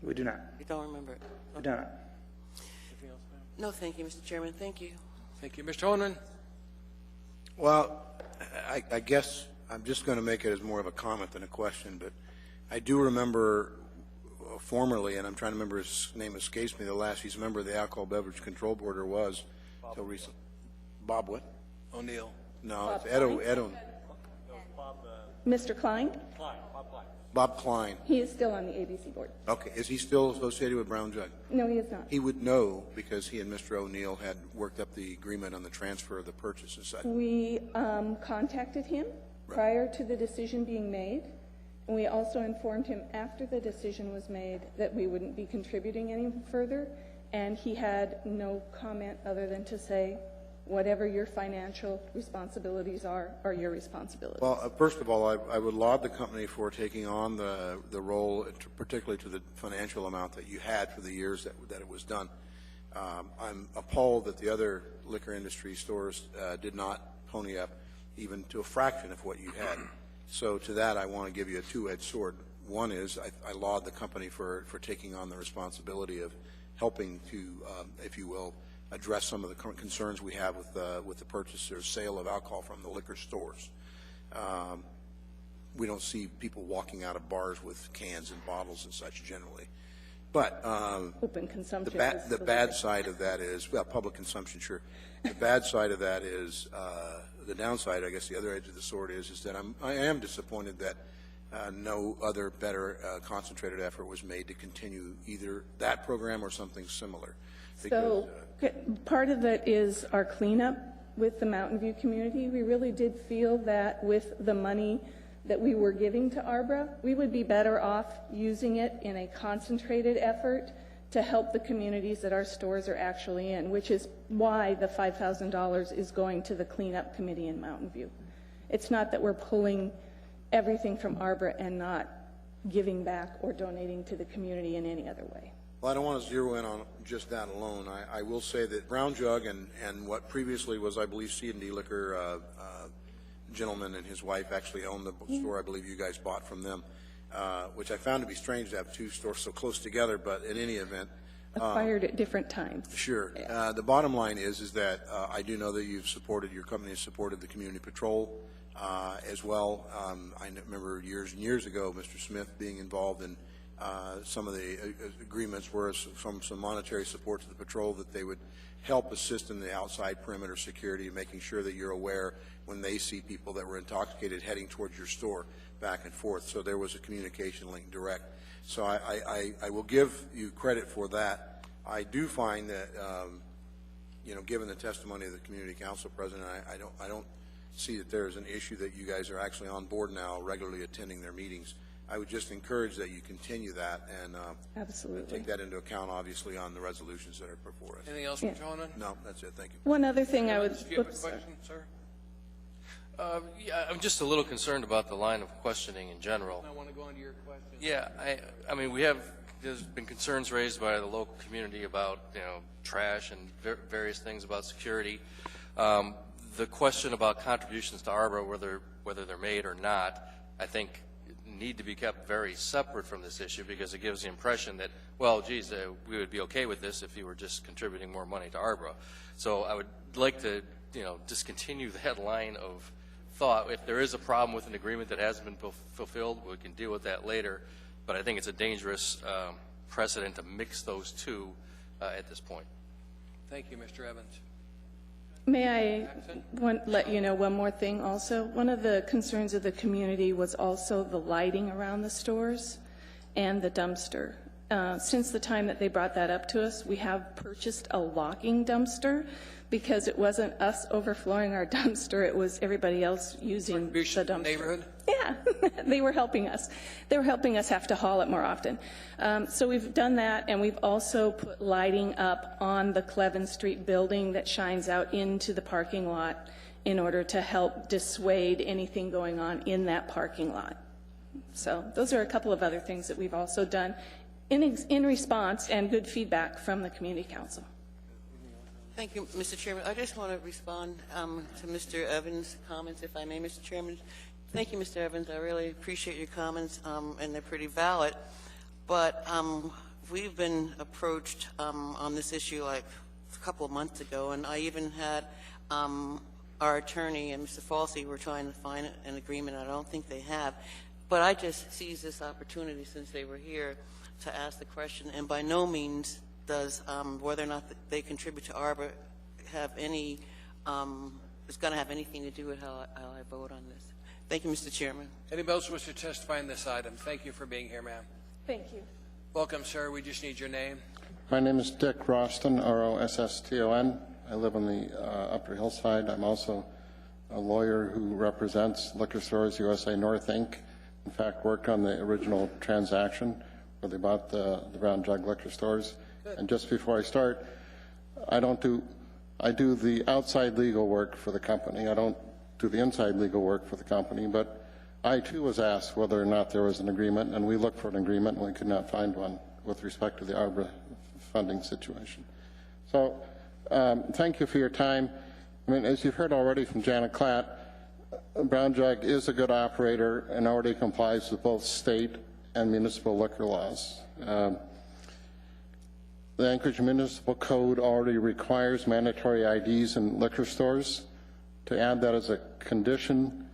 We do not. You don't remember it? We do not. No, thank you, Mr. Chairman. Thank you. Thank you. Mr. Honeman? Well, I guess I'm just going to make it as more of a comment than a question, but I do remember formerly, and I'm trying to remember, his name escapes me, the last he's a member of the Alcohol Beverage Control Board, or was until recently. Bob what? O'Neill. No, it's Mr. Klein? Bob Klein. He is still on the ABC board. Okay, is he still associated with Brown Jug? No, he is not. He would know because he and Mr. O'Neill had worked up the agreement on the transfer of the purchase and such. We contacted him prior to the decision being made, and we also informed him after the decision was made that we wouldn't be contributing any further, and he had no comment other than to say, whatever your financial responsibilities are your responsibilities. Well, first of all, I would laud the company for taking on the role, particularly to the financial amount that you had for the years that it was done. I'm appalled that the other liquor industry stores did not pony up even to a fraction of what you had. So to that, I want to give you a two-edged sword. One is I laud the company for taking on the responsibility of helping to, if you will, address some of the current concerns we have with the purchase or sale of alcohol from the liquor stores. We don't see people walking out of bars with cans and bottles and such generally. But open consumption. The bad side of that is, well, public consumption, sure. The bad side of that is, the downside, I guess the other edge of the sword is that I am disappointed that no other better concentrated effort was made to continue either that program or something similar. So part of that is our cleanup with the Mountain View community. We really did feel that with the money that we were giving to ARBRA, we would be better off using it in a concentrated effort to help the communities that our stores are actually in, which is why the $5,000 is going to the cleanup committee in Mountain View. It's not that we're pulling everything from ARBRA and not giving back or donating to the community in any other way. Well, I don't want to zero in on just that alone. I will say that Brown Jug and what previously was, I believe, C&D Liquor, gentleman and his wife actually owned the store I believe you guys bought from them, which I found to be strange to have two stores so close together, but in any event. Acquired at different times. Sure. The bottom line is that I do know that your company has supported the community patrol as well. I remember years and years ago, Mr. Smith being involved in some of the agreements were from some monetary support to the patrol that they would help assist in the outside perimeter security, making sure that you're aware when they see people that were intoxicated heading towards your store back and forth. So there was a communication link direct. So I will give you credit for that. I do find that, given the testimony of the community council president, I don't see that there is an issue that you guys are actually on board now, regularly attending their meetings. I would just encourage that you continue that and absolutely take that into account, obviously, on the resolutions that are before us. Anything else, Mr. Honan? No, that's it. Thank you. One other thing I would. Do you have a question, sir? Yeah, I'm just a little concerned about the line of questioning in general. I want to go on to your question. Yeah, I mean, there's been concerns raised by the local community about, trash and various things about security. The question about contributions to ARBRA, whether they're made or not, I think need to be kept very separate from this issue because it gives the impression that, well, geez, we would be okay with this if you were just contributing more money to ARBRA. So I would like to, discontinue that line of thought. If there is a problem with an agreement that hasn't been fulfilled, we can deal with that later. But I think it's a dangerous precedent to mix those two at this point. Thank you, Mr. Evans. May I let you know one more thing also? One of the concerns of the community was also the lighting around the stores and the dumpster. since the time that they brought that up to us, we have purchased a locking dumpster because it wasn't us overflowing our dumpster, it was everybody else using the dumpster. Neighborhood? Yeah, they were helping us. They were helping us have to haul it more often. So we've done that, and we've also put lighting up on the Cleven Street building that shines out into the parking lot in order to help dissuade anything going on in that parking lot. So those are a couple of other things that we've also done in response and good feedback from the Community Council. Thank you, Mr. Chairman. I just want to respond to Mr. Evans' comments, if I may, Mr. Chairman. Thank you, Mr. Evans. I really appreciate your comments, and they're pretty valid. But we've been approached on this issue like a couple of months ago, and I even had our attorney and Mr. Falsey were trying to find an agreement. I don't think they have. But I just seized this opportunity since they were here to ask the question, and by no means does whether or not they contribute to ARBA have any, is going to have anything to do with how I vote on this. Thank you, Mr. Chairman. Anybody else wish to testify on this item? Thank you for being here, ma'am. Thank you. Welcome, sir. We just need your name. My name is Dick Roston, R-O-S-S-T-O-N. I live on the Upper Hillside. I'm also a lawyer who represents Liquor Stores USA North, Inc. In fact, worked on the original transaction where they bought the Brown Jug liquor stores. Good. And just before I start, I do the outside legal work for the company. I don't do the inside legal work for the company, but I too was asked whether or not there was an agreement, and we looked for an agreement and we could not find one with respect to the ARBA funding situation. So thank you for your time. I mean, as you've heard already from Janet Klatt, Brown Jug is a good operator and already complies with both state and municipal liquor laws. The Anchorage Municipal Code already requires mandatory IDs in liquor stores. To add that as a condition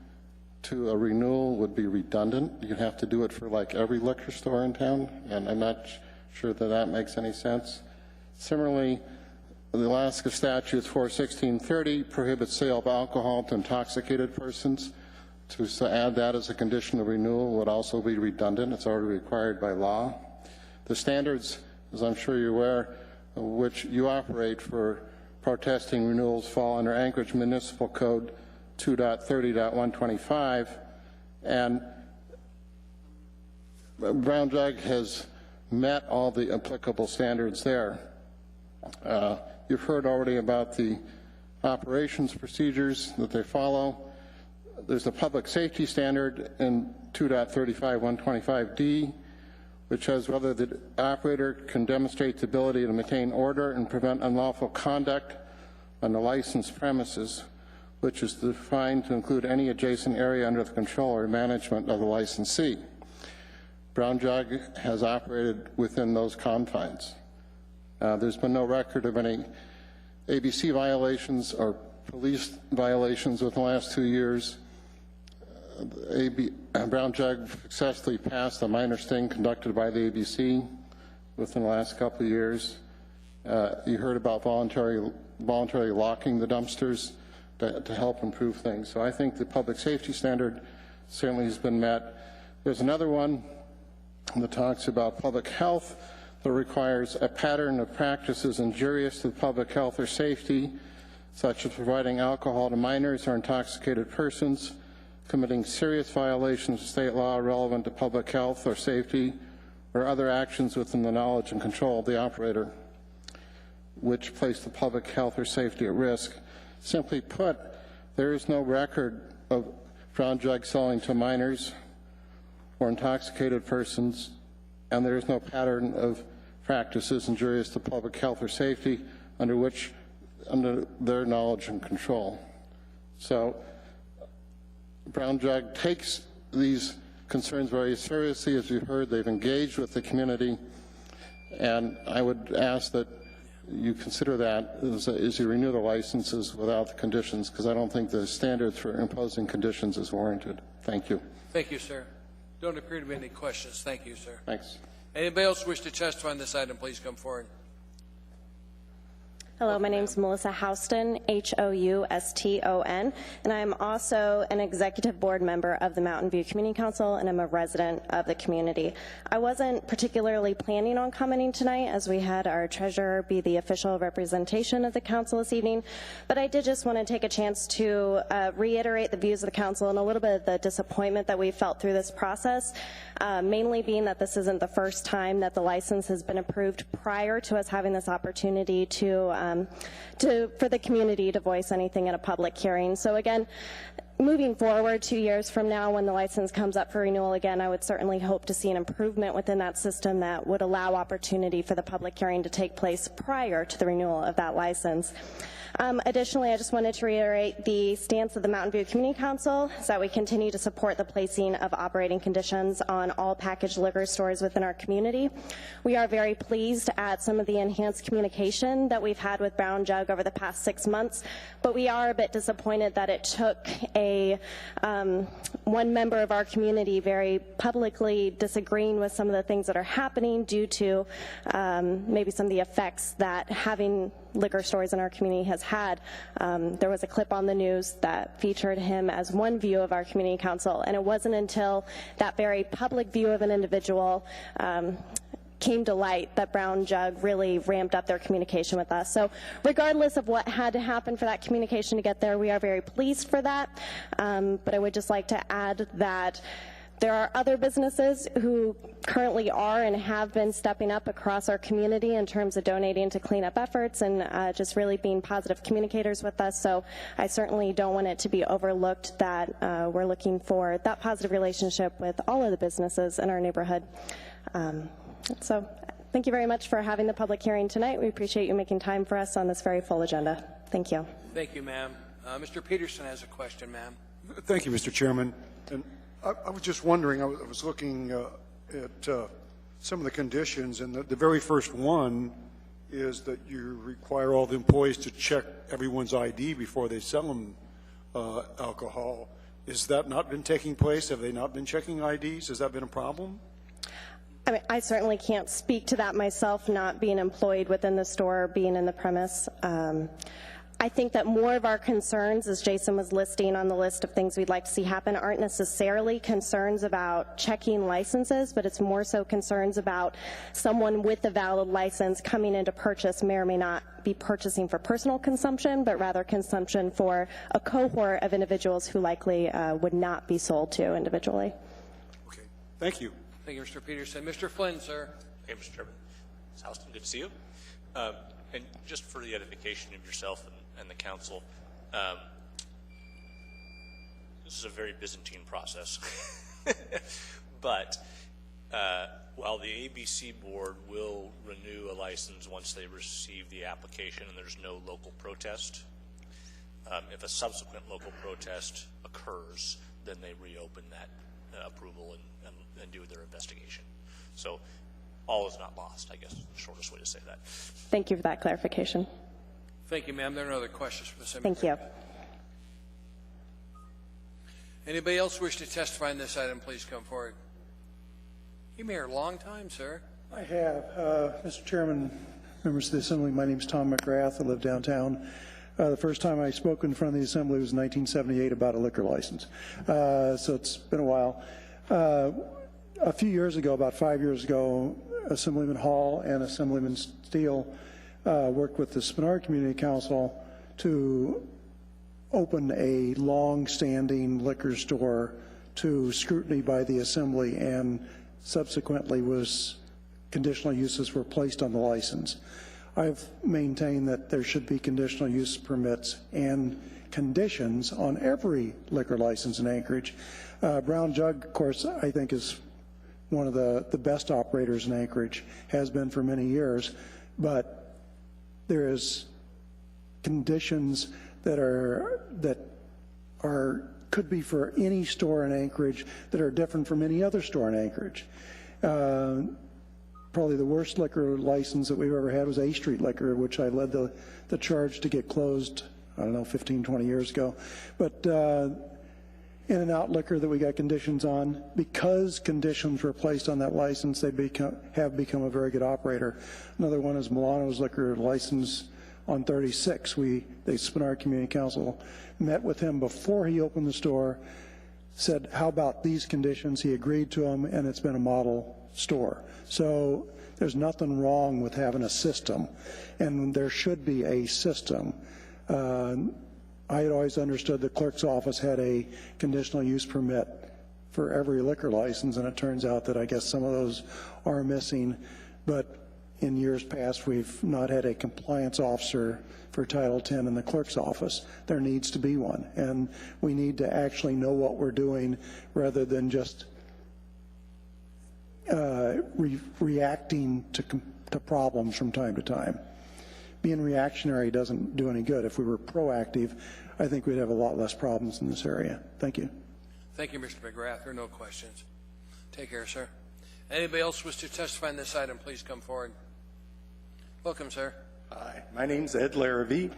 to a renewal would be redundant. You'd have to do it for like every liquor store in town, and I'm not sure that that makes any sense. Similarly, the Alaska Statutes 41630 prohibits sale of alcohol to intoxicated persons. To add that as a condition of renewal would also be redundant. It's already required by law. The standards, as I'm sure you're aware, which you operate for protesting renewals fall under Anchorage Municipal Code 2.30.125, and Brown Jug has met all the applicable standards there. You've heard already about the operations procedures that they follow. There's a public safety standard in 2.35.125D, which says whether the operator can demonstrate the ability to maintain order and prevent unlawful conduct on the licensed premises, which is defined to include any adjacent area under the control or management of the licensee. Brown Jug has operated within those confines. There's been no record of any ABC violations or police violations within the last 2 years. Brown Jug successfully passed a minor sting conducted by the ABC within the last couple of years. You heard about voluntarily locking the dumpsters to help improve things. So I think the public safety standard certainly has been met. There's another one that talks about public health that requires a pattern of practices injurious to public health or safety, such as providing alcohol to minors or intoxicated persons, committing serious violations of state law relevant to public health or safety, or other actions within the knowledge and control of the operator, which place the public health or safety at risk. Simply put, there is no record of Brown Jug selling to minors or intoxicated persons, and there is no pattern of practices injurious to public health or safety under their knowledge and control. So Brown Jug takes these concerns very seriously. As you've heard, they've engaged with the community, and I would ask that you consider that as you renew the licenses without the conditions, because I don't think the standards for imposing conditions is warranted. Thank you. Thank you, sir. Don't appear to be any questions. Thank you, sir. Thanks. Anybody else wish to testify on this item, please come forward. Hello, my name is Melissa Houston, Houston, and I'm also an executive board member of the Mountain View Community Council, and I'm a resident of the community. I wasn't particularly planning on commenting tonight, as we had our treasurer be the official representation of the council this evening, but I did just want to take a chance to reiterate the views of the council and a little bit of the disappointment that we felt through this process, mainly being that this isn't the first time that the license has been approved prior to us having this opportunity for the community to voice anything at a public hearing. So again, moving forward 2 years from now when the license comes up for renewal again, I would certainly hope to see an improvement within that system that would allow opportunity for the public hearing to take place prior to the renewal of that license. Additionally, I just wanted to reiterate the stance of the Mountain View Community Council is that we continue to support the placing of operating conditions on all packaged liquor stores within our community. We are very pleased at some of the enhanced communication that we've had with Brown Jug over the past 6 months, but we are a bit disappointed that it took one member of our community very publicly disagreeing with some of the things that are happening due to maybe some of the effects that having liquor stores in our community has had. There was a clip on the news that featured him as one view of our community council, and it wasn't until that very public view of an individual came to light that Brown Jug really ramped up their communication with us. So regardless of what had to happen for that communication to get there, we are very pleased for that. But I would just like to add that there are other businesses who currently are and have been stepping up across our community in terms of donating to cleanup efforts and just really being positive communicators with us. So I certainly don't want it to be overlooked that we're looking for that positive relationship with all of the businesses in our neighborhood. So thank you very much for having the public hearing tonight. We appreciate you making time for us on this very full agenda. Thank you. Thank you, ma'am. Mr. Peterson has a question, ma'am. Thank you, Mr. Chairman. And I was just wondering, I was looking at some of the conditions, and the very first one is that you require all the employees to check everyone's ID before they sell them alcohol. Has that not been taking place? Have they not been checking IDs? Has that been a problem? I mean, I certainly can't speak to that myself, not being employed within the store or being in the premise. I think that more of our concerns, as Jason was listing on the list of things we'd like to see happen, aren't necessarily concerns about checking licenses, but it's more so concerns about someone with a valid license coming in to purchase may or may not be purchasing for personal consumption, but rather consumption for a cohort of individuals who likely would not be sold to individually. Okay. Thank you. Thank you, Mr. Peterson. Mr. Flynn, sir. Hey, Mr. Chairman. Ms. Houston, good to see you. And just for the edification of yourself and the council, this is a very Byzantine process. But while the ABC board will renew a license once they receive the application and there's no local protest, if a subsequent local protest occurs, then they reopen that approval and do their investigation. So all is not lost, I guess, is the shortest way to say that. Thank you for that clarification. Thank you, ma'am. There are no other questions for the Assembly. Thank you. Anybody else wish to testify on this item, please come forward. You've been here a long time, sir. I have. Mr. Chairman, members of the Assembly, my name is Tom McGrath. I live downtown. The first time I spoke in front of the Assembly was in 1978 about a liquor license. So it's been a while. A few years ago, about 5 years ago, Assemblyman Hall and Assemblyman Steele worked with the Spenard Community Council to open a long-standing liquor store to scrutiny by the Assembly, and subsequently conditional uses were placed on the license. I've maintained that there should be conditional use permits and conditions on every liquor license in Anchorage. Brown Jug, of course, I think is one of the best operators in Anchorage, has been for many years, but there is conditions that could be for any store in Anchorage that are different from any other store in Anchorage. Probably the worst liquor license that we've ever had was A Street Liquor, which I led the charge to get closed, I don't know, 15, 20 years ago. But In-N-Out Liquor that we got conditions on, because conditions were placed on that license, they have become a very good operator. Another one is Milano's Liquor license on 36. The Spinard Community Council met with him before he opened the store, said, how about these conditions? He agreed to them, and it's been a model store. So there's nothing wrong with having a system, and there should be a system. I had always understood the clerk's office had a conditional use permit for every liquor license, and it turns out that I guess some of those are missing. But in years past, we've not had a compliance officer for Title X in the clerk's office. There needs to be one, and we need to actually know what we're doing rather than just reacting to problems from time to time. Being reactionary doesn't do any good. If we were proactive, I think we'd have a lot less problems in this area. Thank you. Thank you, Mr. McGrath. There are no questions. Take care, sir. Anybody else wish to testify on this item, please come forward. Welcome, sir. Hi, my name's Ed Larrabee.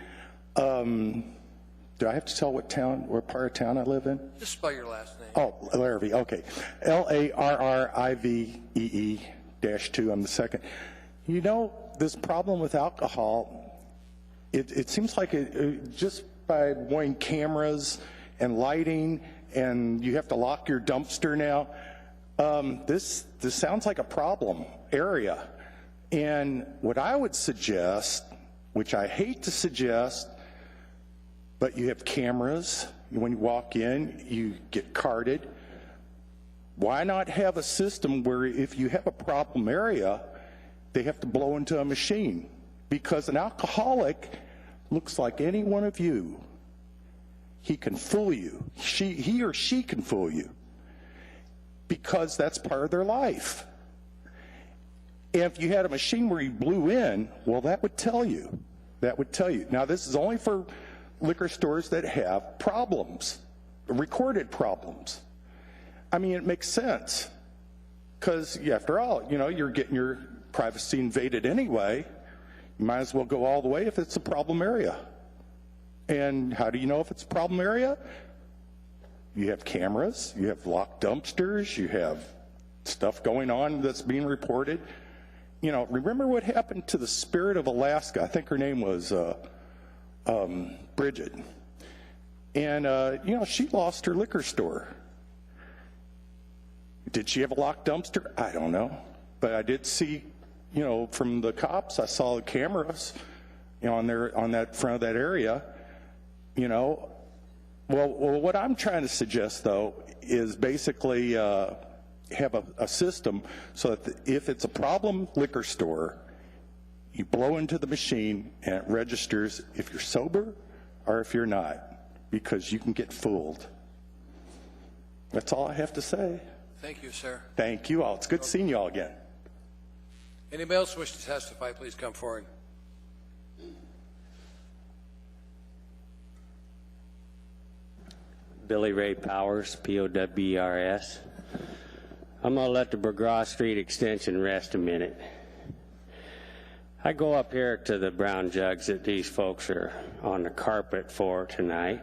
Do I have to tell what part of town I live in? Just spell your last name. Oh, Larrabee, okay. Larrivee-2, I'm the second. You know, this problem with alcohol, it seems like just by wanting cameras and lighting, and you have to lock your dumpster now, this sounds like a problem area. And what I would suggest, which I hate to suggest, but you have cameras. When you walk in, you get carded. Why not have a system where if you have a problem area, they have to blow into a machine? Because an alcoholic looks like any one of you. He can fool you. He or she can fool you because that's part of their life. If you had a machine where you blew in, well, that would tell you. That would tell you. Now, this is only for liquor stores that have problems, recorded problems. I mean, it makes sense because, after all, you know, you're getting your privacy invaded anyway. You might as well go all the way if it's a problem area. And how do you know if it's a problem area? You have cameras, you have locked dumpsters, you have stuff going on that's being reported. You know, remember what happened to the Spirit of Alaska? I think her name was Bridget. And, you know, she lost her liquor store. Did she have a locked dumpster? I don't know. But I did see, you know, from the cops, I saw the cameras, you know, on that front of that area, you know. Well, what I'm trying to suggest, though, is basically have a system so that if it's a problem liquor store, you blow into the machine and it registers if you're sober or if you're not, because you can get fooled. That's all I have to say. Thank you, sir. Thank you all. It's good seeing you all again. Anybody else wish to testify, please come forward. Billy Ray Powers, P-O-W-E-R-S. I'm going to let the McGraw Street extension rest a minute. I go up here to the brown jugs that these folks are on the carpet for tonight,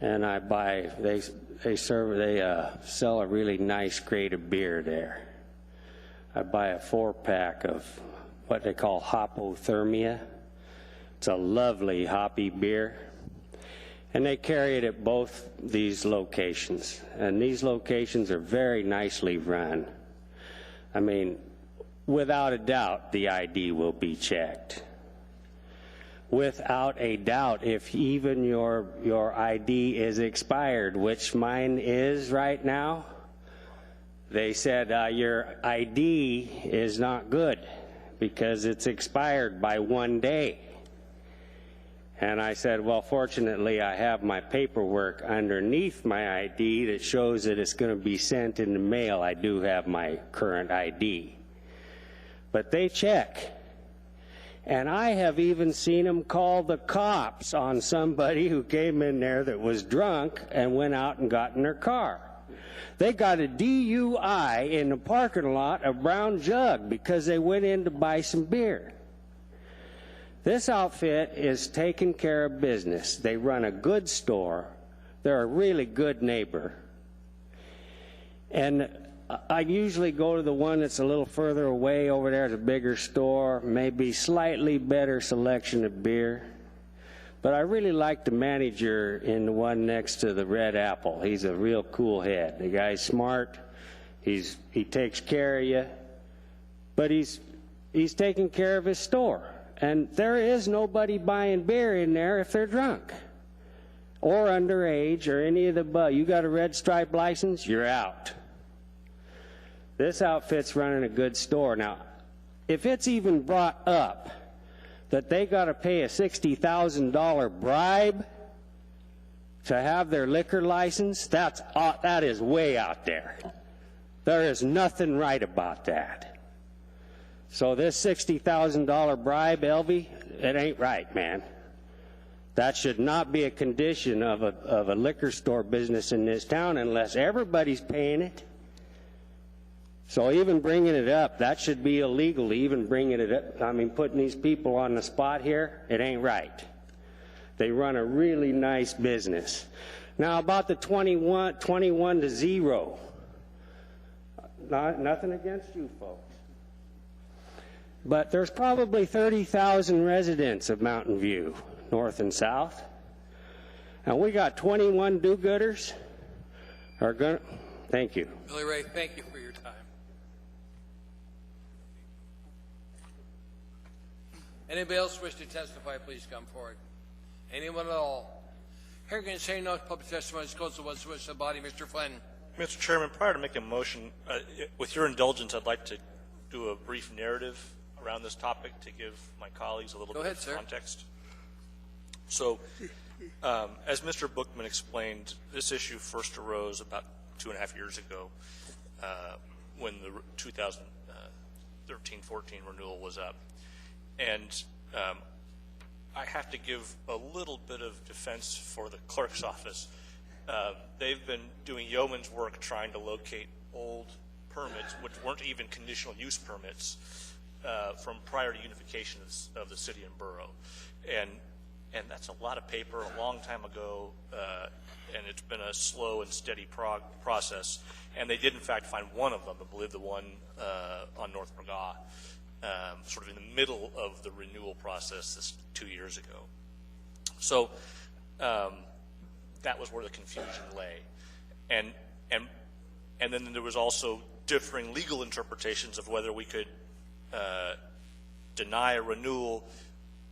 and I buy, they sell a really nice grade of beer there. I buy a 4-pack of what they call Hopothermia. It's a lovely hoppy beer. And they carry it at both these locations. And these locations are very nicely run. I mean, without a doubt, the ID will be checked. Without a doubt, if even your ID is expired, which mine is right now, they said your ID is not good because it's expired by 1 day. And I said, well, fortunately, I have my paperwork underneath my ID that shows that it's going to be sent in the mail. I do have my current ID. But they check. And I have even seen them call the cops on somebody who came in there that was drunk and went out and got in their car. They got a DUI in the parking lot of Brown Jug because they went in to buy some beer. This outfit is taking care of business. They run a good store. They're a really good neighbor. And I usually go to the one that's a little further away over there, the bigger store, maybe slightly better selection of beer. But I really like the manager in the one next to the Red Apple. He's a real cool head. The guy's smart. He takes care of you. But he's taking care of his store. And there is nobody buying beer in there if they're drunk or underage or any of the above. You got a red stripe license, you're out. This outfit's running a good store. Now, if it's even brought up that they got to pay a $60,000 bribe to have their liquor license, that is way out there. There is nothing right about that. So this $60,000 bribe, Elvie, it ain't right, man. That should not be a condition of a liquor store business in this town unless everybody's paying it. So even bringing it up, that should be illegal, even bringing it up. I mean, putting these people on the spot here, it ain't right. They run a really nice business. Now about the 21 to 0. Nothing against you folks. But there's probably 30,000 residents of Mountain View, north and south. And we got 21 do-gooders. Thank you. Billy Ray, thank you for your time. Anybody else wish to testify, please come forward. Anyone at all? Hearing and saying no public testimony goes to what's wish of the body. Mr. Flynn. Mr. Chairman, prior to making a motion, with your indulgence, I'd like to do a brief narrative around this topic to give my colleagues a little bit of context. So, as Mr. Bookman explained, this issue first arose about 2.5 years ago when the 2013-14 renewal was up. And I have to give a little bit of defense for the clerk's office. They've been doing yeoman's work trying to locate old permits, which weren't even conditional use permits, from prior to unification of the city and borough. And that's a lot of paper, a long time ago, and it's been a slow and steady process. And they did, in fact, find one of them, I believe the one on North Burgaw, sort of in the middle of the renewal process 2 years ago. So that was where the confusion lay. And then there was also differing legal interpretations of whether we could deny a renewal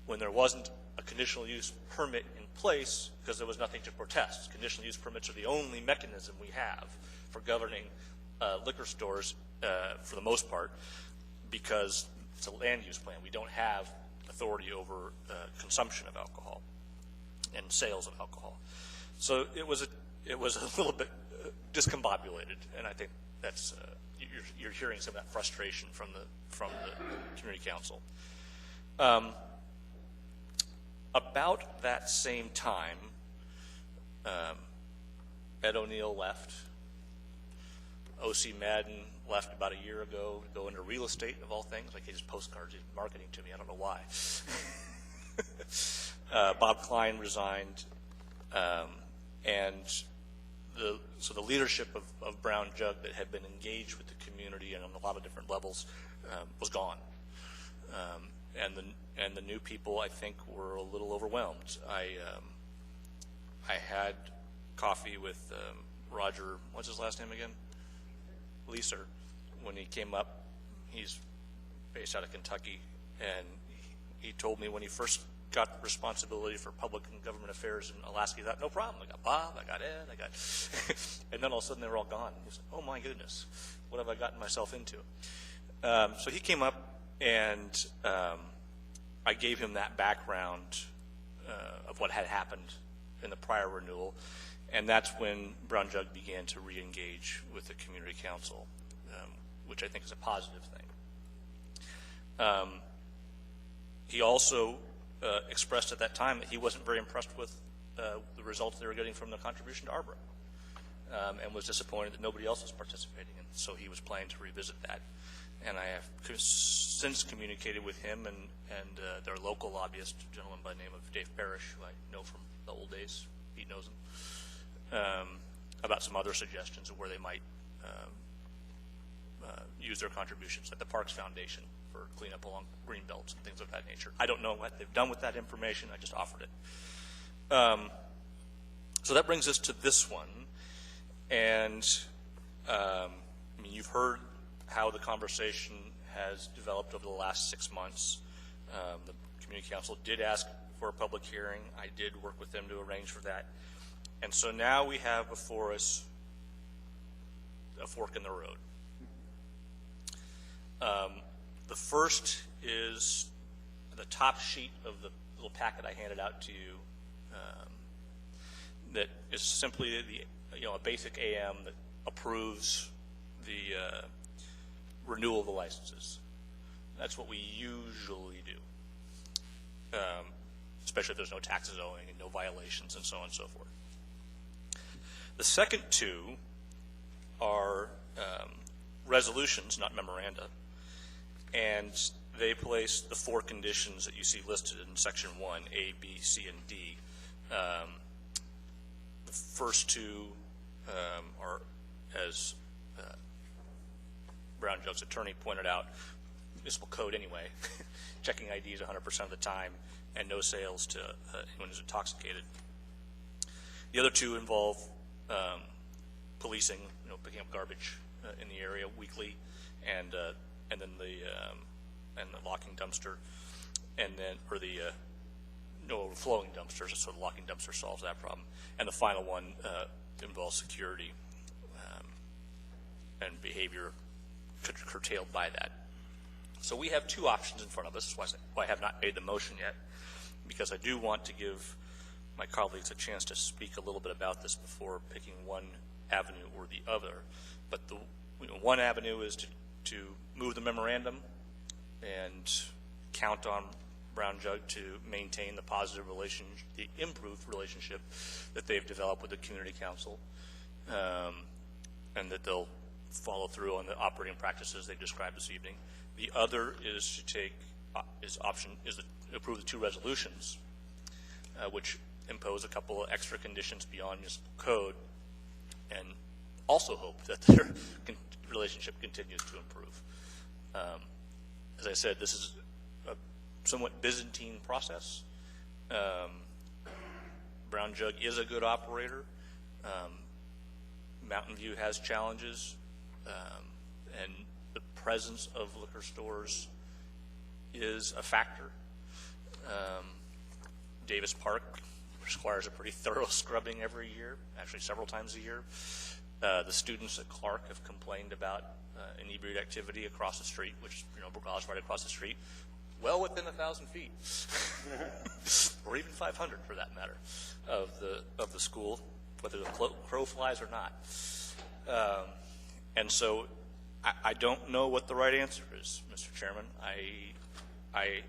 when there wasn't a conditional use permit in place because there was nothing to protest. Conditional use permits are the only mechanism we have for governing liquor stores for the most part because it's a land use plan. We don't have authority over consumption of alcohol and sales of alcohol. So it was a little bit discombobulated, and I think that's you're hearing some of that frustration from the community council. About that same time, Ed O'Neill left. O.C. Madden left about a year ago to go into real estate, of all things. Like his postcards, he's marketing to me. I don't know why. Bob Klein resigned, and so the leadership of Brown Jug that had been engaged with the community and on a lot of different levels was gone. And the new people, I think, were a little overwhelmed. I had coffee with Roger, what's his last name again? Leeser. When he came up, he's based out of Kentucky, and he told me when he first got responsibility for public and government affairs in Alaska, he thought, no problem, I got Bob, I got Ed, I got, and then all of a sudden they were all gone. He was like, oh my goodness, what have I gotten myself into? So he came up, and I gave him that background of what had happened in the prior renewal, and that's when Brown Jug began to re-engage with the community council, which I think is a positive thing. He also expressed at that time that he wasn't very impressed with the results they were getting from the contribution to Arbor, and was disappointed that nobody else was participating, and so he was planning to revisit that. And I have since communicated with him and their local lobbyist, a gentleman by the name of Dave Parrish, who I know from the old days, Pete knows him, about some other suggestions of where they might use their contributions, like the Parks Foundation for cleanup along green belts and things of that nature. I don't know what they've done with that information. I just offered it. So that brings us to this one. And I mean, you've heard how the conversation has developed over the last 6 months. The Community Council did ask for a public hearing. I did work with them to arrange for that. And so now we have before us a fork in the road. The first is the top sheet of the little packet I handed out to you. That is simply a basic AM that approves the renewal of the licenses. That's what we usually do, especially if there's no taxes owing and no violations and so on and so forth. The second two are resolutions, not memoranda, and they place the 4 conditions that you see listed in Section 1, A, B, C, and D. The first two are, as Brown Jug's attorney pointed out, municipal code anyway, checking IDs 100% of the time, and no sales to anyone who's intoxicated. The other two involve policing, picking up garbage in the area weekly, and then the locking dumpster, and then no overflowing dumpsters, so the locking dumpster solves that problem. And the final one involves security and behavior curtailed by that. So we have 2 options in front of us. That's why I have not made the motion yet, because I do want to give my colleagues a chance to speak a little bit about this before picking one avenue or the other. But the one avenue is to move the memorandum and count on Brown Jug to maintain the positive relationship, the improved relationship that they've developed with the Community Council, and that they'll follow through on the operating practices they've described this evening. The other is to approve the 2 resolutions, which impose a couple of extra conditions beyond municipal code, and also hope that their relationship continues to improve. As I said, this is a somewhat Byzantine process. Brown Jug is a good operator. Mountain View has challenges, and the presence of liquor stores is a factor. Davis Park requires a pretty thorough scrubbing every year, actually several times a year. The students at Clark have complained about inebriated activity across the street, which Brookhouse right across the street, well within 1,000 feet, or even 500 for that matter, of the school, whether the crow flies or not. And so I don't know what the right answer is, Mr. Chairman. I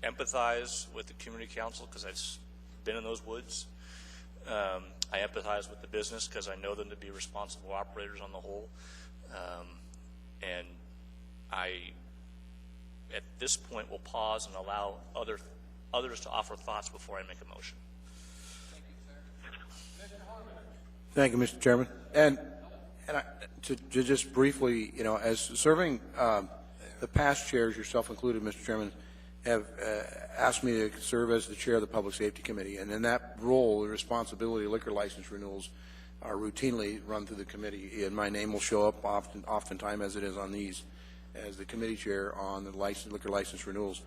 empathize with the Community Council because I've been in those woods. I empathize with the business because I know them to be responsible operators on the whole. And I, at this point, will pause and allow others to offer thoughts before I make a motion. Thank you, Mr. Chairman. And to just briefly, as serving the past chairs, yourself included, Mr. Chairman, have asked me to serve as the chair of the Public Safety Committee. And in that role, the responsibility of liquor license renewals are routinely run through the committee. And my name will show up oftentimes, as it is on these, as the committee chair on the liquor license renewals.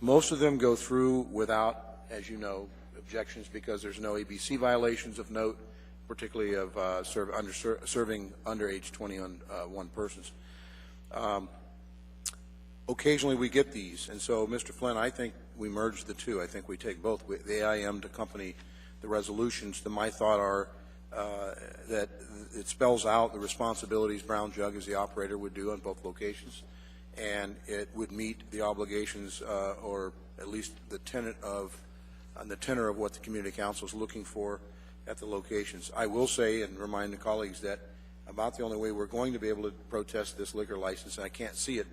Most of them go through without, as you know, objections because there's no ABC violations of note, particularly of serving underage 21 persons. Occasionally we get these, and so, Mr. Flynn, I think we merge the two. I think we take both. The AIM to accompany the resolutions. My thought are that it spells out the responsibilities Brown Jug as the operator would do on both locations, and it would meet the obligations or at least the tenor of what the Community Council is looking for at the locations. I will say and remind the colleagues that about the only way we're going to be able to protest this liquor license, and I can't see it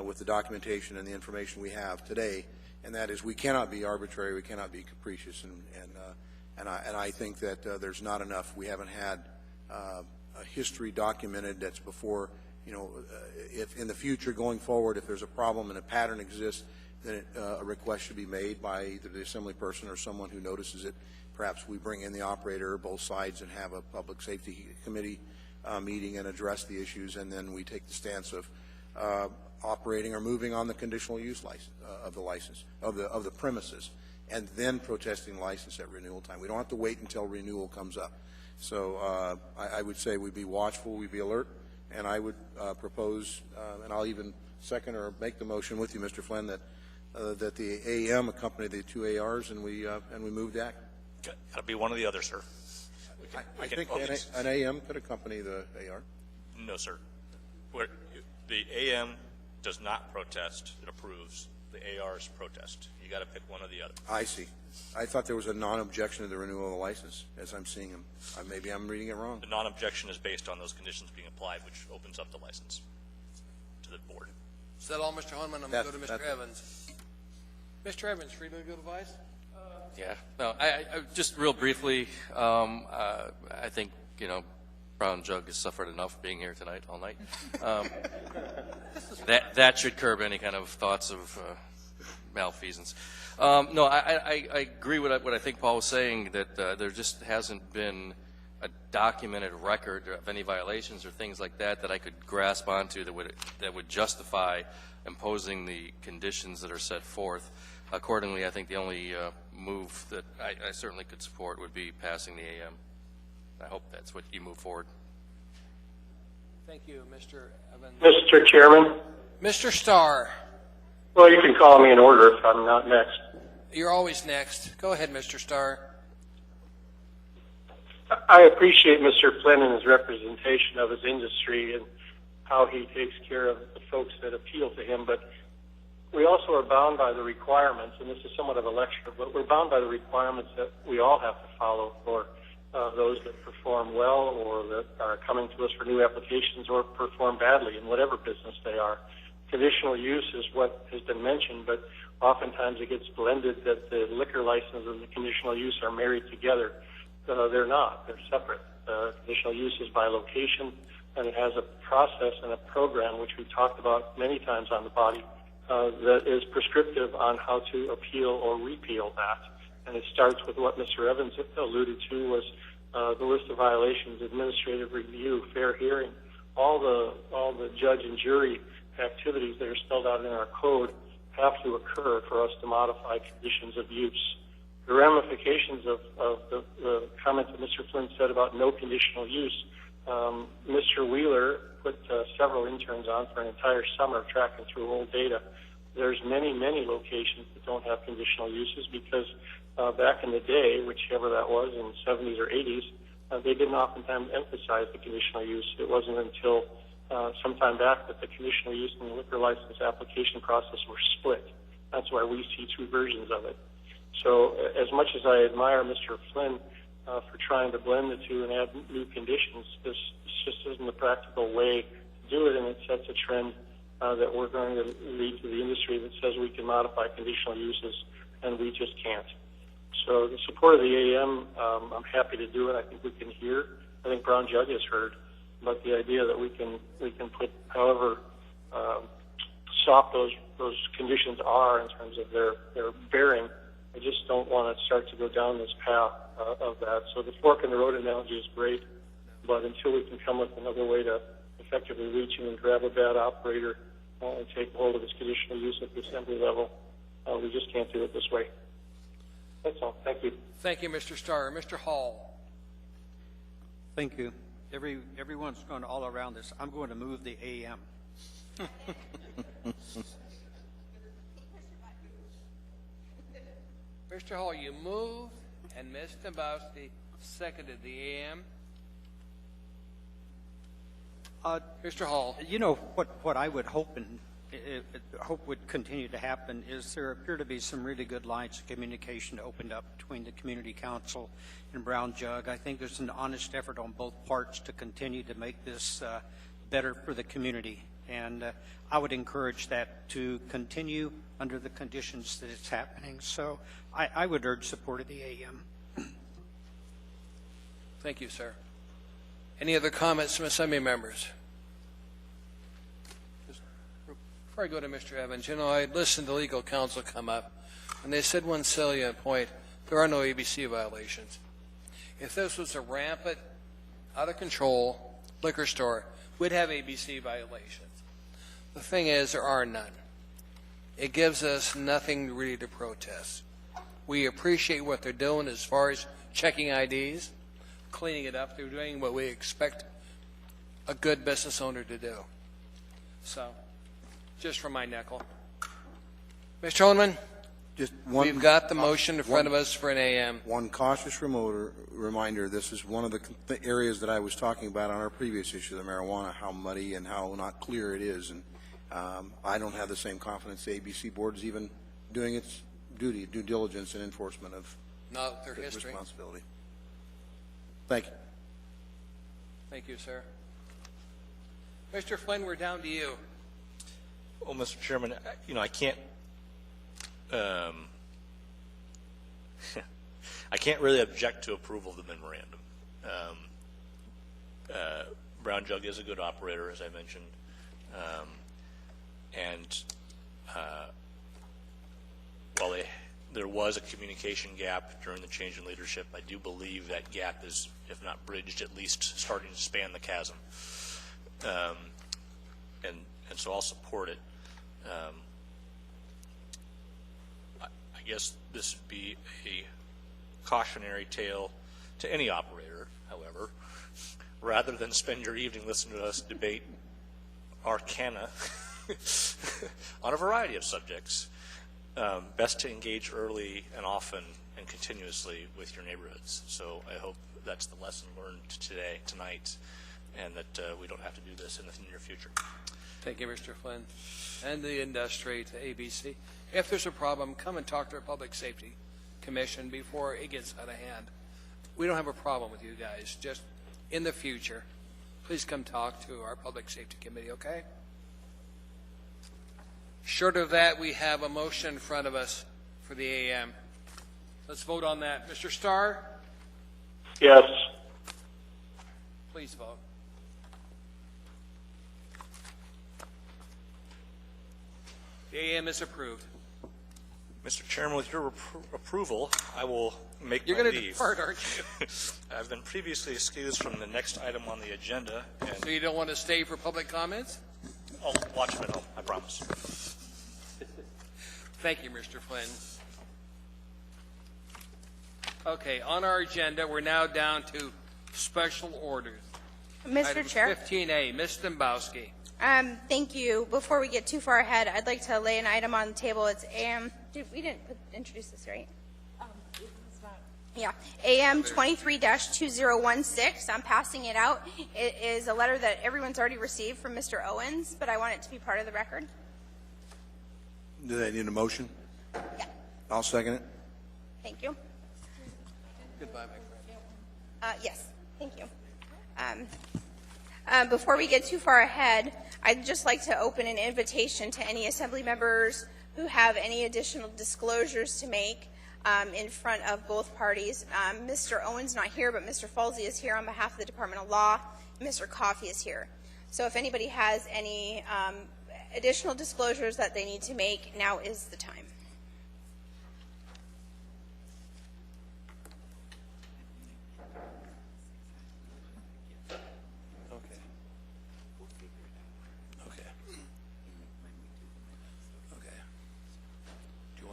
with the documentation and the information we have today, and that is we cannot be arbitrary, we cannot be capricious, and I think that there's not enough. We haven't had a history documented that's before if in the future going forward, if there's a problem and a pattern exists, then a request should be made by either the assembly person or someone who notices it. Perhaps we bring in the operator, both sides, and have a public safety committee meeting and address the issues, and then we take the stance of operating or moving on the conditional use license of the premises, and then protesting the license at renewal time. We don't have to wait until renewal comes up. So I would say we'd be watchful, we'd be alert, and I would propose, and I'll even second or make the motion with you, Mr. Flynn, that the AM accompany the two ARs, and we move that. Got to be one or the other, sir. I think an AM could accompany the AR. No, sir. The AM does not protest; it approves. The ARs protest. You got to pick one or the other. I see. I thought there was a non-objection to the renewal of the license, as I'm seeing them. Maybe I'm reading it wrong. The non-objection is based on those conditions being applied, which opens up the license to the board. Is that all, Mr. Honeman? I'm going to go to Mr. Evans. Mr. Evans, free legal advice? Yeah. No, I just real briefly, I think, Brown Jug has suffered enough being here tonight, all night. That should curb any kind of thoughts of malfeasance. No, I agree with what I think Paul was saying, that there just hasn't been a documented record of any violations or things like that I could grasp onto that would justify imposing the conditions that are set forth. Accordingly, I think the only move that I certainly could support would be passing the AM. I hope that's what you move forward. Thank you, Mr. Evans. Mr. Chairman? Mr. Starr. Well, you can call me in order if I'm not next. You're always next. Go ahead, Mr. Starr. I appreciate Mr. Flynn and his representation of his industry and how he takes care of the folks that appeal to him, but we also are bound by the requirements, and this is somewhat of a lecture, but we're bound by the requirements that we all have to follow for those that perform well or that are coming to us for new applications or perform badly in whatever business they are. Conditional use is what has been mentioned, but oftentimes it gets blended that the liquor license and the conditional use are married together. They're not. They're separate. Conditional use is by location, and it has a process and a program, which we've talked about many times on the body, that is prescriptive on how to appeal or repeal that. And it starts with what Mr. Evans alluded to was the list of violations, administrative review, fair hearing, all the judge and jury activities that are spelled out in our code have to occur for us to modify conditions of use. The ramifications of the comment that Mr. Flynn said about no conditional use, Mr. Wheeler put several interns on for an entire summer tracking through old data. There's many, many locations that don't have conditional uses because back in the day, whichever that was, in the 70s or 80s, they didn't oftentimes emphasize the conditional use. It wasn't until sometime back that the conditional use and the liquor license application process were split. That's why we see two versions of it. So as much as I admire Mr. Flynn for trying to blend the two and add new conditions, this just isn't the practical way to do it, and it sets a trend that we're going to lead to the industry that says we can modify conditional uses, and we just can't. So the support of the AM, I'm happy to do it. I think we can hear. I think Brown Jug has heard. But the idea that we can put however soft those conditions are in terms of their bearing, I just don't want to start to go down this path of that. So the fork in the road analogy is great, but until we can come with another way to effectively reach in and grab a bad operator and take hold of its conditional use at the assembly level, we just can't do it this way. That's all. Thank you. Thank you, Mr. Starr. Mr. Hall. Thank you. Everyone's going all around this. I'm going to move the AM. Mr. Hall, you moved, and Ms. Dombrowski seconded the AM. Mr. Hall. You know, what I would hope hope would continue to happen is there appear to be some really good lines of communication opened up between the Community Council and Brown Jug. I think there's an honest effort on both parts to continue to make this better for the community. And I would encourage that to continue under the conditions that it's happening. So I would urge support of the AM. Thank you, sir. Any other comments from assembly members? Before I go to Mr. Evans, you know, I listened to legal counsel come up, and they said one salient point: there are no ABC violations. If this was a rampant, out of control liquor store, we'd have ABC violations. The thing is, there are none. It gives us nothing really to protest. We appreciate what they're doing as far as checking IDs, cleaning it up. They're doing what we expect a good business owner to do. So, just for my nickel. Mr. Holman, we've got the motion in front of us for an AM. One cautious reminder, this is one of the areas that I was talking about on our previous issue, the marijuana, how muddy and how not clear it is. And I don't have the same confidence the ABC board is even doing its due diligence and enforcement of their history. Responsibility. Thank you. Thank you, sir. Mr. Flynn, we're down to you. Well, Mr. Chairman, you know, I can't really object to approval of the memorandum. Brown Jug is a good operator, as I mentioned, and while there was a communication gap during the change in leadership, I do believe that gap is, if not bridged, at least starting to span the chasm. And so I'll support it. I guess this would be a cautionary tale to any operator, however, rather than spend your evening listening to us debate arcana on a variety of subjects. Best to engage early and often and continuously with your neighborhoods. So I hope that's the lesson learned tonight, and that we don't have to do this in the near future. Thank you, Mr. Flynn, and the industry, to ABC. If there's a problem, come and talk to our Public Safety Commission before it gets out of hand. We don't have a problem with you guys. Just in the future, please come talk to our Public Safety Committee, okay? Short of that, we have a motion in front of us for the AM. Let's vote on that. Mr. Starr? Yes. Please vote. The AM is approved. Mr. Chairman, with your approval, I will make You're my going to leave. depart, aren't you? I've been previously excused from the next item on the agenda. And So you don't want to stay for public comments? I'll watch them at home, I promise. Thank you, Mr. Flynn. Okay, on our agenda, we're now down to special orders. Mr. Item Chair. 15A, Ms. Dombowski. Thank you. Before we get too far ahead, I'd like to lay an item on the table. It's AM. We didn't introduce this, right? Yeah. AM 23-2016. I'm passing it out. It is a letter that everyone's already received from Mr. Owens, but I want it to be part of the record. Do they need a motion? Yeah. I'll second it. Thank you. Goodbye, my friend. Yes. Thank you. Before we get too far ahead, I'd just like to open an invitation to any assembly members who have any additional disclosures to make in front of both parties. Mr. Owens not here, but Mr. Falsey is here on behalf of the Department of Law. Mr. Coffey is here. So if anybody has any additional disclosures that they need to make, now is the time.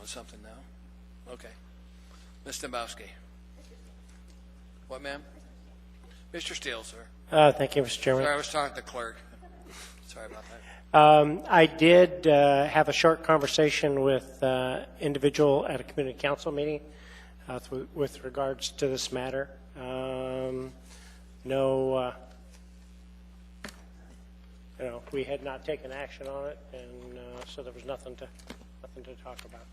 Something now? Okay. Ms. Dombowski. What, ma'am? Mr. Steele, sir. Thank you, Mr. Chairman. Sorry, I was talking to the clerk. Sorry about that. I did have a short conversation with individual at a community council meeting with regards to this matter. We had not taken action on it, and so there was nothing to talk about.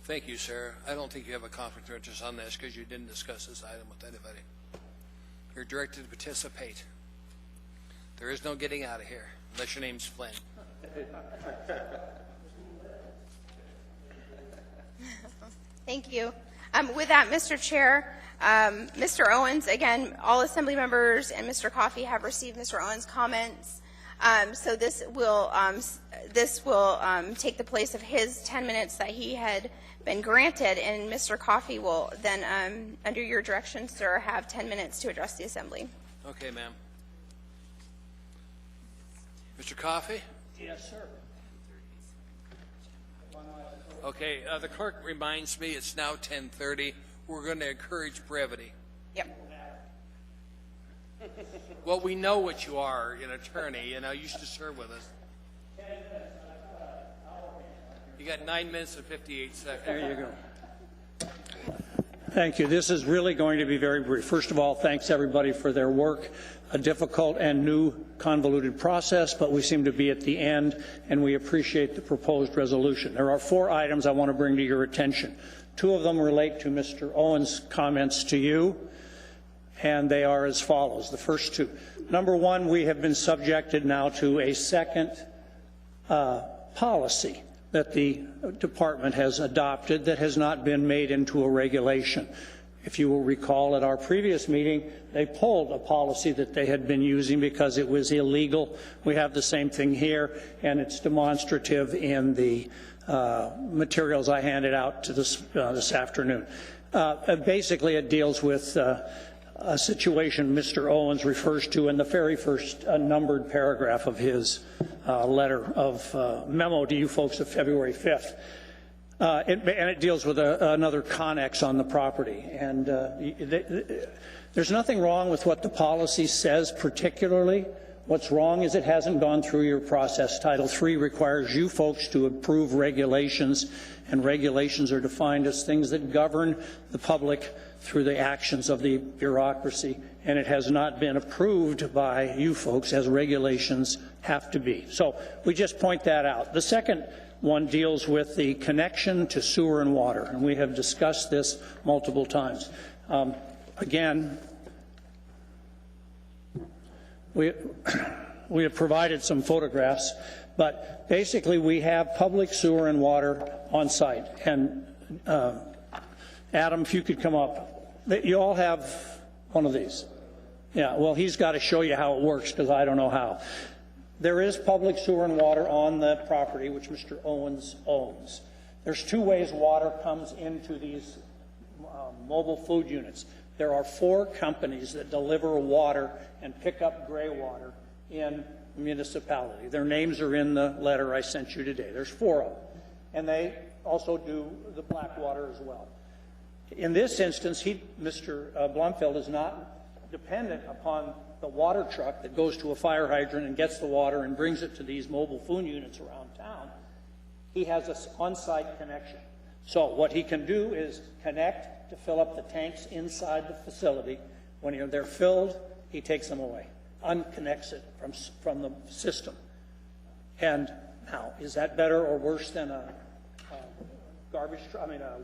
Thank you, sir. I don't think you have a conflict of interest on this because you didn't discuss this item with anybody. You're directed to participate. There is no getting out of here unless your name's Flynn. Thank you. With that, Mr. Chair, Mr. Owens, again, all assembly members and Mr. Coffey have received Mr. Owens' comments. So this will this will take the place of his 10 minutes that he had been granted, and Mr. Coffey will then, under your direction, sir, have 10 minutes to address the assembly. Okay, ma'am. Mr. Coffey? Yes, sir. Okay, the clerk reminds me it's now 10:30. We're going to encourage brevity. Yep. Well, we know what you are, an attorney, and I used to serve with us. You got 9 minutes and 58 seconds. There you go. Thank you. This is really going to be very brief. First of all, thanks everybody for their work. A difficult and new convoluted process, but we seem to be at the end, and we appreciate the proposed resolution. There are 4 items I want to bring to your attention. 2 of them relate to Mr. Owens' comments to you, and they are as follows. The first 2. Number 1, we have been subjected now to a second policy that the department has adopted that has not been made into a regulation. If you will recall, at our previous meeting, they pulled a policy that they had been using because it was illegal. We have the same thing here, and it's demonstrative in the materials I handed out to this afternoon. Basically, it deals with a situation Mr. Owens refers to in the very first numbered paragraph of his letter of memo to you folks of February 5th. And it deals with another connex on the property. And there's nothing wrong with what the policy says particularly. What's wrong is it hasn't gone through your process. Title III requires you folks to approve regulations, and regulations are defined as things that govern the public through the actions of the bureaucracy, and it has not been approved by you folks as regulations have to be. So we just point that out. The second one deals with the connection to sewer and water, and we have discussed this multiple times. Again, we have provided some photographs, but basically we have public sewer and water on site. And Adam, if you could come up. You all have one of these. Yeah, well, he's got to show you how it works because I don't know how. There is public sewer and water on the property, which Mr. Owens owns. There's 2 ways water comes into these mobile food units. There are 4 companies that deliver water and pick up gray water in the municipality. Their names are in the letter I sent you today. There's 4 of them. And they also do the black water as well. In this instance, Mr. Blumfeld is not dependent upon the water truck that goes to a fire hydrant and gets the water and brings it to these mobile food units around town. He has an on-site connection. So what he can do is connect to fill up the tanks inside the facility. When they're filled, he takes them away, unconnects it from the system. And now, is that better or worse than a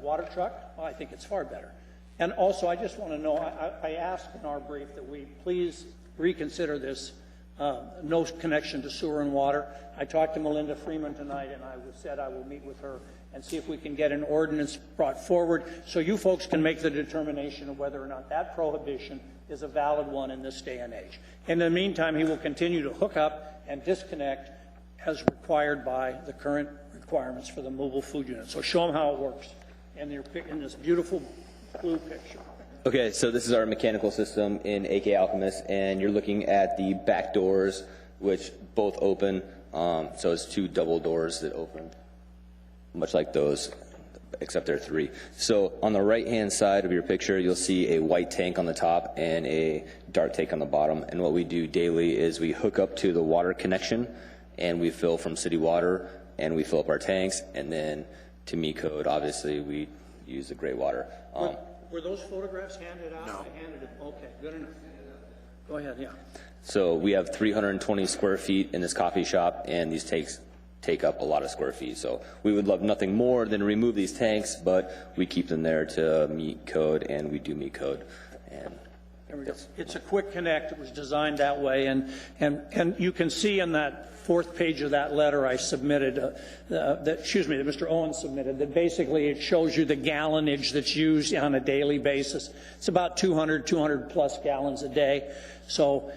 water truck? Well, I think it's far better. And also, I just want to know, I asked in our brief that we please reconsider this no connection to sewer and water. I talked to Melinda Freeman tonight, and I said I will meet with her and see if we can get an ordinance brought forward so you folks can make the determination of whether or not that prohibition is a valid one in this day and age. In the meantime, he will continue to hook up and disconnect as required by the current requirements for the mobile food unit. So show them how it works in this beautiful blue picture. Okay, so this is our mechanical system in AK Alchemist, and you're looking at the back doors, which both open. So it's 2 double doors that open, much like those, except they're 3. So on the right-hand side of your picture, you'll see a white tank on the top and a dark tank on the bottom. And what we do daily is we hook up to the water connection, and we fill from city water, and we fill up our tanks, and then to meet code, obviously, we use the gray water. Were those photographs handed out? No. I handed it. Okay, good enough. Go ahead, yeah. So we have 320 square feet in this coffee shop, and these tanks take up a lot of square feet. So we would love nothing more than to remove these tanks, but we keep them there to meet code, and we do meet code. And there we go. It's a quick connect. It was designed that way, and you can see in that 4th page of that letter I submitted, that Mr. Owens submitted, that basically it shows you the gallonage that's used on a daily basis. It's about 200 plus gallons a day. So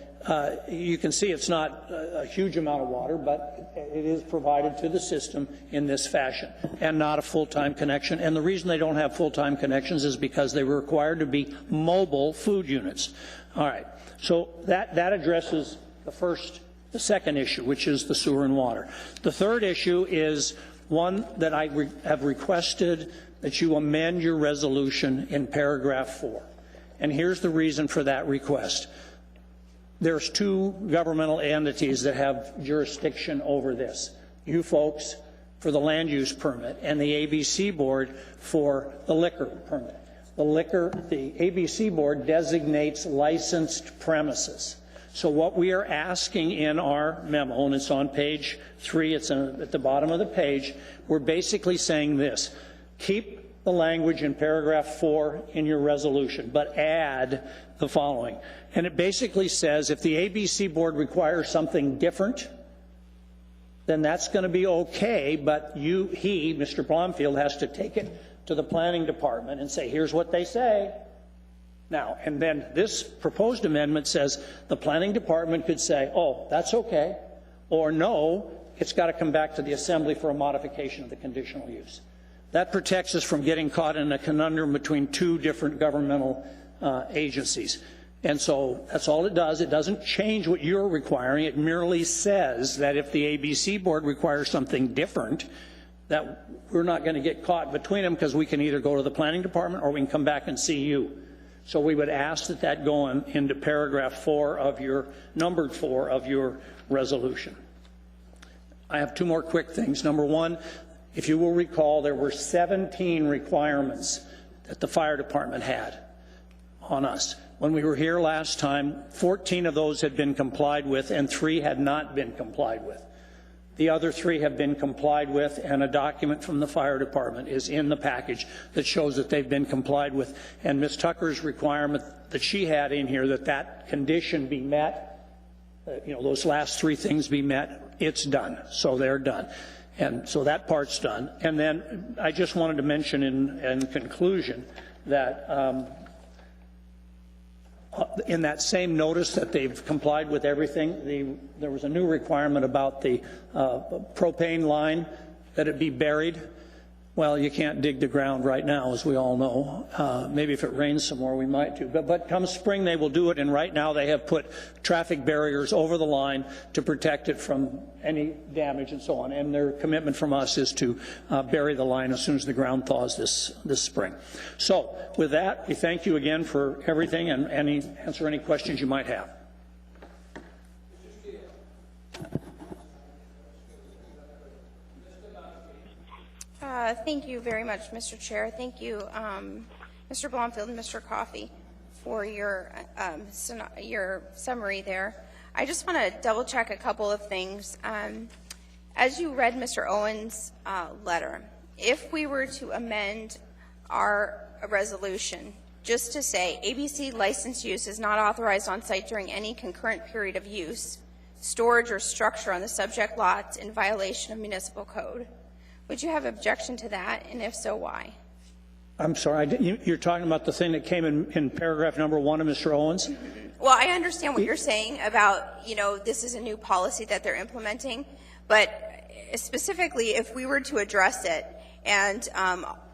you can see it's not a huge amount of water, but it is provided to the system in this fashion, and not a full-time connection. And the reason they don't have full-time connections is because they were required to be mobile food units. All right, so that addresses the second issue, which is the sewer and water. The third issue is one that I have requested that you amend your resolution in paragraph 4. And here's the reason for that request. There's 2 governmental entities that have jurisdiction over this. You folks for the land use permit and the ABC board for the liquor permit. The ABC board designates licensed premises. So what we are asking in our memo, and it's on page 3, it's at the bottom of the page, we're basically saying this: keep the language in paragraph 4 in your resolution, but add the following. And it basically says if the ABC board requires something different, then that's going to be okay, but Mr. Blomfield, has to take it to the planning department and say, here's what they say. Now, and then this proposed amendment says the planning department could say, oh, that's okay, or no, it's got to come back to the assembly for a modification of the conditional use. That protects us from getting caught in a conundrum between 2 different governmental agencies. And so that's all it does. It doesn't change what you're requiring. It merely says that if the ABC board requires something different, that we're not going to get caught between them, because we can either go to the planning department or we can come back and see you. So we would ask that go into paragraph 4 of your, numbered 4 of your resolution. I have 2 more quick things. Number 1, if you will recall, there were 17 requirements that the fire department had on us. When we were here last time, 14 of those had been complied with and 3 had not been complied with. The other 3 have been complied with, and a document from the fire department is in the package that shows that they've been complied with. And Ms. Tucker's requirement that she had in here, that condition be met, those last 3 things be met, it's done. So they're done. And so that part's done. And then I just wanted to mention in conclusion that in that same notice that they've complied with everything, there was a new requirement about the propane line, that it be buried. Well, you can't dig the ground right now, as we all know. Maybe if it rains some more, we might do. But come spring, they will do it. And right now, they have put traffic barriers over the line to protect it from any damage and so on. And their commitment from us is to bury the line as soon as the ground thaws this spring. So with that, we thank you again for everything, and answer any questions you might have. Thank you very much, Mr. Chair. Thank you, Mr. Blomfield and Mr. Coffey, for your summary there. I just want to double check a couple of things. As you read Mr. Owen's letter, if we were to amend our resolution just to say ABC license use is not authorized on site during any concurrent period of use, storage, or structure on the subject lots in violation of municipal code, would you have objection to that, and if so, why? I'm sorry, you're talking about the thing that came in paragraph number 1 of Mr. Owens? Well, I understand what you're saying about, this is a new policy that they're implementing, but specifically, if we were to address it, and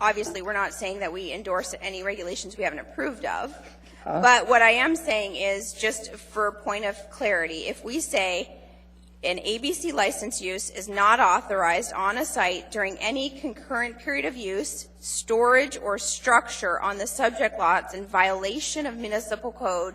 obviously we're not saying that we endorse any regulations we haven't approved of, but what I am saying is, just for a point of clarity, if we say an ABC license use is not authorized on a site during any concurrent period of use, storage, or structure on the subject lots in violation of municipal code,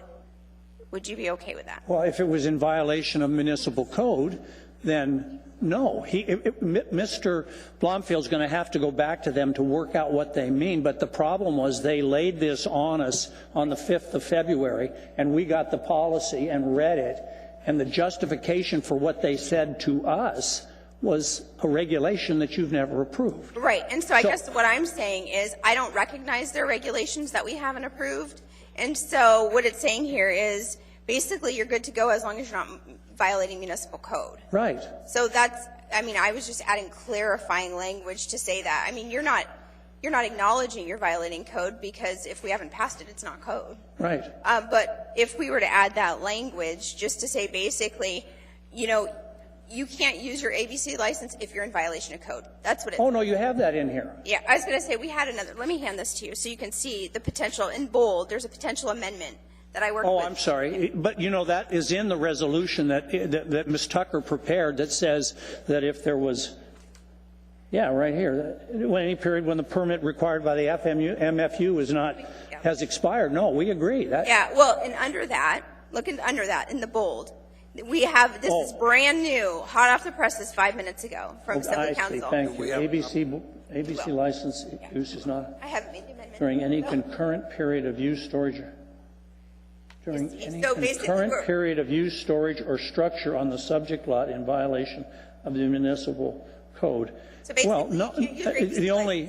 would you be okay with that? Well, if it was in violation of municipal code, then no. Mr. Blomfield's going to have to go back to them to work out what they mean, but the problem was they laid this on us on the 5th of February, and we got the policy and read it, and the justification for what they said to us was a regulation that you've never approved. Right, and so I guess what I'm saying is I don't recognize their regulations that we haven't approved, and so what it's saying here is basically you're good to go as long as you're not violating municipal code. Right. So that's, I was just adding clarifying language to say that. You're not you're not acknowledging you're violating code, because if we haven't passed it, it's not code. Right. But if we were to add that language, just to say basically, you know, you can't use your ABC license if you're in violation of code. That's what it Oh, no, you have that in here. Yeah, I was going to say, we had another, let me hand this to you so you can see the potential in bold. There's a potential amendment that I worked with. Oh, I'm sorry. But, you know, that is in the resolution that Ms. Tucker prepared that says that if there was, yeah, right here, when any period when the permit required by the MFU is not, has expired. No, we agree. Yeah, well, and under that, under that, in the bold, we have, this is brand new, hot off the presses 5 minutes ago from Assembly Council. Thank you. ABC license use is not I haven't made the amendment. during any concurrent period of use, storage, during any concurrent period of use, storage, or structure on the subject lot in violation of the municipal code. So basically, well,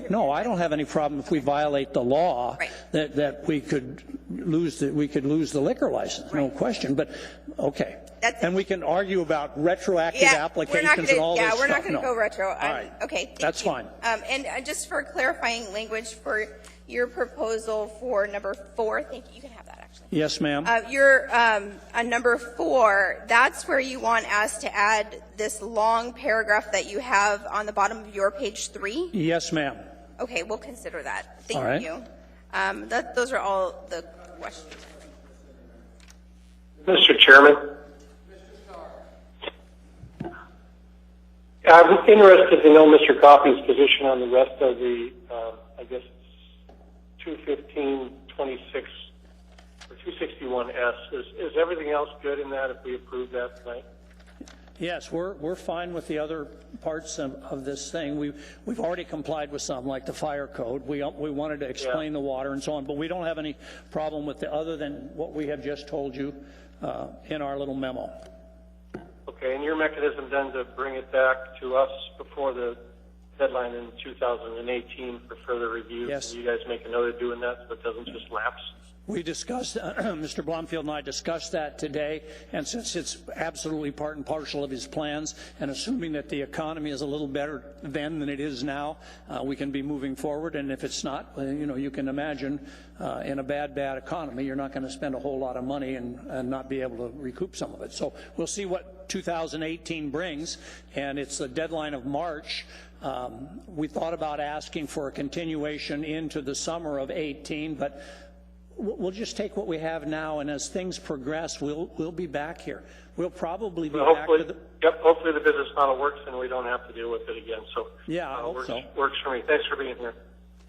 no, I don't have any problem if we violate the law that we could lose the liquor license, no question. But okay, and we can argue about retroactive applications and all this stuff. Yeah, we're not going to go retro. All right, okay, that's fine. And just for clarifying language for your proposal for number 4, thank you. You can have that actually. Yes, ma'am. Your on number 4, that's where you want us to add this long paragraph that you have on the bottom of your page 3? Yes, ma'am. Okay, we'll consider that. Thank all right. you. Those are all the questions. Mr. Chairman. I'm interested to know Mr. Coffey's position on the rest of the, I guess, 21526 or 261S. Is everything else good in that if we approve that tonight? Yes, we're fine with the other parts of this thing. We've already complied with some, like the fire code. We wanted to explain the water and so on, but we don't have any problem with the other than what we have just told you in our little memo. Okay, and your mechanism then to bring it back to us before the deadline in 2018 for further review. Yes. Can you guys make a note of doing that so it doesn't just lapse? We discussed, Mr. Blomfield and I discussed that today, and since it's absolutely part and parcel of his plans, and assuming that the economy is a little better then than it is now, we can be moving forward, and if it's not, you know, you can imagine in a bad economy, you're not going to spend a whole lot of money and not be able to recoup some of it. So we'll see what 2018 brings, and it's the deadline of March. We thought about asking for a continuation into the summer of 18, but we'll just take what we have now, and as things progress, we'll be back here. We'll probably be back to the... Yep, hopefully the business model works and we don't have to deal with it again. So yeah, I hope so. Works for me. Thanks for being here.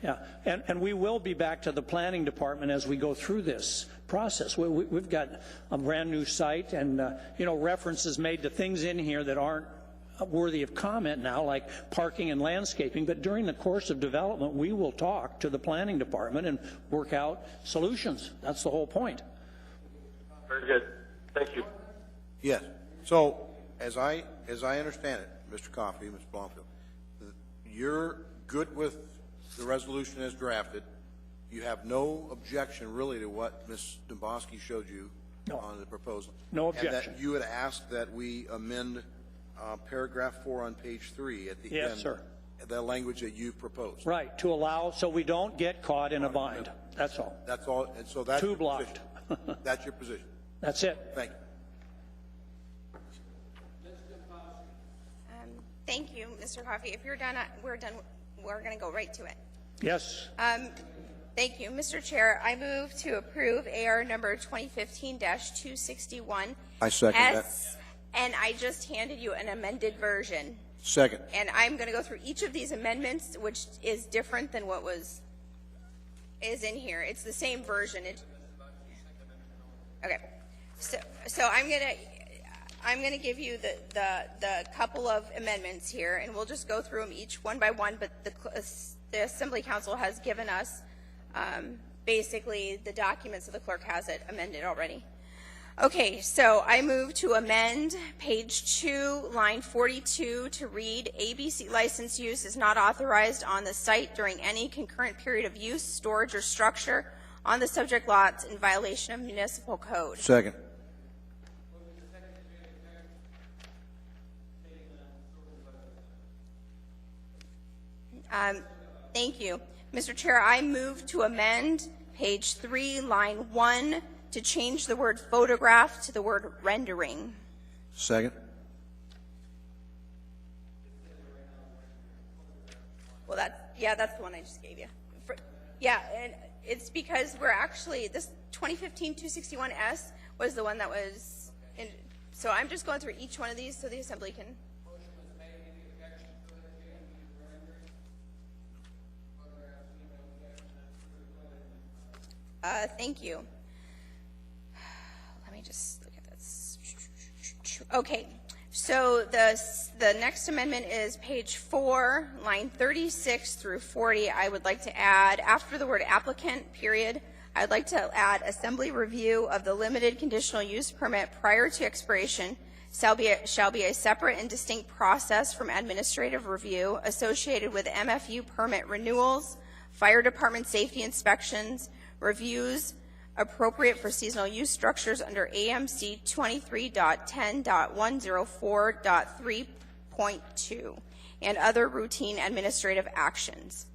Yeah, and we will be back to the planning department as we go through this process. We've got a brand new site, and you know, references made to things in here that aren't worthy of comment now, like parking and landscaping, but during the course of development, we will talk to the planning department and work out solutions. That's the whole point. Very good. Thank you. Yes. So, as I understand it, Mr. Coffey, Mr. Blomfield, you're good with the resolution as drafted. You have no objection really to what Ms. Domboski showed you on the proposal. No objection. And that you had asked that we amend paragraph 4 on page 3 at the end. Yes, sir. The language that you proposed. Right, to allow so we don't get caught in a bind. That's all. That's all. And so that's Too your blocked. position. That's your position. That's it. Thank you. Thank you, Mr. Coffey. If you're done, we're done. We're going to go right to it. Yes. Thank you, Mr. Chair. I move to approve AR number 2015-261. I second that. And I just handed you an amended version. Second. And I'm going to go through each of these amendments, which is different than what is in here. It's the same version. Okay. So I'm going to give you the couple of amendments here, and we'll just go through them each one by one. But the Assembly Council has given us basically the documents that the clerk has it amended already. Okay, so I move to amend page 2, line 42 to read, ABC license use is not authorized on the site during any concurrent period of use, storage, or structure on the subject lots in violation of municipal code. Second. Thank you. Mr. Chair, I move to amend page 3, line 1, to change the word photograph to the word rendering. Second. Well, that's the one I just gave you. And it's because we're actually, this 2015-261S was the one that was, so I'm just going through each one of these so the Assembly can. Thank you. Let me just look at this. Okay, so the next amendment is page 4, line 36 through 40. I would like to add, after the word applicant, period, I'd like to add assembly review of the limited conditional use permit prior to expiration shall be a separate and distinct process from administrative review associated with MFU permit renewals, fire department safety inspections, reviews appropriate for seasonal use structures under AMC 23.10.104.3.2 and other routine administrative actions.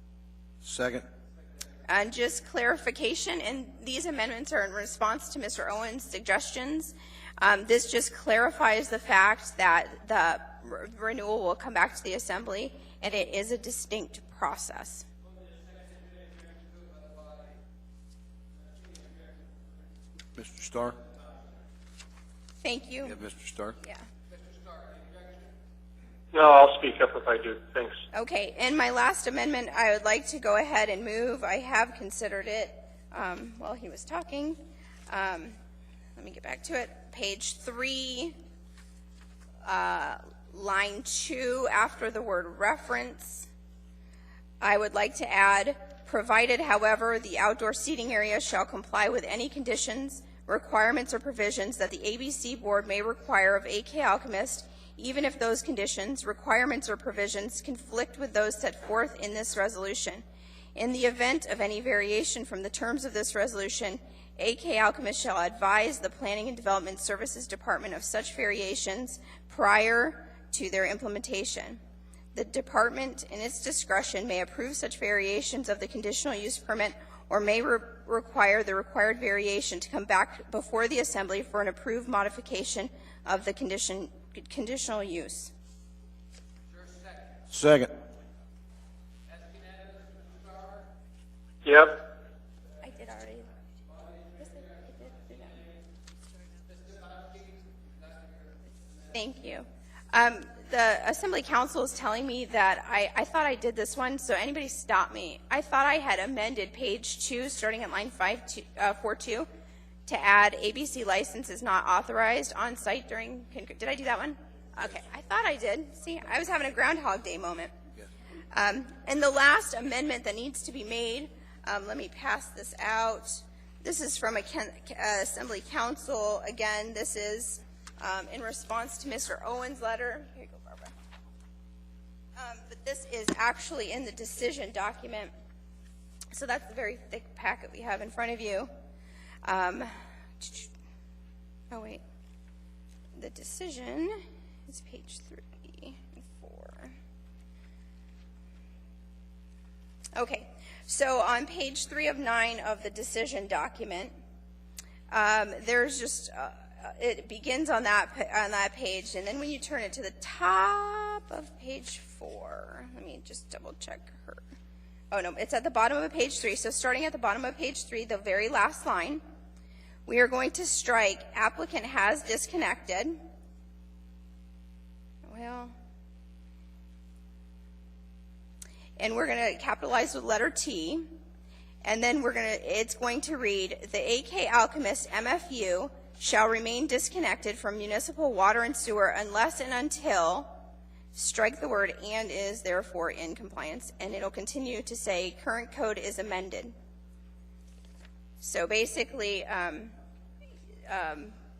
Second. And just clarification, and these amendments are in response to Mr. Owen's suggestions. This just clarifies the fact that the renewal will come back to the Assembly, and it is a distinct process. Mr. Starr? Thank you. Yeah, Mr. Starr? Yeah. No, I'll speak up if I do. Thanks. Okay, and my last amendment, I would like to go ahead and move. I have considered it while he was talking. Let me get back to it. Page 3, line 2, after the word reference, I would like to add, provided, however, the outdoor seating area shall comply with any conditions, requirements, or provisions that the ABC Board may require of AK Alchemist, even if those conditions, requirements, or provisions conflict with those set forth in this resolution. In the event of any variation from the terms of this resolution, AK Alchemist shall advise the Planning and Development Services Department of such variations prior to their implementation. The department, in its discretion, may approve such variations of the conditional use permit or may require the required variation to come back before the Assembly for an approved modification of the conditional use. Second. Yep. I did already. Thank you. The Assembly Council is telling me that I thought I did this one, so anybody stop me. I thought I had amended page 2, starting at line 4.2, to add ABC license is not authorized on site during, did I do that one? Okay, I thought I did. See, I was having a Groundhog Day moment. And the last amendment that needs to be made, let me pass this out. This is from Assembly Council. Again, this is in response to Mr. Owen's letter. Here you go, Barbara. But this is actually in the decision document. So that's the very thick packet we have in front of you. Oh, wait. The decision is page 3 and 4. Okay. So on page 3 of 9 of the decision document, there's just it begins on that page, and then when you turn it to the top of page 4, let me just double check her. Oh no, it's at the bottom of page 3. So starting at the bottom of page 3, the very last line, we are going to strike applicant has disconnected. Well, and we're going to capitalize with letter T, and then it's going to read, the AK Alchemist MFU shall remain disconnected from municipal water and sewer unless and until, strike the word and is therefore in compliance, and it'll continue to say current code is amended. So basically,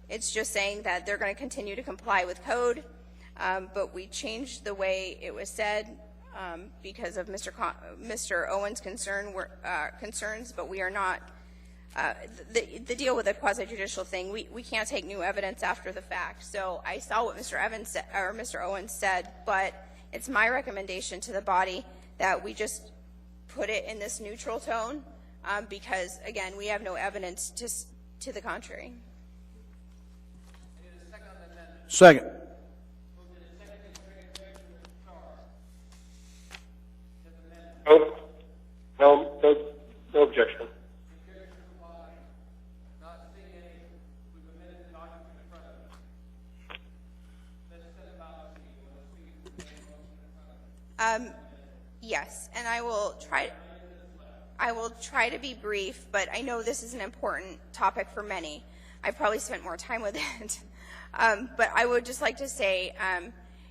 it's just saying that they're going to continue to comply with code, but we changed the way it was said because of Mr. Owen's concerns, but we are not. The deal with the quasi-judicial thing, we can't take new evidence after the fact. So I saw what Mr. Owens said, but it's my recommendation to the body that we just put it in this neutral tone because, again, we have no evidence to the contrary. Second. No objection. Yes, and I will try to be brief, but I know this is an important topic for many. I probably spent more time with it. But I would just like to say,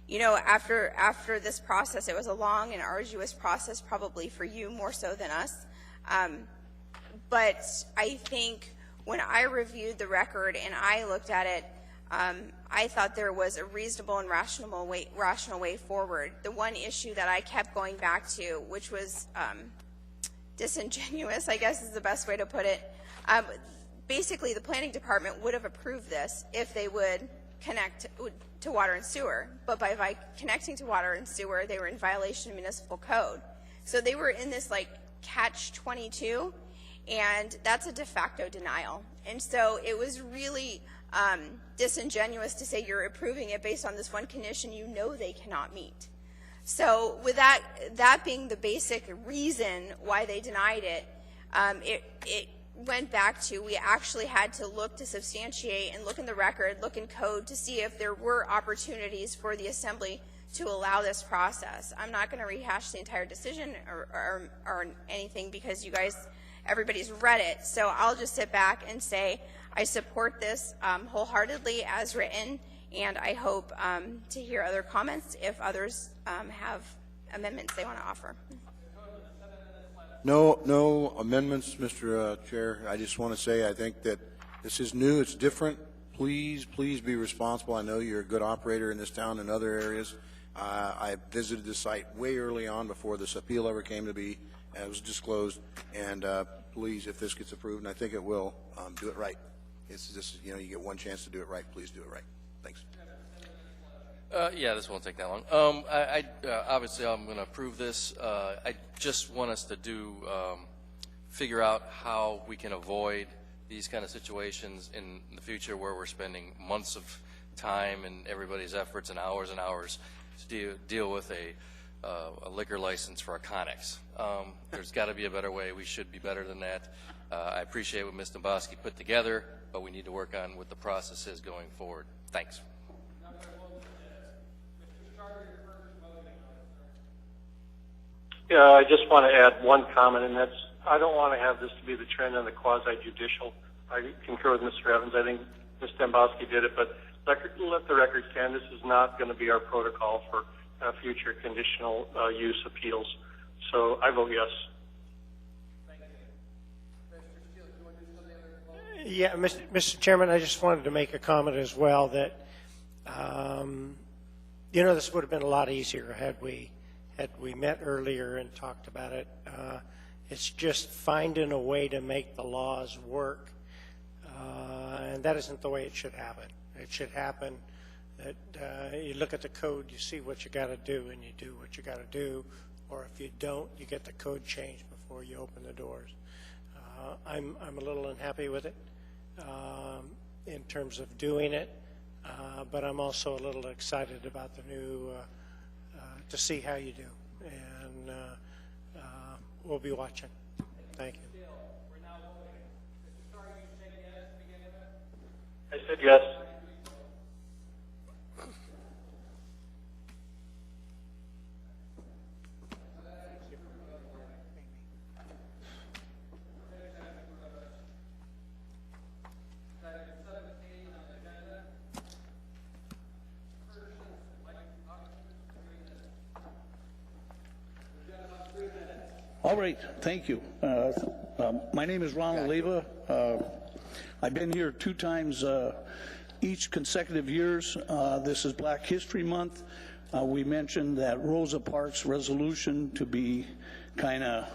you know, after this process, it was a long and arduous process, probably for you more so than us. But I think when I reviewed the record and I looked at it, I thought there was a reasonable and rational way forward. The one issue that I kept going back to, which was disingenuous, I guess is the best way to put it. Basically, the planning department would have approved this if they would connect to water and sewer. But by connecting to water and sewer, they were in violation of municipal code. So they were in this like catch-22, and that's a de facto denial. And so it was really disingenuous to say you're approving it based on this one condition you know they cannot meet. So with that being the basic reason why they denied it, it went back to we actually had to look to substantiate and look in the record, look in code to see if there were opportunities for the assembly to allow this process. I'm not going to rehash the entire decision or anything because you guys, everybody's read it. So I'll just sit back and say I support this wholeheartedly as written, and I hope to hear other comments if others have amendments they want to offer. No amendments, Mr. Chair. I just want to say I think that this is new. It's different. Please be responsible. I know you're a good operator in this town and other areas. I visited the site way early on before this appeal ever came to be, and it was disclosed. And please, if this gets approved, and I think it will, do it right. It's just, you know, you get one chance to do it right. Please do it right. Thanks. Yeah, this won't take that long. Obviously, I'm going to approve this. I just want us to figure out how we can avoid these kind of situations in the future where we're spending months of time and everybody's efforts and hours to deal with a liquor license for a Connex. There's got to be a better way. We should be better than that. I appreciate what Ms. Domboski put together, but we need to work on what the process is going forward. Thanks. Yeah, I just want to add one comment, and that's I don't want to have this to be the trend on the quasi-judicial. I concur with Mr. Evans. I think Ms. Domboski did it, but let the record stand. This is not going to be our protocol for future conditional use appeals. So I vote yes. Yeah, Mr. Chairman, I just wanted to make a comment as well that, you know, this would have been a lot easier had we met earlier and talked about it. It's just finding a way to make the laws work, and that isn't the way it should happen. It should happen that you look at the code, you see what you got to do, and you do what you got to do, or if you don't, you get the code changed before you open the doors. I'm a little unhappy with it in terms of doing it, but I'm also a little excited about the new to see how you do, and we'll be watching. Thank you. I said yes. All right, thank you. My name is Ronald Leva. I've been here 2 times each consecutive years. This is Black History Month. We mentioned that Rosa Parks' resolution to be kind of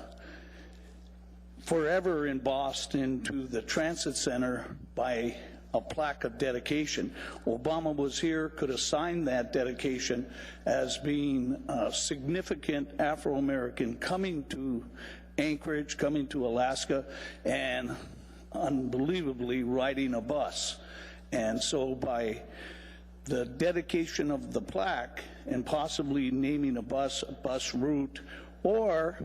forever embossed into the transit center by a plaque of dedication. Obama was here, could have signed that dedication as being a significant Afro-American coming to Anchorage, coming to Alaska, and unbelievably riding a bus. And so by the dedication of the plaque and possibly naming a bus route, or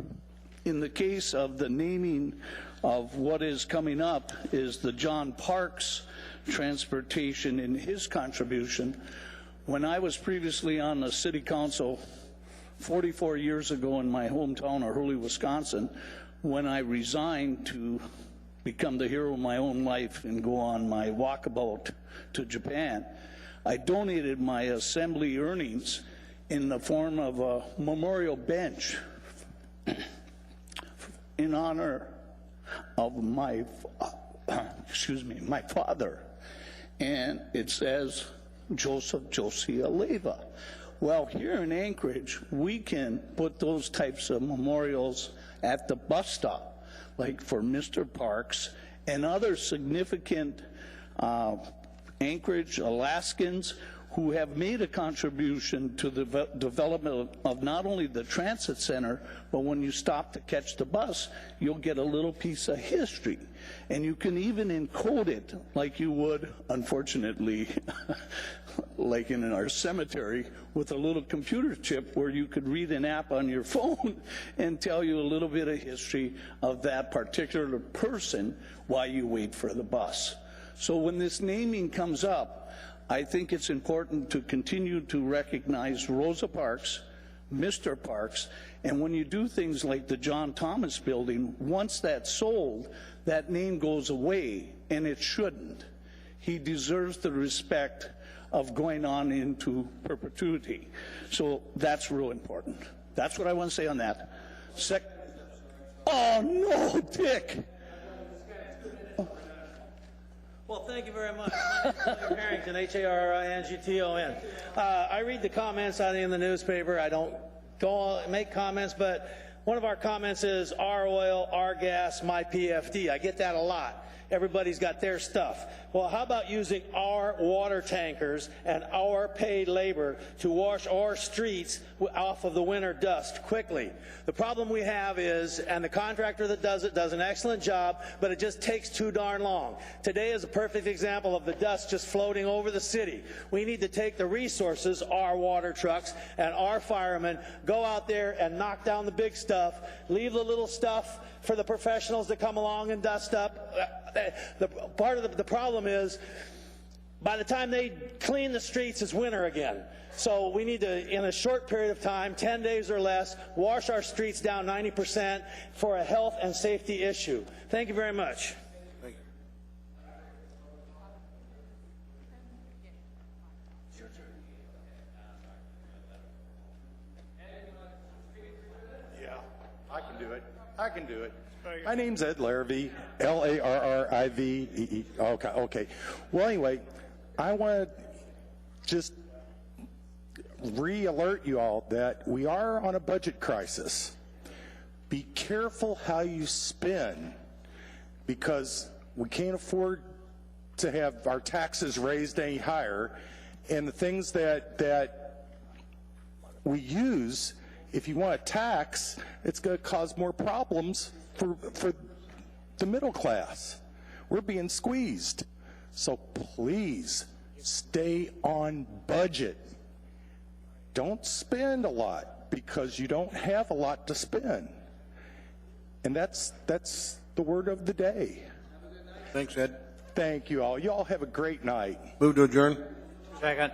in the case of the naming of what is coming up is the John Parks transportation in his contribution. When I was previously on the city council 44 years ago in my hometown of Hurley, Wisconsin, when I resigned to become the hero of my own life and go on my walkabout to Japan, I donated my assembly earnings in the form of a memorial bench in honor of my father. And it says Joseph Josiah Leyva. Well, here in Anchorage, we can put those types of memorials at the bus stop, like for Mr. Parks and other significant Anchorage Alaskans who have made a contribution to the development of not only the transit center, but when you stop to catch the bus, you'll get a little piece of history. And you can even encode it like you would, unfortunately, like in our cemetery, with a little computer chip where you could read an app on your phone and tell you a little bit of history of that particular person while you wait for the bus. So when this naming comes up, I think it's important to continue to recognize Rosa Parks, Mr. Parks, and when you do things like the John Thomas building, once that's sold, that name goes away, and it shouldn't. He deserves the respect of going on into perpetuity. So that's real important. That's what I want to say on that. Oh, no, Dick. Well, thank you very much. My name is William Harrington, Harrington. I read the comments in the newspaper. I don't make comments, but one of our comments is our oil, our gas, my PFD. I get that a lot. Everybody's got their stuff. Well, how about using our water tankers and our paid labor to wash our streets off of the winter dust quickly? The problem we have is, and the contractor that does it does an excellent job, but it just takes too darn long. Today is a perfect example of the dust just floating over the city. We need to take the resources, our water trucks and our firemen, go out there and knock down the big stuff, leave the little stuff for the professionals to come along and dust up. Part of the problem is, by the time they clean the streets, it's winter again. So we need to, in a short period of time, 10 days or less, wash our streets down 90% for a health and safety issue. Thank you very much. Thank you. Yeah, I can do it. I can do it. My name's Ed Larrivee, Larrivee. Okay. Well, anyway, I want to just re-alert you all that we are on a budget crisis. Be careful how you spend, because we can't afford to have our taxes raised any higher, and the things that we use, if you want to tax, it's going to cause more problems for the middle class. We're being squeezed. So please stay on budget. Don't spend a lot because you don't have a lot to spend. And that's the word of the day. Thanks, Ed. Thank you all. You all have a great night. Move to adjourn. Second.